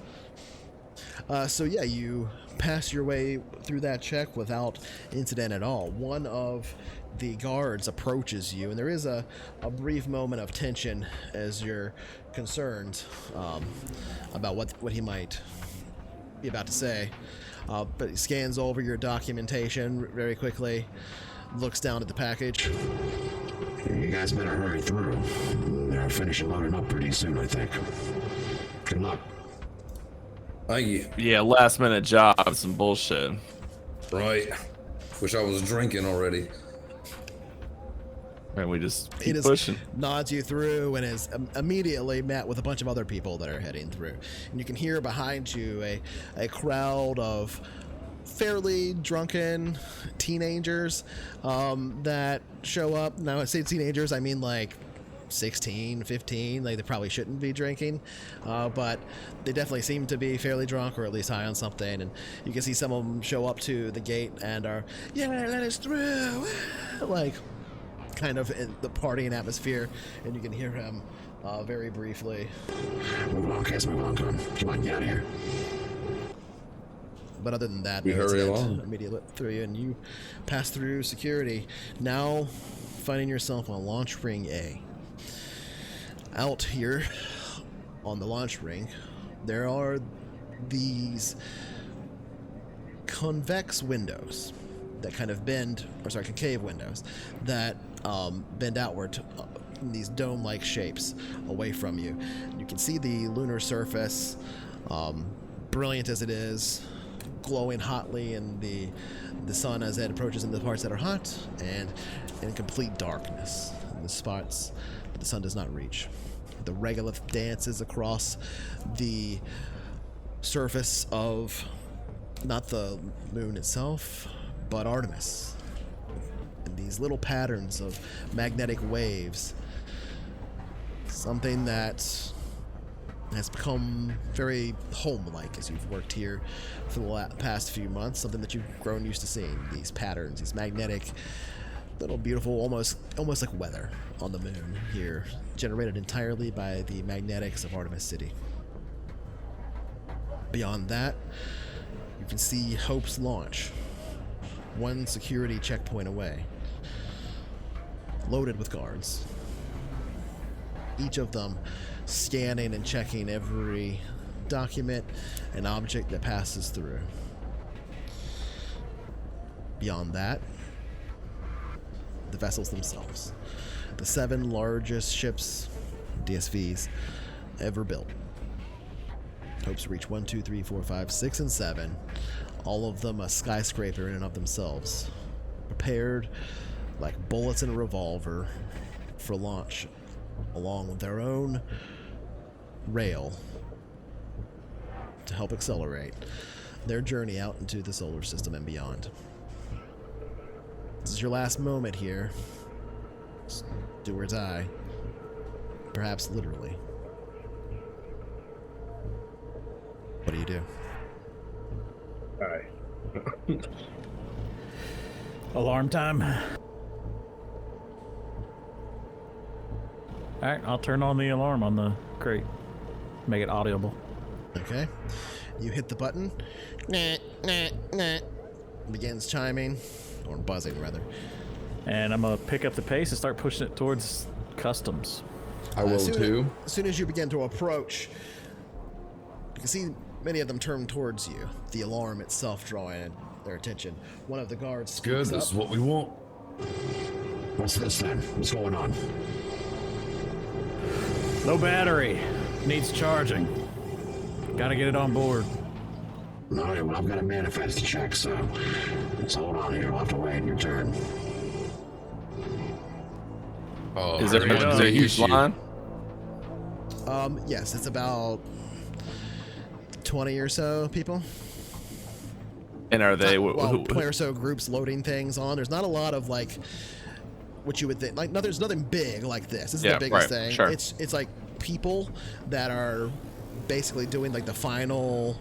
So yeah, you pass your way through that check without incident at all. One of the guards approaches you, and there is a brief moment of tension as you're concerned about what he might be about to say. But he scans over your documentation very quickly, looks down at the package. You guys better hurry through. They're finishing loading up pretty soon, I think. Good luck. Thank you. Yeah, last minute job, some bullshit. Right. Wish I was drinking already. And we just He keep just pushing. nods you through and is immediately met with a bunch of other people that are heading through. And you can hear behind you a crowd of fairly drunken teenagers that show up. Now, I say teenagers, I mean like 16, 15. Like, they probably shouldn't be drinking, but they definitely seem to be fairly drunk or at least high on something. And you can see some of them show up to the gate and are, yeah, let us through. Like, kind of in the partying atmosphere, and you can hear him very briefly. Move along, kids, move along, come on, get out of here. But other than that, We no hurry incident along. immediately through you, and you pass through security. Now, finding yourself on launch ring A. Out here on the launch ring, there are these convex windows that kind of bend, or sorry, concave windows that bend outward in these dome-like shapes away from you. You can see the lunar surface, brilliant as it is, glowing hotly in the sun as it approaches in the parts that are hot, and in complete darkness in the spots that the sun does not reach. The regolith dances across the surface of not the moon itself, but Artemis. And these little patterns of magnetic waves, something that has become very home-like as you've worked here for the past few months, something that you've grown used to seeing, these patterns, these magnetic, little beautiful, almost like weather on the moon here, generated entirely by the magnetics of Artemis City. Beyond that, you can see Hope's launch, one security checkpoint away, loaded with guards. Each of them scanning and checking every document and object that passes through. Beyond that, the vessels themselves. The 7 largest ships, DSVs, ever built. Hopes to reach 1, 2, 3, 4, 5, 6, and 7. All of them a skyscraper in and of themselves. Prepared like bullets in a revolver for launch, along with their own rail to help accelerate their journey out into the solar system and beyond. This is your last moment here. Just do or die. Perhaps literally. What do you do? Alright. Alarm time. Alright, I'll turn on the alarm on the crate. Make it audible. Okay. You hit the button. Nah, nah, nah. Begins chiming, or buzzing rather. And I'm gonna pick up the pace and start pushing it towards customs. I will too. As soon as you begin to approach, you can see many of them turn towards you. The alarm itself drawing their attention. One of the guards Good, speaks this up. is what we want. What's this then? What's going on? No battery. Needs charging. Gotta get it on board. All right, well, I've got a manifest to check, so hold on here. We'll have to wait your turn. Oh, Is there a huge line? Yes, it's about 20 or so people. And are they? Well, 20 or so groups loading things on. There's not a lot of like what you would think. Like, no, there's nothing big like this. This is the biggest thing. Sure. It's like people that are basically doing like the final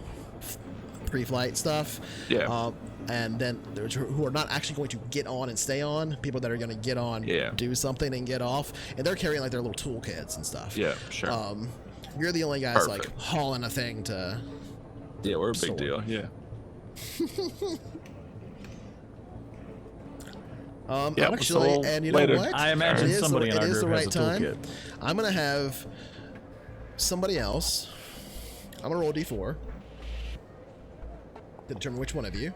pre-flight stuff. Yeah. And then there's who are not actually going to get on and stay on. People that are going to get on, do something and get off, and they're carrying like their little toolkits and stuff. Yeah, sure. You're the only guys Perfect. like hauling a thing to. Yeah, we're a big sword. deal. Yeah. Yeah, Actually, so and you know later. what? I imagine It is somebody the, in our it is the group right has a time. toolkit. I'm gonna have somebody else. I'm gonna roll a d4 to determine which one of you.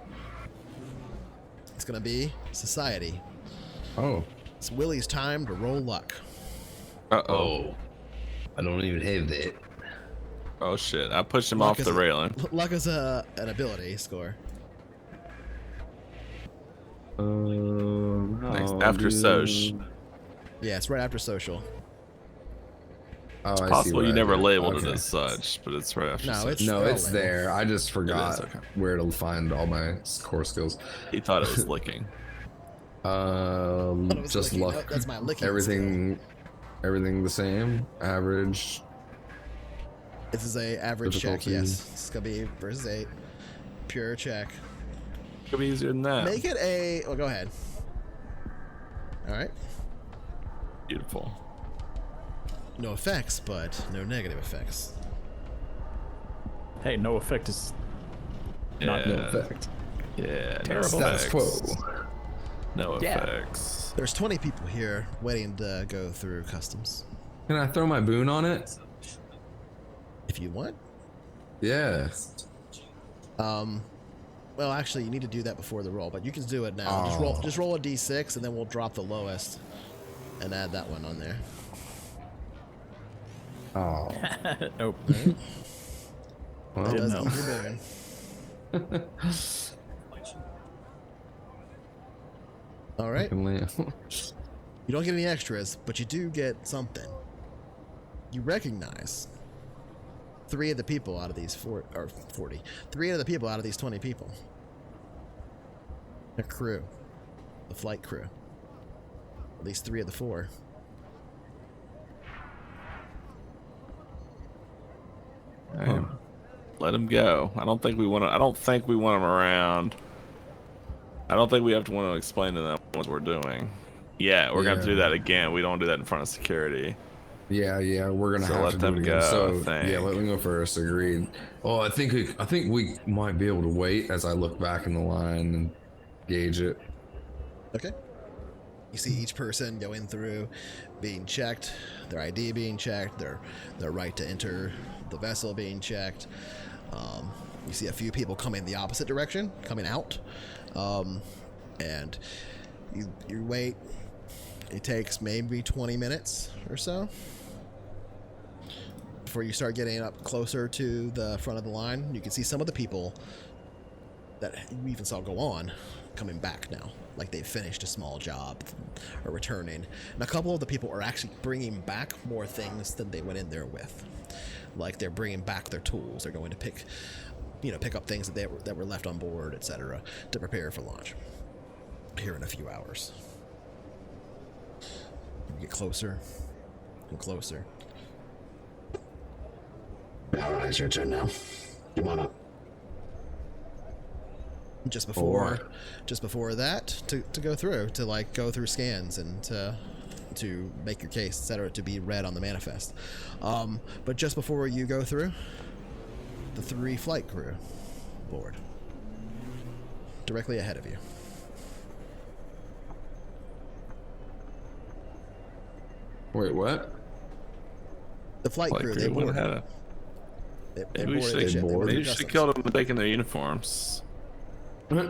It's gonna be society. Oh. It's Willie's time to roll luck. Uh-oh. I don't even have that. Oh shit! I pushed him Luck off is the a- railing. Luck is an ability score. Next, after Soch. Yeah, it's right after social. Oh, It's I see possible what you I never did. labeled Okay. it as such, but it's right after No, Soch. it's No, they're all it's labeled. there. I just forgot okay. where to find all my core skills. He thought it was licking. it was Just licking. luck. Oh, that's my licking Everything the same. Average. This is a average check. Difficulty. Yes, it's gonna be versus 8. Pure check. Could be easier than that. Make it a. Oh, go ahead. All right. Beautiful. No effects, but no negative effects. Hey, no effect is Yeah. not no effect. Yeah. Terrible. No Status effects. quo. No Yeah. effects. There's 20 people here waiting to go through customs. Can I throw my boon on it? If you want. Yeah. Well, actually, you need to do that before the roll, but you can do it now. Oh. Just roll a d6, and then we'll drop the lowest and add that one on there. Oh. Nope. Well, That does know. eat your boon. All right. You don't get any extras, but you do get something. You recognize 3 of the people out of these 40. 3 of the people out of these 20 people. The crew. The flight crew. At least 3 of the 4. Hey, let him go. I don't think we want to. I don't think we want him around. I don't think we have to want to explain to them what we're doing. Yeah, we're gonna have to do that again. We don't do that in front of security. Yeah, we're gonna So have let to them do it again. go, So I think. yeah, let them go first. Agreed. Oh, I think we might be able to wait as I look back in the line and gauge it. Okay. You see each person going through, being checked, their ID being checked, their right to enter the vessel being checked. You see a few people coming the opposite direction, coming out, and you wait. It takes maybe 20 minutes or so before you start getting up closer to the front of the line. You can see some of the people that you even saw go on coming back now, like they've finished a small job or returning. And a couple of the people are actually bringing back more things than they went in there with. Like they're bringing back their tools. They're going to pick up things that were left on board, etc., to prepare for launch here in a few hours. You get closer and closer. All right, it's your turn now. Come on up. Just before that, to go through, to like go through scans and to make your case, etc., to be read on the manifest. But just before you go through, the 3 flight crew board directly ahead of you. Wait, what? The flight crew, they went board. ahead. They Maybe we boarded the ship. They were should customs. kill them taking their uniforms. Right,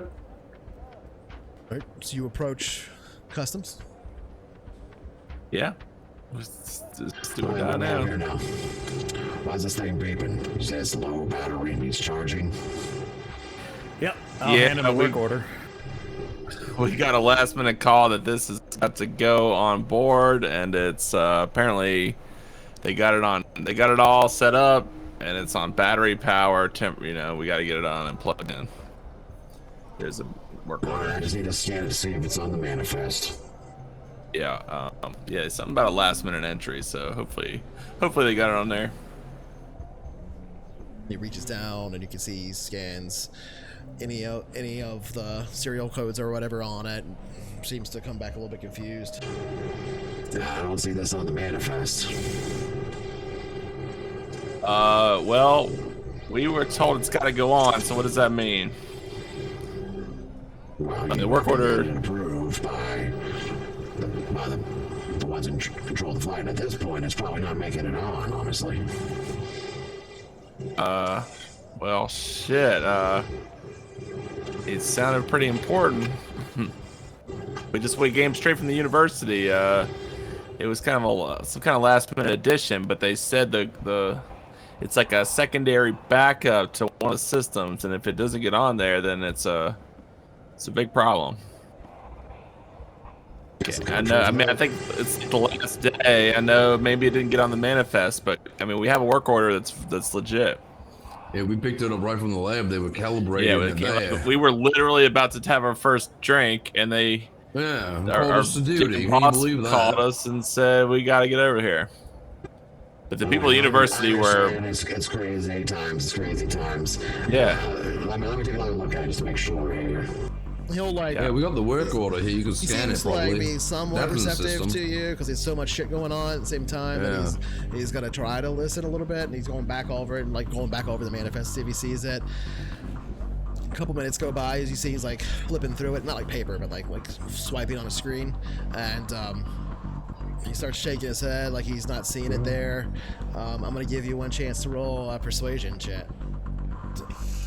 so you approach customs. Yeah. Let's do All it right, now. we're here now. Why's this thing beeping? It says low battery needs charging. Yep. I'll Yeah, hand him a we- work order. We got a last minute call that this has got to go on board, and it's apparently they got it all set up, and it's on battery power. We got to get it on and plugged in. There's a work All order. right, I just need to scan it to see if it's on the manifest. Yeah, something about a last minute entry. So hopefully they got it on there. He reaches down and you can see he scans any of the serial codes or whatever on it. Seems to come back a little bit confused. I don't see this on the manifest. Well, we were told it's got to go on. So what does that mean? Well, The you work order- been approved by the ones in control of the flight. At this point, it's probably not making it on, honestly. Well, shit. It sounded pretty important. We came straight from the university. It was kind of some kind of last minute addition, but they said it's like a secondary backup to one of the systems, and if it doesn't get on there, then it's a big problem. I know. I mean, I think it's the last day. I know maybe it didn't get on the manifest, but I mean, we have a work order that's legit. Yeah, we picked it up right from the lab. They were calibrating it there. We were literally about to have our first drink, and they Yeah, our called us to duty. Can you boss believe that? called us and said we got to get over here. But the people at the university were, It's crazy times. It's crazy times. yeah. Let me take another look at it just to make sure here. He'll like Yeah, we got the work order here. You can he scan it seems like probably. be somewhat That's in the receptive system. to you because there's so much shit going on at the same time. Yeah. And he's gonna try to listen a little bit, and he's going back over it and like going back over the manifest to see if he sees it. A couple minutes go by as you see he's like flipping through it, not like paper, but like swiping on a screen, and he starts shaking his head like he's not seeing it there. I'm gonna give you one chance to roll a persuasion check.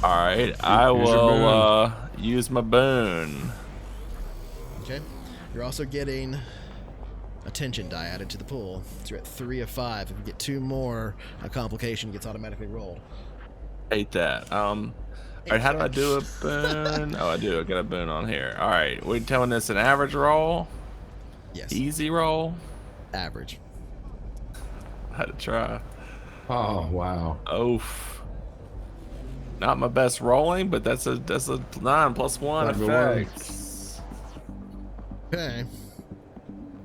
All right, I Here's your will use my boon. Okay. You're also getting a tension die added to the pool. So you're at 3 of 5. If you get 2 more, a complication gets automatically rolled. Hate that. All right, how do I do a boon? Oh, I do. I got a boon on here. All right, we're telling this an average roll, Yes. easy roll. Average. I had to try. Oh wow. Oof. Not my best rolling, but that's a 9 plus 1 That's a good one. effect. Okay.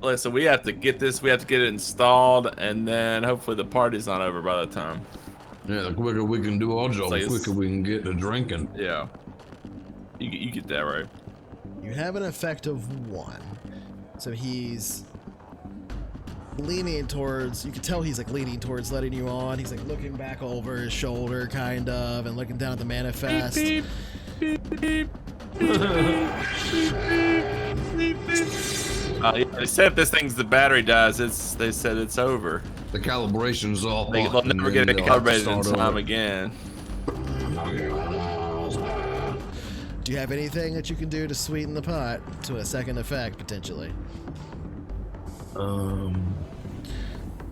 Listen, we have to get this. We have to get it installed, and then hopefully the party's not over by that time. Yeah, the quicker we can do our job, Like the it's- quicker we can get to drinking. Yeah. You get that right. You have an effect of 1. So he's leaning towards, you can tell he's like leaning towards letting you on. He's like looking back over his shoulder kind of and looking down at the manifest. Yeah, they said if this thing's the battery dies, they said it's over. The calibration's all They'll fucked, never and get then it they'll have to calibrated in start time over. again. Do you have anything that you can do to sweeten the pot to a second effect, potentially? Like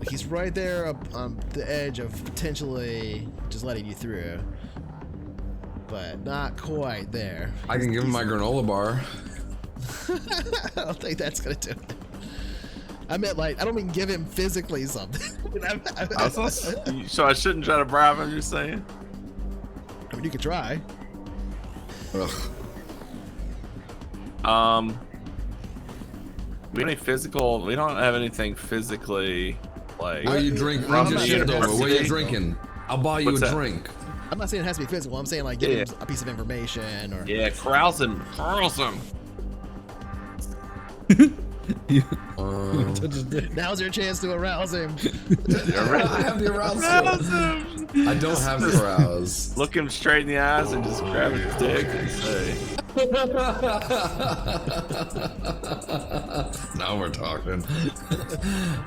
he's right there up on the edge of potentially just letting you through, but not quite there. I can give him my granola bar. I don't think that's gonna do it. I meant like, I don't mean give him physically something. So I shouldn't try to bribe him, you're saying? I mean, you could try. Ugh. We don't have anything physically like. What are you drinking? From Just the shift over. What are you university. drinking? I'll buy you What's a that? drink. I'm not saying it has to be physical. I'm saying like give him a piece of information or. Yeah, corrals him. Now's your chance to arouse him. I have the arousal. I don't have the arouse. Look him straight in the eyes and just grab his dick and say, Now we're talking.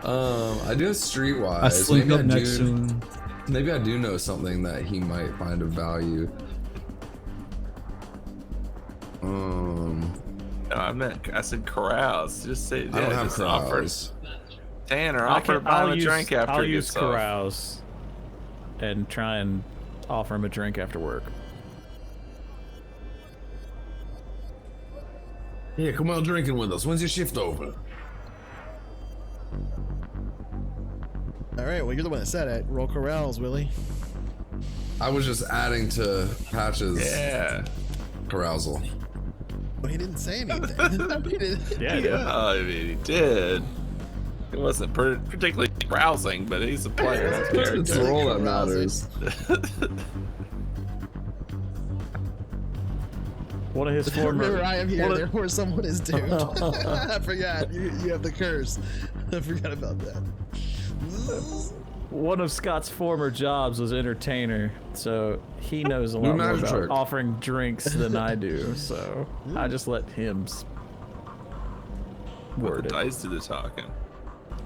I do have streetwise. I slink up next to him. Maybe I do know something that he might find of value. No, I said carouse. Just say, I don't have just offer carouse. Tanner, offer to buy him a drink after I'll he use gets off. carouse and try and offer him a drink after work. Yeah, come out drinking with us. When's your shift over? All right, well, you're the one that said it. Roll corrals, Willie. I was just adding to Patch's carousal. But he didn't say anything. He didn't- Yeah, I mean, he did. It wasn't particularly rousing, but he's a player. It's the role that matters. One of his former. Remember, I am here, therefore someone is doomed. I forgot. You have the curse. I forgot about that. One of Scott's former jobs was entertainer, so he knows a lot more about trick. offering drinks than I do. So I just let him Put word the it. dice to the talking.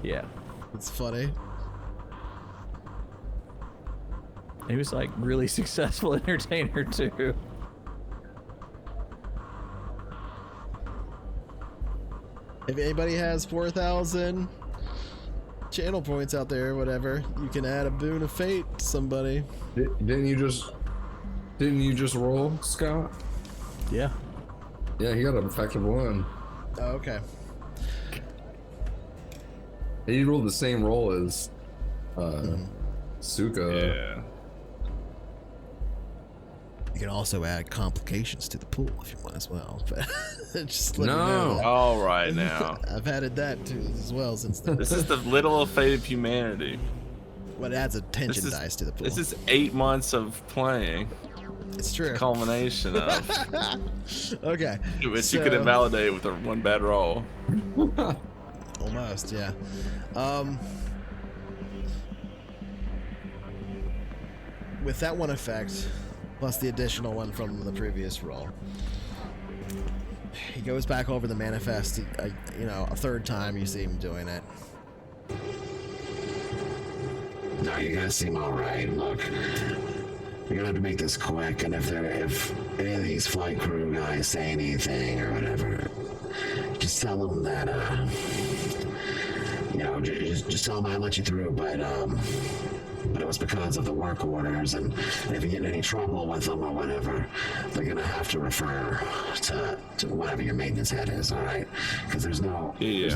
Yeah, It's funny. he was like really successful entertainer too. If anybody has 4,000 channel points out there, whatever, you can add a boon of fate to somebody. Didn't you just roll, Scott? Yeah. Yeah, he got an effective one. Oh, okay. He rolled the same roll as Suka. Yeah. You can also add complications to the pool if you want as well. But just let me know No. that. All right now. I've added that too as well since then. This is the little fate of humanity. What adds a tension This is- dice to the pool. This is 8 months of playing. It's true. Culmination of Okay. which you could invalidate with a one bad roll. Almost, yeah. With that one effect, plus the additional one from the previous roll, he goes back over the manifest. A third time you see him doing it. No, you guys seem all right. Look, you're gonna have to make this quick, and if any of these flight crew guys say anything or whatever, just tell them that just tell them I let you through, but it was because of the work orders, and if you get in any trouble with them or whatever, they're gonna have to refer to whatever your maintenance head is, all right? Because there's no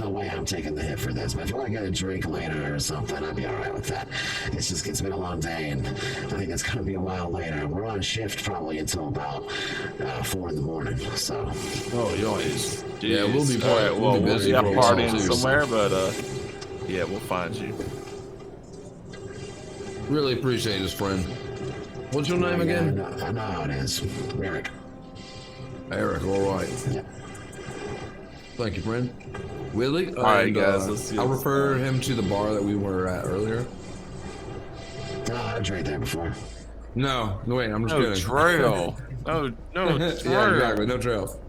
way I'm taking the hit for this. But if you want to get a drink later or something, I'd be all right with that. It's been a long day, and I think it's gonna be a while later. We're on shift probably until about 4 in the morning. So. Oh, you always. Yeah, we'll be All right, we'll well, be we'll busy be out for a while, partying too, so- somewhere, but yeah, we'll find you. Really appreciate this, friend. What's your name again? I know how it is. Eric. Eric, all right. Yeah. Thank you, friend. Willie? All right, guys, let's see I'll what's refer him to the bar that we were at earlier. No, I drank there before. No, wait, I'm just No kidding. trail. No trail. Yeah, exactly, no trail.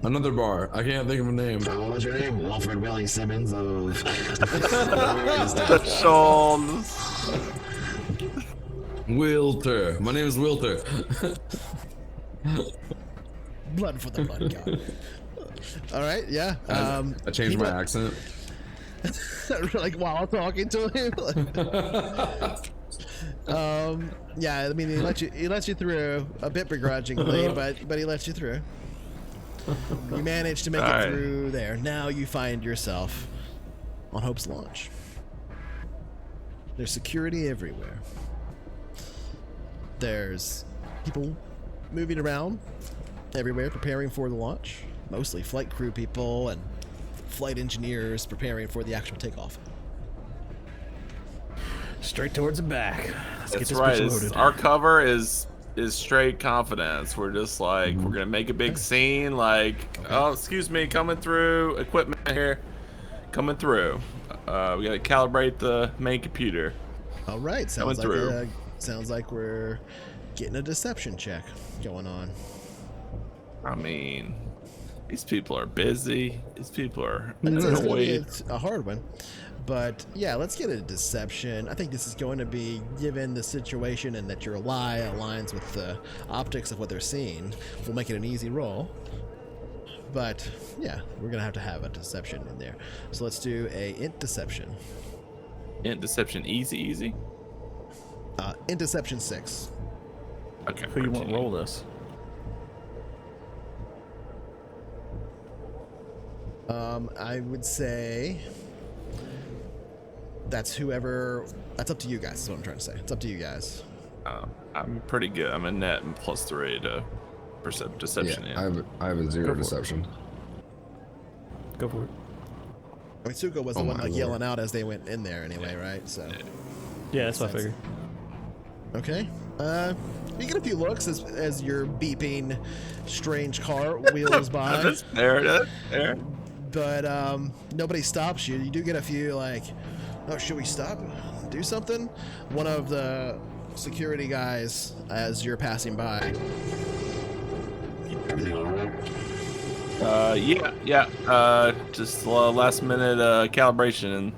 Another bar. I can't think of a name. What was your name? Wilfred Willie Simmons of... Sean. Wilter. My name is Wilter. Blood for the blood god. All right, yeah. I changed my accent. Like while talking to him. Yeah, I mean he lets you through a bit begrudgingly, but he lets you through. You manage to make it through there. Now you find yourself on Hope's launch. There's security everywhere. There's people moving around everywhere preparing for the launch. Mostly flight crew people and flight engineers preparing for the actual takeoff. Straight towards the back. Let's get That's this right. bitch loaded. Our cover is straight confidence. We're just like, we're gonna make a big scene. Like, oh, excuse me, coming through. Equipment here, coming through. We gotta calibrate the main computer. All right, sounds like we're getting a deception check going on. I mean, these people are busy. These people are It's gonna gonna be wait. a hard one. But yeah, let's get a deception. I think this is going to be, given the situation and that your lie aligns with the optics of what they're seeing, we'll make it an easy roll. But yeah, we're gonna have a deception in there. So let's do a int deception. Int deception, easy. Int deception 6. Okay. Who you want to roll this? I would say that's whoever. That's up to you guys. Is what I'm trying to say. It's up to you guys. I'm pretty good. I'm a net and +3 to deception. Yeah, I have a 0 deception. Go for it. I mean, Suko was the one like yelling out as they went in there anyway, right? So. Yeah, that's what I figured. Okay. You get a few looks as your beeping, strange car wheels by. There. But nobody stops you. You do get a few like, oh, should we stop? Do something? One of the security guys, as you're passing by. Everything all right? Yeah. Just last minute calibration.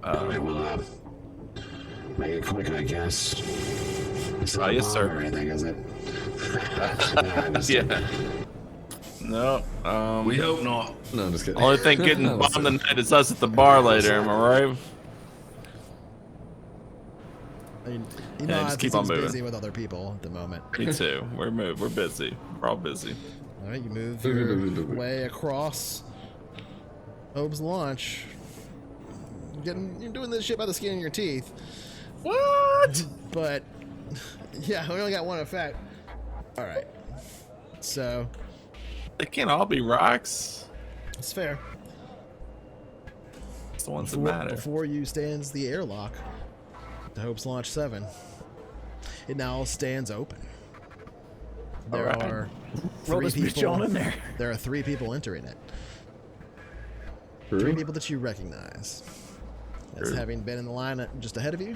Alright, we'll make it quick, I guess. It's not Yes, a bomb sir. or anything, is it? Yeah. No. We hope not. No, I'm just kidding. Only thing getting bombed tonight is us at the bar later. Am I right? I mean, Yeah, just keep on moving. busy with other people at the moment. Me too. We're busy. We're all busy. All right, you move your way across Hope's launch. You're doing this shit by the skin of your teeth. What? But yeah, we only got one effect. All right, so They can't all be rocks. it's fair. It's the ones that matter. Before you stands the airlock to Hope's Launch 7. It now stands open. There Alright. are Roll three this bitch people. on in there. There are 3 people entering it. 3 people that you recognize as having been in the line just ahead of you,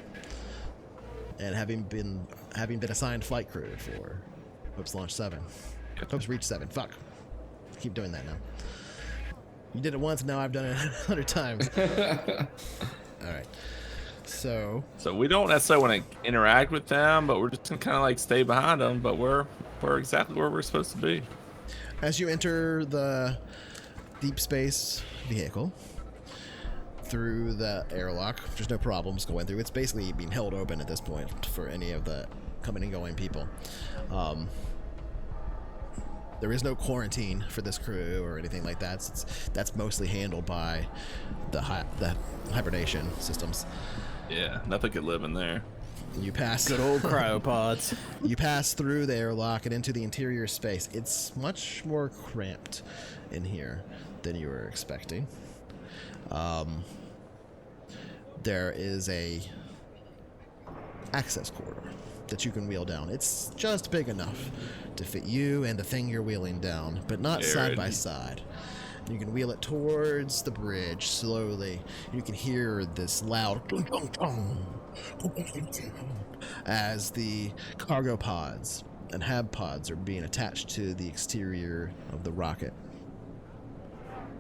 and having been assigned flight crew for Hope's Launch 7. Hope's Reach 7. Fuck. Keep doing that now. You did it once, now I've done it 100 times. Alright. So we don't necessarily want to interact with them, but we're just gonna kind of like stay behind them. But we're exactly where we're supposed to be. as you enter the deep space vehicle through the airlock, there's no problems going through. It's basically being held open at this point for any of the coming and going people. There is no quarantine for this crew or anything like that. That's mostly handled by the hibernation systems. Yeah, nothing could live in there. You pass Good old cryopods. You pass through the airlock and into the interior space. It's much more cramped in here than you were expecting. There is a access corridor that you can wheel down. It's just big enough to fit you and the thing you're wheeling down, but not side by side. You can wheel it towards the bridge slowly. You can hear this loud as the cargo pods and hab pods are being attached to the exterior of the rocket.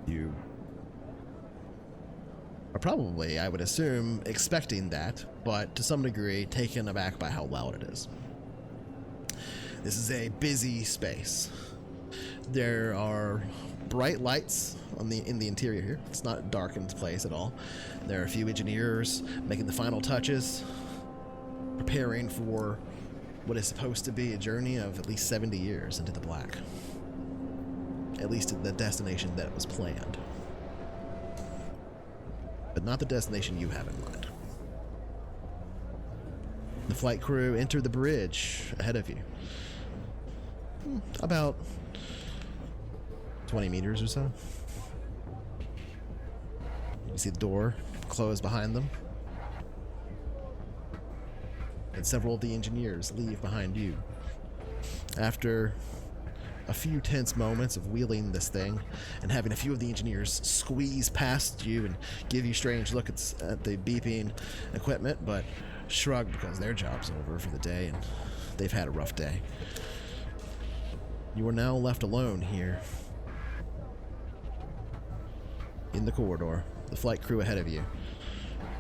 You are probably, I would assume, expecting that, but to some degree taken aback by how loud it is. This is a busy space. There are bright lights in the interior here. It's not a darkened place at all. There are a few engineers making the final touches, preparing for what is supposed to be a journey of at least 70 years into the black. At least at the destination that was planned. But not the destination you have in mind. The flight crew enter the bridge ahead of you. About 20 meters or so. You see the door close behind them. And several of the engineers leave behind you. After a few tense moments of wheeling this thing and having a few of the engineers squeeze past you and give you strange looks at the beeping equipment, but shrug because their job's over for the day and they've had a rough day. You are now left alone here in the corridor, the flight crew ahead of you.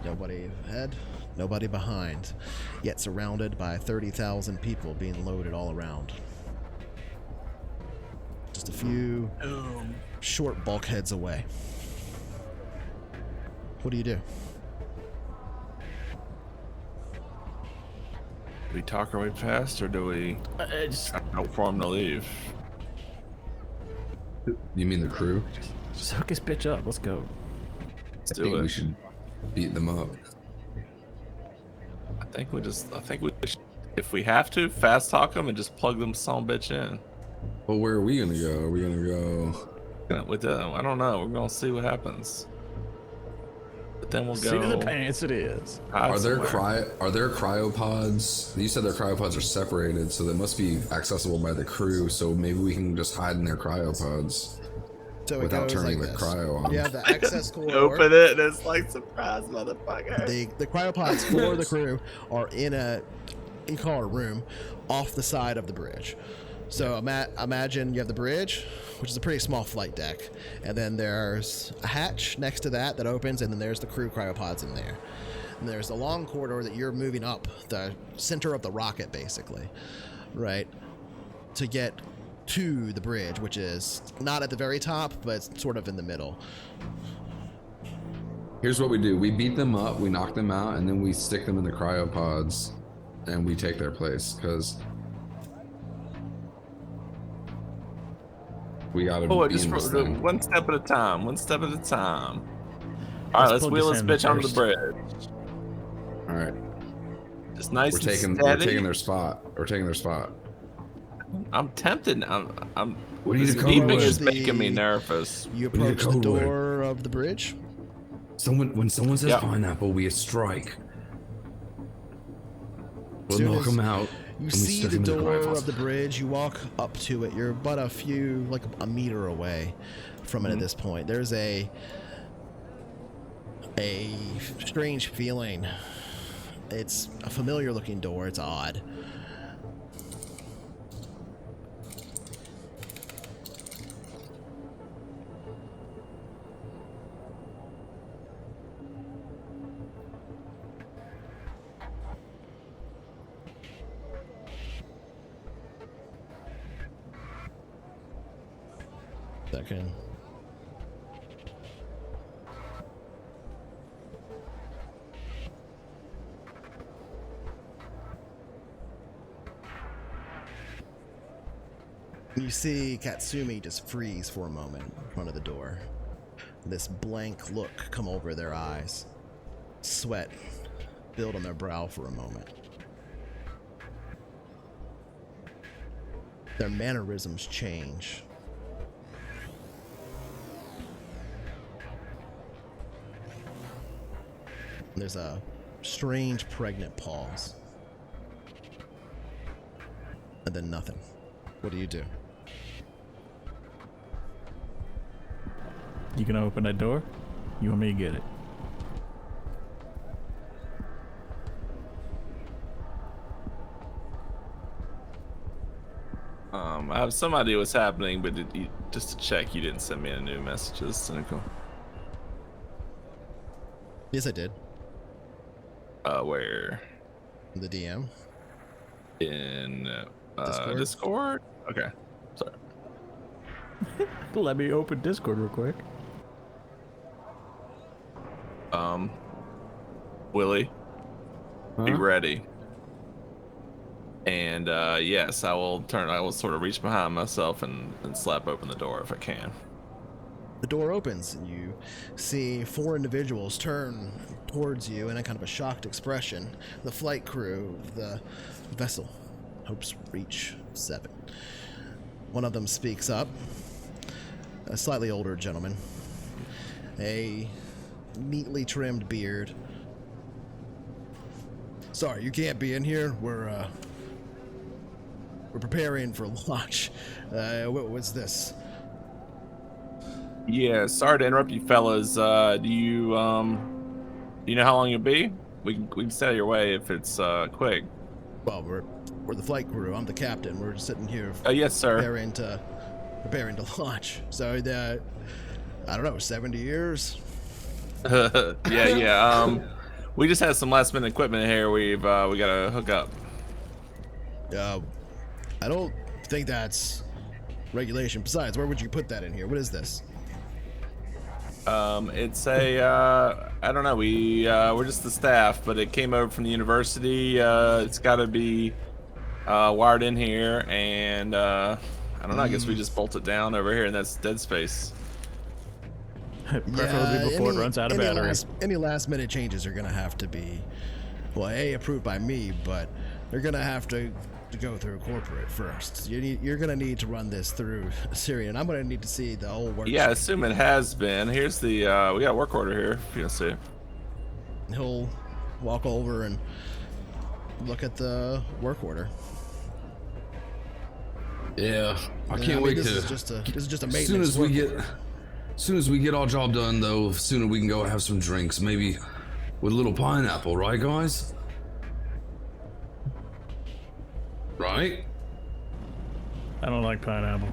Nobody ahead, nobody behind, yet surrounded by 30,000 people being loaded all around. Just a few short bulkheads away. What do you do? Do we talk our way past, or do we Just hope for him to leave? You mean the crew? hook this bitch up. Let's go. Let's I do think it. we should beat them up. I think we should, if we have to, fast talk them and just plug them some bitch in. Well, where are we gonna go? Are we gonna go? With them, I don't know. We're gonna see what happens. But then we'll Seat go. of the pants it is. hide Are there somewhere. cryopods? You said their cryopods are separated, so they must be accessible by the crew. So maybe we can just hide in their cryopods So it without goes turning like the this. cryo on. You have the access corridor. Open it and it's like surprise, motherfucker. The cryopods for the crew are in you call it a room off the side of the bridge. So imagine you have the bridge, which is a pretty small flight deck, and then there's a hatch next to that opens, and then there's the crew cryopods in there. And there's a long corridor that you're moving up the center of the rocket, basically, right, to get to the bridge, which is not at the very top, but sort of in the middle. Here's what we do: we beat them up, we knock them out, and then we stick them in the cryopods, and we take their place because we gotta be Just in this thing. one step at a time. One step at a time. All right, let's plug wheel this this in bitch onto the first. bridge. All right, Just nice we're and taking steady. their spot. We're taking their spot. I'm tempted. I'm. We need This a code beeping word. is making me nervous. You We need a approach the code word. door of the bridge. When someone says Yep. pineapple, we strike. We'll Soon knock as them out. You and we see stick the them in door cryopods. of the bridge. You walk up to it. You're but a meter away from it at this point. There's a strange feeling. It's a familiar looking door. It's odd. Second. You see Katsumi just freeze for a moment in front of the door. This blank look come over their eyes. Sweat build on their brow for a moment. Their mannerisms change. There's a strange pregnant pause. And then nothing. What do you do? You gonna open that door? You want me to get it? I have some idea what's happening, but just to check, you didn't send me any new messages, Cynical. Yes, I did. Where? The DM. In Discord? Discord? Okay. Sorry. Let me open Discord real quick. Willie, be Huh? ready. And yes, I will sort of reach behind myself and slap open the door if I can. The door opens and you see 4 individuals turn towards you in a kind of a shocked expression. The flight crew of the vessel hopes reach 7. One of them speaks up, a slightly older gentleman, a neatly trimmed beard. Sorry, you can't be in here. We're preparing for launch. What's this? Yeah, sorry to interrupt you, fellas. Do you know how long you'll be? We can set it your way if it's quick. Well, we're the flight crew. I'm the captain. We're just sitting here Yes, sir. preparing to launch. So I don't know, 70 years. yeah. We just had some last minute equipment here. We gotta hook up. I don't think that's regulation. Besides, where would you put that in here? What is this? It's a I don't know. We're just the staff, but it came over from the university. It's got to be wired in here, and I don't know. I guess we just bolt it down over here, and that's dead space. Preferably before it runs out of battery. Any last minute changes are gonna have to be, well, approved by me, but they're gonna have to go through corporate first. You're gonna need to run this through Syrian. I'm gonna need to see the whole work. Yeah, I assume it has been. Here's the we got a work order here. If you can see. He'll walk over and look at the work order. Yeah, I can't wait this to. is just a maintenance. As soon as we get our job done, though, sooner we can go have some drinks, maybe with a little pineapple, right, guys? Right? I don't like pineapple.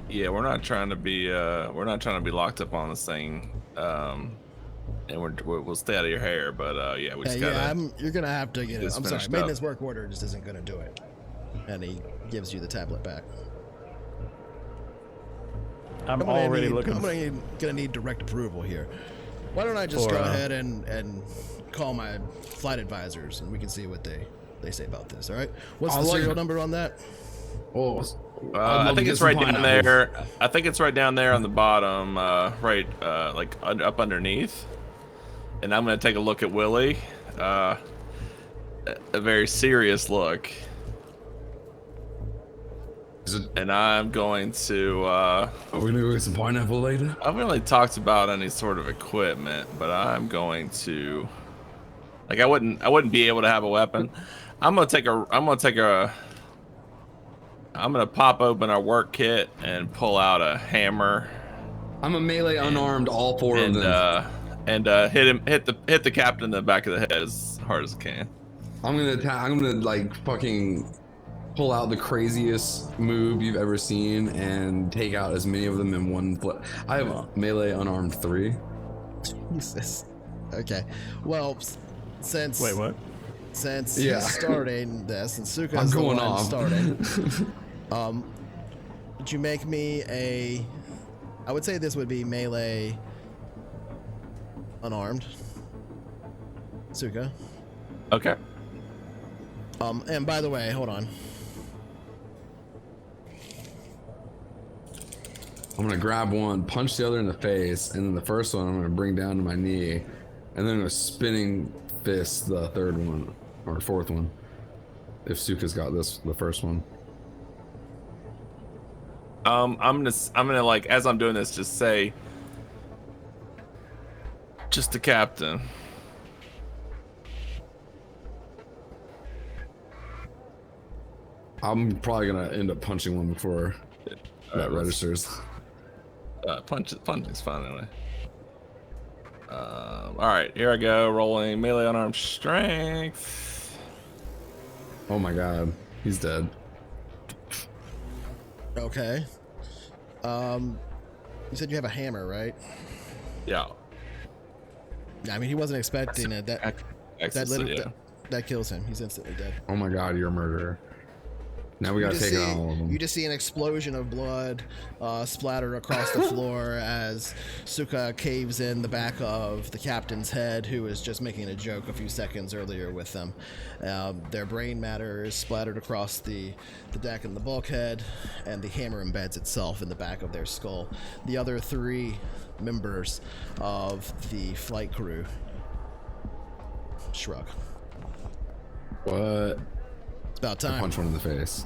Yeah, we're not trying to be locked up on this thing. And we'll stay out of your hair, but yeah, we just gotta. You're gonna have to get it. this I'm sorry, finished maintenance up. work order just isn't gonna do it. And he gives you the tablet back. I'm already I'm looking. gonna need direct approval here. Why don't I just For, go ahead and call my flight advisors and we can see what they say about this. All right. What's the serial number on that? Oh, I think it's right down there. I think it's right down there on the bottom, right, like up underneath. And I'm gonna take a look at Willie. A very serious look. And I'm going to. Are we gonna go get some pineapple later? I haven't really talked about any sort of equipment, but I'm going to. Like I wouldn't be able to have a weapon. I'm gonna pop open our work kit and pull out a hammer. I'm a melee unarmed, all 4 of them. And hit the captain in the back of the head as hard as I can. I'm gonna like fucking pull out the craziest move you've ever seen and take out as many of them in one flip. I have melee unarmed 3. Jesus. Okay. Well, since Wait, what? Since Yeah. he's starting this, and I'm Suka's the going one off. starting. Would you make me a? I would say this would be melee unarmed. Suka. Okay. And by the way, hold on. I'm gonna grab one, punch the other in the face, and then the first one I'm gonna bring down to my knee, and then a spinning fist the third one or fourth one. If Suka's got the first one. I'm gonna like as I'm doing this, just say, just the captain. I'm probably gonna end up punching one before that registers. Punching's fine anyway. All right, here I go. Rolling melee unarmed strength. Oh my god, he's dead. Okay. You said you have a hammer, right? Yeah. Yeah, I mean, he wasn't expecting it. That kills him. He's instantly dead. Oh my god, you're a murderer. Now we gotta take out all of them. You just see an explosion of blood splatter across the floor as Suka caves in the back of the captain's head, who was just making a joke a few seconds earlier with them. Their brain matter is splattered across the deck and the bulkhead, and the hammer embeds itself in the back of their skull. The other 3 members of the flight crew shrug. What? It's about I time. punch one in the face.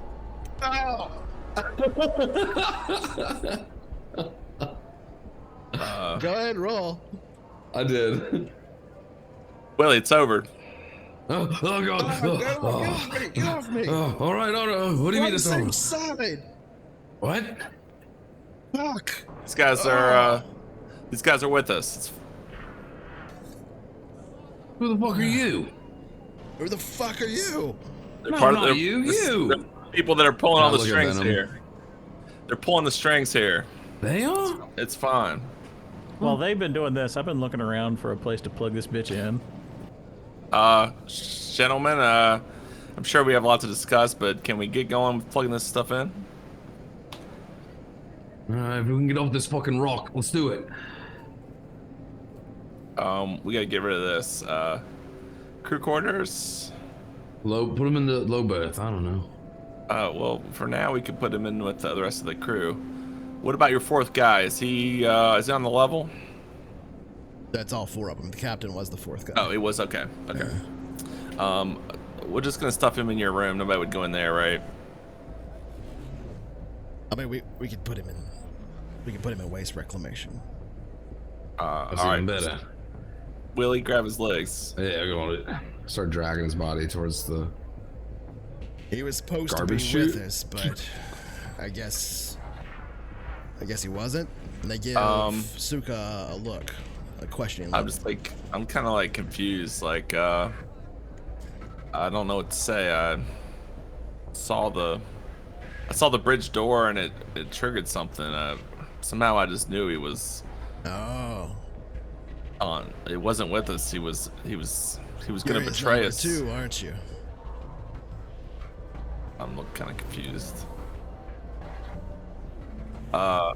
Go ahead, roll. I did. Willie, it's over. Oh god. Get off me! Oh, all right. What do you mean it's over? Side. What? Fuck. These guys are with us. Who the fuck are you? Who the fuck are you? They're No, part not of you. the people that are pulling all the look at strings Venom. here. They're pulling the strings here. They are? It's fine. While they've been doing this, I've been looking around for a place to plug this bitch in. Gentlemen, I'm sure we have a lot to discuss, but can we get going with plugging this stuff in? If we can get off this fucking rock, let's do it. We gotta get rid of this. Crew quarters. Put him in the low berth. I don't know. Well, for now we could put him in with the rest of the crew. What about your 4th guy? Is he on the level? That's all 4 of them. The captain was the 4th guy. Oh, he was. Okay. We're just gonna stuff him in your room. Nobody would go in there, right? I mean, we could put him in. We could put him in waste reclamation. That's all even right. better. Willie, grab his legs. Yeah, go on it. Start dragging his body towards the. He was supposed to be Garbage chute? with us, but I guess he wasn't. And they give Suka a look, a questioning look. I'm kind of like confused. Like, I don't know what to say. I saw the bridge door and it triggered something. Somehow I just knew he was. Oh. It wasn't with us. He was gonna You're betray his us. number 2, aren't you? I'm kind of confused. Yeah,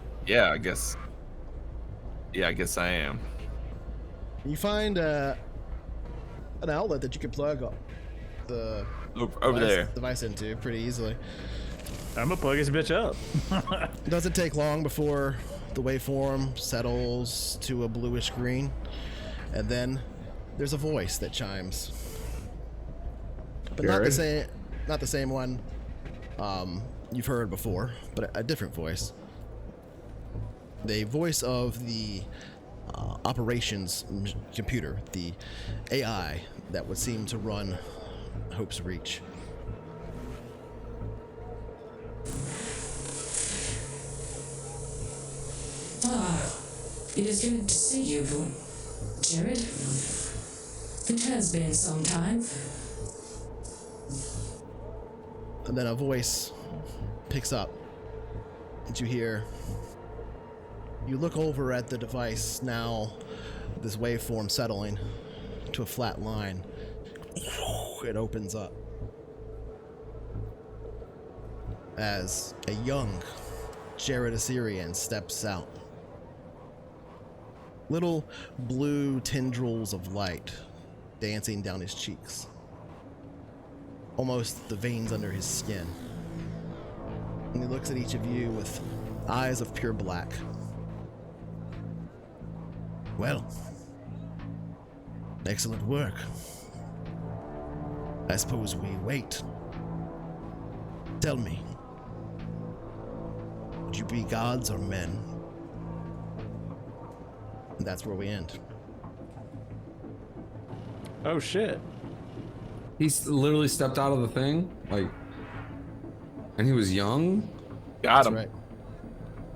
I guess I am. You find an outlet that you can plug the Over there. device into pretty easily. I'm gonna plug this bitch up. It doesn't take long before the waveform settles to a bluish green, and then there's a voice that chimes, but not the same one you've heard before, but a different voice. The voice of the operations computer, the AI that would seem to run Hope's Reach. It is good to see you, Jared. It has been some time. And then a voice picks up, and you hear. You look over at the device now, this waveform settling to a flat line. It opens up as a young Jared Assyrian steps out. Little blue tendrils of light dancing down his cheeks. Almost the veins under his skin. And he looks at each of you with eyes of pure black. Well, excellent work. I suppose we wait. Tell me, would you be gods or men? And that's where we end. Oh shit. He's literally stepped out of the thing, like, and he was young, Got him. That's right.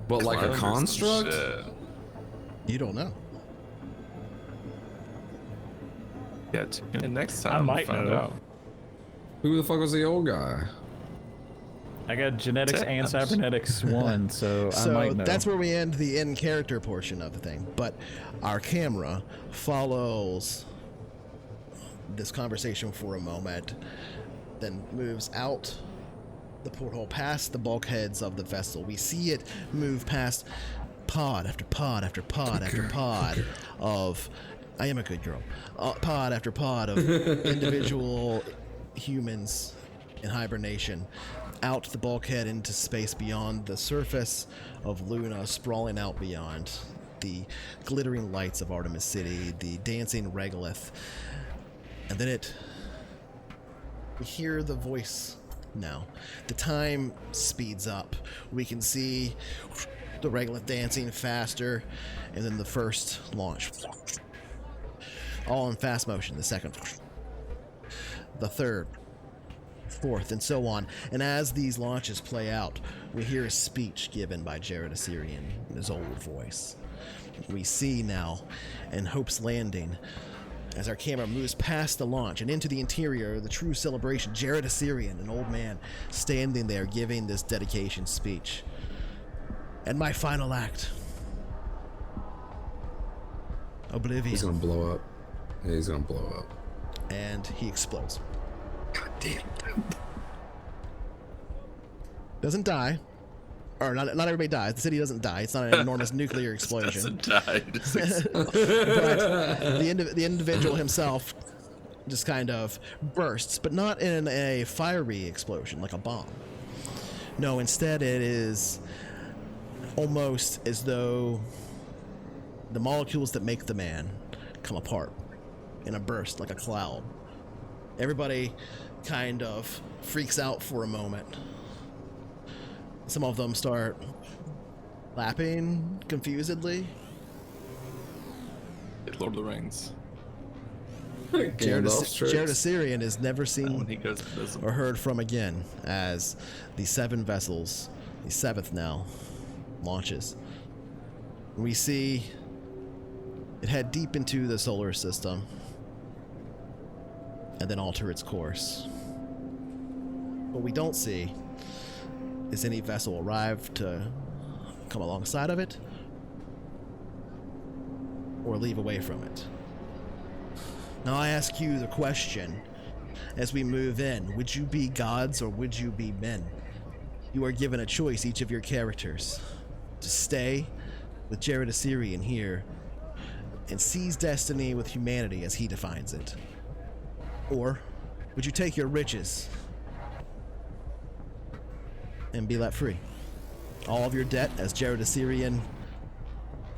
but like a Clones or some construct. shit. You don't know. Yeah, tune in next time. I might to find know. out. Who the fuck was the old guy? I got genetics and cybernetics 1, so I might know. That's where we end the in-character portion of the thing. But our camera follows this conversation for a moment, then moves out the porthole past the bulkheads of the vessel. We see it move past pod after pod after pod after pod of... I am a good girl. Pod after pod of individual humans in hibernation, out the bulkhead into space beyond the surface of Luna, sprawling out beyond the glittering lights of Artemis City, the dancing regolith. And then we hear the voice now. The time speeds up. We can see the regolith dancing faster, and then the first launch. All in fast motion. The second, the third, fourth, and so on. And as these launches play out, we hear a speech given by Jared Assyrian in his old voice. We see now in Hope's Landing, as our camera moves past the launch and into the interior, the true celebration, Jared Assyrian, an old man, standing there giving this dedication speech. And my final act. Oblivion. He's gonna blow up. Yeah, he's gonna blow up. And he explodes. God damn. Doesn't die. Or not everybody dies. The city doesn't die. It's not an enormous nuclear explosion. Doesn't die. But the individual himself just kind of bursts, but not in a fiery explosion like a bomb. No, instead it is almost as though the molecules that make the man come apart in a burst like a cloud. Everybody kind of freaks out for a moment. Some of them start laughing confusedly. Lord of the Rings. Jared Assyrian is never seen When he goes invisible. or heard from again as the 7 vessels, the 7th now, launches. We see it head deep into the solar system and then alter its course. What we don't see is any vessel arrive to come alongside of it or leave away from it. Now I ask you the question as we move in, would you be gods or would you be men? You are given a choice, each of your characters, to stay with Jared Assyrian here and seize destiny with humanity as he defines it. Or would you take your riches and be let free? All of your debt, as Jared Assyrian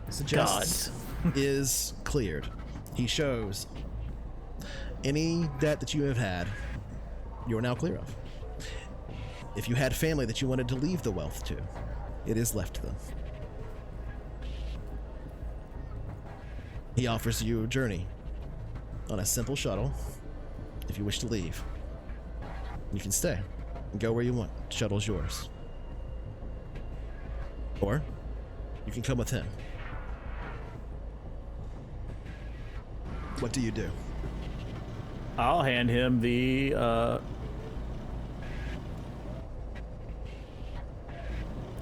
suggests, is cleared. He shows any debt that you have had, you are now clear of. If you had family that you wanted to leave the wealth to, it is left to them. He offers you a journey on a simple shuttle. If you wish to leave, you can stay and go where you want. The shuttle's yours. Or you can come with him. What do you do? I'll hand him the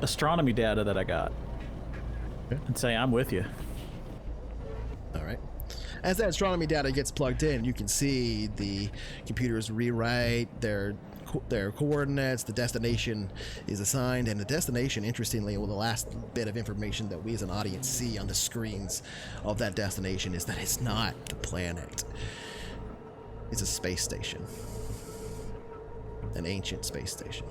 astronomy data that I got and say, I'm with you. All right. As that astronomy data gets plugged in, you can see the computers rewrite their coordinates. The destination is assigned, and the destination, interestingly, well, the last bit of information that we as an audience see on the screens of that destination is that it's not the planet. It's a space station. An ancient space station.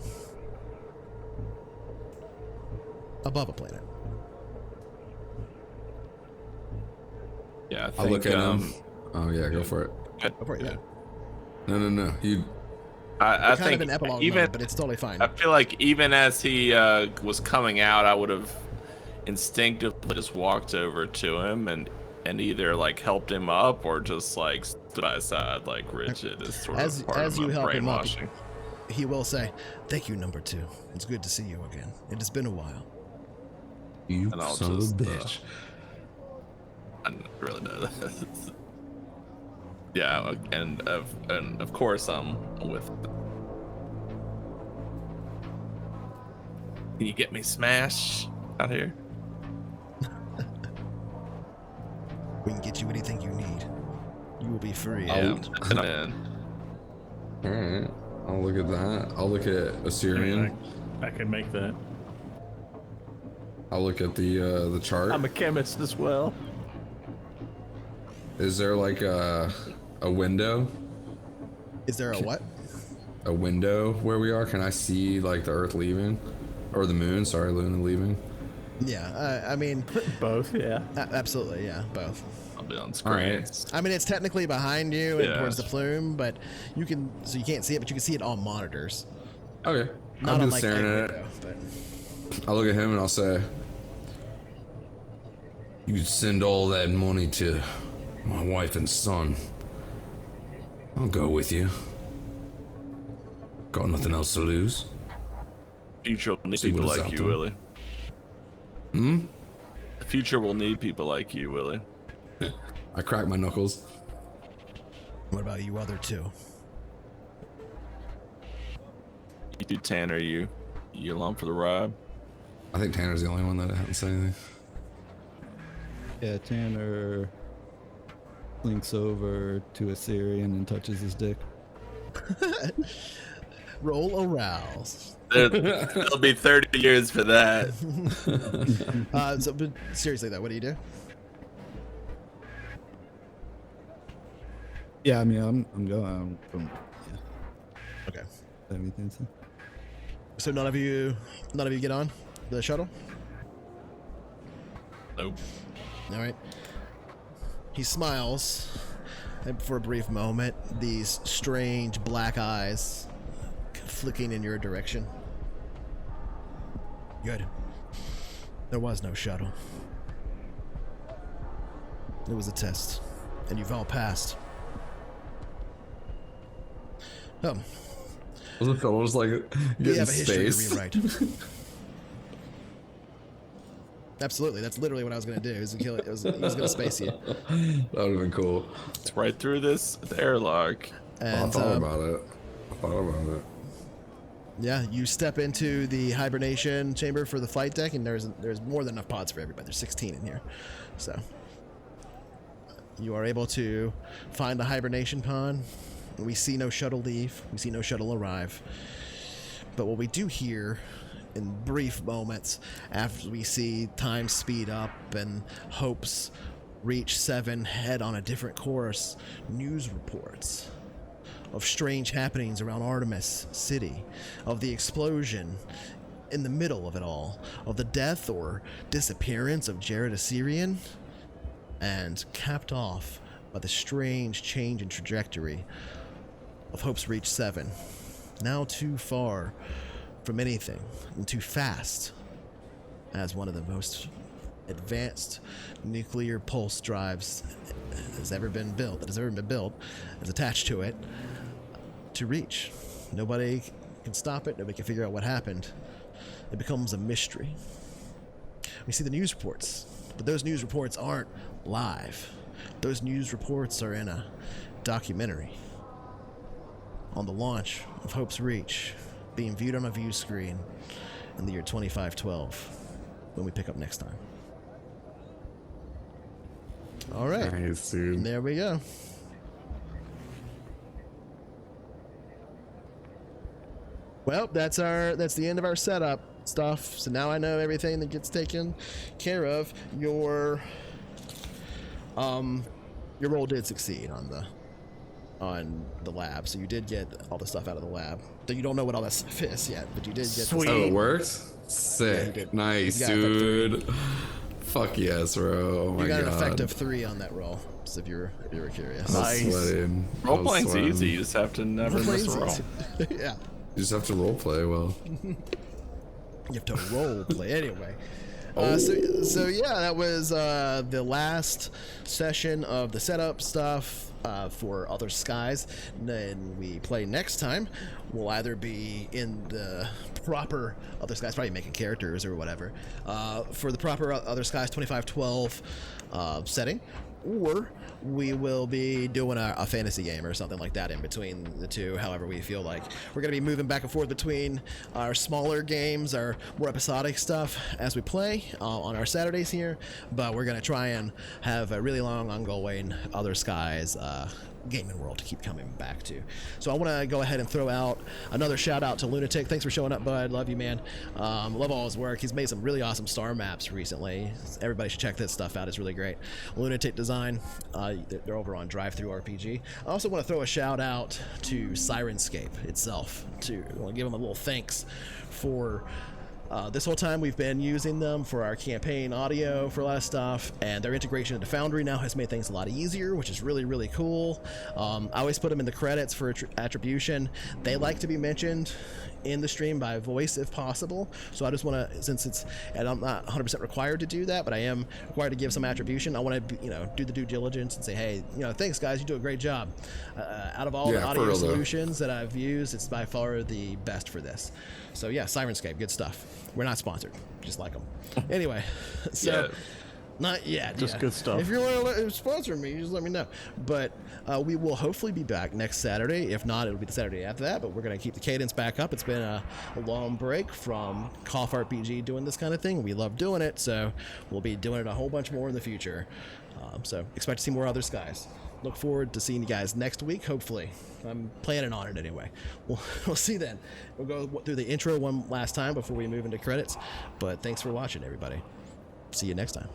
Above a planet. Yeah, I'll look at him. Oh yeah, go for it. Go for it, yeah. No. You. I Kind think of an epilogue even, mode, but it's totally fine. I feel like even as he was coming out, I would have instinctively just walked over to him and either like helped him up or just like stood by his side like rigid as sort of part as of you my help him up, brainwashing. he will say, "Thank you, number 2. It's good to see you again. It has been a while." You And I'll son just of a bitch. I don't really know that. Yeah, and of course I'm with. Can you get me smash out here? We can get you anything you need. You will be free. Yeah, man. All right. I'll look at that. I'll look at Assyrian. I can make that. I'll look at the chart. I'm a chemist as well. Is there like a window? Is there a what? A window where we are? Can I see like the Earth leaving, or the Moon? Sorry, Luna leaving. Yeah, I mean, both. Yeah, absolutely. Yeah, both. I'll be on screen. Right. I mean, it's technically behind you and Yeah. towards the plume, but you can't see it, but you can see it on monitors. Okay. Not I'm on just like staring a at it. window, but I'll look at him and I'll say, "You send all that money to my wife and son. I'll go with you. Got nothing else to lose." Future will need See people what is like out you, there. Willie. The future will need people like you, Willie. I crack my knuckles. what about you other two? You do Tanner, you along for the ride? I think Tanner's the only one that hasn't said anything. Yeah, Tanner links over to Assyrian and touches his dick. Roll arouse. It'll be 30 years for that. But seriously though, what do you do? Yeah, I mean, I'm going. Yeah. Okay. Everything. So none of you get on the shuttle? Nope. All right. He smiles, and for a brief moment, these strange black eyes flicking in your direction. Good. There was no shuttle. It was a test, and you've all passed. Oh, Wasn't fellows like we getting have a history to space? rewrite. Absolutely, that's literally what I was going to do. He was going to space you. That would have been cool. It's right through the airlock. I And thought about it. yeah, you step into the hibernation chamber for the flight deck, and there's more than enough pods for everybody. There's 16 in here, so you are able to find the hibernation pod. We see no shuttle leave. We see no shuttle arrive. But what we do hear in brief moments after we see time speed up and hopes reach 7 head on a different course, news reports of strange happenings around Artemis City, of the explosion in the middle of it all, of the death or disappearance of Jared Assyrian, and capped off by the strange change in trajectory of Hope's Reach 7, now too far from anything and too fast, as one of the most advanced nuclear pulse drives that has ever been built, is attached to it to reach. Nobody can stop it. Nobody can figure out what happened. It becomes a mystery. We see the news reports, but those news reports aren't live. Those news reports are in a documentary on the launch of Hope's Reach, being viewed on a view screen in the year 2512, when we pick up next time. All right. Nice, dude. There we go. Well, that's the end of our setup stuff. So now I know everything that gets taken care of. Your roll did succeed on the lab, so you did get all the stuff out of the lab. Though you don't know what all that stuff is yet, but you did get Sweet. Oh, the it worked? Yeah, Sick. you did. Nice, You got effect dude. Fuck yes, bro. Oh my you got god. an effect of 3 on that roll, so if you were curious. I was Nice. sweating. I Role was playing's sweating. easy. You just have to never miss a roll. Yeah. You just have to roleplay well. You have to role play anyway. Oh. So yeah, that was the last session of the setup stuff for Other Skies. Then we play next time. We'll either be in the proper Other Skies, probably making characters or whatever, for the proper Other Skies 2512 setting, or we will be doing a fantasy game or something like that in between the two, however we feel like. We're going to be moving back and forth between our smaller games, our more episodic stuff as we play on our Saturdays here, but we're going to try and have a really long ongoing Other Skies gaming world to keep coming back to. So I want to go ahead and throw out another shout out to Lunatic. Thanks for showing up, bud. Love you, man. Love all his work. He's made some really awesome star maps recently. Everybody should check this stuff out. It's really great. Lunatic Design. They're over on Drive-Thru RPG. I also want to throw a shout out to Syrinscape itself. I want to give them a little thanks for this whole time we've been using them for our campaign audio for a lot of stuff, and their integration into Foundry now has made things a lot easier, which is really, really cool. I always put them in the credits for attribution. They like to be mentioned in the stream by voice if possible, so I just want to, and I'm not 100% required to do that, but I am required to give some attribution. I want to, do the due diligence and say, hey, thanks guys, you do a great job. Out of all the audio solutions that I've used, it's by far the best for this. So yeah, Syrinscape, good stuff. We're not sponsored, just like them. Anyway, so not yet. Just good stuff. If you want to sponsor me, just let me know. But we will hopefully be back next Saturday. If not, it'll be the Saturday after that. But we're going to keep the cadence back up. It's been a long break from CoFH RPG doing this kind of thing. We love doing it, so we'll be doing it a whole bunch more in the future. So expect to see more Other Skies. Look forward to seeing you guys next week, hopefully. I'm planning on it anyway. We'll see then. We'll go through the intro one last time before we move into credits. But thanks for watching, everybody. See you next time.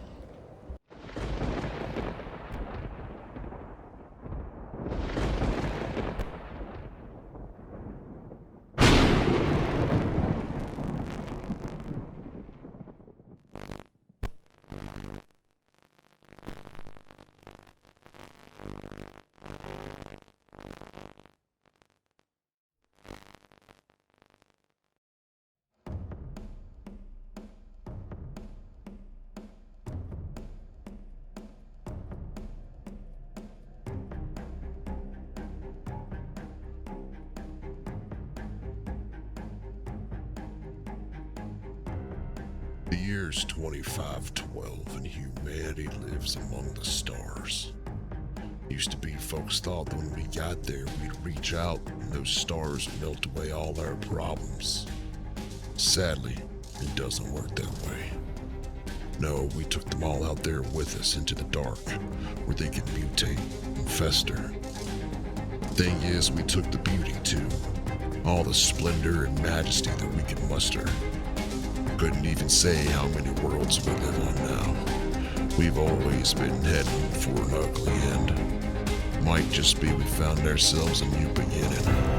The year's 2512 and humanity lives among the stars. Used to be folks thought that when we got there we'd reach out and those stars would melt away all our problems. Sadly, it doesn't work that way. No, we took them all out there with us into the dark, where they could mutate and fester. Thing is, we took the beauty too, all the splendor and majesty that we could muster. Couldn't even say how many worlds we live on now. We've always been heading for an ugly end. Might just be we found ourselves a new beginning.